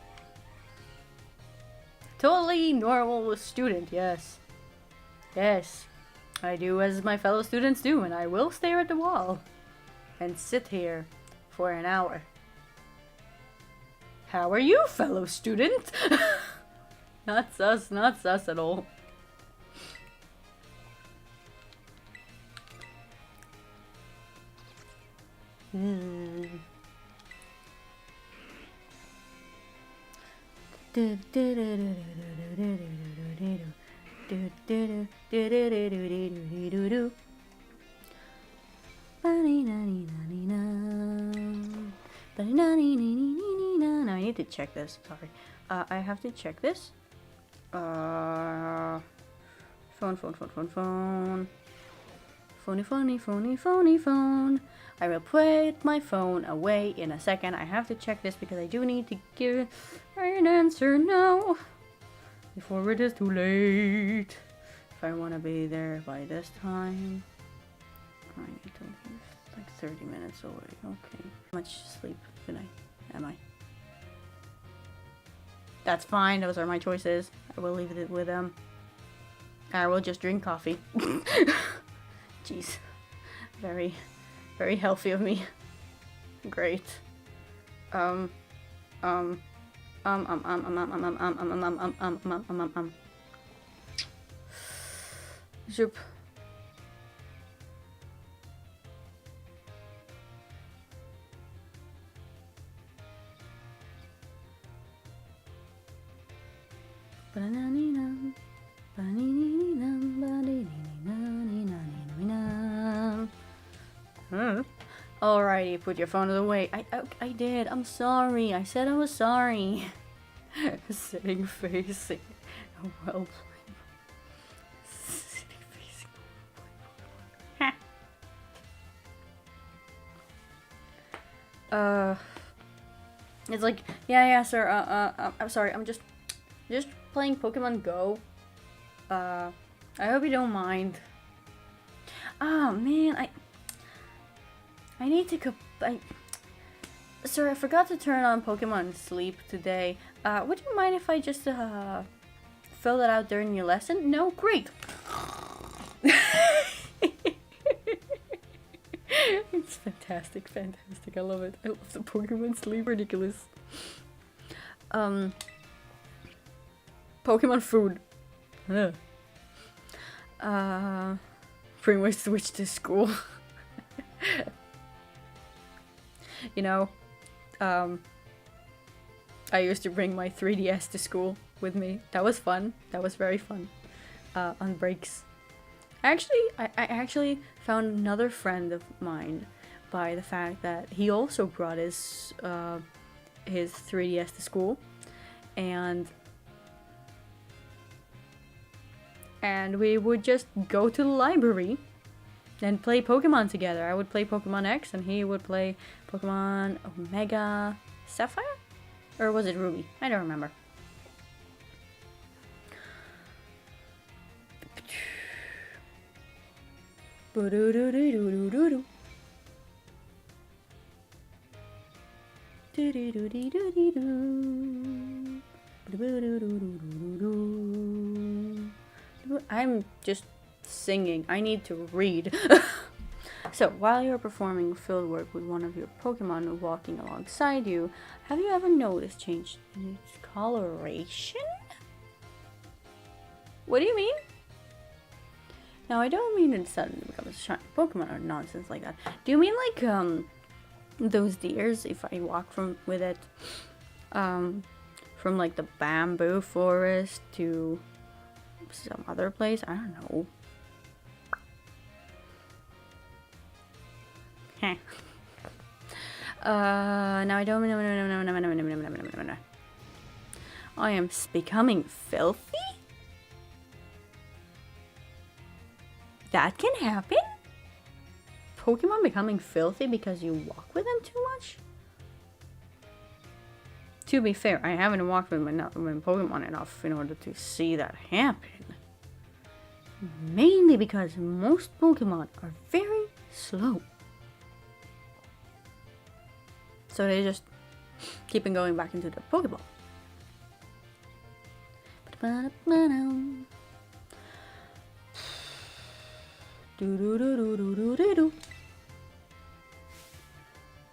Totally normal student, yes. Yes. I do as my fellow students do, and I will stare at the wall and sit here for an hour. How are you, fellow student? Not sus at all. Now I need to check this. Sorry. I have to check this. Phone. Phone. I will put my phone away in a second. I have to check this because I do need to give an answer now. Before it is too late. If I want to be there by this time. I need to leave like 30 minutes away. Okay. How much sleep tonight am I? That's fine. Those are my choices. I will leave it with them. I will just drink coffee. Jeez. Very, very healthy of me. Great. Zoop. Alrighty, put your phone away. I did. I'm sorry. I said I was sorry. Sitting facing. Well played. Sitting facing. It's like, yeah, sir. I'm sorry. I'm just playing Pokemon Go. I hope you don't mind. Oh man, I need to Sir, I forgot to turn on Pokemon Sleep today. Would you mind if I just fill it out during your lesson? No? Great. It's fantastic. I love it. I love the Pokemon Sleep. Ridiculous. Pokemon food. Bring my Switch to school. You know, I used to bring my 3DS to school with me. That was fun. That was very fun. On breaks. I actually found another friend of mine by the fact that he also brought his 3DS to school, and we would just go to the library and play Pokemon together. I would play Pokemon X and he would play Pokemon Omega Sapphire? Or was it Ruby? I don't remember. I'm just singing. I need to read. So, while you're performing field work with one of your Pokemon walking alongside you, have you ever noticed change in its coloration? What do you mean? Now, I don't mean it suddenly becomes a shiny Pokemon or nonsense like that. Do you mean like those deers? If I walk with it, from like the bamboo forest to some other place? I don't know. Heh. Now I don't know. I am becoming filthy? That can happen? Pokemon becoming filthy because you walk with them too much? To be fair, I haven't walked with my Pokemon enough in order to see that happen. Mainly because most Pokemon are very slow. So they just keep on going back into the Pokeball.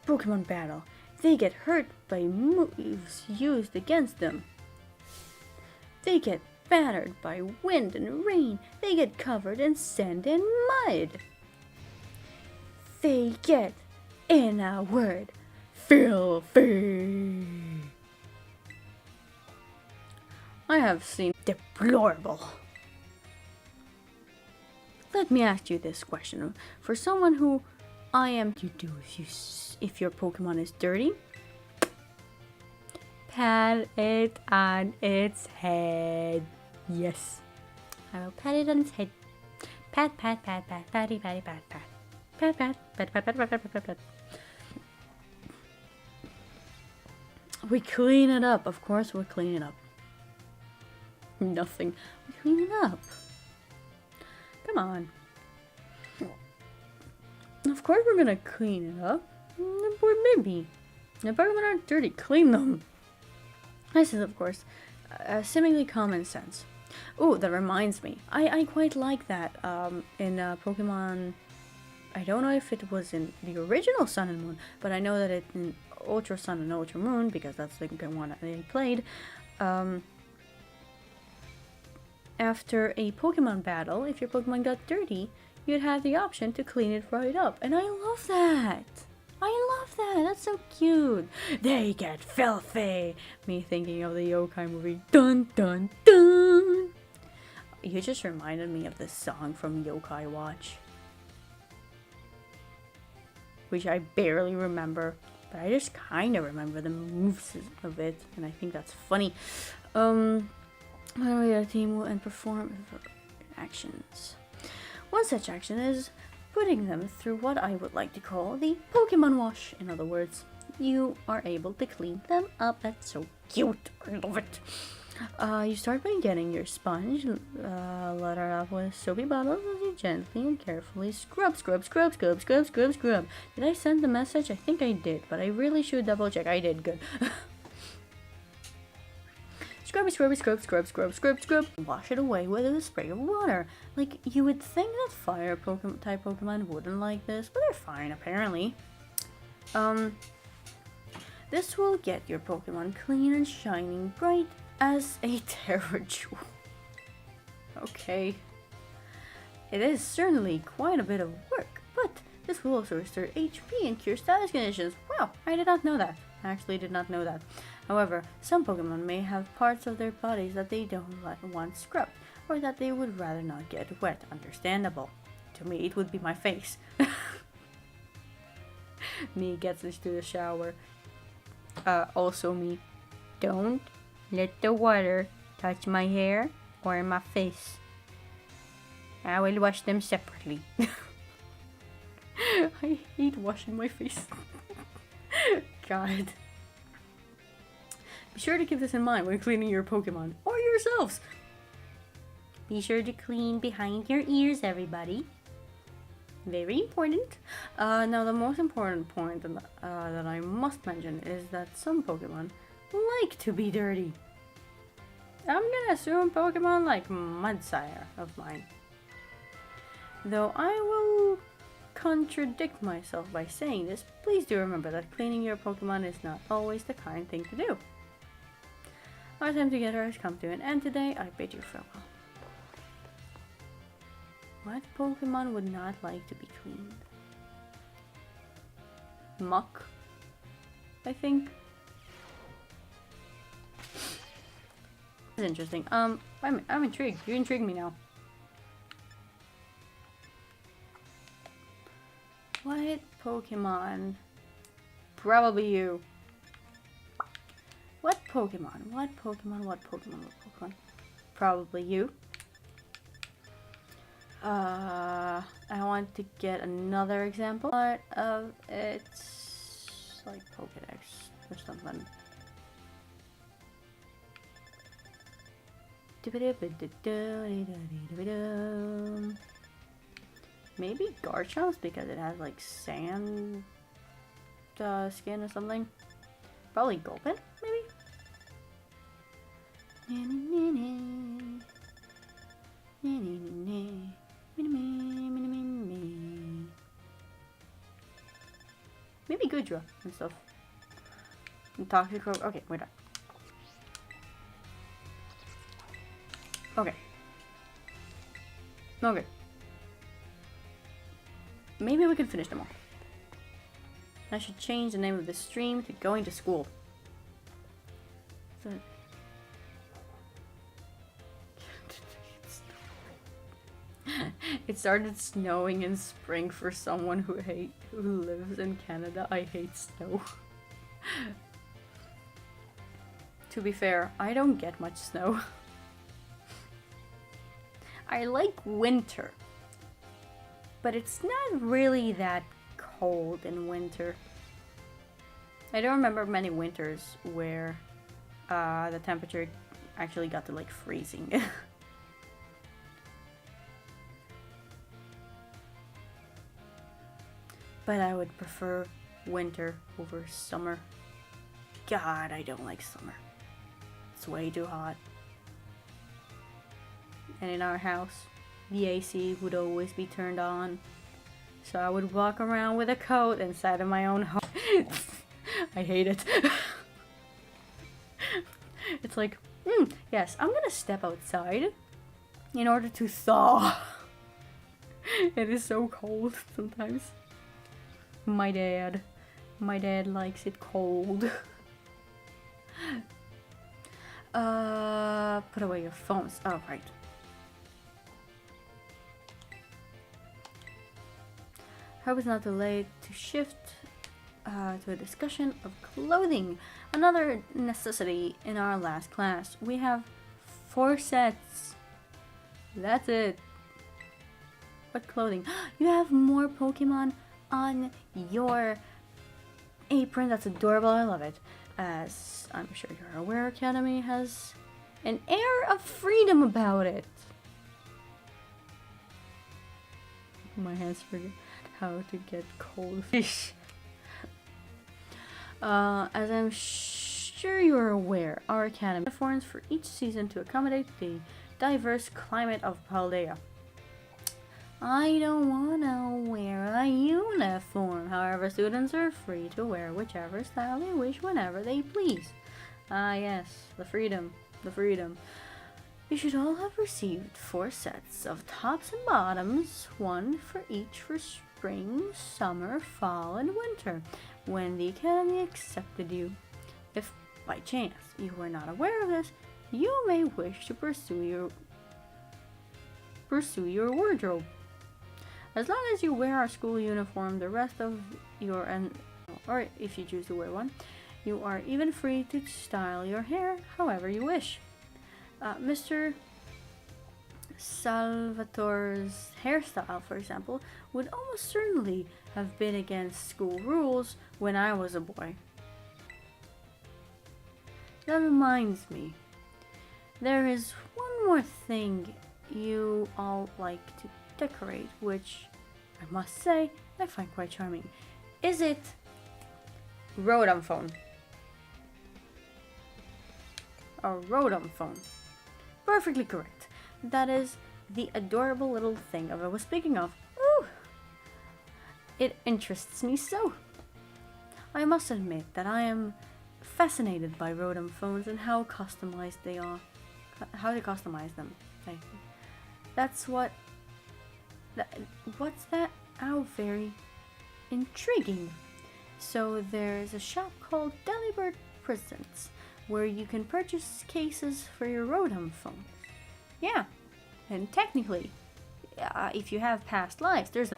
Pokemon battle. They get hurt by moves used against them. They get battered by wind and rain. They get covered in sand and mud. They get, in a word, filthy. I have seen deplorable. Let me ask you this question. For someone who I am, you do if your Pokemon is dirty, pat it on its head. Yes, I will pat it on its head. Pat, pat, pat, pat, patty, patty, pat, pat. Pat, pat, pat, pat, pat, pat, pat, pat, pat. We clean it up. Of course, we clean it up. Nothing. We clean it up. Come on. Of course we're gonna clean it up. Or maybe. The Pokemon aren't dirty. Clean them. This is, of course, seemingly common sense. Oh, that reminds me. I quite like that in Pokemon. I don't know if it was in the original Sun and Moon, but I know that it's in Ultra Sun and Ultra Moon, because that's the one that they played. After a Pokemon battle, if your Pokemon got dirty, you'd have the option to clean it right up. And I love that. I love that. That's so cute. They get filthy. Me thinking of the yokai movie. Dun dun dun. You just reminded me of this song from Yokai Watch, which I barely remember, but I just kind of remember the moves of it, and I think that's funny. A team will and perform actions. One such action is putting them through what I would like to call the Pokemon wash. In other words, you are able to clean them up. That's so cute. I love it. You start by getting your sponge, let her up with soapy bottles as you gently and carefully scrub. Did I send the message? I think I did, but I really should double check. I did. Good. Scrub. Wash it away with a spray of water. Like, you would think that fire type Pokemon wouldn't like this, but they're fine, apparently. This will get your Pokemon clean and shining bright as a terror jewel. Okay. It is certainly quite a bit of work, but this will also restore HP and cure status conditions. Wow, I did not know that. I actually did not know that. However, some Pokemon may have parts of their bodies that they don't want scrubbed, or that they would rather not get wet. Understandable. To me, it would be my face. Me gets into the shower. Also me. Don't let the water touch my hair or my face. I will wash them separately. I hate washing my face. God. Be sure to keep this in mind when cleaning your Pokemon, or yourselves. Be sure to clean behind your ears, everybody. Very important. Now, the most important point that I must mention is that some Pokemon like to be dirty. I'm gonna assume Pokemon like Mudsire of mine. Though I will contradict myself by saying this, please do remember that cleaning your Pokemon is not always the kind thing to do. Our time together has come to an end today. I bid you farewell. What Pokemon would not like to be cleaned? Muck, I think. That's interesting. I'm intrigued. You intrigue me now. What Pokemon? Probably you. What Pokemon? What Pokemon? What Pokemon? What Pokemon? Probably you. I want to get another example of it's like Pokedex or something. Maybe Garchomp because it has like sand skin or something. Probably Gulpin, maybe? Maybe Goodra and stuff. And Toxicroak. Okay, we're done. Okay. Okay. Maybe we can finish them all. I should change the name of the stream to Going to School. So it started snowing in spring for someone who lives in Canada. I hate snow. To be fair, I don't get much snow. I like winter, but it's not really that cold in winter. I don't remember many winters where the temperature actually got to like freezing. But I would prefer winter over summer. God, I don't like summer. It's way too hot. And in our house, the AC would always be turned on. So I would walk around with a coat inside of my own home. I hate it. It's like, yes, I'm gonna step outside in order to thaw. It is so cold sometimes. My dad likes it cold. Put away your phones. Oh, right. Hope it's not too late to shift to a discussion of clothing. Another necessity in our last class. We have 4 sets. That's it. What clothing? You have more Pokemon on your apron. That's adorable. I love it. As I'm sure you're aware, Academy has an air of freedom about it. My hands forget how to get cold fish. As I'm sure you're aware, our Academy uniforms for each season to accommodate the diverse climate of Paldea. I don't wanna wear a uniform. However, students are free to wear whichever style they wish whenever they please. Ah yes, the freedom, the freedom. You should all have received 4 sets of tops and bottoms, 1 for each for spring, summer, fall, and winter, when the Academy accepted you. If by chance you were not aware of this, you may wish to pursue your wardrobe. As long as you wear our school uniform the rest of your or if you choose to wear one, you are even free to style your hair however you wish. Mr. Salvatore's hairstyle, for example, would almost certainly have been against school rules when I was a boy. That reminds me, there is one more thing you all like to decorate, which I must say I find quite charming. Is it Rotom phone? A Rotom phone. Perfectly correct. That is the adorable little thing I was speaking of. Ooh. It interests me so. I must admit that I am fascinated by Rotom phones and how customized they are. How to customize them. That's what... what's that? How very intriguing. So there's a shop called Delibird Presents where you can purchase cases for your Rotom phone. Yeah, and technically, if you have past lives, there's...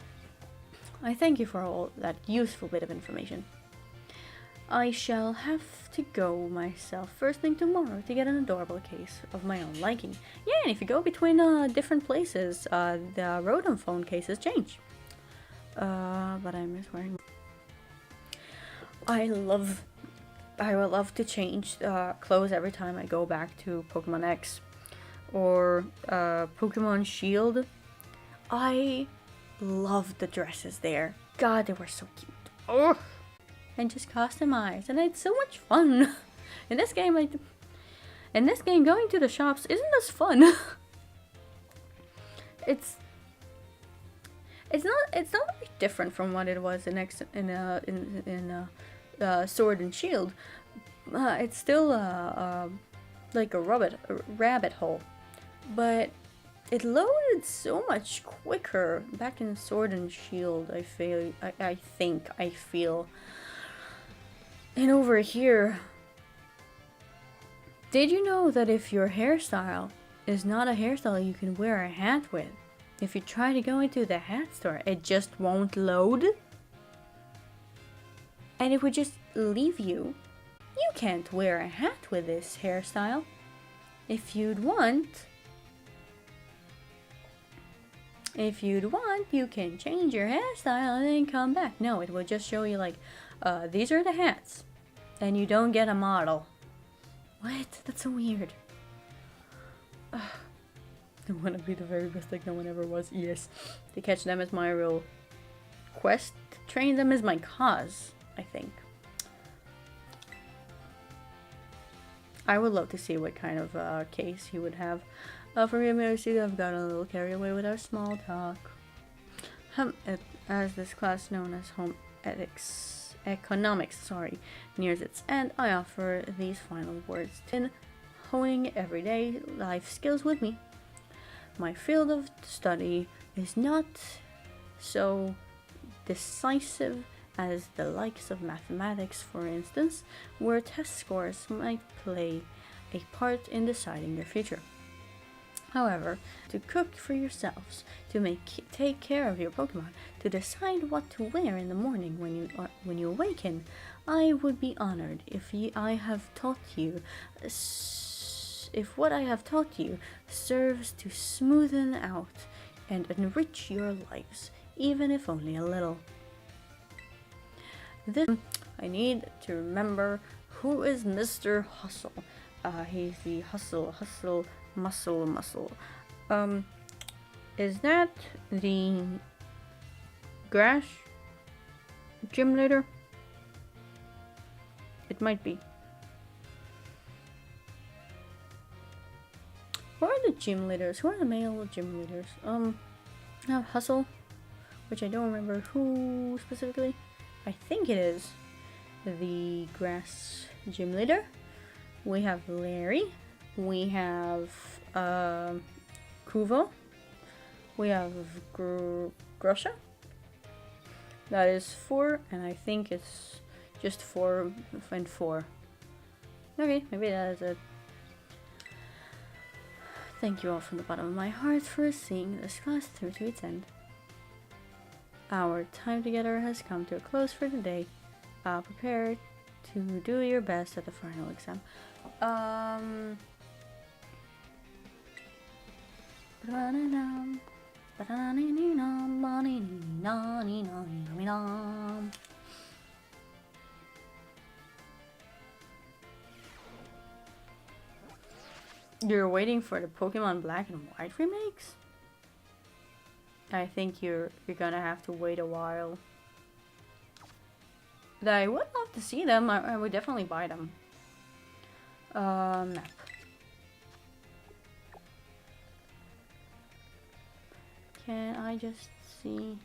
I thank you for all that useful bit of information. I shall have to go myself first thing tomorrow to get an adorable case of my own liking. Yeah, and if you go between different places, the Rotom phone cases change. But I'm just wearing... I will love to change clothes every time I go back to Pokemon X or Pokemon Shield. I love the dresses there. God, they were so cute. Oh, and just customized, and it's so much fun. In this game, going to the shops isn't as fun. It's not very different from what it was in Sword and Shield. It's still like a rabbit hole, but it loaded so much quicker back in Sword and Shield. I feel, and over here, did you know that if your hairstyle is not a hairstyle you can wear a hat with, if you try to go into the hat store, it just won't load? And it would just leave you. You can't wear a hat with this hairstyle. If you'd want, you can change your hairstyle and then come back. No, it will just show you like, these are the hats. And you don't get a model. What? That's so weird. I want to be the very best like no one ever was. Yes. To catch them is my real quest. To train them is my cause, I think. I would love to see what kind of case he would have. For me, I've got a little carried away with our small talk. As this class known as Home Economics, nears its end, I offer these final words in honing everyday life skills with me. My field of study is not so decisive as the likes of mathematics, for instance, where test scores might play a part in deciding your future. However, to cook for yourselves, to take care of your Pokemon, to decide what to wear in the morning when you awaken, I would be honored if what I have taught you serves to smoothen out and enrich your lives, even if only a little. I need to remember who is Mr. Hustle. He's the Hustle, Muscle. Is that the grass gym leader? It might be. Who are the gym leaders? Who are the male gym leaders? Hustle, which I don't remember who specifically. I think it is the grass gym leader. We have Larry. We have Kuvo. We have Grusha. That is 4, and I think it's just 4 and 4. Okay, maybe that is it. Thank you all from the bottom of my heart for seeing this class through to its end. Our time together has come to a close for today. Prepare to do your best at the final exam. You're waiting for the Pokemon Black and White remakes? I think you're gonna have to wait a while. I would love to see them. I would definitely buy them. Map. Can I just see?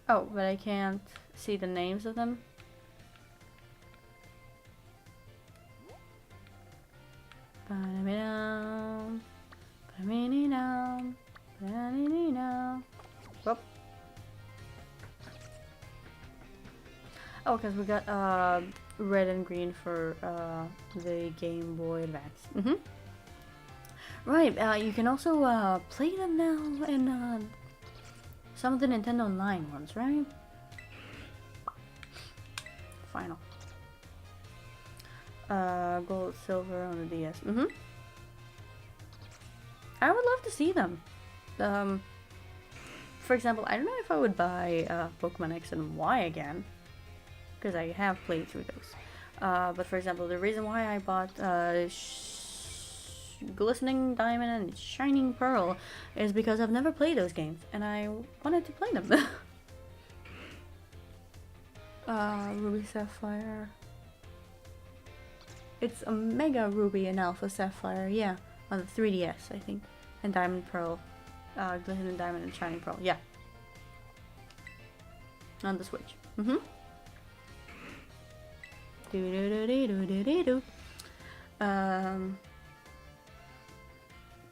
Oh, but I can't see the names of them. Whoop. Oh, because we got red and green for the Game Boy Advance. Right, you can also play them now in some of the Nintendo Online ones, right? Final. Gold, silver on the DS. I would love to see them. For example, I don't know if I would buy Pokemon X and Y again, because I have played through those. But for example, the reason why I bought Glistening Diamond and Shining Pearl is because I've never played those games, and I wanted to play them. Ruby Sapphire. It's a Mega Ruby and Alpha Sapphire, yeah, on the 3DS, I think. And Diamond Pearl. Glistening Diamond and Shining Pearl, yeah. On the Switch.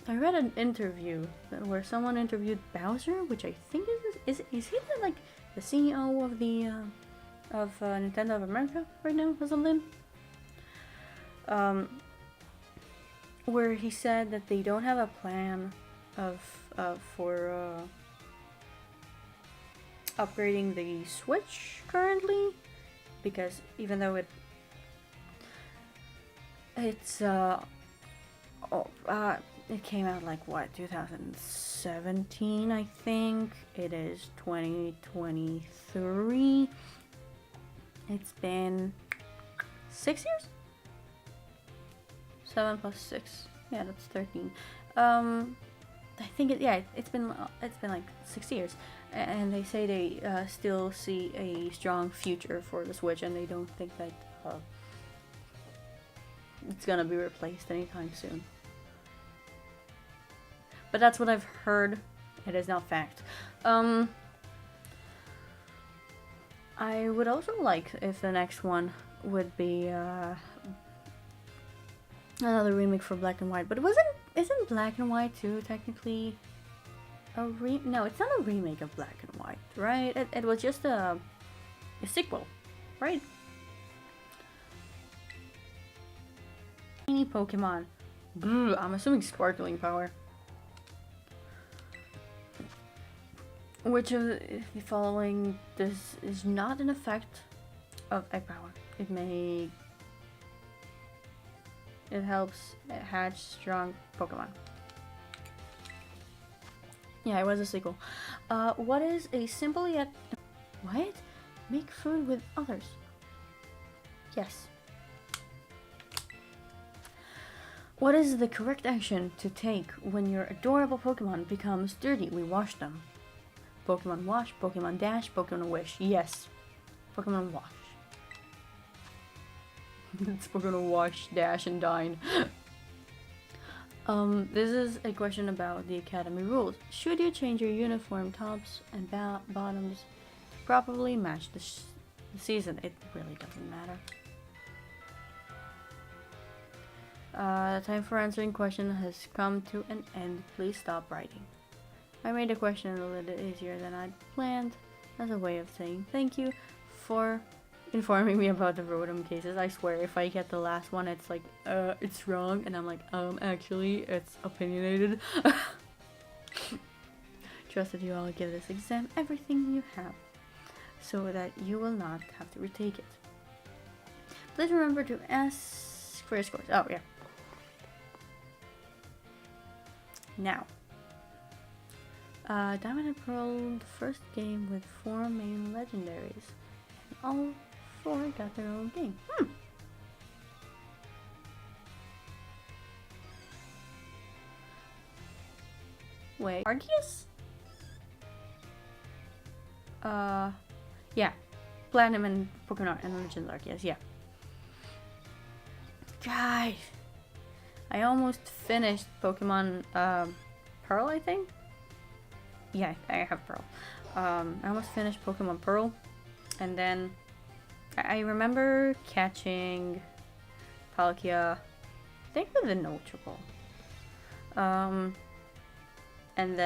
I read an interview where someone interviewed Bowser, which I think is he like the CEO of the Nintendo of America right now or something? Where he said that they don't have a plan for upgrading the Switch currently, because even though it came out like what, 2017, I think. It is 2023. It's been 6 years? 7 plus 6. Yeah, that's 13. I think it's been like 6 years, and they say they still see a strong future for the Switch, and they don't think that it's gonna be replaced anytime soon. But that's what I've heard. It is not fact. I would also like if the next one would be another remake for Black and White. But isn't Black and White 2 technically a no, it's not a remake of Black and White, right? It was just a sequel, right? Tiny Pokemon. I'm assuming Sparkling Power. Which of the following is not an effect of Egg Power? It helps hatch strong Pokemon. Yeah, it was a sequel. What is a simple yet... What? Make food with others. Yes. What is the correct action to take when your adorable Pokemon becomes dirty? We wash them. Pokemon wash, Pokemon dash, Pokemon wish. Yes. Pokemon wash. It's Pokemon wash, dash, and dine. This is a question about the Academy rules. Should you change your uniform tops and bottoms to properly match the season? It really doesn't matter. The time for answering question has come to an end. Please stop writing. I made the question a little easier than I'd planned as a way of saying thank you for informing me about the Rotom cases. I swear, if I get the last one, it's like, it's wrong, and I'm like, actually, it's opinionated. Trust that you all give this exam everything you have, so that you will not have to retake it. Please remember to ask for your scores. Oh, yeah. Now. Diamond and Pearl, the first game with 4 main legendaries. All 4 got their own game. Wait, Arceus? Yeah. Platinum and Pokemon and Legends Arceus, yeah. Guys! I almost finished Pokemon, Pearl, I think? Yeah, I have Pearl. I almost finished Pokemon Pearl, and then I remember catching Palkia, I think with the Ultra Ball. And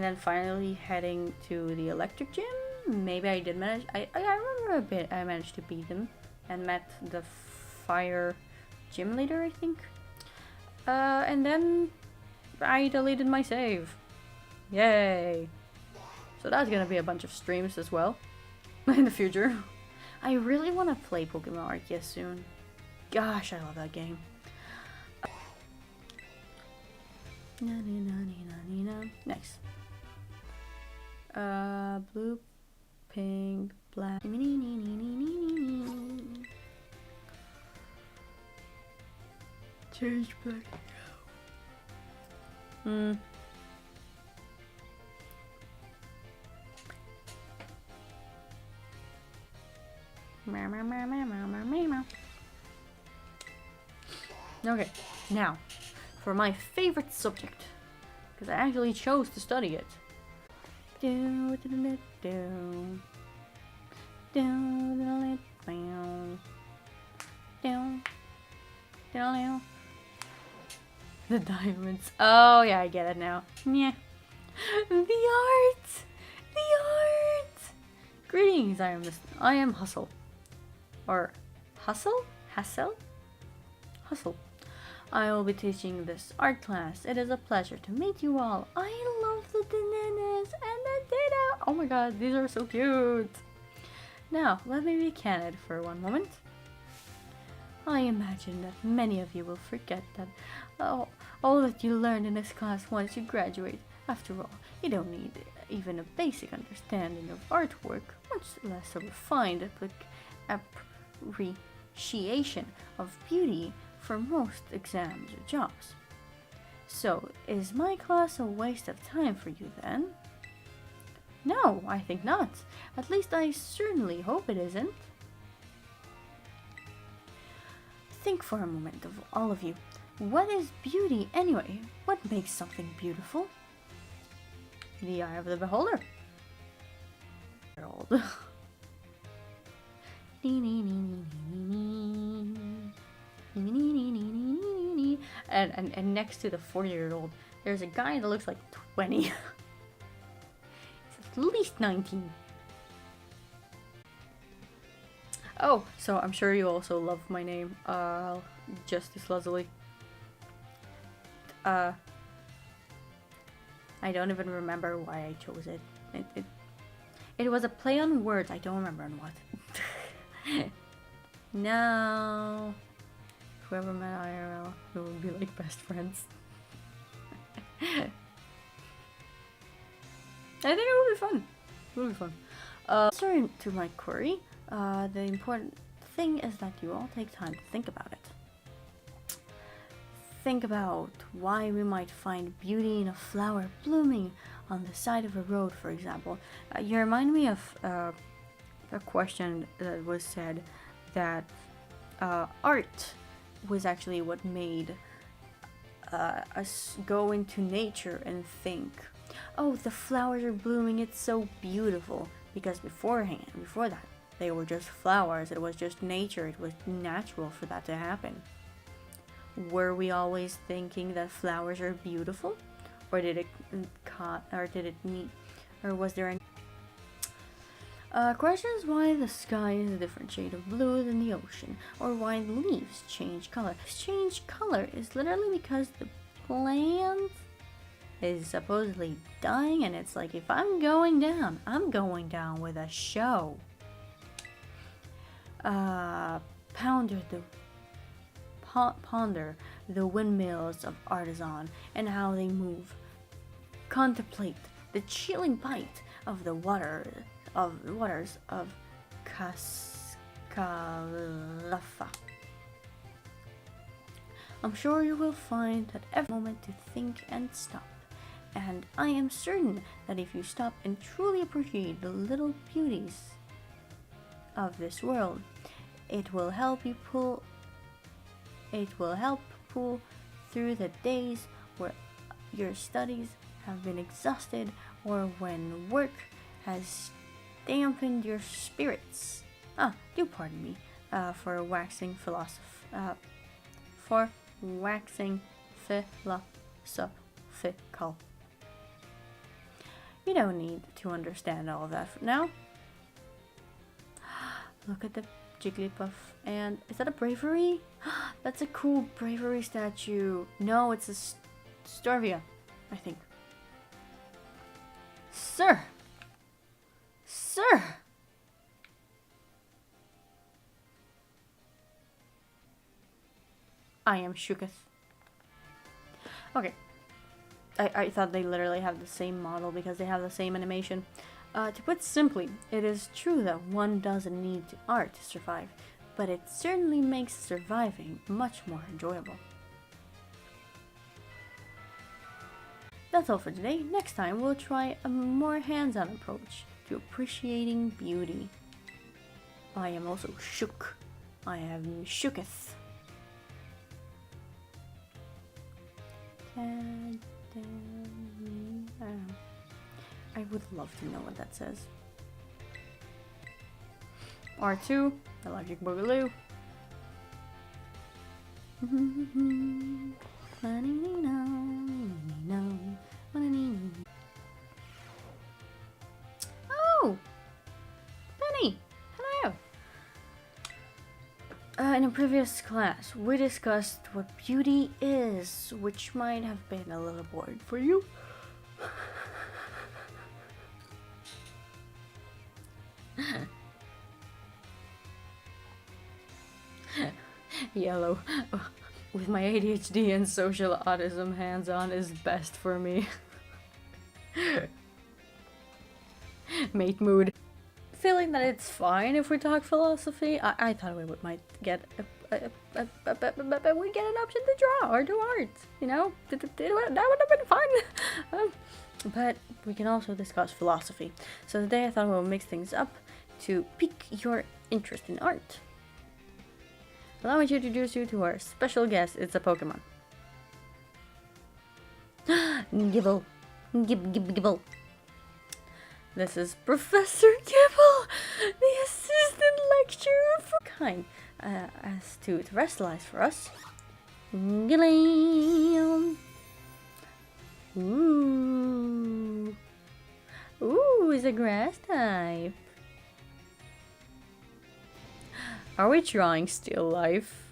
then finally heading to the Electric Gym. Maybe I did manage. I remember a bit. I managed to beat them and met the Fire Gym Leader, I think. And then I deleted my save. Yay! So that's gonna be a bunch of streams as well in the future. I really want to play Pokemon Arceus soon. Gosh, I love that game. Next. Blue, pink, black. Change back. Okay, now for my favorite subject, because I actually chose to study it. The diamonds. Oh yeah, I get it now. Yeah. The art! The art! Greetings, I am Hustle. Or Hustle? Hassel? Hustle. I will be teaching this art class. It is a pleasure to meet you all. I love the bananas and the data. Oh my god, these are so cute. Now, let me be candid for one moment. I imagine that many of you will forget that all that you learned in this class once you graduate. After all, you don't need even a basic understanding of artwork, much less a refined appreciation of beauty for most exams or jobs. So, is my class a waste of time for you then? No, I think not. At least I certainly hope it isn't. Think for a moment, of all of you. What is beauty anyway? What makes something beautiful? The eye of the beholder. And next to the 4-year-old, there's a guy that looks like 20. He's at least 19. Oh, so I'm sure you also love my name, Justice Lazuli. I don't even remember why I chose it. It was a play on words. I don't remember on what. No. Whoever met IRL, we would be like best friends. I think it would be fun. It would be fun. Answering to my query, the important thing is that you all take time to think about it. Think about why we might find beauty in a flower blooming on the side of a road, for example. You remind me of a question that was said that art was actually what made us go into nature and think, oh, the flowers are blooming, it's so beautiful. Because before that, they were just flowers, it was just nature, it was natural for that to happen. Were we always thinking that flowers are beautiful? Or was there any questions why the sky is a different shade of blue than the ocean, or why the leaves change color. Change color is literally because the plant is supposedly dying, and it's like, if I'm going down with a show. Ponder the windmills of Artisan and how they move. Contemplate the chilling bite of the waters of Cascalafa. I'm sure you will find that every moment to think and stop. And I am certain that if you stop and truly appreciate the little beauties of this world, it will help pull through the days where your studies have been exhausted or when work has dampened your spirits. Do pardon me for waxing philosophical. You don't need to understand all of that now. Look at the Jigglypuff. And is that a bravery? That's a cool bravery statue. No, it's a Starvia, I think. Sir! Sir! I am shooketh. Okay. I thought they literally have the same model because they have the same animation. To put simply, it is true that one doesn't need art to survive, but it certainly makes surviving much more enjoyable. That's all for today. Next time we'll try a more hands-on approach to appreciating beauty. I am also shook. I am shooketh. I would love to know what that says. R2, Electric Boogaloo. Oh! Penny! Hello! In a previous class, we discussed what beauty is, which might have been a little boring for you. Yellow. With my ADHD and social autism, hands-on is best for me. Mate mood. Feeling that it's fine if we talk philosophy. I thought we might get we get an option to draw or do art. You know, that would have been fun. But we can also discuss philosophy. So today I thought we'll mix things up to pique your interest in art. Allow me to introduce you to our special guest. It's a Pokemon. Gibble. Gibble. This is Professor Gibble, the assistant lecturer for kind, as to terrestrialize for us. Glam. Ooh. Ooh, is a grass type. Are we drawing still life?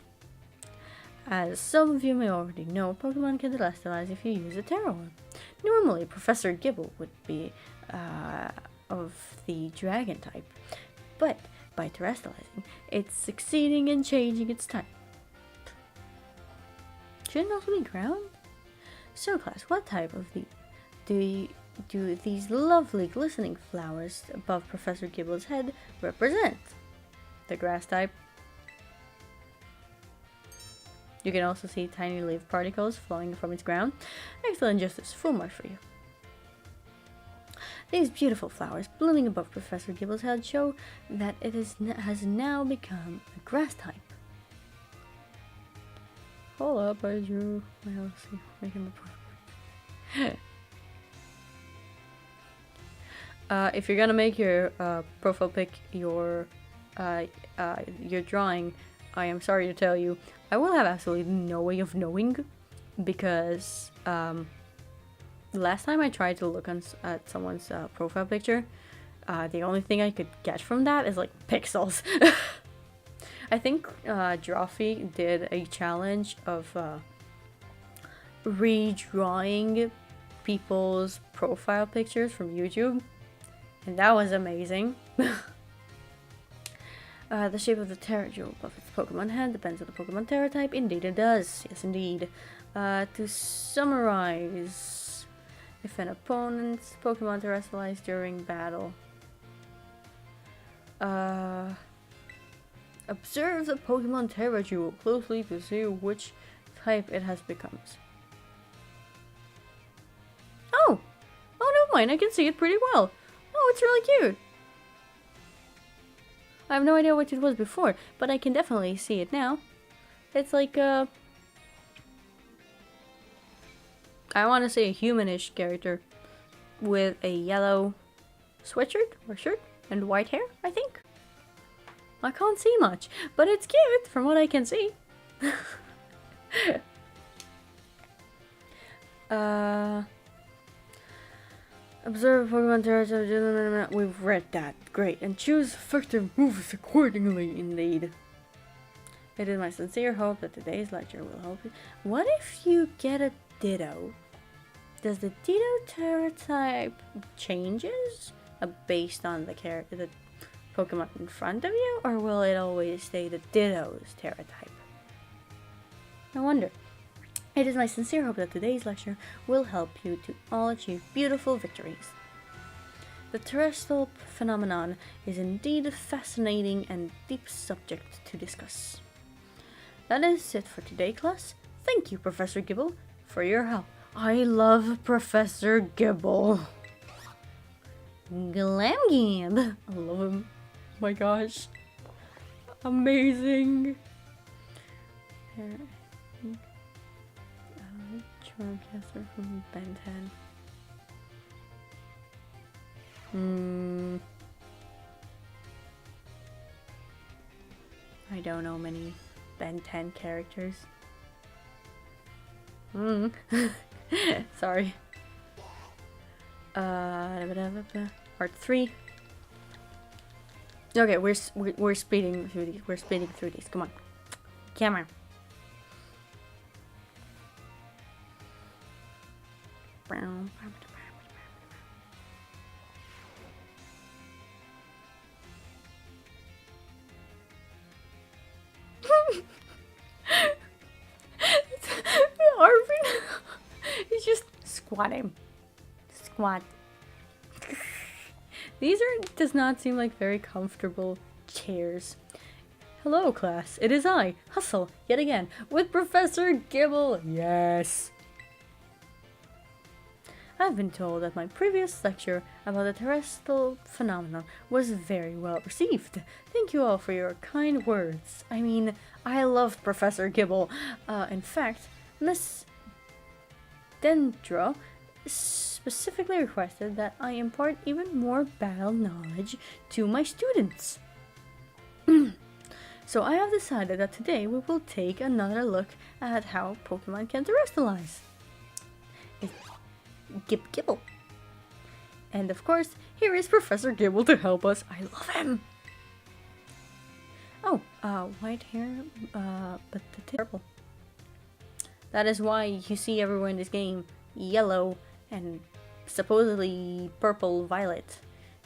As some of you may already know, Pokemon can terrestrialize if you use a Terror. Normally, Professor Gibble would be of the Dragon type, but by terrestrializing, it's succeeding in changing its type. Shouldn't it also be ground? So, class, what type of do these lovely glistening flowers above Professor Gibble's head represent? The grass type. You can also see tiny leaf particles flowing from its ground. Excellent justice, full mark for you. These beautiful flowers blooming above Professor Gibble's head show that it has now become a grass type. Hold up, I drew my LC making the point. If you're gonna make your profile pic your drawing, I am sorry to tell you, I will have absolutely no way of knowing, because last time I tried to look at someone's profile picture, the only thing I could get from that is like pixels. I think Drawfee did a challenge of redrawing people's profile pictures from YouTube, and that was amazing. The shape of the Terra jewel above its Pokemon head depends on the Pokemon Terra type. Indeed it does. Yes, indeed. To summarize, if an opponent's Pokemon terrestrialized during battle, observe the Pokemon Terra jewel closely to see which type it has become. Oh! Oh, never mind. I can see it pretty well. Oh, it's really cute. I have no idea what it was before, but I can definitely see it now. It's like, I want to say a humanish character with a yellow sweatshirt or shirt and white hair, I think. I can't see much, but it's cute from what I can see. Observe Pokemon territory. We've read that. Great. And choose effective moves accordingly, indeed. It is my sincere hope that today's lecture will help you. What if you get a Ditto? Does the Ditto Terra type changes based on the Pokemon in front of you? Or will it always stay the Ditto's Terra type? I wonder. It is my sincere hope that today's lecture will help you to all achieve beautiful victories. The terrestrial phenomenon is indeed a fascinating and deep subject to discuss. That is it for today, class. Thank you, Professor Gibble, for your help. I love Professor Gibble. Glamgib. I love him. Oh my gosh. Amazing. Charmcaster from Ben 10. I don't know many Ben 10 characters. Sorry. Part 3. Okay, we're speeding through these. We're speeding through these. Come on. Camera. Arvin, he's just squatting. Squat. These does not seem like very comfortable chairs. Hello, class. It is I, Hustle, yet again, with Professor Gibble. Yes. I've been told that my previous lecture about the terrestrial phenomenon was very well received. Thank you all for your kind words. I mean, I love Professor Gibble. In fact, Miss Dendro specifically requested that I impart even more battle knowledge to my students. So I have decided that today we will take another look at how Pokemon can terrestrialize. Gibble. And of course, here is Professor Gibble to help us. I love him. Oh, white hair, but the purple. That is why you see everyone in this game yellow and supposedly purple violet.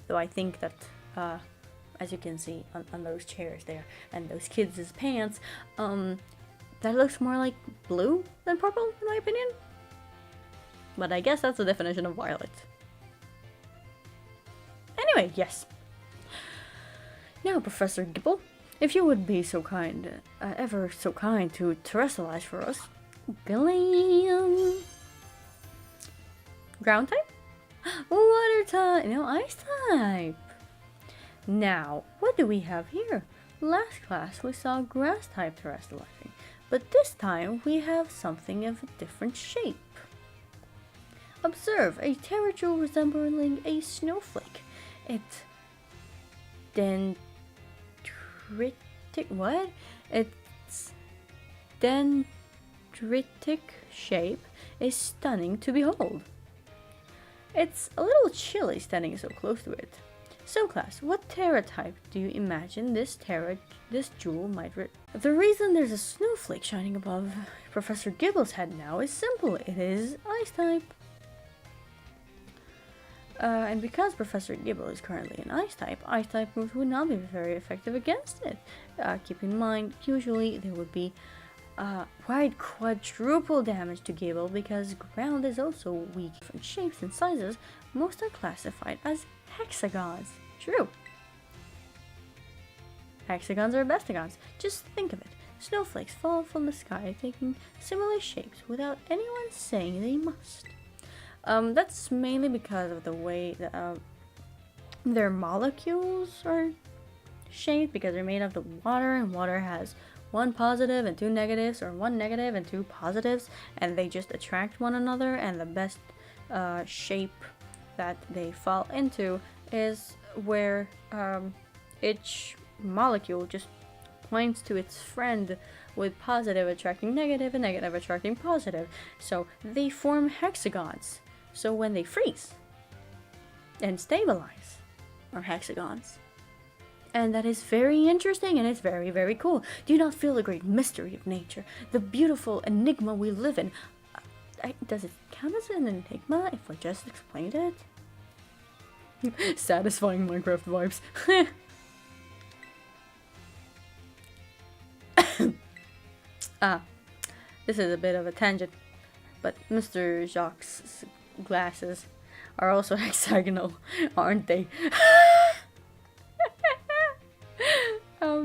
Though I think that, as you can see on those chairs there and those kids' pants, that looks more like blue than purple in my opinion. But I guess that's the definition of violet. Anyway, yes. Now, Professor Gibble, if you would be so kind, ever so kind to terrestrialize for us. Glam. Ground type? Water type! No, ice type! Now, what do we have here? Last class we saw grass type terrestrializing, but this time we have something of a different shape. Observe a Terrajewel resembling a snowflake. Its dendritic Its dendritic shape is stunning to behold. It's a little chilly standing so close to it. So class, what Terra type do you imagine this jewel might The reason there's a snowflake shining above Professor Gibble's head now is simple. It is ice type. And because Professor Gibble is currently an ice type moves would not be very effective against it. Keep in mind, usually there would be wide quadruple damage to Gibble because ground is also weak. Different shapes and sizes, most are classified as hexagons. True. Hexagons are bestagons. Just think of it. Snowflakes fall from the sky taking similar shapes without anyone saying they must. That's mainly because of the way that, their molecules are shaped, because they're made of the water, and water has one positive and two negatives, or one negative and two positives, and they just attract one another, and the best shape that they fall into is where each molecule just points to its friend, with positive attracting negative and negative attracting positive. So they form hexagons. So when they freeze and stabilize, are hexagons. And that is very interesting, and it's very, very cool. Do you not feel the great mystery of nature? The beautiful enigma we live in? Does it count as an enigma if I just explained it? Satisfying Minecraft vibes. This is a bit of a tangent, but Mr. Jacques' glasses are also hexagonal, aren't they?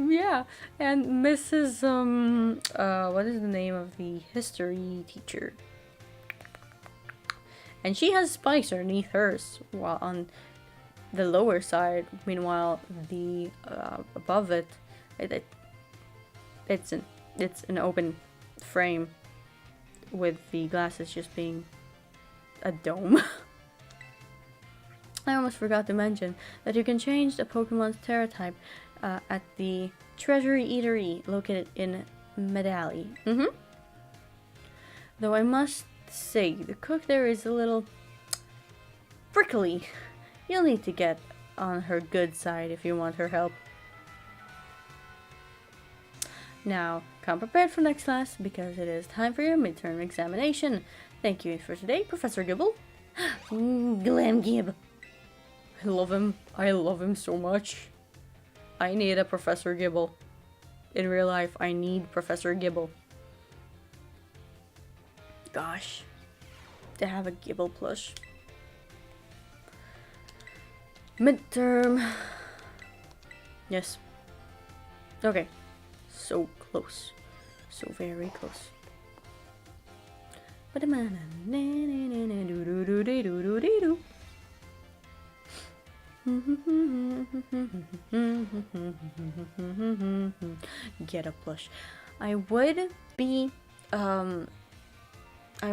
Yeah, and Mrs. What is the name of the history teacher? And she has spikes underneath hers, while on the lower side, meanwhile, the above it, it's an open frame with the glasses just being a dome. I almost forgot to mention that you can change the Pokemon's Terra type at the Treasury Eatery located in Medali. Though I must say, the cook there is a little prickly. You'll need to get on her good side if you want her help. Now, come prepared for next class, because it is time for your midterm examination. Thank you for today, Professor Gibble. Glam Gib. I love him. I love him so much. I need a Professor Gibble. In real life, I need Professor Gibble. Gosh. To have a Gibble plush. Midterm. Yes. Okay. So close. So very close. Get a plush. I would be I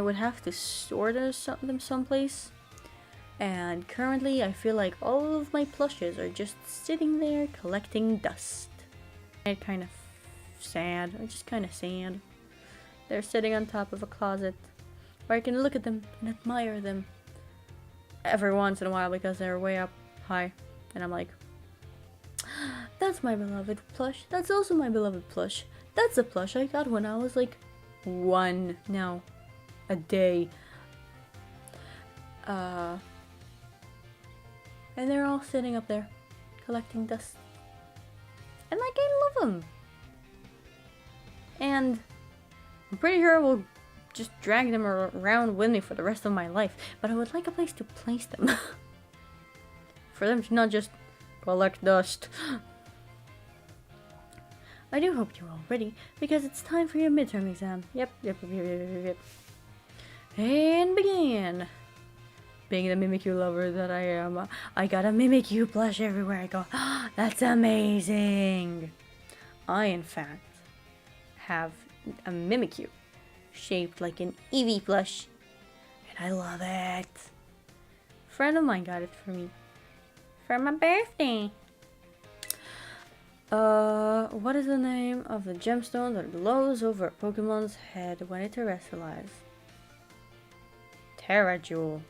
would have to store them someplace, and currently I feel like all of my plushes are just sitting there collecting dust. It's kind of sad. It's just kind of sad. They're sitting on top of a closet where I can look at them and admire them every once in a while, because they're way up high, and I'm like, that's my beloved plush. That's also my beloved plush. That's a plush I got when I was like a day. And they're all sitting up there collecting dust, and like, I love them. And I'm pretty sure I will just drag them around with me for the rest of my life, but I would like a place to place them. For them to not just collect dust. I do hope you're all ready, because it's time for your midterm exam. Yep. And begin! Being the Mimikyu lover that I am, I got a Mimikyu plush everywhere I go. That's amazing! I, in fact, have a Mimikyu shaped like an Eevee plush, and I love it. A friend of mine got it for me for my birthday. What is the name of the gemstone that glows over a Pokemon's head when it terrestrializes? Terra Jewel.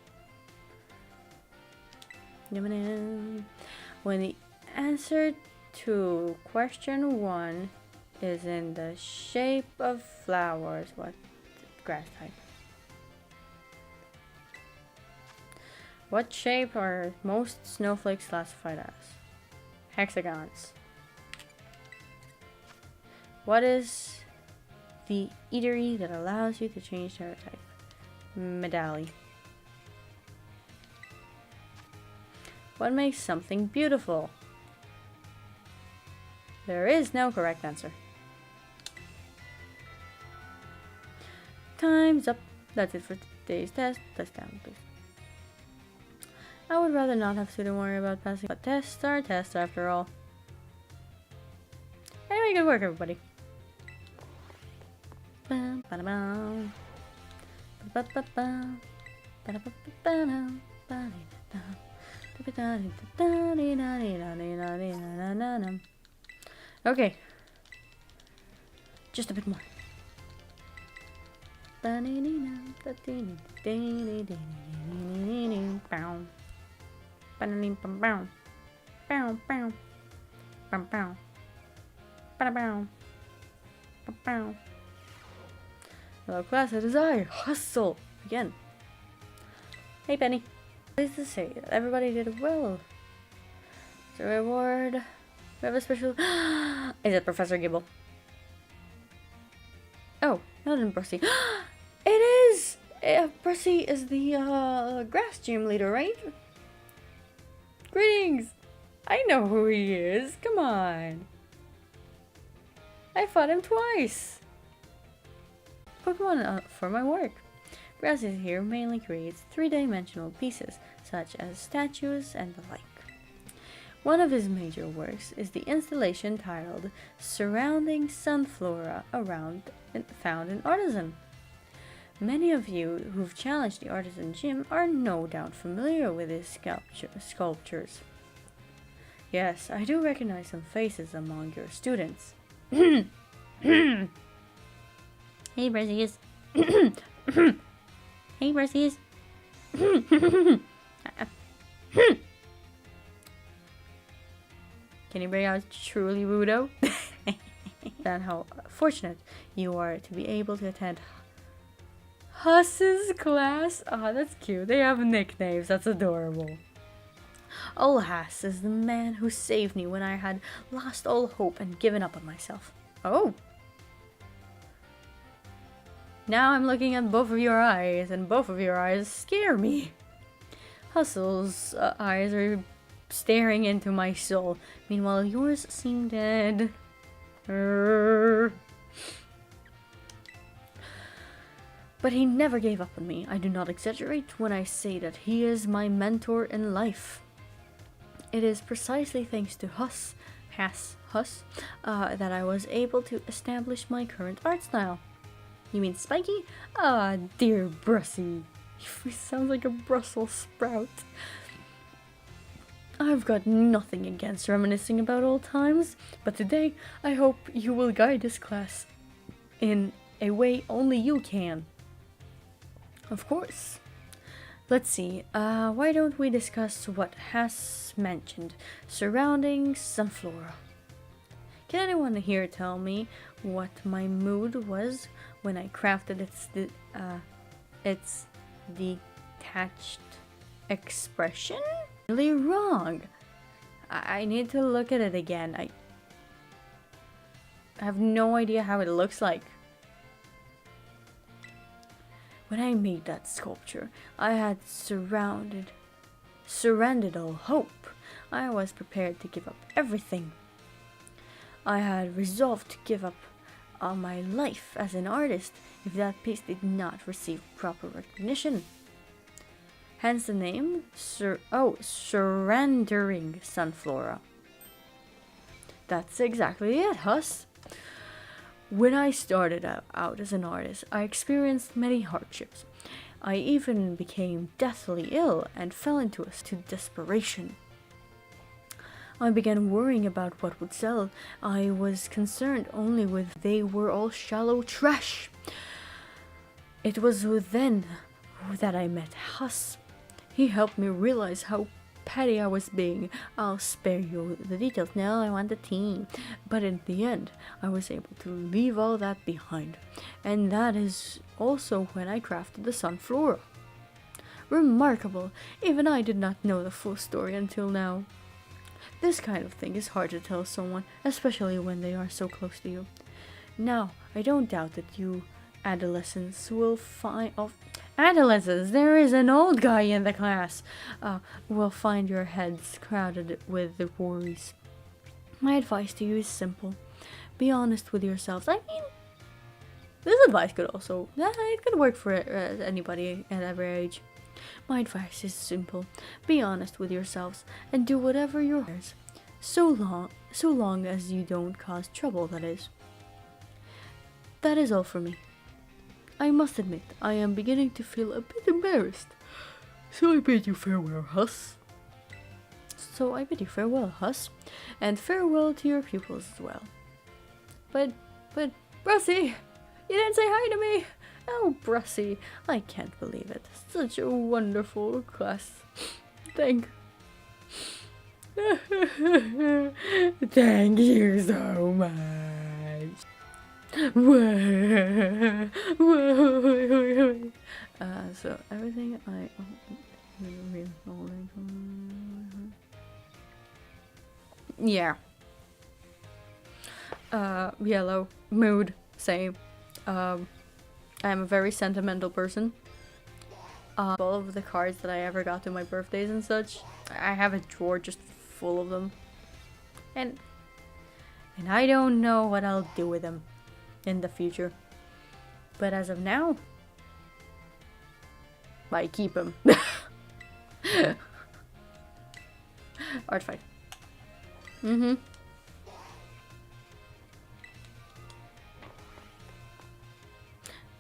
When the answer to question 1 is in the shape of flowers, what grass type? What shape are most snowflakes classified as? Hexagons. What is the eatery that allows you to change terra type? Medali. What makes something beautiful? There is no correct answer. Time's up. That's it for today's test. Test down, please. I would rather not have to worry about passing, but tests are tests after all. Anyway, good work, everybody. Okay. Just a bit more. Hello class, it is I, Hustle, again. Hey Penny. Pleased to say that everybody did well. The reward, we have a special... Is it Professor Gibble? Oh, not in Brussy. It is! Brussy is the grass gym leader, right? Greetings! I know who he is, come on. I fought him twice. Pokemon for my work. Brassy here mainly creates three-dimensional pieces, such as statues and the like. One of his major works is the installation titled Surrounding Sunflora found in Artisan. Many of you who've challenged the Artisan Gym are no doubt familiar with his sculptures. Yes, I do recognize some faces among your students. Hey, Brazies. Hey, Brazies. Can you bring out truly Rudo? And how fortunate you are to be able to attend Huss's class. Oh, that's cute. They have nicknames. That's adorable. Old Huss is the man who saved me when I had lost all hope and given up on myself. Oh. Now I'm looking at both of your eyes, and both of your eyes scare me. Hustle's eyes are staring into my soul. Meanwhile, yours seem dead. But he never gave up on me. I do not exaggerate when I say that he is my mentor in life. It is precisely thanks to Huss, that I was able to establish my current art style. You mean Spiky? Ah, dear Brussy. He sounds like a Brussels sprout. I've got nothing against reminiscing about old times, but today I hope you will guide this class in a way only you can. Of course. Let's see, why don't we discuss what has mentioned surrounding Sunflora? Can anyone here tell me what my mood was when I crafted its detached expression? Really wrong. I need to look at it again. I have no idea how it looks like. When I made that sculpture, I had surrendered all hope. I was prepared to give up everything. I had resolved to give up my life as an artist if that piece did not receive proper recognition. Hence the name, Surrendering Sunflora. That's exactly it, Huss. When I started out as an artist, I experienced many hardships. I even became deathly ill and fell into desperation. I began worrying about what would sell. I was concerned only with they were all shallow trash. It was then that I met Huss. He helped me realize how petty I was being. I'll spare you the details. No, I want the tea. But in the end, I was able to leave all that behind. And that is also when I crafted the Sunflora. Remarkable. Even I did not know the full story until now. This kind of thing is hard to tell someone, especially when they are so close to you. Now, I don't doubt that you adolescents will find... Adolescents, there is an old guy in the class. Will find your heads crowded with the worries. My advice to you is simple. Be honest with yourselves. I mean, this advice could also... it could work for anybody at every age. My advice is simple. Be honest with yourselves and do whatever your heart. So long as you don't cause trouble, that is. That is all for me. I must admit, I am beginning to feel a bit embarrassed. So I bid you farewell, Huss. And farewell to your pupils as well. But, Brussy, you didn't say hi to me! Oh, Brussy, I can't believe it. Such a wonderful class. Thank you so much. So everything I yeah. Yellow mood, same. I'm a very sentimental person. All of the cards that I ever got to my birthdays and such, I have a drawer just full of them. And I don't know what I'll do with them in the future. But as of now, I keep them. Art fight. Mm-hmm.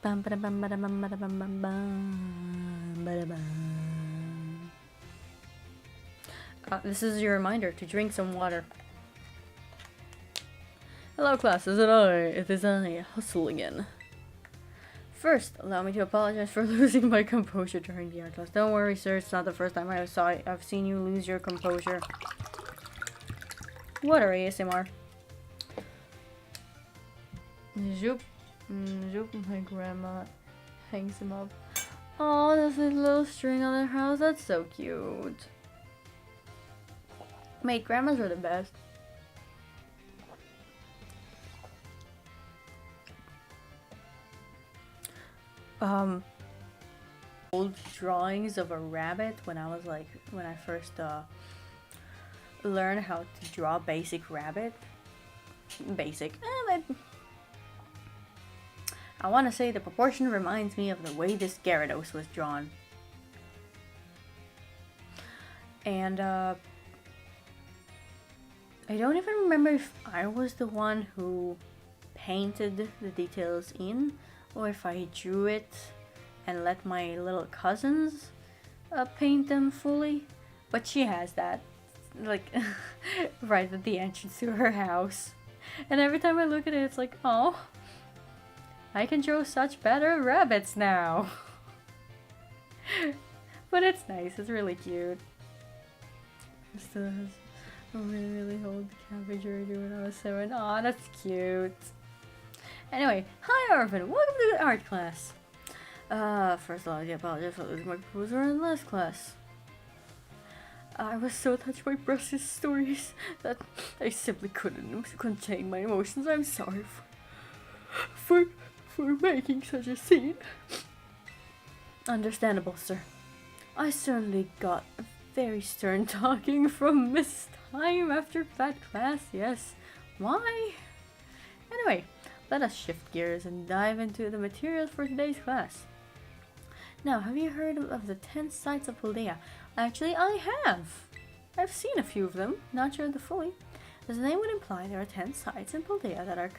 Bum, bada, bum, bada, bum, bada, bum, bum, bum, bada, bum. This is your reminder to drink some water. Hello class, it is I, Hustle again. First, allow me to apologize for losing my composure during the art class. Don't worry sir, it's not the first time I've seen you lose your composure. Water ASMR. Zoop. Zoop, my grandma hangs him up. Oh, there's a little string on their house. That's so cute. Mate, grandmas are the best. Old drawings of a rabbit when I first learned how to draw basic rabbit. I want to say the proportion reminds me of the way this Gyarados was drawn. And I don't even remember if I was the one who painted the details in, or if I drew it and let my little cousins paint them fully. But she has that, like, right at the entrance to her house. And every time I look at it, it's like, oh, I can draw such better rabbits now. But it's nice, it's really cute. It still has a really old cabbage already when I was 7. Aw, that's cute. Anyway, hi Arvin, welcome to the art class. First of all, I apologize for losing my composer in the last class. I was so touched by Bruss's stories that I simply couldn't contain my emotions. I'm sorry for making such a scene. Understandable, sir. I certainly got a very stern talking from Miss Time after that class, yes. Why? Anyway, let us shift gears and dive into the materials for today's class. Now, have you heard of the 10 sites of Paldea? Actually, I have. I've seen a few of them, not sure the fully. As the name would imply, there are 10 sites in Paldea that are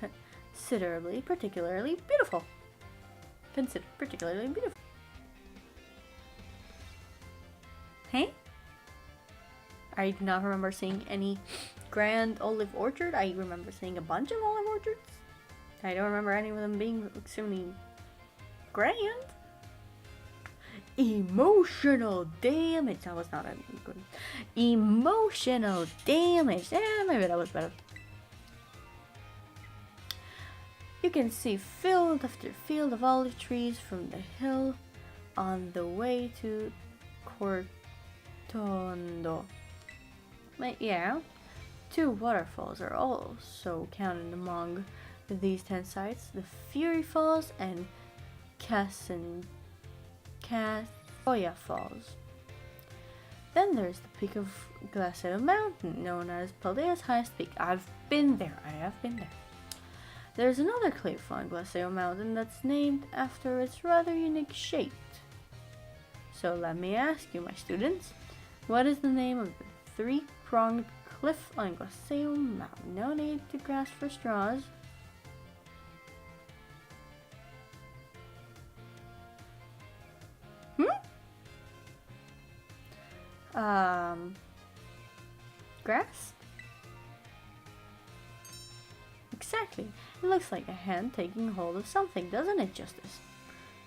particularly beautiful. Considered particularly beautiful. Hey? I do not remember seeing any grand olive orchard. I remember seeing a bunch of olive orchards. I don't remember any of them being extremely grand. Emotional damage. That was not a good. Emotional damage. Yeah, maybe that was better. You can see field after field of olive trees from the hill on the way to Cortondo. Yeah, 2 waterfalls are also counted among these 10 sites: the Fury Falls and Casoya Falls. Then there's the peak of Glacial Mountain, known as Paldea's highest peak. I've been there. I have been there. There's another cliff on Glacial Mountain that's named after its rather unique shape. So let me ask you, my students, what is the name of the 3-pronged cliff on Glacial Mountain? No need to grasp for straws. Grass? Exactly. It looks like a hand taking hold of something, doesn't it, Justice?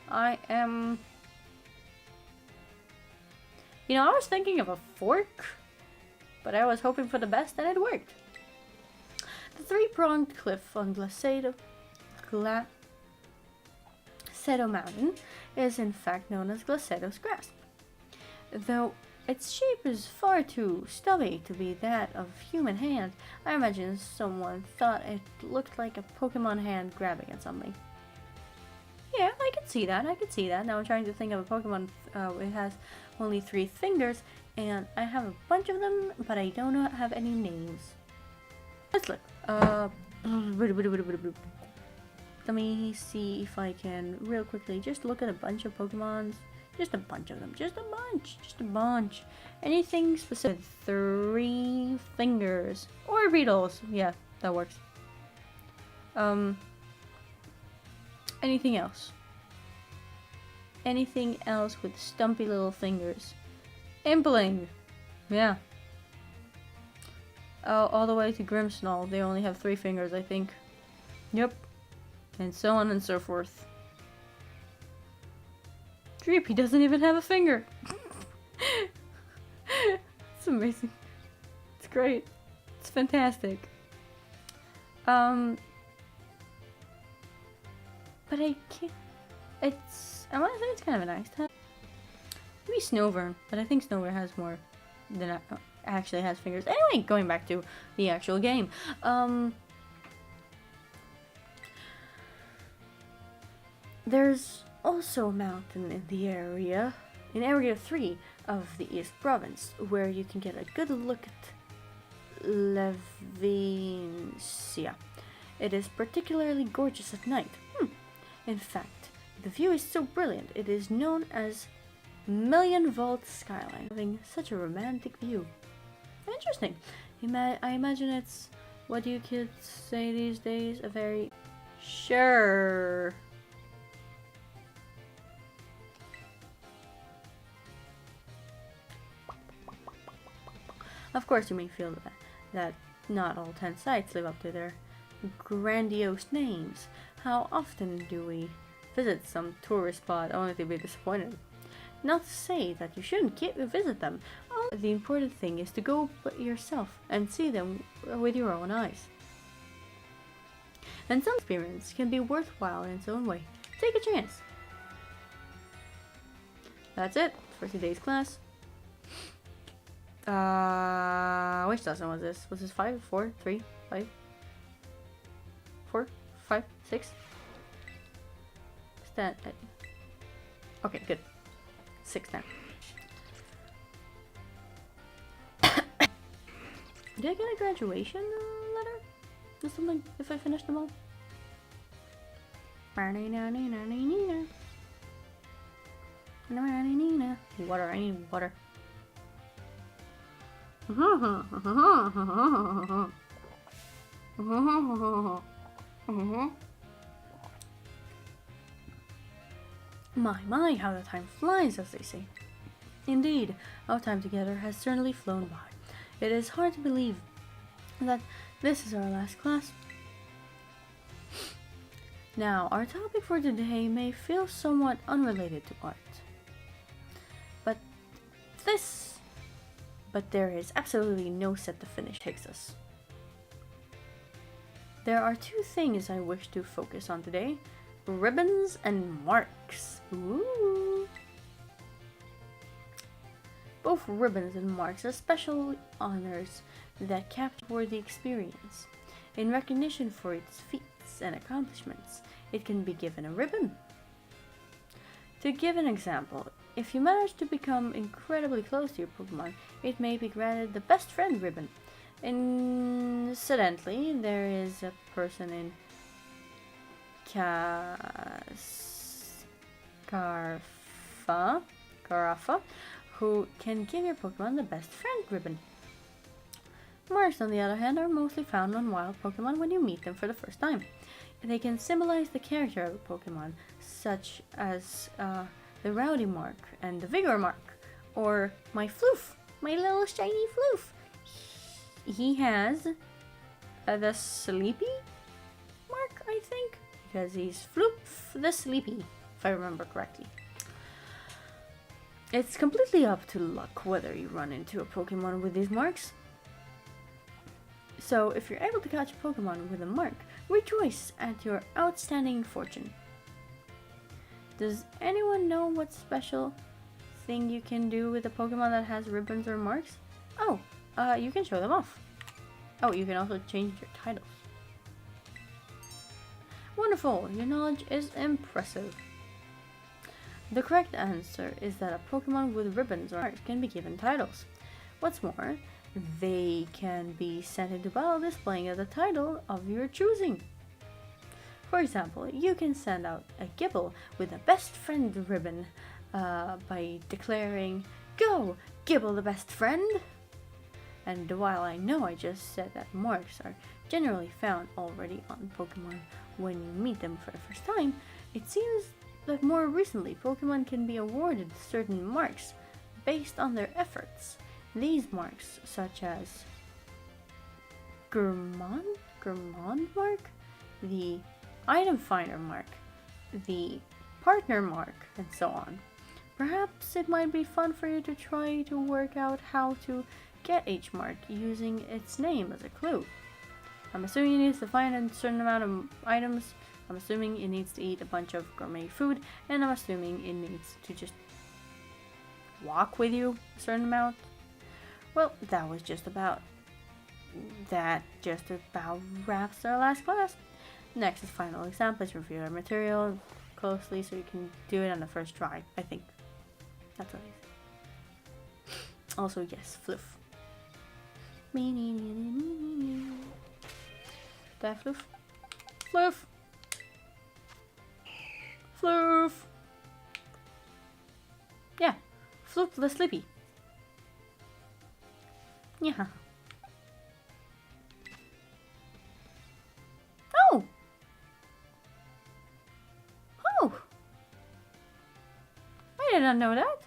I am... You know, I was thinking of a fork, but I was hoping for the best and it worked. The three-pronged cliff on Glacedo Mountain is in fact known as Glacedo's Grasp. Though its shape is far too stubby to be that of human hand, I imagine someone thought it looked like a Pokemon hand grabbing at something. Yeah, I can see that, Now I'm trying to think of a Pokemon, it has only 3 fingers, and I have a bunch of them, but I do not have any names. Let's look. Let me see if I can real quickly just look at a bunch of Pokemons. Just a bunch of them. Just a bunch. Anything specific? 3 fingers. Or beetles. Yeah, that works. Anything else? Anything else with stumpy little fingers? Impling. Yeah. Oh, all the way to Grimmsnarl. They only have 3 fingers, I think. Yep. And so on and so forth. Dreepy doesn't even have a finger. It's amazing. It's great. It's fantastic. But I can't... I want to say it's kind of a nice type. Maybe Snowburn, but I think Snowburn has more than actually has fingers. Anyway, going back to the actual game. There's also a mountain in the area, in Area 3 of the East Province, where you can get a good look at Levincia. It is particularly gorgeous at night. In fact, the view is so brilliant, it is known as Million Vault Skyline, having such a romantic view. Interesting. I imagine it's what you kids say these days, a very... Sure. Of course, you may feel that not all 10 sites live up to their grandiose names. How often do we visit some tourist spot only to be disappointed? Not to say that you shouldn't visit them. The important thing is to go yourself and see them with your own eyes. And some experience can be worthwhile in its own way. Take a chance. That's it for today's class. Which lesson was this? Was this 5, 4, 3, 5? 4, 5, 6? Okay, good. 6 now. Did I get a graduation letter? Or something, if I finished them all? Water, I need water. My, how the time flies, as they say. Indeed, our time together has certainly flown by. It is hard to believe that this is our last class. Now, our topic for today may feel somewhat unrelated to art. But there is absolutely no set to finish takes us. There are 2 things I wish to focus on today. Ribbons and marks. Ooh. Both ribbons and marks are special honors that capture the experience. In recognition for its feats and accomplishments, it can be given a ribbon. To give an example, if you manage to become incredibly close to your Pokemon, it may be granted the Best Friend ribbon. Incidentally, there is a person in Carafa who can give your Pokemon the Best Friend ribbon. Marks, on the other hand, are mostly found on wild Pokemon when you meet them for the first time. They can symbolize the character of a Pokemon, such as the Rowdy mark and the Vigor mark, or my Floof, my little shiny Floof. he has the sleepy mark, I think, because he's Floop the Sleepy, if I remember correctly. It's completely up to luck whether you run into a Pokemon with these marks. So if you're able to catch a Pokemon with a mark, rejoice at your outstanding fortune. Does anyone know what special thing you can do with a Pokemon that has ribbons or marks? Oh, you can show them off. Oh, you can also change your titles. Wonderful, your knowledge is impressive. The correct answer is that a Pokemon with ribbons or marks can be given titles. What's more, they can be sent into battle displaying the title of your choosing. For example, you can send out a Gibble with a best friend ribbon by declaring, "Go, Gibble the best friend!" And while I know I just said that marks are generally found already on Pokemon when you meet them for the first time, it seems that more recently Pokemon can be awarded certain marks based on their efforts. These marks, such as Gourmand mark, the Item Finder mark, the Partner mark, and so on. Perhaps it might be fun for you to try to work out how to get each mark using its name as a clue. I'm assuming it needs to find a certain amount of items, I'm assuming it needs to eat a bunch of gourmet food, and I'm assuming it needs to just walk with you a certain amount. Well, that just about wraps our last class. Next is final exam. Please review our material closely so you can do it on the first try, I think. That's what it is. Also, yes, Floof. That Floof? Floof! Floof! Yeah, Floof the Sleepy. Yeah. Oh! Oh! I did not know that.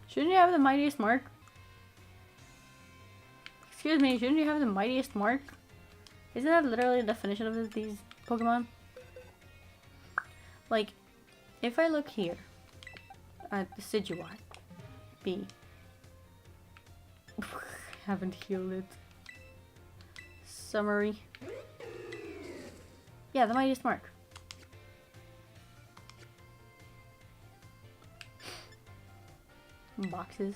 Shouldn't you have the mightiest mark? Excuse me, shouldn't you have the mightiest mark? Isn't that literally the definition of these Pokemon? Like, if I look here at the Decidueye B, haven't healed it. Summary. Yeah, the mightiest mark. Boxes.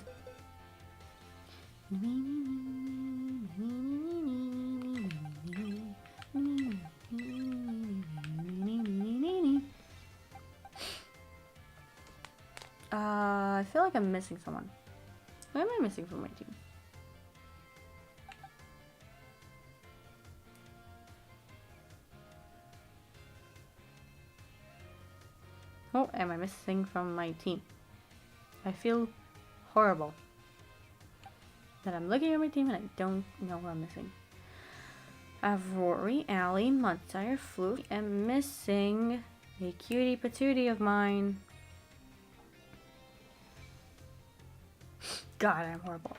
I feel like I'm missing someone. Who am I missing from my team? Who am I missing from my team? I feel horrible that I'm looking at my team and I don't know who I'm missing. I have Rory, Allie, Mudsire, Floof. I'm missing a cutie patootie of mine. God, I'm horrible.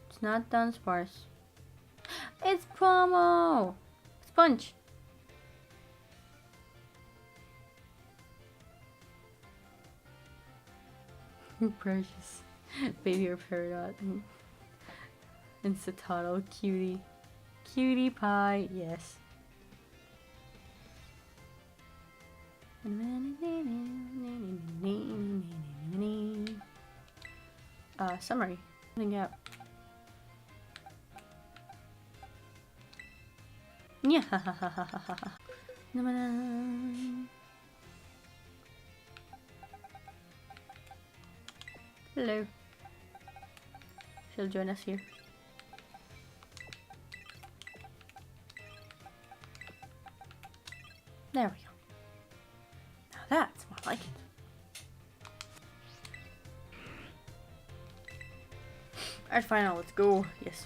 It's not Dunsparce. It's Promo! Sponge! Precious. Baby or Peridot. And Satotl, cutie. Cutie pie, yes. Summary. Nothing out. Yeah. Hello. She'll join us here. There we go. Now that's more like it. Alright final, let's go. Yes.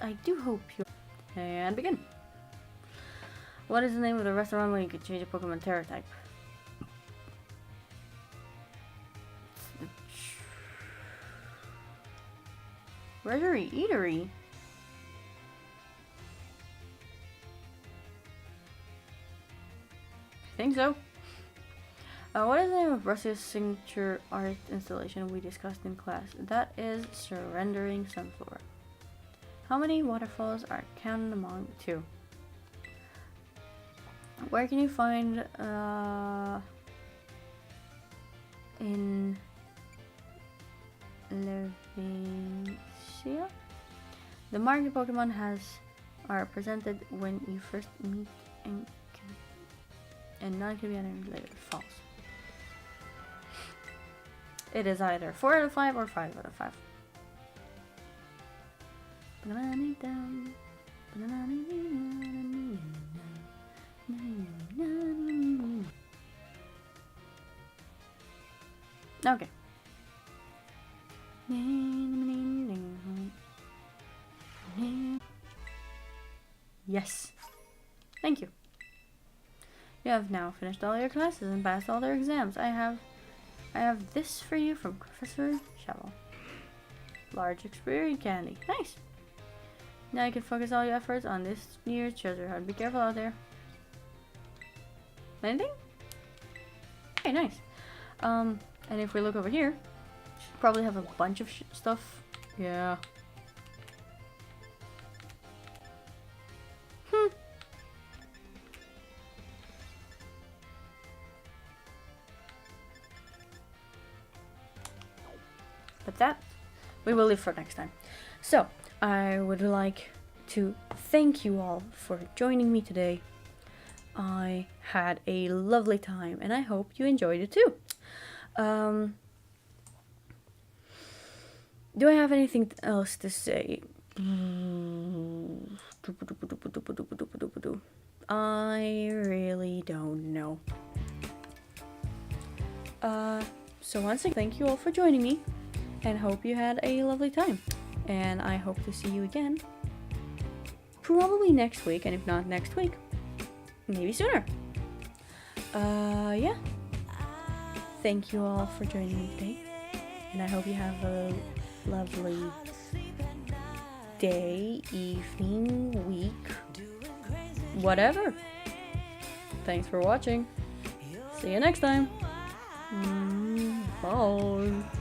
I do hope you. And begin. What is the name of the restaurant where you can change a Pokemon Terra type? Treasury Eatery? I think so. What is the name of Russia's signature art installation we discussed in class? That is Surrendering Sunflower. How many waterfalls are counted among two? Where can you find in Levincia? The market Pokemon are presented when you first meet and none can be entered later. False. It is either 4 out of 5 or 5 out of 5. Okay. Yes. Thank you. You have now finished all your classes and passed all their exams. I have this for you from Professor Shovel. Large experience candy. Nice. Now you can focus all your efforts on this year's treasure hunt. Be careful out there. Anything? Okay, nice. And if we look over here, probably have a bunch of stuff. Yeah. But that we will leave for next time. So I would like to thank you all for joining me today. I had a lovely time and I hope you enjoyed it too. Do I have anything else to say? I really don't know. So once again, thank you all for joining me and hope you had a lovely time. And I hope to see you again probably next week, and if not next week, maybe sooner. Yeah. Thank you all for joining me today, and I hope you have a lovely day, evening, week, whatever. Thanks for watching. See you next time. Bye.